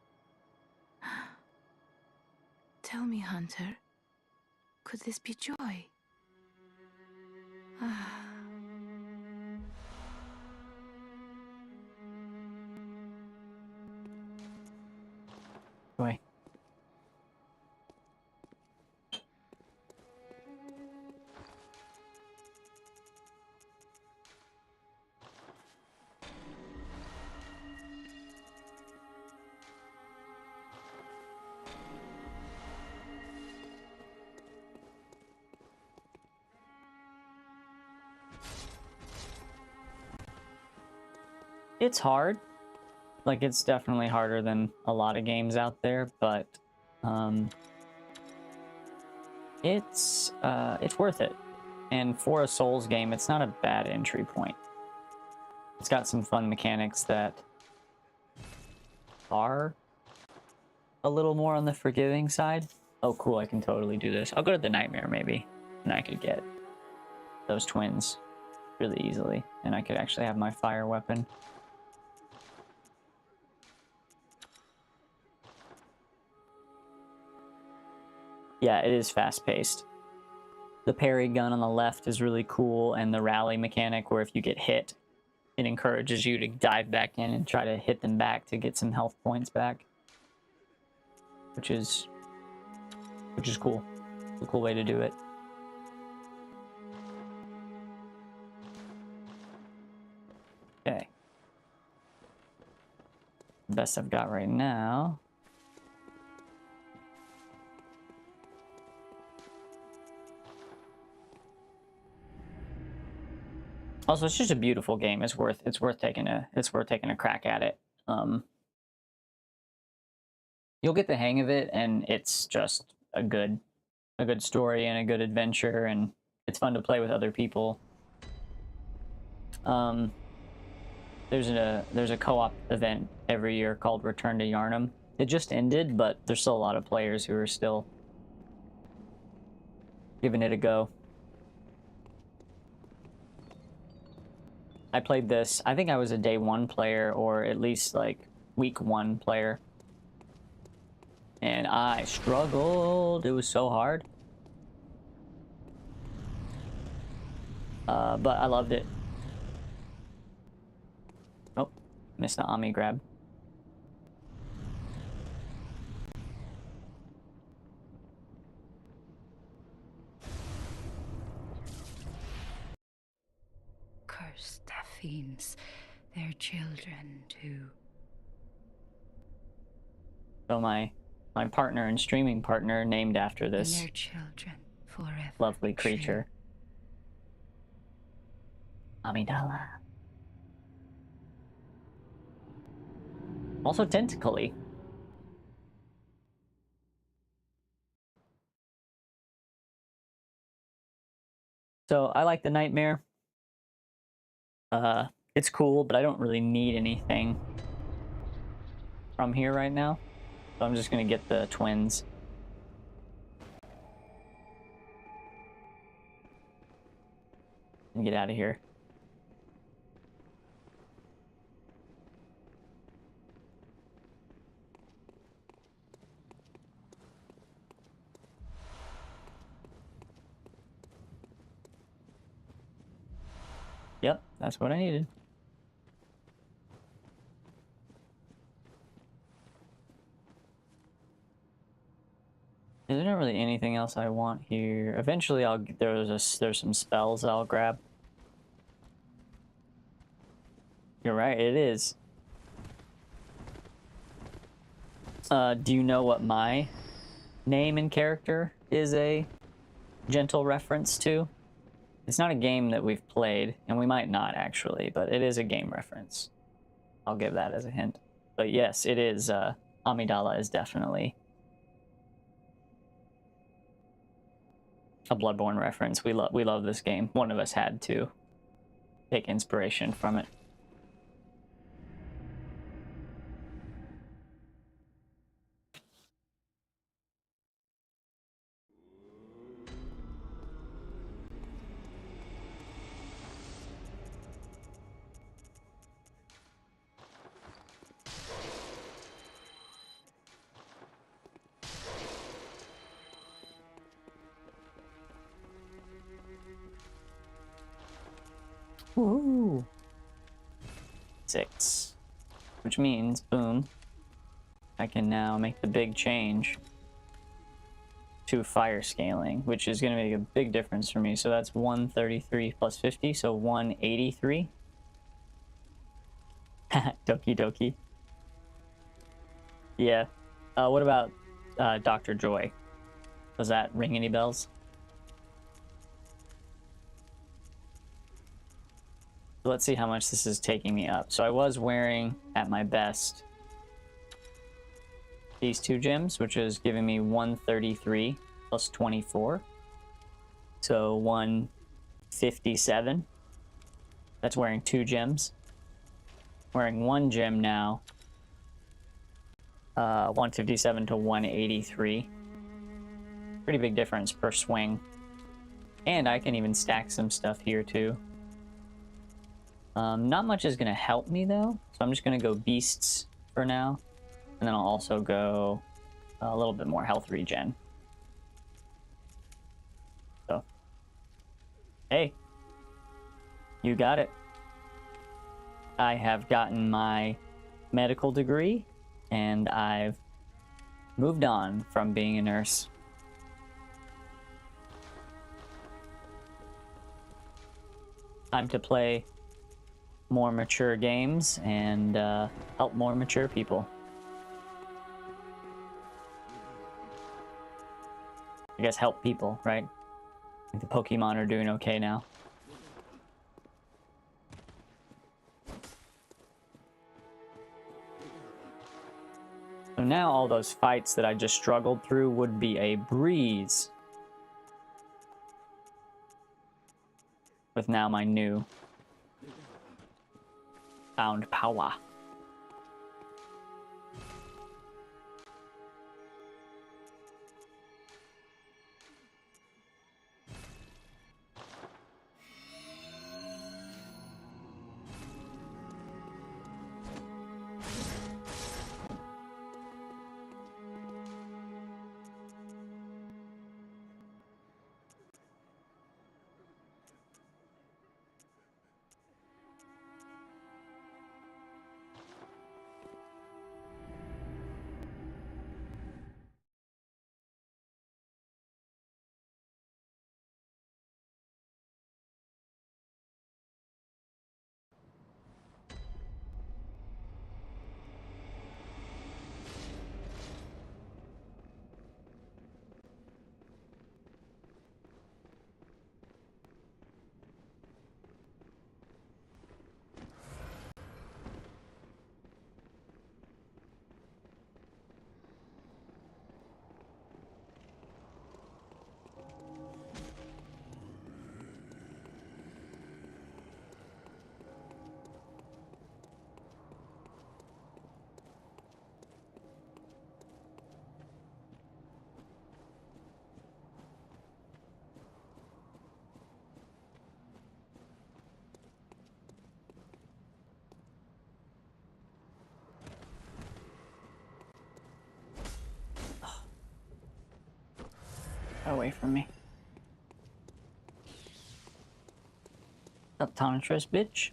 Tell me, Hunter, could this be joy? Joy. It's hard. Like, it's definitely harder than a lot of games out there, but it's worth it. And for a Souls game, it's not a bad entry point. It's got some fun mechanics that are a little more on the forgiving side. Oh, cool, I can totally do this. I'll go to the Nightmare, maybe, and I could get those twins really easily, and I could actually have my fire weapon. Yeah, it is fast-paced. The parry gun on the left is really cool, and the rally mechanic where if you get hit, it encourages you to dive back in and try to hit them back to get some health points back. Which is cool. It's a cool way to do it. Okay. Best I've got right now. Also, it's just a beautiful game. It's worth taking a crack at it. You'll get the hang of it, and it's just a good story and a good adventure, and it's fun to play with other people. There's a co-op event every year called Return to Yarnum. It just ended, but there's still a lot of players who are still giving it a go. I played this, I think I was a day 1 player, or at least like week 1 player. And I struggled. It was so hard. But I loved it. Oh, missed the Ami grab. Curse the fiends, their children too. So my partner and streaming partner named after And this their children forever. lovely creature. Amidala. Also tentacly. So I like the Nightmare. It's cool, but I don't really need anything from here right now. So I'm just gonna get the twins. And get out of here. Yep, that's what I needed. There's not really anything else I want here. Eventually, there's some spells I'll grab. You're right, it is. Do you know what my name and character is a gentle reference to? It's not a game that we've played, and we might not actually, but it is a game reference. I'll give that as a hint. But yes, it is, Amidala is definitely a Bloodborne reference. We love this game. One of us had to take inspiration from it. Woo! 6. Which means, boom, I can now make the big change to fire scaling, which is going to make a big difference for me. So that's 133 plus 50, so 183. Doki doki. Yeah. What about Dr. Joy? Does that ring any bells? So let's see how much this is taking me up. So I was wearing, at my best, these 2 gems, which is giving me 133 plus 24. So 157. That's wearing 2 gems. Wearing 1 gem now. 157 to 183. Pretty big difference per swing. And I can even stack some stuff here too. Not much is going to help me though, so I'm just going to go beasts for now. And then I'll also go a little bit more health regen. So, hey, you got it. I have gotten my medical degree, and I've moved on from being a nurse. Time to play more mature games and help more mature people. I guess help people, right? I think the Pokemon are doing okay now. So now all those fights that I just struggled through would be a breeze. With now my new Found power. Away from me. Optometrist, bitch.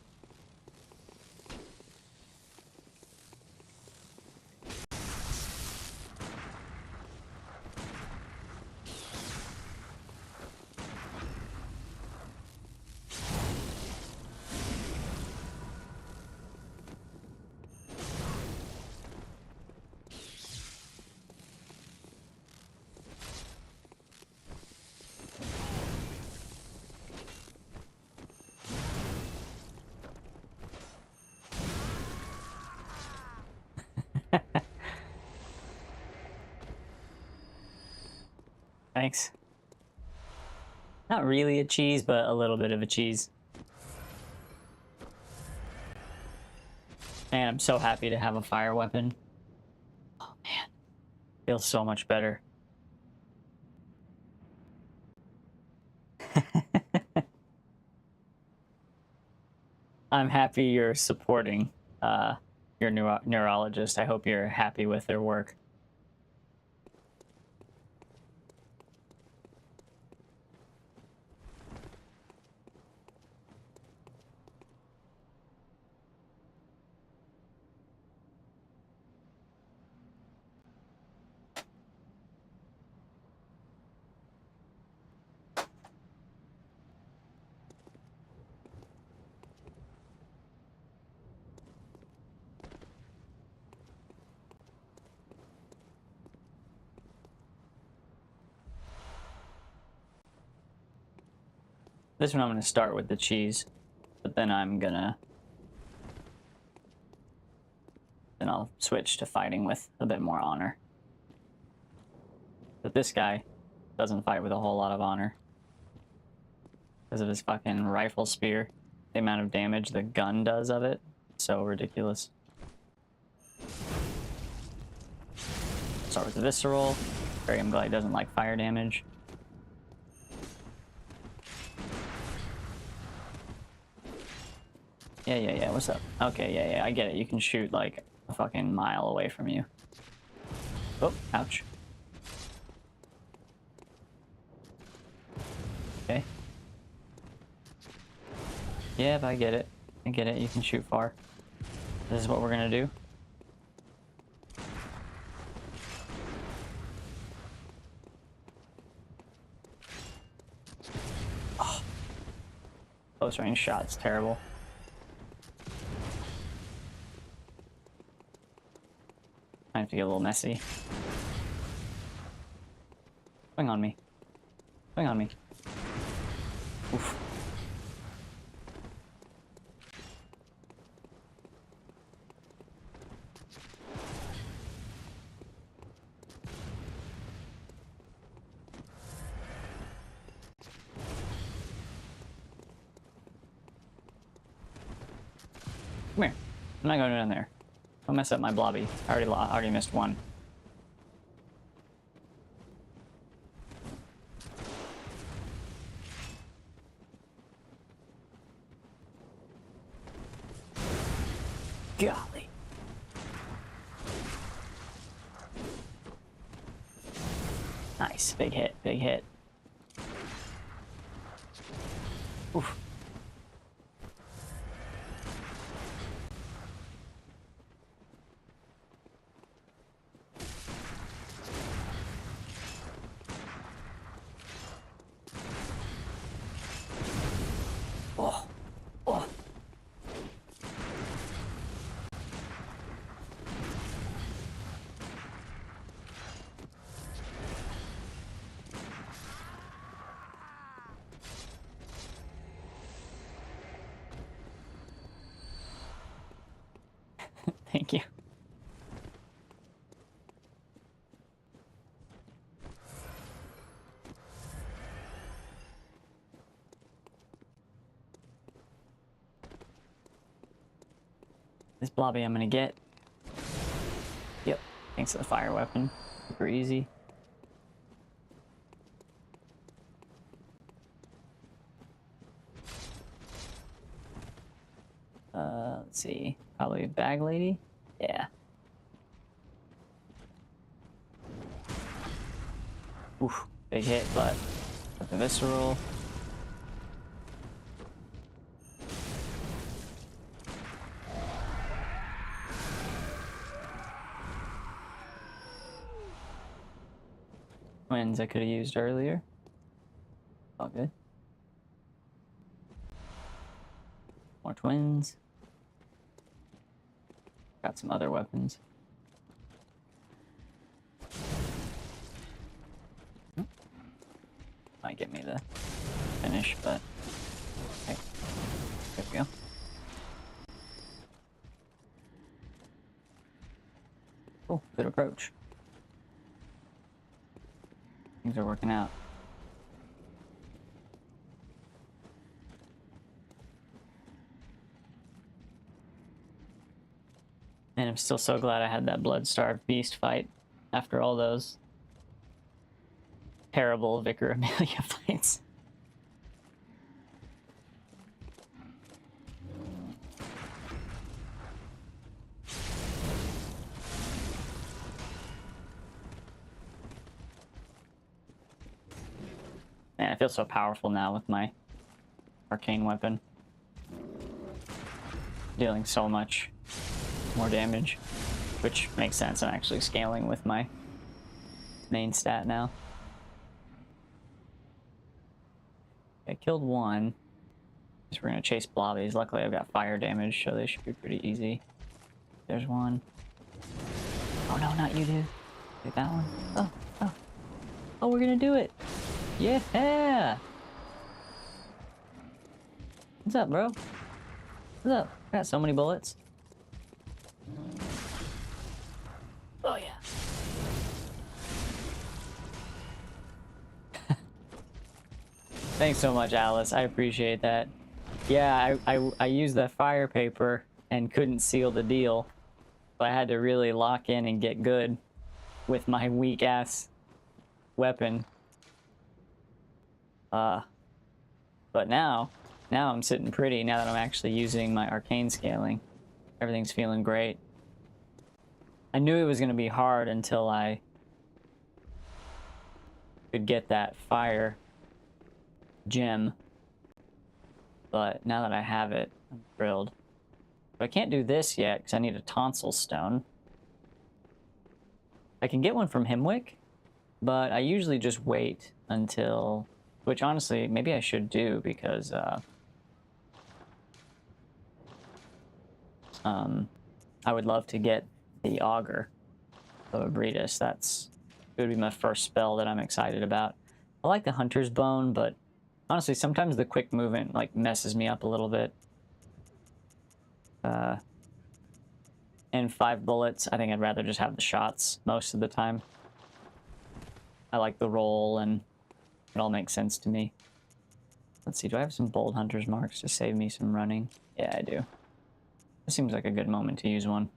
Thanks. Not really a cheese, but a little bit of a cheese. Man, I'm so happy to have a fire weapon. Oh man, feels so much better. I'm happy you're supporting your neurologist. I hope you're happy with their work. This one I'm going to start with the cheese, but then I'll switch to fighting with a bit more honor. But this guy doesn't fight with a whole lot of honor because of his fucking rifle spear. The amount of damage the gun does of it, so ridiculous. Start with the visceral. I'm glad he doesn't like fire damage. Yeah, what's up? Okay, yeah, I get it. You can shoot like a fucking mile away from you. Oh, ouch. Okay. Yeah, but I get it. I get it. You can shoot far. This is what we're gonna do. Oh. Close range shot's terrible. I have to get a little messy. Swing on me. Swing on me. Oof. Come here. I'm not going down there. Don't mess up my blobby. I already missed one. Golly. Nice. Big hit. Big hit. Oof. Oh. Oh. Thank you. This blobby I'm gonna get. Yep. Thanks to the fire weapon. Super easy. Let's see. Probably bag lady? Yeah. Oof. Big hit, but with the visceral. Twins I could have used earlier. All good. More twins. Got some other weapons. Might get me the finish, but okay. There we go. Cool, good approach. Things are working out. And I'm still so glad I had that blood-starved beast fight after all those terrible Vicar Amelia fights. Man, I feel so powerful now with my arcane weapon. Dealing so much more damage, which makes sense. I'm actually scaling with my main stat now. I killed one. So we're gonna chase blobbies. Luckily I've got fire damage, so they should be pretty easy. There's one. Oh no, not you, dude. Take that one. Oh, oh. Oh, we're gonna do it. Yeah! What's up, bro? What's up? I got so many bullets. Oh yeah. Thanks so much, Alice. I appreciate that. Yeah, I used the fire paper and couldn't seal the deal. So I had to really lock in and get good with my weak-ass weapon. But now I'm sitting pretty now that I'm actually using my arcane scaling. Everything's feeling great. I knew it was going to be hard until I could get that fire gem. But now that I have it, I'm thrilled. But I can't do this yet because I need a tonsil stone. I can get one from Himwick, but I usually just wait until... Which honestly, maybe I should do because I would love to get the Augur of Abretus. That's would be my first spell that I'm excited about. I like the Hunter's Bone, but honestly, sometimes the quick movement like messes me up a little bit. And 5 bullets, I think I'd rather just have the shots most of the time. I like the roll and it all makes sense to me. Let's see, do I have some bold hunter's marks to save me some running? Yeah, I do. This seems like a good moment to use one.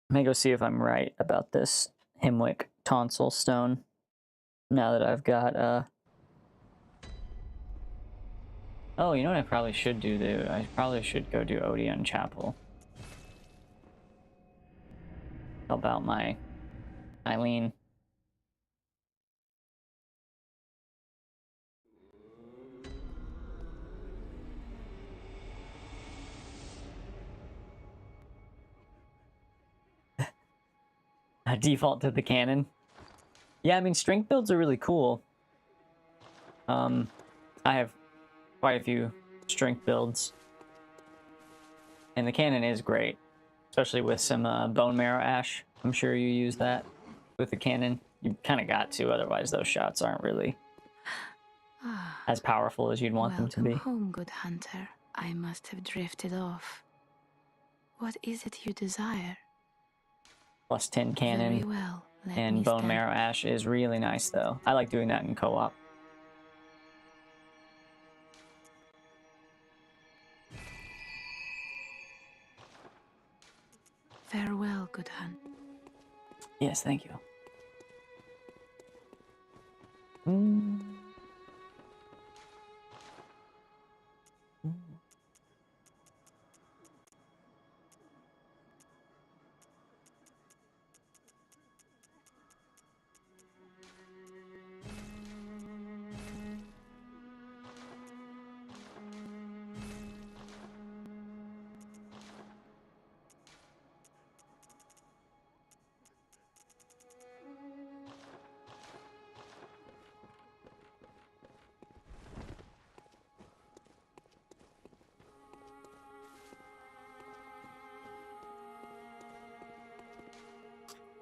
I may go see if I'm right about this Himwick tonsil stone. Now that I've got oh, you know what I probably should do though? I probably should go do Odeon Chapel. Help out my Eileen. Default to the cannon. Yeah, I mean, strength builds are really cool. I have quite a few strength builds. And the cannon is great. Especially with some bone marrow ash. I'm sure you use that with the cannon. You kind of got to, otherwise those shots aren't really as powerful as you'd want them to be. Welcome home, good hunter. I must have drifted off. What is it you desire? Plus 10 cannon. Very well. Let And me bone stand. marrow ash is really nice though. I like doing that in co-op. Farewell, good hunt. Yes, thank you.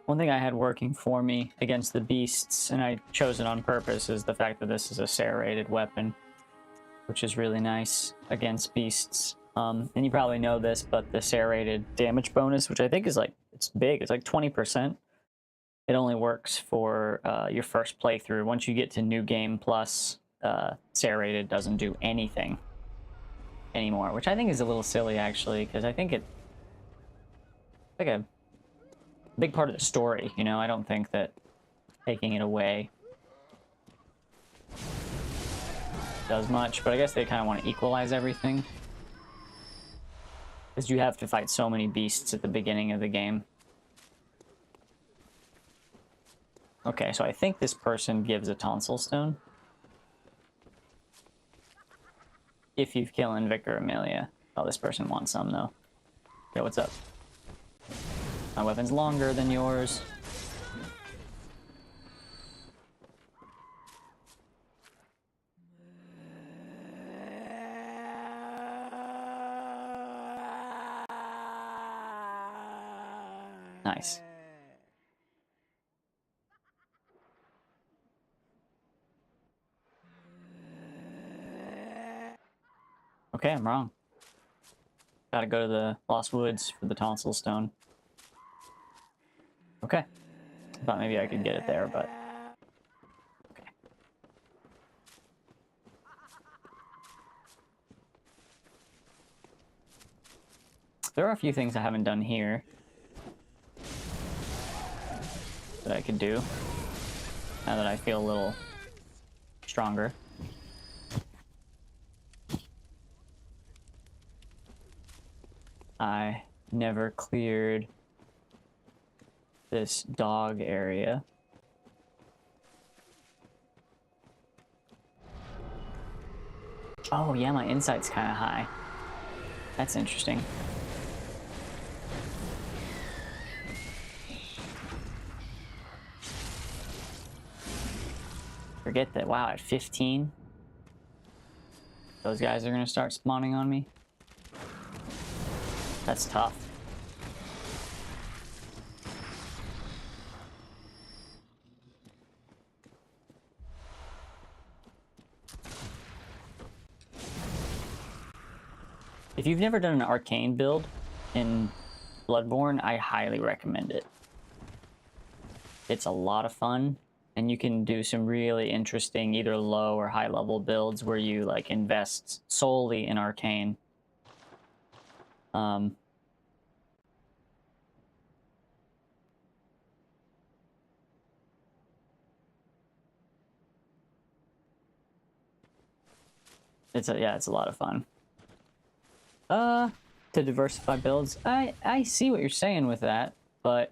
One thing I had working for me against the beasts, and I chose it on purpose, is the fact that this is a serrated weapon, which is really nice against beasts. And you probably know this, but the serrated damage bonus, which I think is like, it's big, it's like 20%. It only works for your first playthrough. Once you get to New Game Plus, serrated doesn't do anything anymore, which I think is a little silly actually, because I think it's like a big part of the story, you know. I don't think that taking it away does much, but I guess they kind of want to equalize everything, because you have to fight so many beasts at the beginning of the game. Okay, so I think this person gives a tonsil stone if you've killed Invicta or Amelia. Oh, this person wants some though. Yo, what's up? My weapon's longer than yours. Nice. Okay, I'm wrong. Gotta go to the Lost Woods for the tonsil stone. Okay. Thought maybe I could get it there, but... Okay. There are a few things I haven't done here that I could do, now that I feel a little stronger. I never cleared this dog area. Oh yeah, my insight's kind of high. That's interesting. Forget that. Wow, at 15, those guys are gonna start spawning on me. That's tough. If you've never done an arcane build in Bloodborne, I highly recommend it. It's a lot of fun, And you can do some really interesting either low or high level builds where you like invest solely in arcane. It's a lot of fun. To diversify builds, I see what you're saying with that, but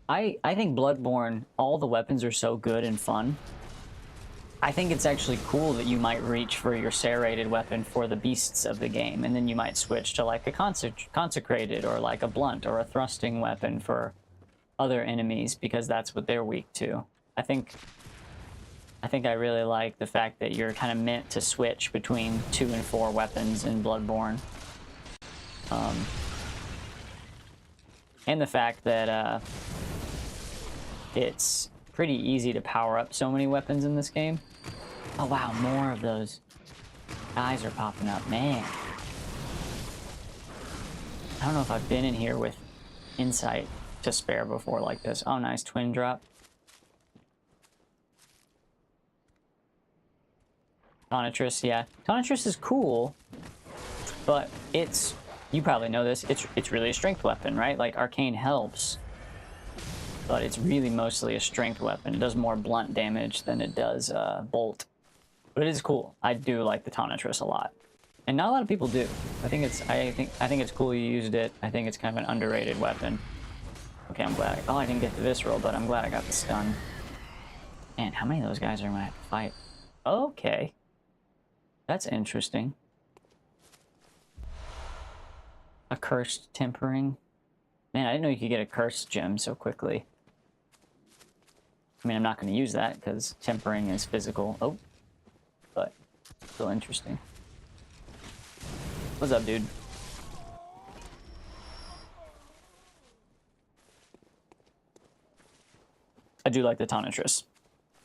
I think Bloodborne, all the weapons are so good and fun. I think it's actually cool that you might reach for your serrated weapon for the beasts of the game, and then you might switch to like a consecrated or like a blunt or a thrusting weapon for other enemies because that's what they're weak to. I think I really like the fact that you're kind of meant to switch between 2 and 4 weapons in Bloodborne. And the fact that it's pretty easy to power up so many weapons in this game. Oh wow, more of those guys are popping up, man. I don't know if I've been in here with insight to spare before like this. Oh nice, twin drop. Tonitrus, yeah. Tonitrus is cool, but it's, you probably know this, it's really a strength weapon, right? Like arcane helps, but it's really mostly a strength weapon. It does more blunt damage than it does bolt. But it is cool. I do like the Tonitrus a lot. And not a lot of people do. I think it's cool you used it. I think it's kind of an underrated weapon. Okay, I'm glad. Oh, I didn't get the visceral, but I'm glad I got the stun. Man, how many of those guys are gonna have to fight? Okay. That's interesting. A cursed tempering. Man, I didn't know you could get a cursed gem so quickly. I mean, I'm not going to use that because tempering is physical. Oh. But still interesting. What's up, dude? I do like the Tonitrus.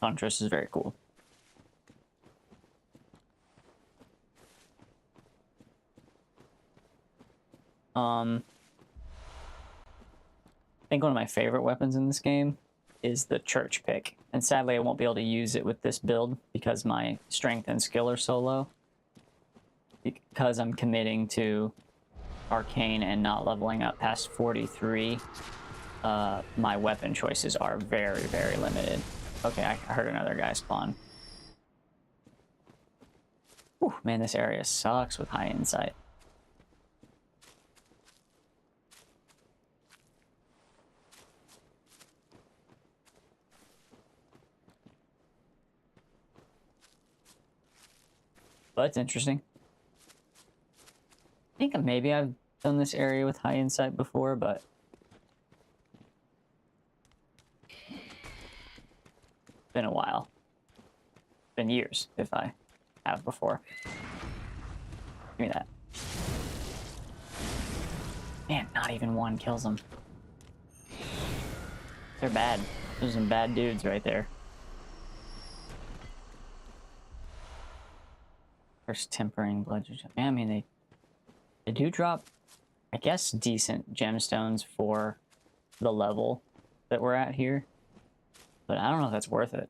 Tonitrus is very cool. I think one of my favorite weapons in this game is the church pick. And sadly, I won't be able to use it with this build because my strength and skill are so low. Because I'm committing to arcane and not leveling up past 43, my weapon choices are very, very limited. Okay, I heard another guy spawn. Whew, man, this area sucks with high insight. But it's interesting. I think maybe I've done this area with high insight before, but it's been a while. It's been years if I have before. Give me that. Man, not even one kills them. They're bad. Those are some bad dudes right there. First tempering bludgeon. I mean, they do drop, I guess, decent gemstones for the level that we're at here, but I don't know if that's worth it.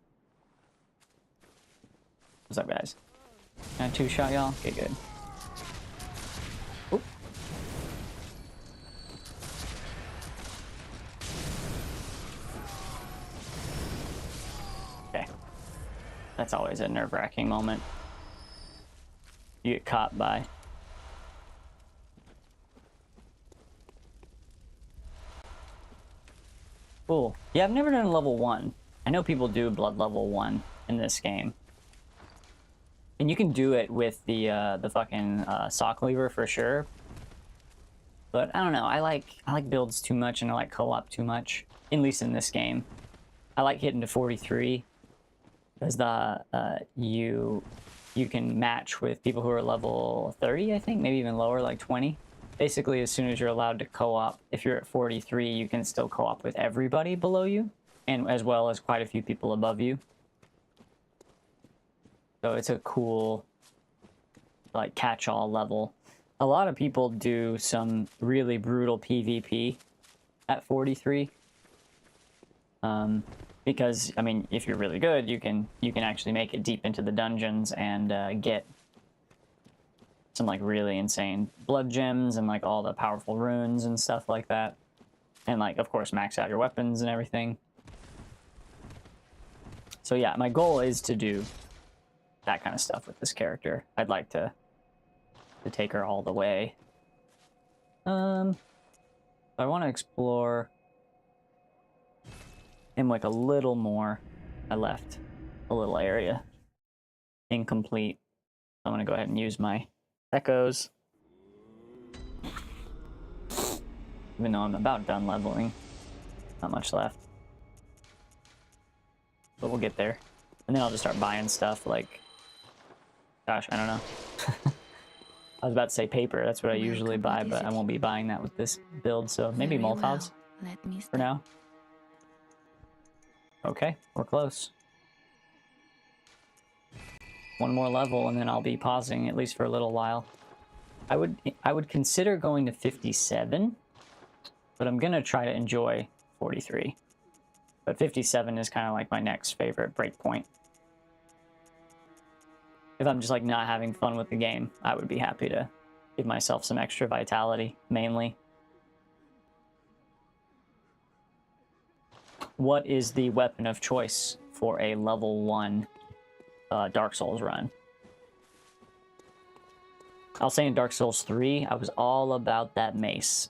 What's up, guys? Can I two-shot y'all? Okay, good. Oop. Okay. That's always a nerve-wracking moment. You get caught by. Cool. Yeah, I've never done level 1. I know people do blood level 1 in this game. And you can do it with the fucking sock lever for sure. But I don't know, I like builds too much and I like co-op too much. At least in this game. I like hitting to 43. Because you can match with people who are level 30, I think, maybe even lower, like 20. Basically, as soon as you're allowed to co-op, if you're at 43, you can still co-op with everybody below you, and as well as quite a few people above you. So it's a cool, like, catch-all level. A lot of people do some really brutal PvP at 43. Because I mean, if you're really good, you can actually make it deep into the dungeons and get some like really insane blood gems and like all the powerful runes and stuff like that, and like of course max out your weapons and everything. So yeah, my goal is to do that kind of stuff with this character. I'd like to take her all the way. I want to explore him like a little more. I left a little area incomplete. I'm gonna go ahead and use my echoes, even though I'm about done leveling. Not much left, but we'll get there. And then I'll just start buying stuff like, gosh, I don't know. I was about to say paper. That's what I usually buy, but I won't be buying that with this build. So maybe Very Molotovs well. Let me for now. Okay, we're close. One more level and then I'll be pausing at least for a little while. I would consider going to 57, but I'm gonna try to enjoy 43. But 57 is kind of like my next favorite breakpoint. If I'm just like not having fun with the game, I would be happy to give myself some extra vitality, mainly. What is the weapon of choice for a level 1 Dark Souls run? I'll say in Dark Souls 3, I was all about that mace.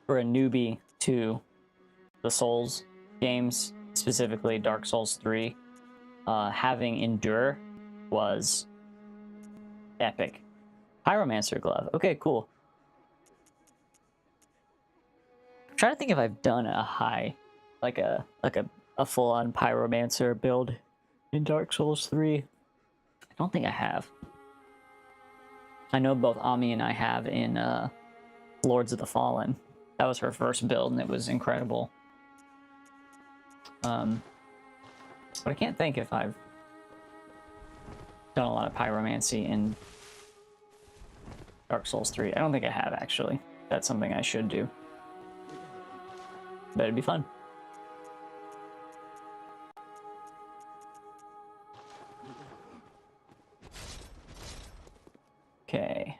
For a newbie to the Souls games, specifically Dark Souls 3, having Endure was epic. Pyromancer glove. Okay, cool. I'm trying to think if I've done a high, like a full-on Pyromancer build in Dark Souls 3. I don't think I have. I know both Ami and I have in Lords of the Fallen. That was her first build, and it was incredible. But I can't think if I've done a lot of pyromancy in Dark Souls 3. I don't think I have, actually. That's something I should do. But it'd be fun. Okay.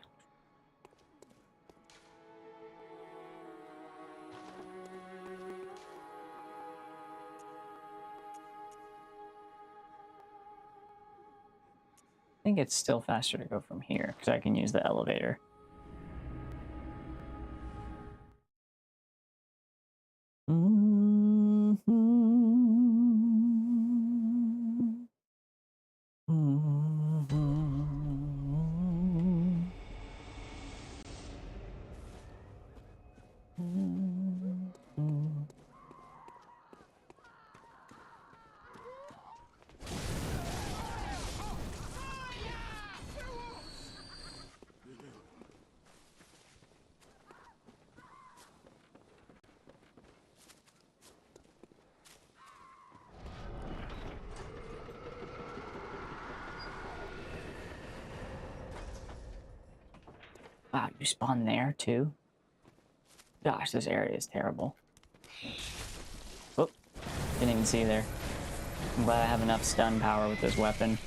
I think it's still faster to go from here, because I can use the elevator. Wow, you spawn there too? Gosh, this area is terrible. Oh, didn't even see you there. I'm glad I have enough stun power with this weapon.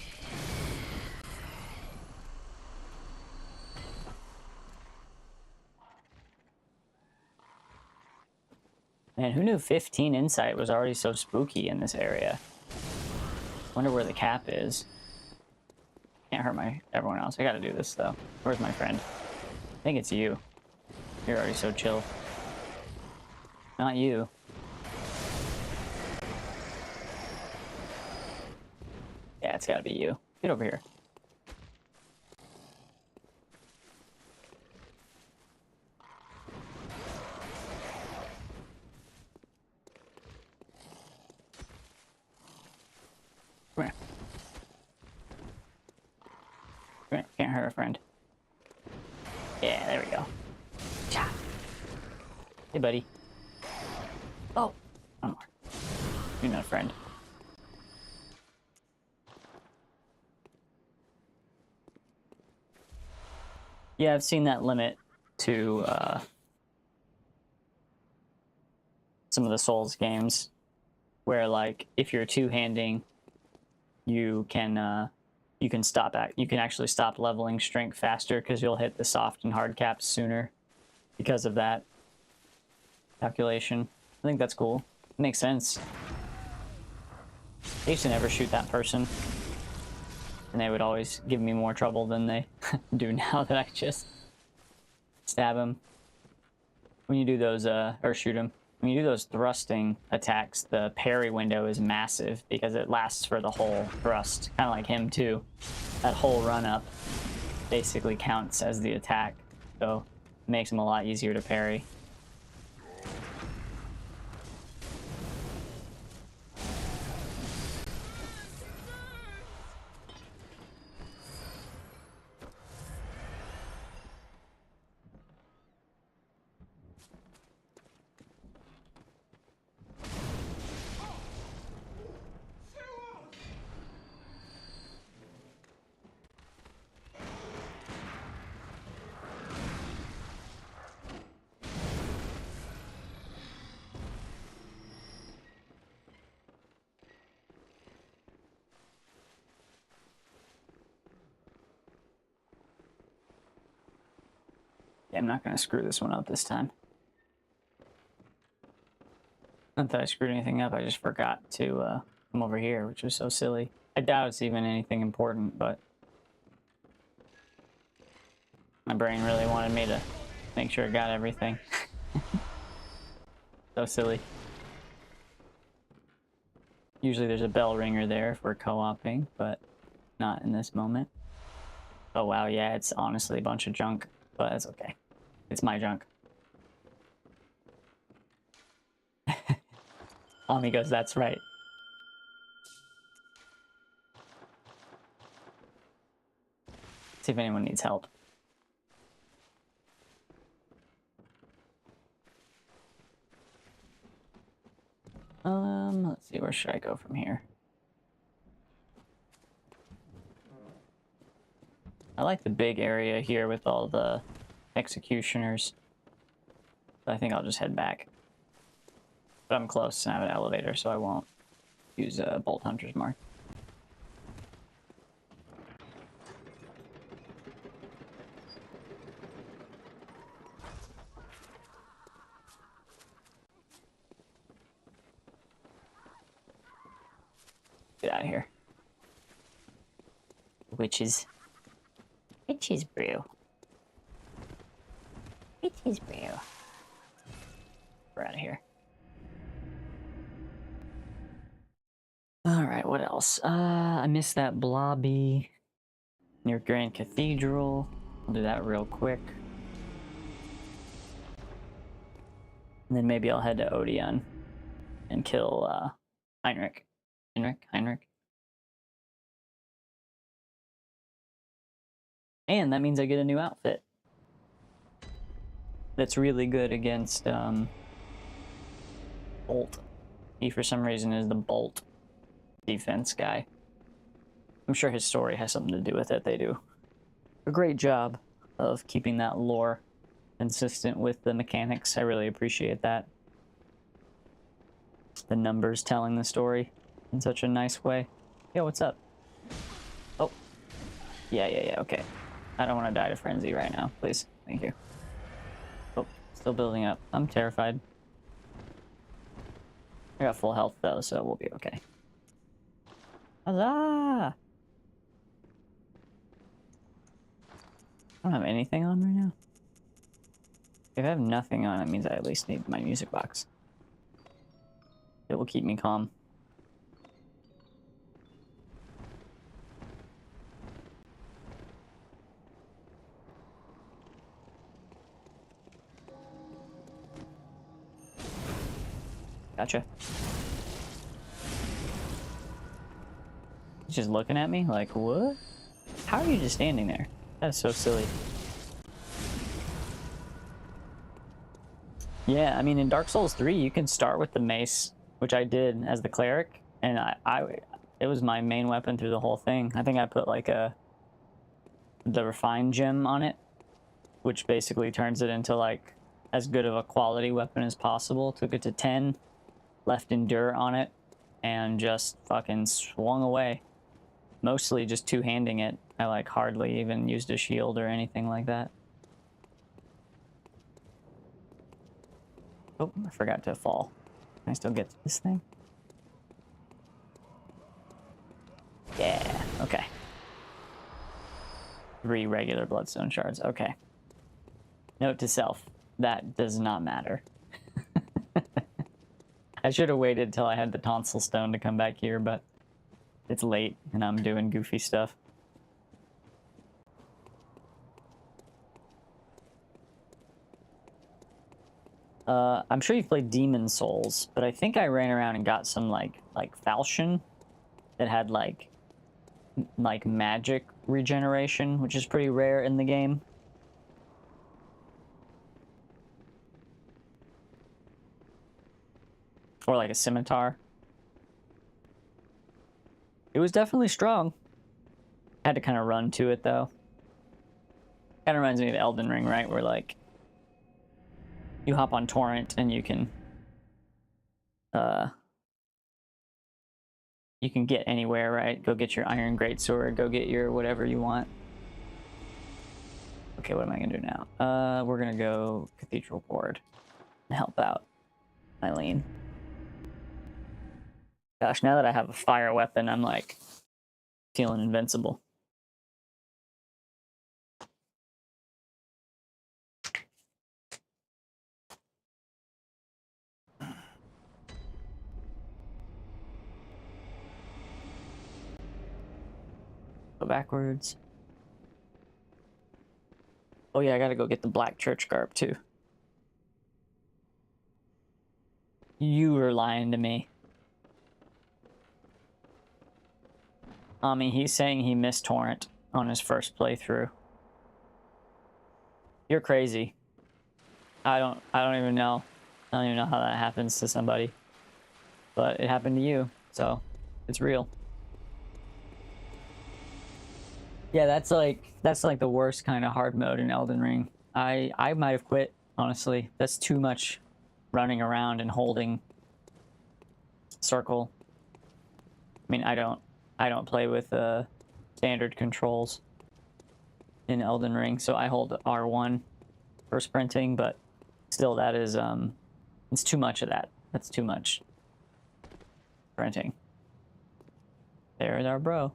Man, who knew 15 insight was already so spooky in this area? Wonder where the cap is. Can't hurt everyone else. I gotta do this though. Where's my friend? I think it's you. You're already so chill. Not you. Yeah, it's gotta be you. Get over here. Come here. Come here. Can't hurt a friend. Yeah, there we go. Cha. Hey, buddy. Oh, one more. You're not a friend. Yeah, I've seen that limit to some of the Souls games, where like if you're two-handing, you can actually stop leveling strength faster because you'll hit the soft and hard caps sooner because of that calculation. I think that's cool. It makes sense. I used to never shoot that person, and they would always give me more trouble than they do now that I just stab them. When you do those, or shoot them, when you do those thrusting attacks, the parry window is massive because it lasts for the whole thrust. Kind of like him too. That whole run up basically counts as the attack, so it makes him a lot easier to parry. Yeah, I'm not gonna screw this one up this time. Not that I screwed anything up, I just forgot to come over here, which was so silly. I doubt it's even anything important, but my brain really wanted me to make sure it got everything. So silly. Usually there's a bell ringer there if we're co-oping, but not in this moment. Oh wow, yeah, it's honestly a bunch of junk, but it's okay. It's my junk. Ami goes, that's right. See if anyone needs help. Let's see, where should I go from here? I like the big area here with all the executioners. So I think I'll just head back. But I'm close and I have an elevator, so I won't use a Bolt Hunter's Mark. Get out of here. Witches. Witches brew. Witches brew. We're out of here. Alright, what else? I missed that blobby near Grand Cathedral. I'll do that real quick. And then maybe I'll head to Odeon and kill Heinrich. Heinrich. And that means I get a new outfit. That's really good against Bolt. He for some reason is the Bolt defense guy. I'm sure his story has something to do with it. They do a great job of keeping that lore consistent with the mechanics. I really appreciate that. The numbers telling the story in such a nice way. Yo, what's up? Oh. Yeah, okay. I don't want to die to frenzy right now, please. Thank you. Oh, still building up. I'm terrified. I got full health though, so we'll be okay. Huzzah! I don't have anything on right now. If I have nothing on, it means I at least need my music box. It will keep me calm. Gotcha. He's just looking at me like, what? How are you just standing there? That is so silly. Yeah, I mean, in Dark Souls 3, you can start with the mace, which I did as the cleric, and it was my main weapon through the whole thing. I think I put like the refined gem on it, which basically turns it into like as good of a quality weapon as possible. Took it to 10, left Endure on it, and just fucking swung away. Mostly just two-handing it. I like hardly even used a shield or anything like that. Oh, I forgot to fall. Can I still get to this thing? Yeah, okay. 3 regular bloodstone shards, okay. Note to self, that does not matter. I should have waited till I had the tonsil stone to come back here, but it's late and I'm doing goofy stuff. I'm sure you've played Demon Souls, but I think I ran around and got some like falchion that had like magic regeneration, which is pretty rare in the game. Or like a scimitar. It was definitely strong. Had to kind of run to it though. Kind of reminds me of Elden Ring, right? Where like you hop on torrent and you can get anywhere, right? Go get your iron greatsword, go get your whatever you want. Okay, what am I gonna do now? We're gonna go Cathedral Ward and help out Eileen. Gosh, now that I have a fire weapon, I'm like feeling invincible. Go backwards. Oh yeah, I gotta go get the black church garb too. You were lying to me. He's saying he missed torrent on his first playthrough. You're crazy. I don't even know. I don't even know how that happens to somebody. But it happened to you, so it's real. Yeah, that's like the worst kind of hard mode in Elden Ring. I might have quit, honestly. That's too much running around and holding circle. I mean, I don't play with standard controls in Elden Ring, so I hold R1 for sprinting, but still that is it's too much of that. That's too much sprinting. There's our bro.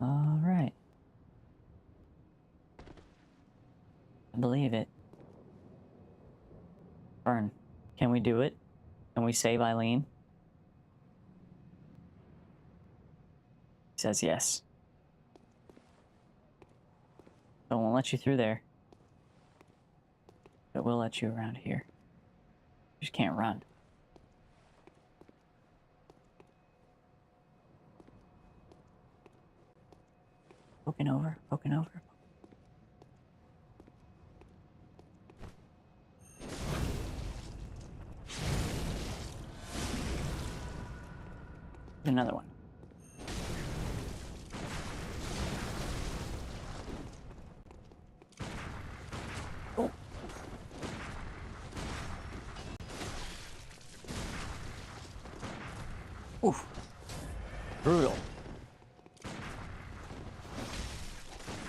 All right. I believe it. Fern, can we do it? Can we save Eileen? He says yes. I won't let you through there. But we'll let you around here. You just can't run. Poking over, poking over. Another one. Oh. Oof. Brutal.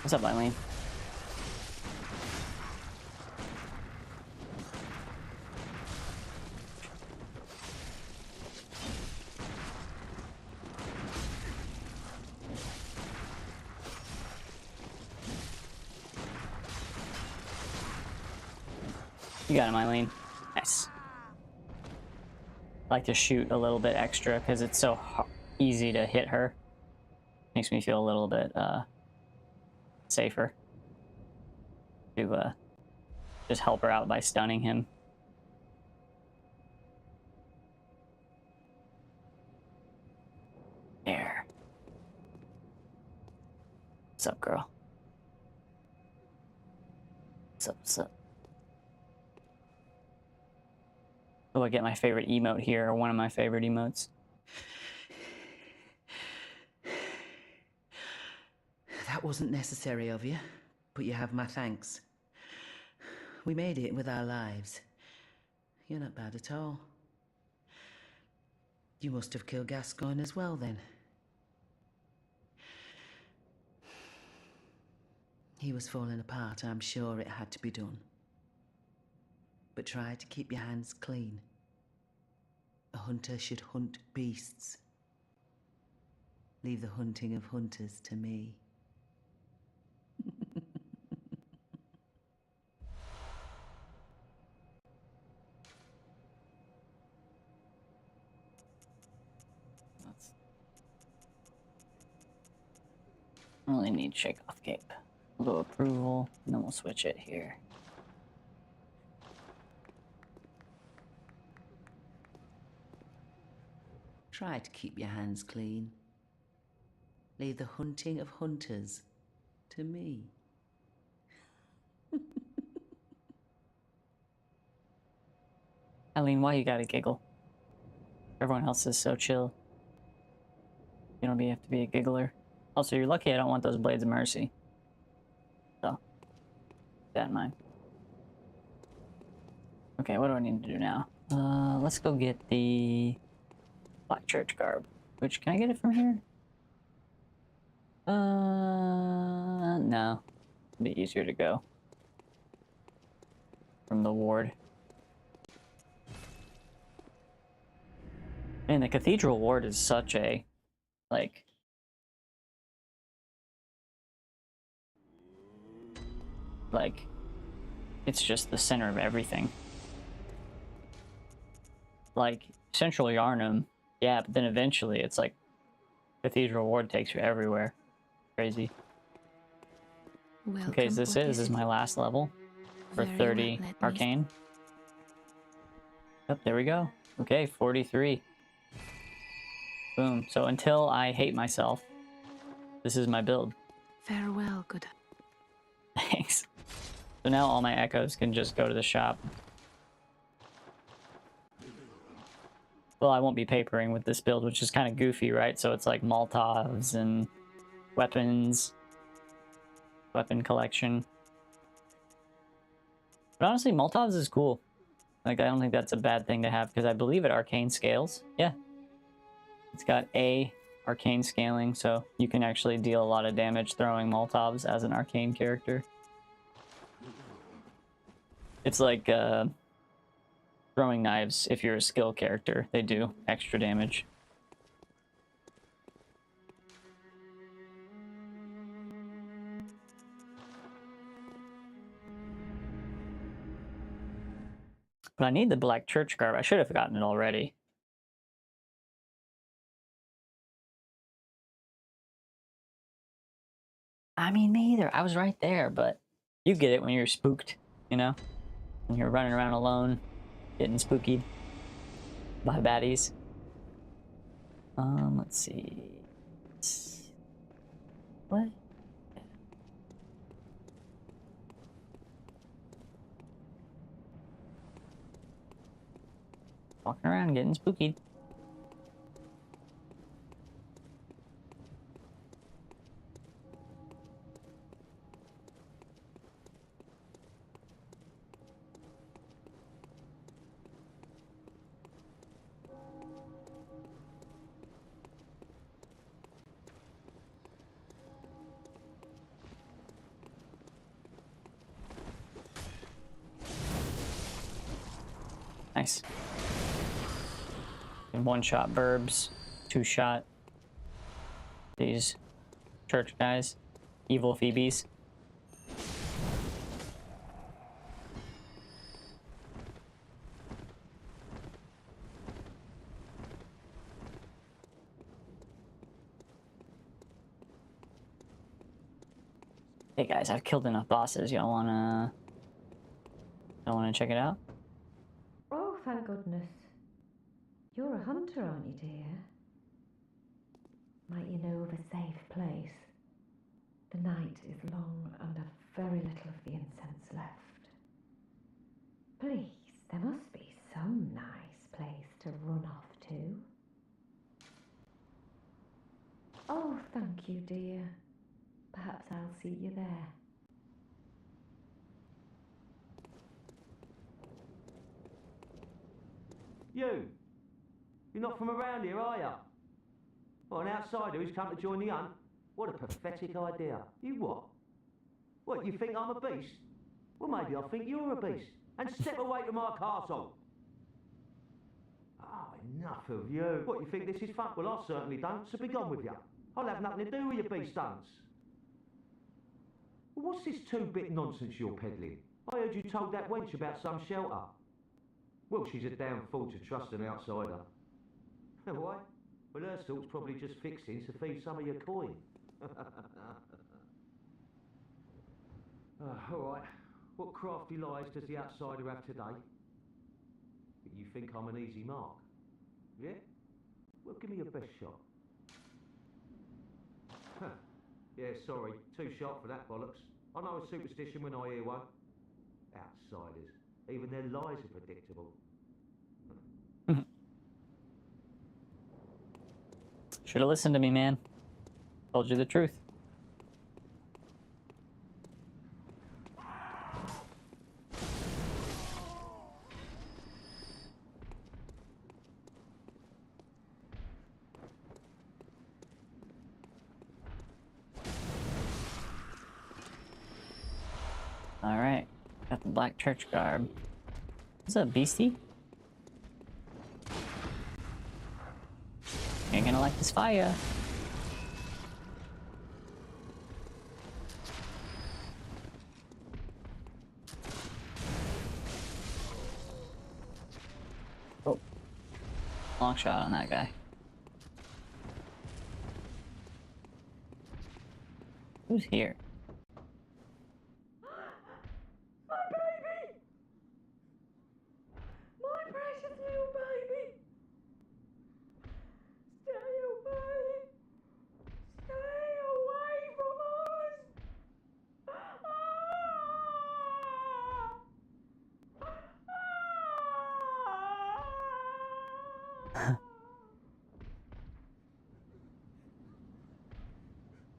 What's up, Eileen? You got him, Eileen. Nice. I like to shoot a little bit extra because it's so easy to hit her. Makes me feel a little bit safer to just help her out by stunning him. There. What's up, girl? What's up, what's up? Oh, I get my favorite emote here, or one of my favorite emotes. That That wasn't necessary of you, but you have my thanks. We made it with our lives. You're not bad at all. You must have killed Gascoigne as well, then. He was falling apart, I'm sure it had to be done. But try to keep your hands clean. A hunter should hunt beasts. Leave the hunting of hunters to me. I only need shake off cape. We'll go approval, and then we'll switch it here. Try to keep your hands clean. Leave the hunting of hunters to me. Eileen, why you gotta giggle? Everyone else is so chill. You don't have to be a giggler. Also, you're lucky I don't want those Blades of Mercy. So, keep that in mind. Okay, what do I need to do now? Let's go get the Black Church garb. Which, can I get it from here? No. It'd be easier to go from the ward. And the Cathedral ward is such a, like, it's just the center of everything. Like, Central Yarnum, yeah, but then eventually it's like Cathedral ward takes you everywhere. Crazy. Okay, so this is my last level for 30 arcane. Yep, there we go. Okay, 43. Boom. So until I hate myself, this is my build. Farewell, good. Thanks. So now all my echoes can just go to the shop. Well, I won't be papering with this build, which is kind of goofy, right? So it's like Molotovs and weapons, weapon collection. But honestly, Molotovs is cool. Like, I don't think that's a bad thing to have, because I believe it arcane scales. Yeah. It's got A arcane scaling, so you can actually deal a lot of damage throwing Molotovs as an arcane character. It's like throwing knives. If you're a skill character, they do extra damage. But I need the Black Church garb. I should have gotten it already. I mean, me either. I was right there, but you get it when you're spooked, you know? When you're running around alone, getting spookied by baddies. Let's see. What? Walking around getting spookied. Nice. And one-shot burbs, two-shot these church guys, evil Phoebes. Hey guys, I've killed enough bosses. Y'all wanna check it out? Oh, thank goodness. You're a hunter, aren't you, dear? Might you know of a safe place? The night is long and I've very little of the incense left. Please, there must be some nice place to run off to. Oh, thank you, dear. Perhaps I'll see you there. You! You're not from around here, are you? Well, an outsider who's come to join the hunt? What a pathetic idea. You what? What, you think I'm a beast? Well, maybe I think you're a beast. And step away from my castle! Oh, enough of you. What, you think this is fun? Well, I certainly don't, so be gone with you. I'll have nothing to do with your beast stunts. Well, what's this two-bit nonsense you're peddling? I heard you told that wench about some shelter. Well, she's a damn fool to trust an outsider. Why? Well, her stalk's probably just fixing to feed some of your coin. All right. What crafty lies does the outsider have today? You think I'm an easy mark? Yeah? Well, give me your best shot. Huh. Yeah, sorry. Too sharp for that bollocks. I know a superstition when I hear one. Outsiders. Even their lies are predictable. Should have listened to me, man. Told you the truth. Alright. Got the black church garb. What's up, beastie? Ain't gonna like this fire. Oh. Long shot on that guy. Who's here? My baby! My precious little baby! Stay away! Stay away from us!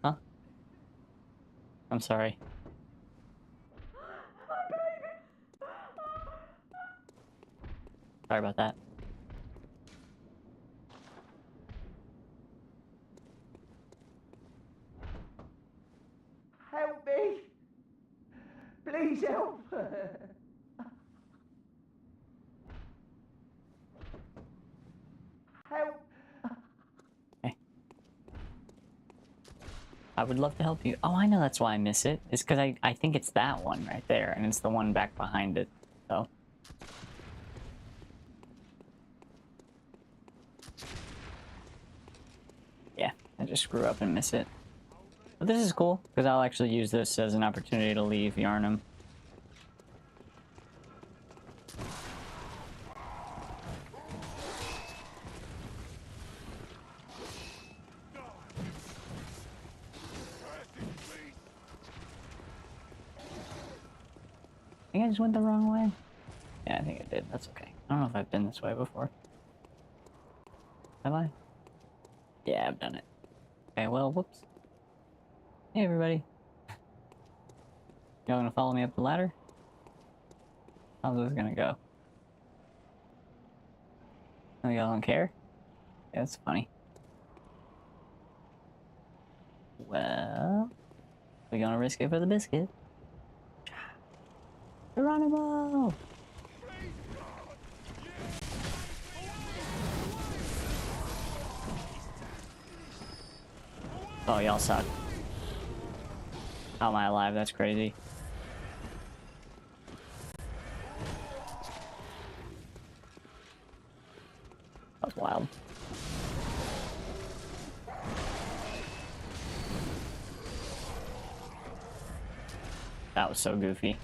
Huh? I'm sorry. Sorry about that. Help me! Please help! Help! I would love to help you. Oh, I know that's why I miss it. It's because I think it's that one right there, and it's the one back behind it. So. Yeah, I just screw up and miss it. But this is cool, because I'll actually use this as an opportunity to leave Yarnum. I think I just went the wrong way. Yeah, I think I did. That's okay. I don't know if I've been this way before. Have I? Yeah, I've done it. Okay, well, whoops. Hey, everybody. Y'all gonna follow me up the ladder? How's this gonna go? Oh, y'all don't care? Yeah, that's funny. Well, we gonna risk it for the biscuit. Geronimo! Oh, y'all suck. How am I alive? That's crazy. That was wild. That was so goofy.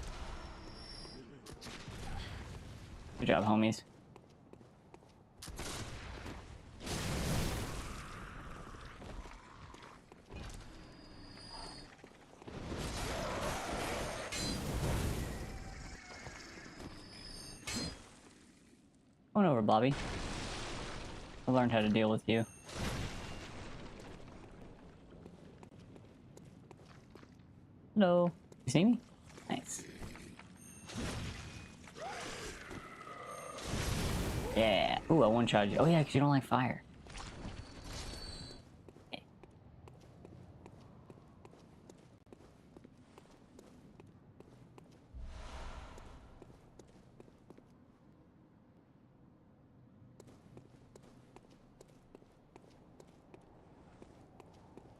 Good job, homies. Come on over, Bobby. I learned how to deal with you. Hello. You see me? Nice. Yeah. Ooh, I one charge you. Oh yeah, because you don't like fire.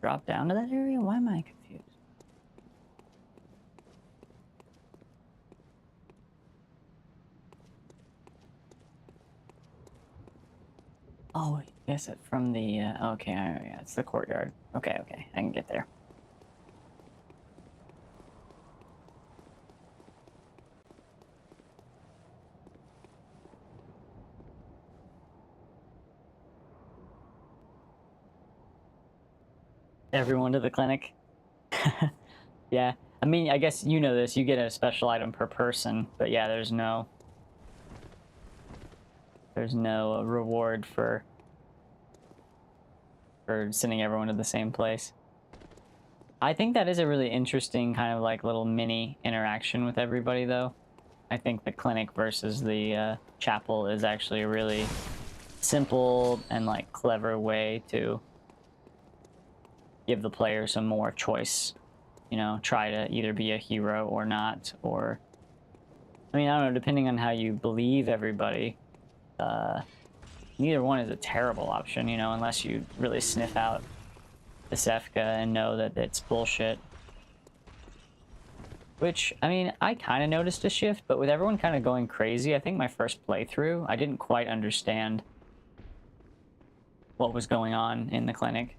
Drop down to that area? Why am I confused? Oh, yes, it from the, okay, yeah, it's the courtyard. Okay, okay, I can get there. Everyone to the clinic. Yeah, I mean, I guess you know this, you get a special item per person, but yeah, there's no reward for sending everyone to the same place. I think that is a really interesting kind of like little mini interaction with everybody though. I think the clinic versus the chapel is actually a really simple and like clever way to give the player some more choice. You know, try to either be a hero or not, or I mean, I don't know, depending on how you believe everybody, neither one is a terrible option, you know, unless you really sniff out the Sefka and know that it's bullshit. Which, I mean, I kind of noticed a shift, but with everyone kind of going crazy, I think my first playthrough, I didn't quite understand what was going on in the clinic.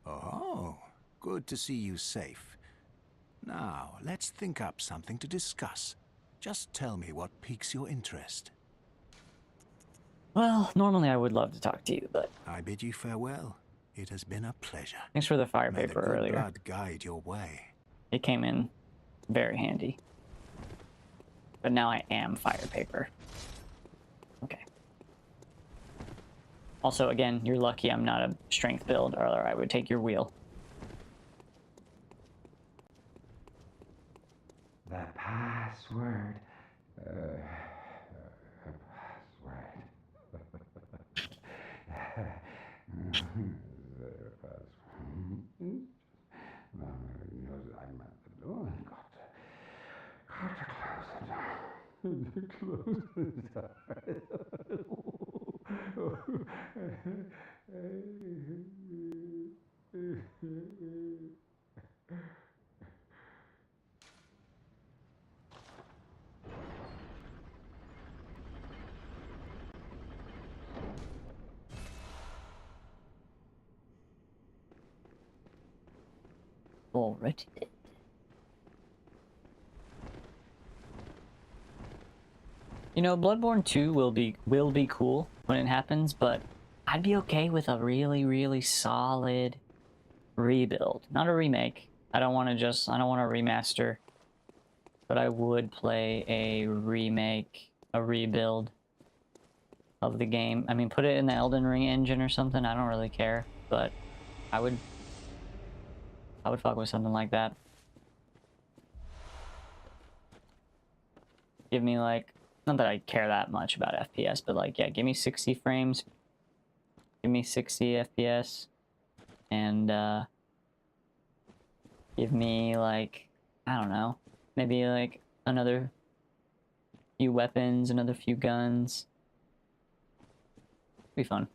Oh, good to see you safe. Now, let's think up something to discuss. Just tell me what piques your interest. Well, normally I would love to talk to you, but I bid you farewell. It has been a pleasure. Thanks for the fire May paper the good earlier. blood guide your way. It came in very handy. But now I am fire paper. Okay. Also, again, you're lucky I'm not a strength build, or I would take your wheel. The password. Already did. You know, Bloodborne 2 will be cool when it happens, but I'd be okay with a really, really solid rebuild. Not a remake. I don't want to remaster. But I would play a remake, a rebuild of the game. I mean, put it in the Elden Ring engine or something, I don't really care. But I would fuck with something like that. Give me like, not that I care that much about FPS, but like, yeah, give me 60 frames. Give me 60 FPS. And, give me like, I don't know, maybe like another few weapons, another few guns. Be fun.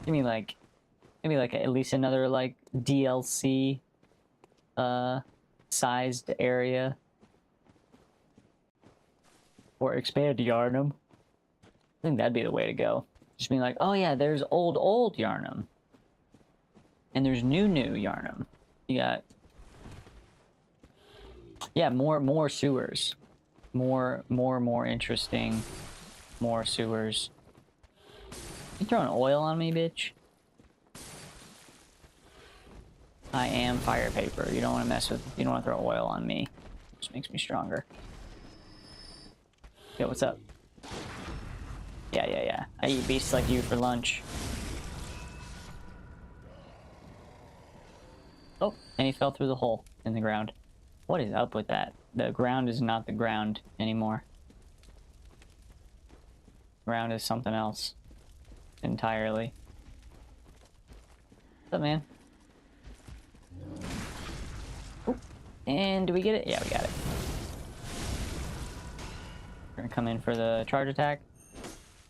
Give me like, maybe like at least another like DLC sized area. Or expand Yarnum. I think that'd be the way to go. Just being like, oh yeah, there's old Yarnum. And there's new Yarnum. You got, yeah, more sewers. More interesting. More sewers. You throwing oil on me, bitch? I am fire paper. You don't want to mess with, you don't want to throw oil on me. Just makes me stronger. Yo, what's up? Yeah. I eat beasts like you for lunch. Oh, and he fell through the hole in the ground. What is up with that? The ground is not the ground anymore. Ground is something else. Entirely. What's up, man? Oop. And do we get it? Yeah, we got it. We're gonna come in for the charge attack.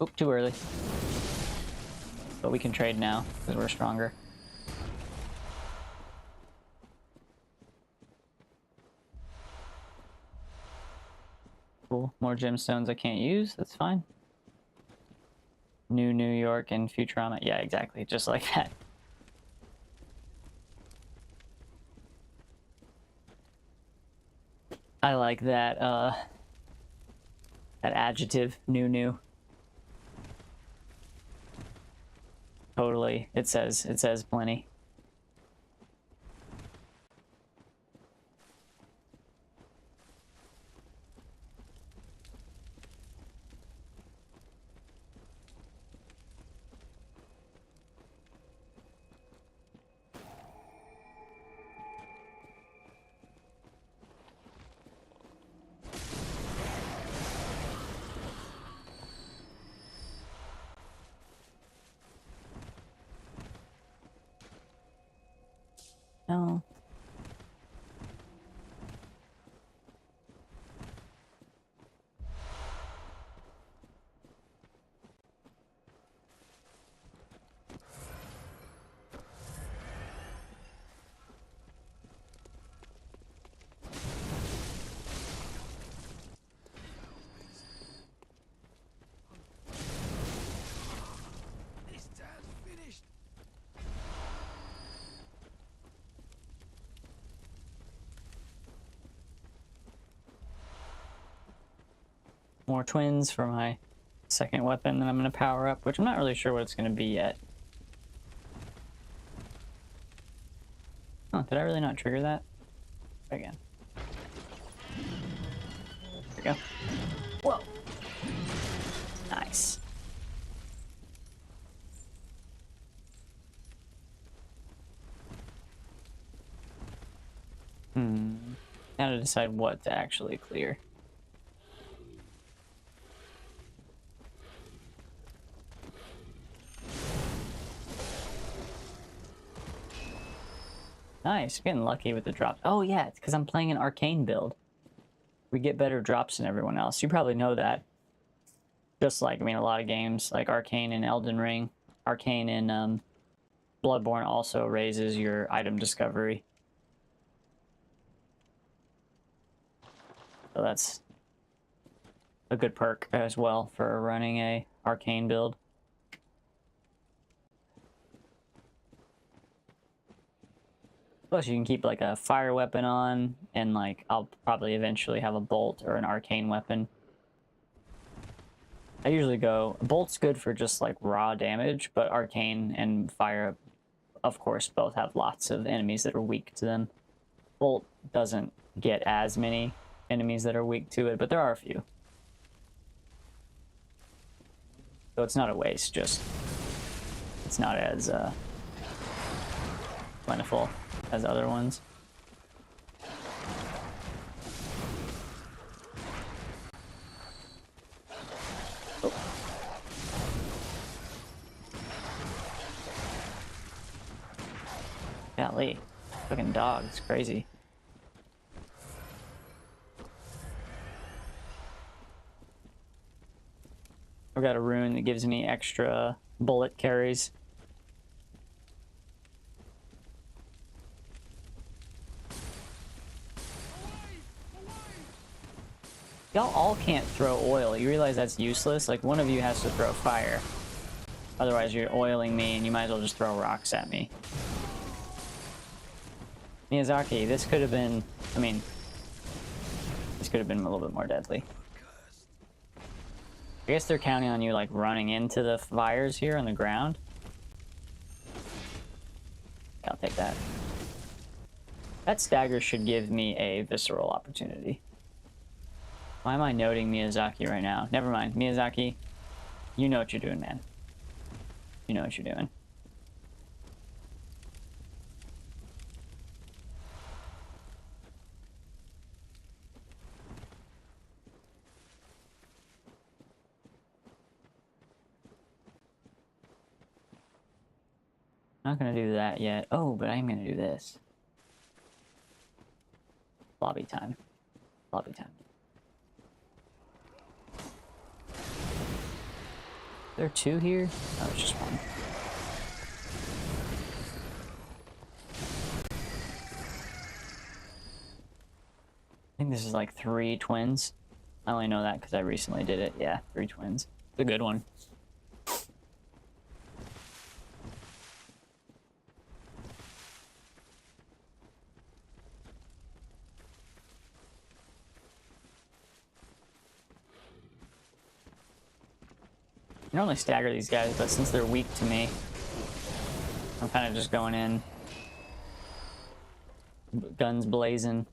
Oop, too early. But we can trade now, because we're stronger. Cool. More gemstones I can't use. That's fine. New York and Futurama. Yeah, exactly. Just like that. I like that, that adjective, new. Totally. It says plenty. No. More twins for my second weapon that I'm going to power up, which I'm not really sure what it's going to be yet. Oh, did I really not trigger that? Again. There we go. Whoa. Nice. Now to decide what to actually clear. Nice, getting lucky with the drops. Oh yeah, it's because I'm playing an arcane build. We get better drops than everyone else. You probably know that. Just like, I mean, a lot of games, like Arcane in Elden Ring, Arcane in Bloodborne also raises your item discovery. So that's a good perk as well for running a arcane build. Plus you can keep like a fire weapon on, and like I'll probably eventually have a bolt or an arcane weapon. I usually go, bolt's good for just like raw damage, but arcane and fire, of course, both have lots of enemies that are weak to them. Bolt doesn't get as many enemies that are weak to it, but there are a few. So it's not a waste, just it's not as plentiful as other ones. Oh. Golly, fucking dog, it's crazy. I've got a rune that gives me extra bullet carries. Y'all all can't throw oil. You realize that's useless? Like, one of you has to throw fire. Otherwise, you're oiling me, and you might as well just throw rocks at me. Miyazaki, this could have been... I mean... This could have been a little bit more deadly. I guess they're counting on you, like, running into the fires here on the ground. I'll take that. That stagger should give me a visceral opportunity. Why am I noting Miyazaki right now? Never mind. Miyazaki, You know what you're doing, man. You know what you're doing. Not gonna do that yet. Oh, but I'm gonna do this. Lobby time. Lobby time. There are two here? Oh, it's just one. I think this is like 3 twins. I only know that because I recently did it. Yeah, 3 twins. It's a good one. I normally stagger these guys, but since they're weak to me, I'm kind of just going in. Guns blazing.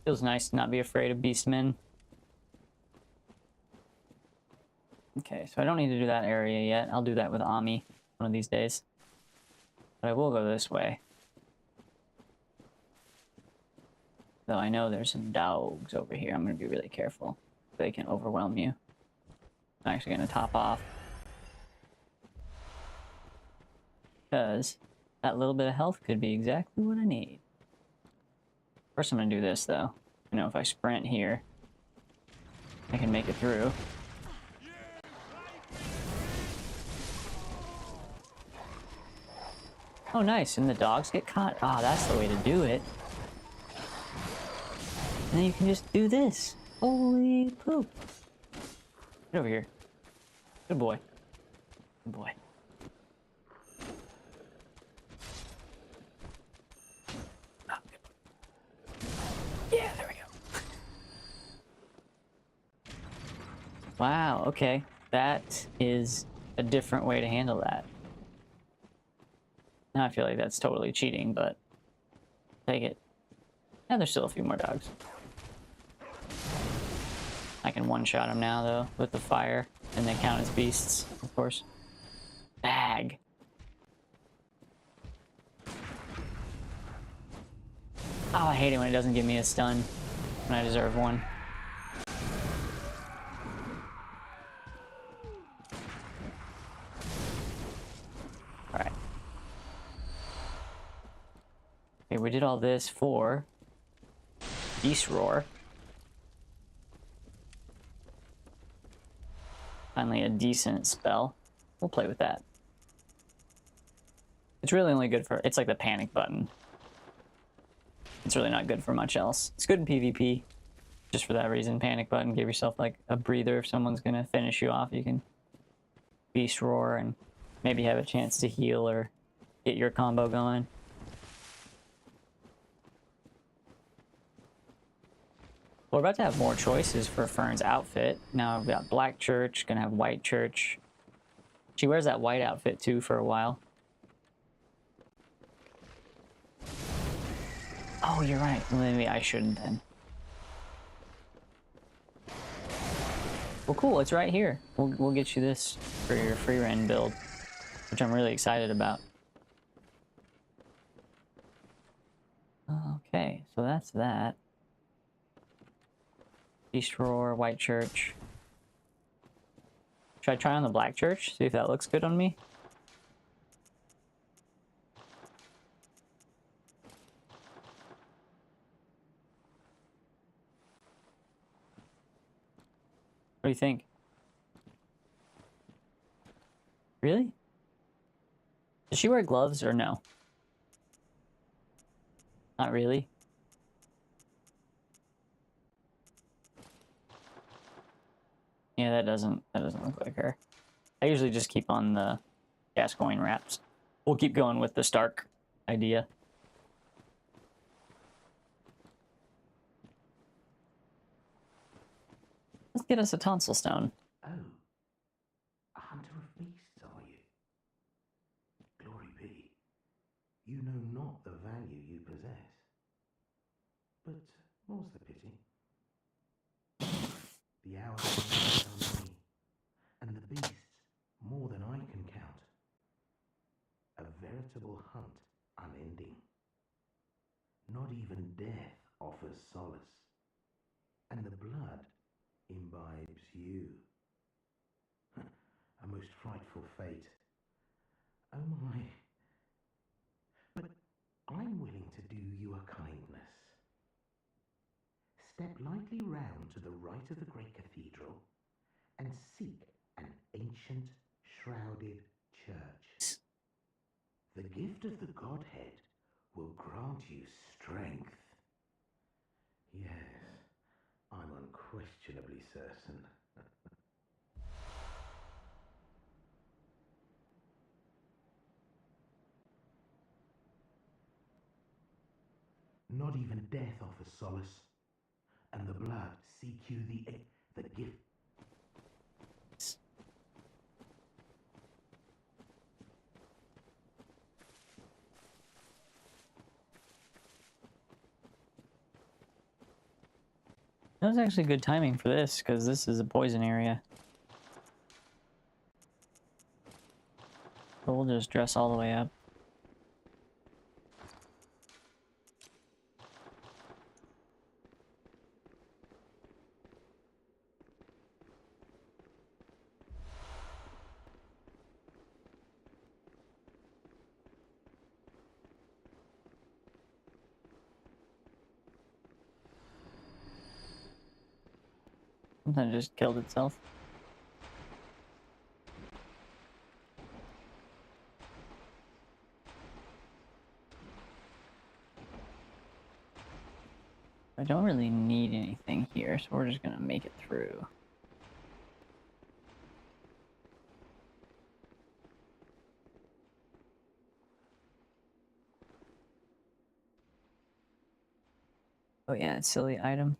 Feels nice to not be afraid of beastmen. Okay, so I don't need to do that area yet. I'll do that with Ami one of these days. But I will go this way. Though I know there's some dogs over here. I'm going to be really careful. They can overwhelm you. I'm actually going to top off. Because that little bit of health could be exactly what I need. First I'm going to do this, though. You know, if I sprint here, I can make it through. Oh, nice. And the dogs get caught? Ah, that's the way to do it. And then you can just do this. Holy poop. Get over here. Good boy. Good boy. Oh, good boy. Yeah, there we go. Wow, okay. That is a different way to handle that. Now I feel like that's totally cheating, but take it. And there's still a few more dogs. I can one-shot them now, though, with the fire, and they count as beasts, of course. Bag. Oh, I hate it when it doesn't give me a stun when I deserve one. Alright. Okay, we did all this for Beast Roar. Finally a decent spell. We'll play with that. It's really only good for... It's like the panic button. It's really not good for much else. It's good in PvP. Just for that reason, panic button. Give yourself like a breather if someone's gonna finish you off. You can Beast Roar and maybe have a chance to heal or get your combo going. We're about to have more choices for Fern's outfit. Now I've got Black Church, gonna have White Church. She wears that white outfit too for a while. Oh, you're right. Maybe I shouldn't then. Well, cool. It's right here. We'll get you this for your free run build, which I'm really excited about. Okay, so that's that. Beast Roar, White Church. Should I try on the Black Church? See if that looks good on me? What do you think? Really? Does she wear gloves or no? Not really. Yeah, that doesn't look like her. I usually just keep on the Gascoigne wraps. We'll keep going with the Stark idea. Let's get us a tonsil stone. Oh. you know not the value you possess. But more's the pity. The hours pass on me, and the beasts more than I can count. A veritable hunt unending. Not even death offers solace, and the blood imbibes you. A most frightful fate. Oh my. But I'm willing to do you a kindness. Step lightly round to the right of the great cathedral and seek an ancient, shrouded church. The gift of the Godhead will grant you strength. Yes, I'm unquestionably certain. Not even death offers solace, and the blood seek you the gift. That was actually good timing for this, because this is a poison area. So we'll just dress all the way up. Something just killed itself. I don't really need anything here, so we're just gonna make it through. Oh yeah, it's silly item.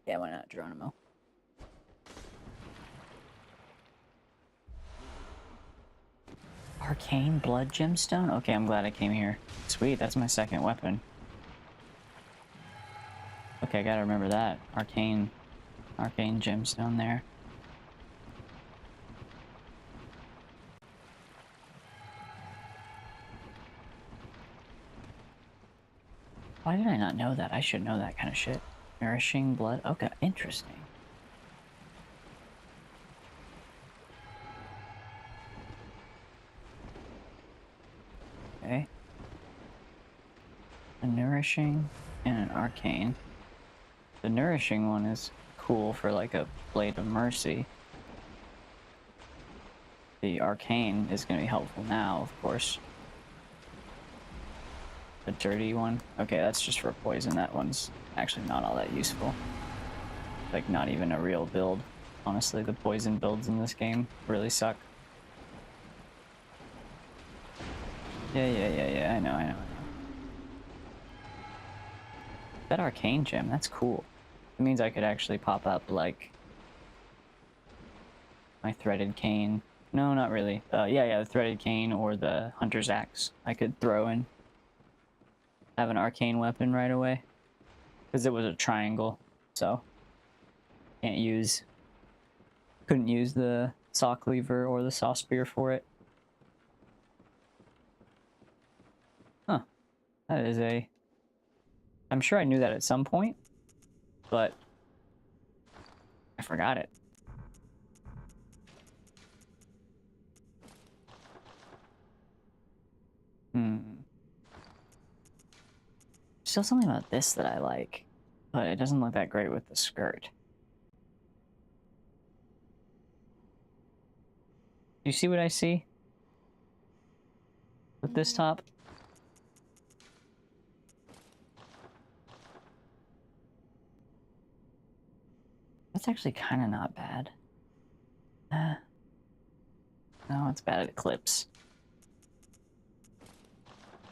Yeah, why not Geronimo? Arcane blood gemstone? Okay, I'm glad I came here. Sweet, that's my second weapon. Okay, I gotta remember that. Arcane gemstone there. Why did I not know that? I should know that kind of shit. Nourishing blood? Okay, interesting. Okay. A nourishing and an arcane. The nourishing one is cool for like a blade of mercy. The arcane is going to be helpful now, of course. The dirty one? Okay, that's just for poison. That one's actually not all that useful. Like, not even a real build. Honestly, the poison builds in this game really suck. Yeah, I know. That arcane gem, that's cool. It means I could actually pop up, like, my threaded cane. No, not really. Yeah, the threaded cane or the hunter's axe I could throw in. Have an arcane weapon right away. Because it was a triangle, so couldn't use the saw cleaver or the saw spear for it. Huh. That is a... I'm sure I knew that at some point, but I forgot it. Still something about this that I like, but it doesn't look that great with the skirt. You see what I see? With this top? That's actually kind of not bad. No, it's bad at Eclipse.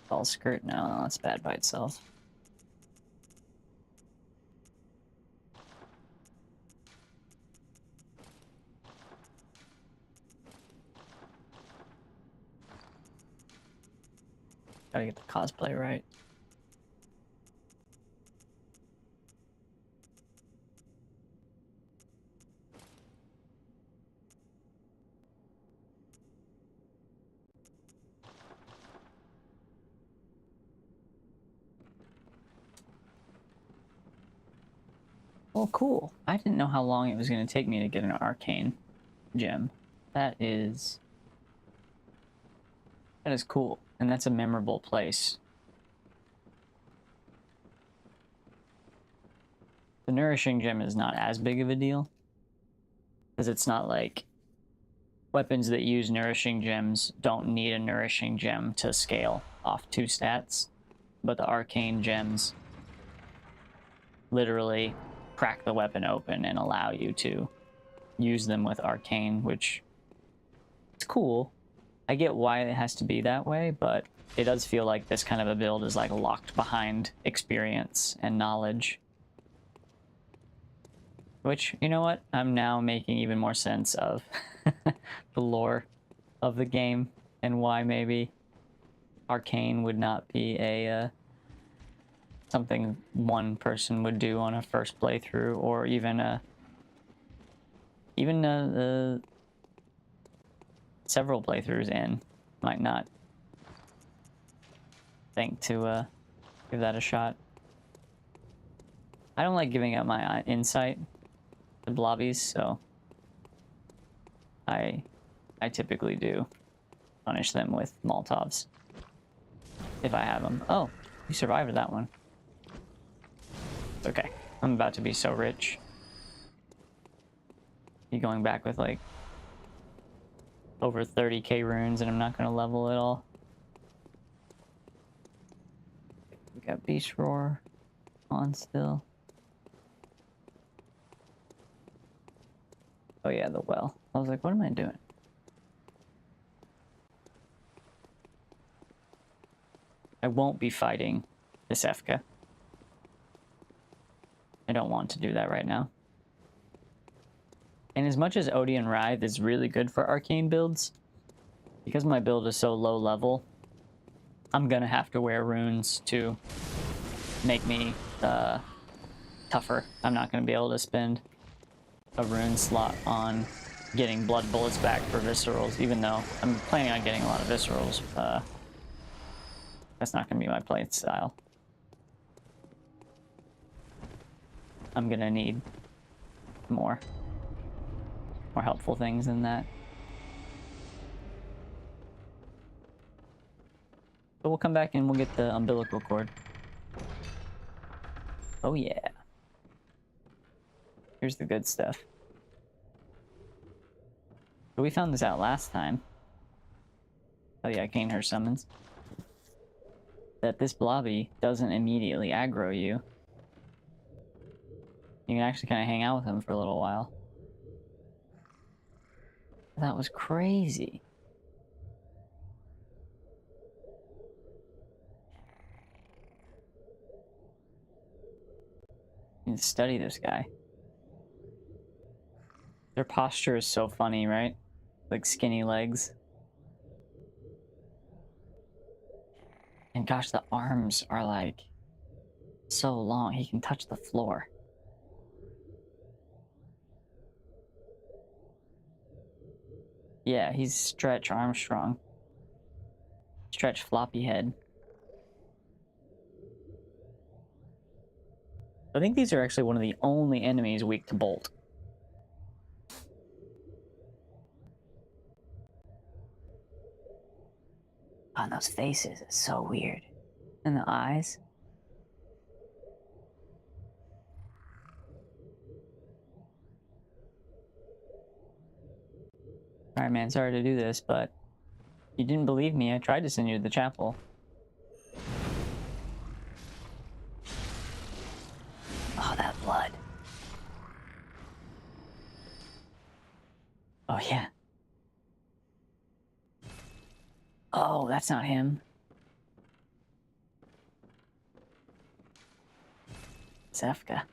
Ball skirt? No, that's bad by itself. Gotta get the cosplay right. Well, cool. I didn't know how long it was going to take me to get an arcane gem. That is cool, and that's a memorable place. The nourishing gem is not as big of a deal, because it's not like weapons that use nourishing gems don't need a nourishing gem to scale off 2 stats, but the arcane gems literally crack the weapon open and allow you to use them with arcane, which is cool. I get why it has to be that way, but it does feel like this kind of a build is like locked behind experience and knowledge. Which, you know what? I'm now making even more sense of the lore of the game and why maybe arcane would not be a something one person would do on a first playthrough, or even several playthroughs in might not think to give that a shot. I don't like giving up my insight to blobbies, so I typically do punish them with Molotovs if I have them. Oh, you survived that one. Okay, I'm about to be so rich. You going back with like over 30k runes and I'm not gonna level at all. We got Beast Roar on still. Oh yeah, the well. I was like, what am I doing? I won't be fighting this Efka. I don't want to do that right now. And as much as Odeon Writhe is really good for arcane builds, because my build is so low level, I'm gonna have to wear runes to make me tougher. I'm not gonna be able to spend a rune slot on getting blood bullets back for viscerals, even though I'm planning on getting a lot of viscerals. That's not gonna be my play style. I'm gonna need more helpful things than that. But we'll come back and we'll get the umbilical cord. Oh yeah. Here's the good stuff. So we found this out last time. Oh yeah, Canehurst summons. That this blobby doesn't immediately aggro you. You can actually kind of hang out with him for a little while. That was crazy. You can study this guy. Their posture is so funny, right? Like skinny legs. And gosh, the arms are like so long. He can touch the floor. Yeah, he's Stretch Armstrong. Stretch Floppy Head. I think these are actually one of the only enemies weak to Bolt. Oh, and those faces, it's so weird. And the eyes. Alright, man, sorry to do this, but you didn't believe me. I tried to send you to the chapel. Oh, that blood. Oh, yeah. Oh, that's not him. It's Efka.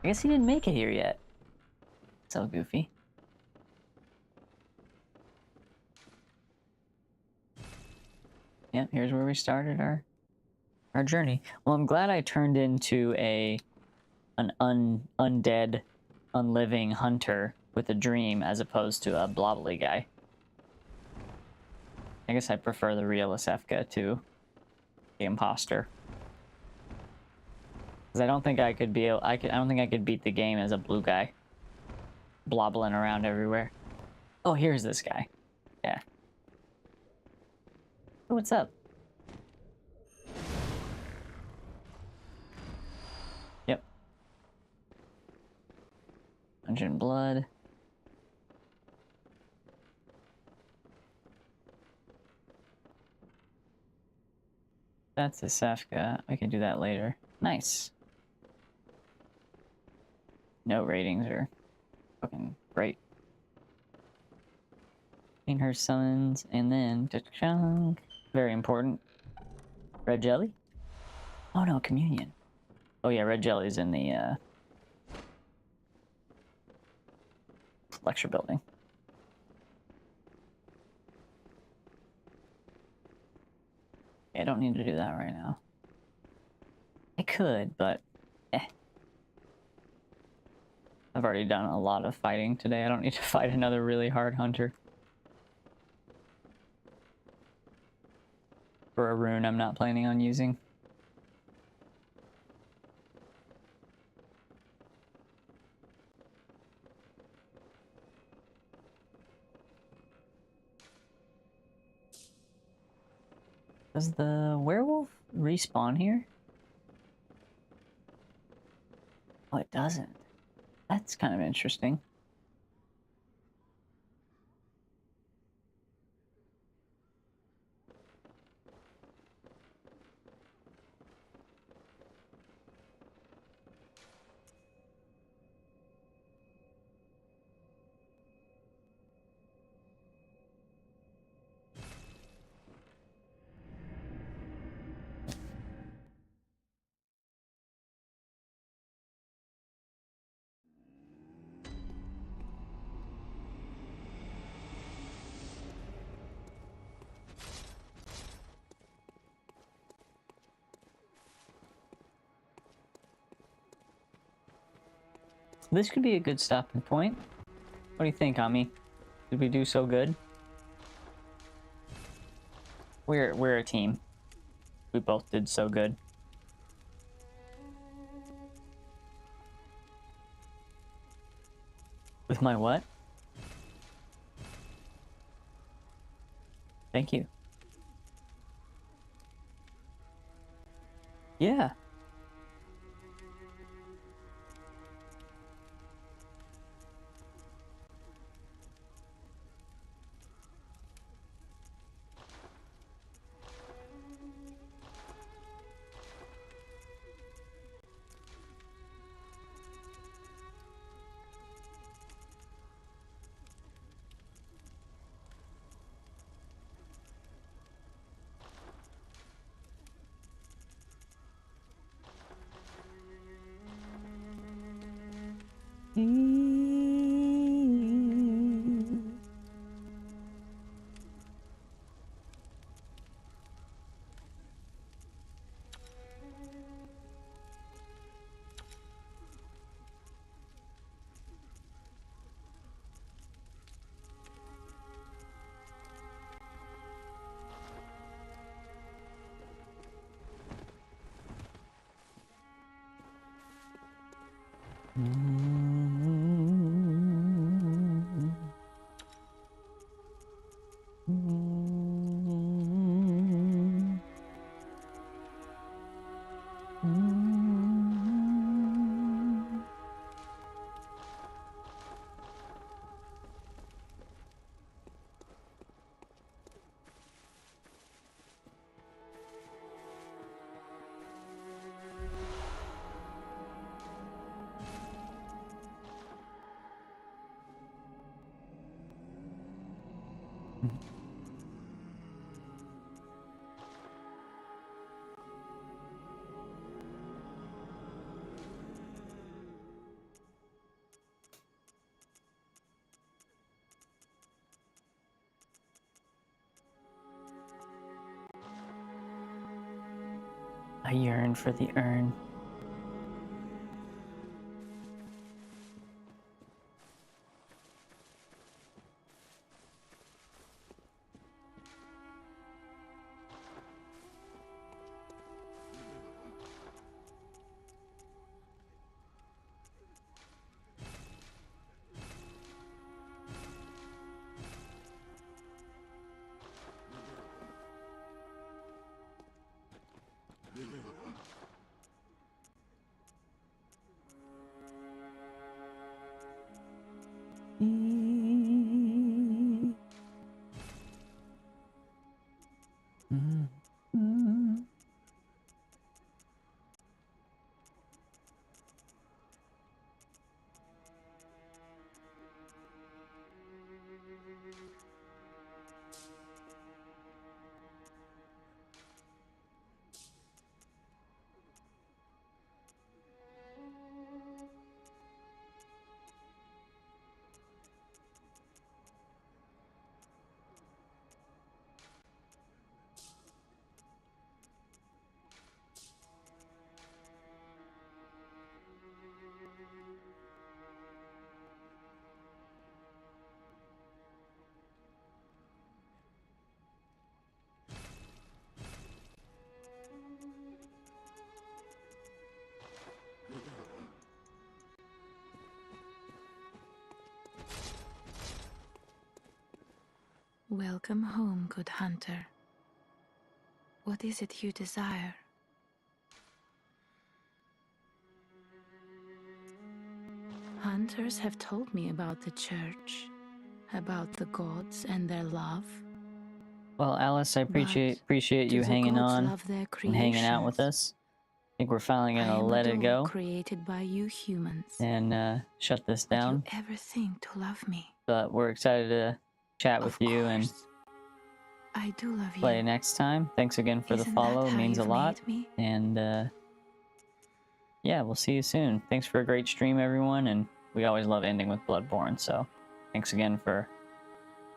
I guess he didn't make it here yet. So goofy. Yep, here's where we started our journey. Well, I'm glad I turned into an undead, unliving hunter with a dream as opposed to a blobbly guy. I guess I prefer the real Asefka to the imposter. Because I don't think I could I don't think I could beat the game as a blue guy. Blobbling around everywhere. Oh, here's this guy. Yeah. Oh, what's up? Yep. Dungeon blood. That's a Safka. I can do that later. Nice. Note ratings are fucking great. In her summons, and then very important. Red jelly? Oh no, communion. Oh yeah, red jelly's in the lecture building. I don't need to do that right now. I could, but I've already done a lot of fighting today. I don't need to fight another really hard hunter. For a rune I'm not planning on using. Does the werewolf respawn here? Oh, it doesn't. That's kind of interesting. This could be a good stopping point. What do you think, Ami? Did we do so good? We're a team. We both did so good. With my what? Thank you. Yeah. I yearn for the urn. Welcome home, good hunter. What is it you desire? Hunters have told me about the church, about the gods and their love. Well, Alice, I appreciate do you the hanging gods on love their and hanging out with creations? us. I think we're finally I gonna am let a it doll go created by you humans. and shut this Would you down. ever think to love me? But we're excited to chat with you and I do love play you. next time. Thanks again for the Isn't follow. that It how means a you've lot. made me? And yeah, we'll see you soon. Thanks for a great stream, everyone. And we always love ending with Bloodborne. So thanks again for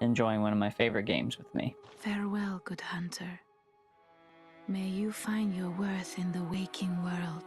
enjoying one of my favorite games with me. Farewell, good hunter. May you find your worth in the waking world.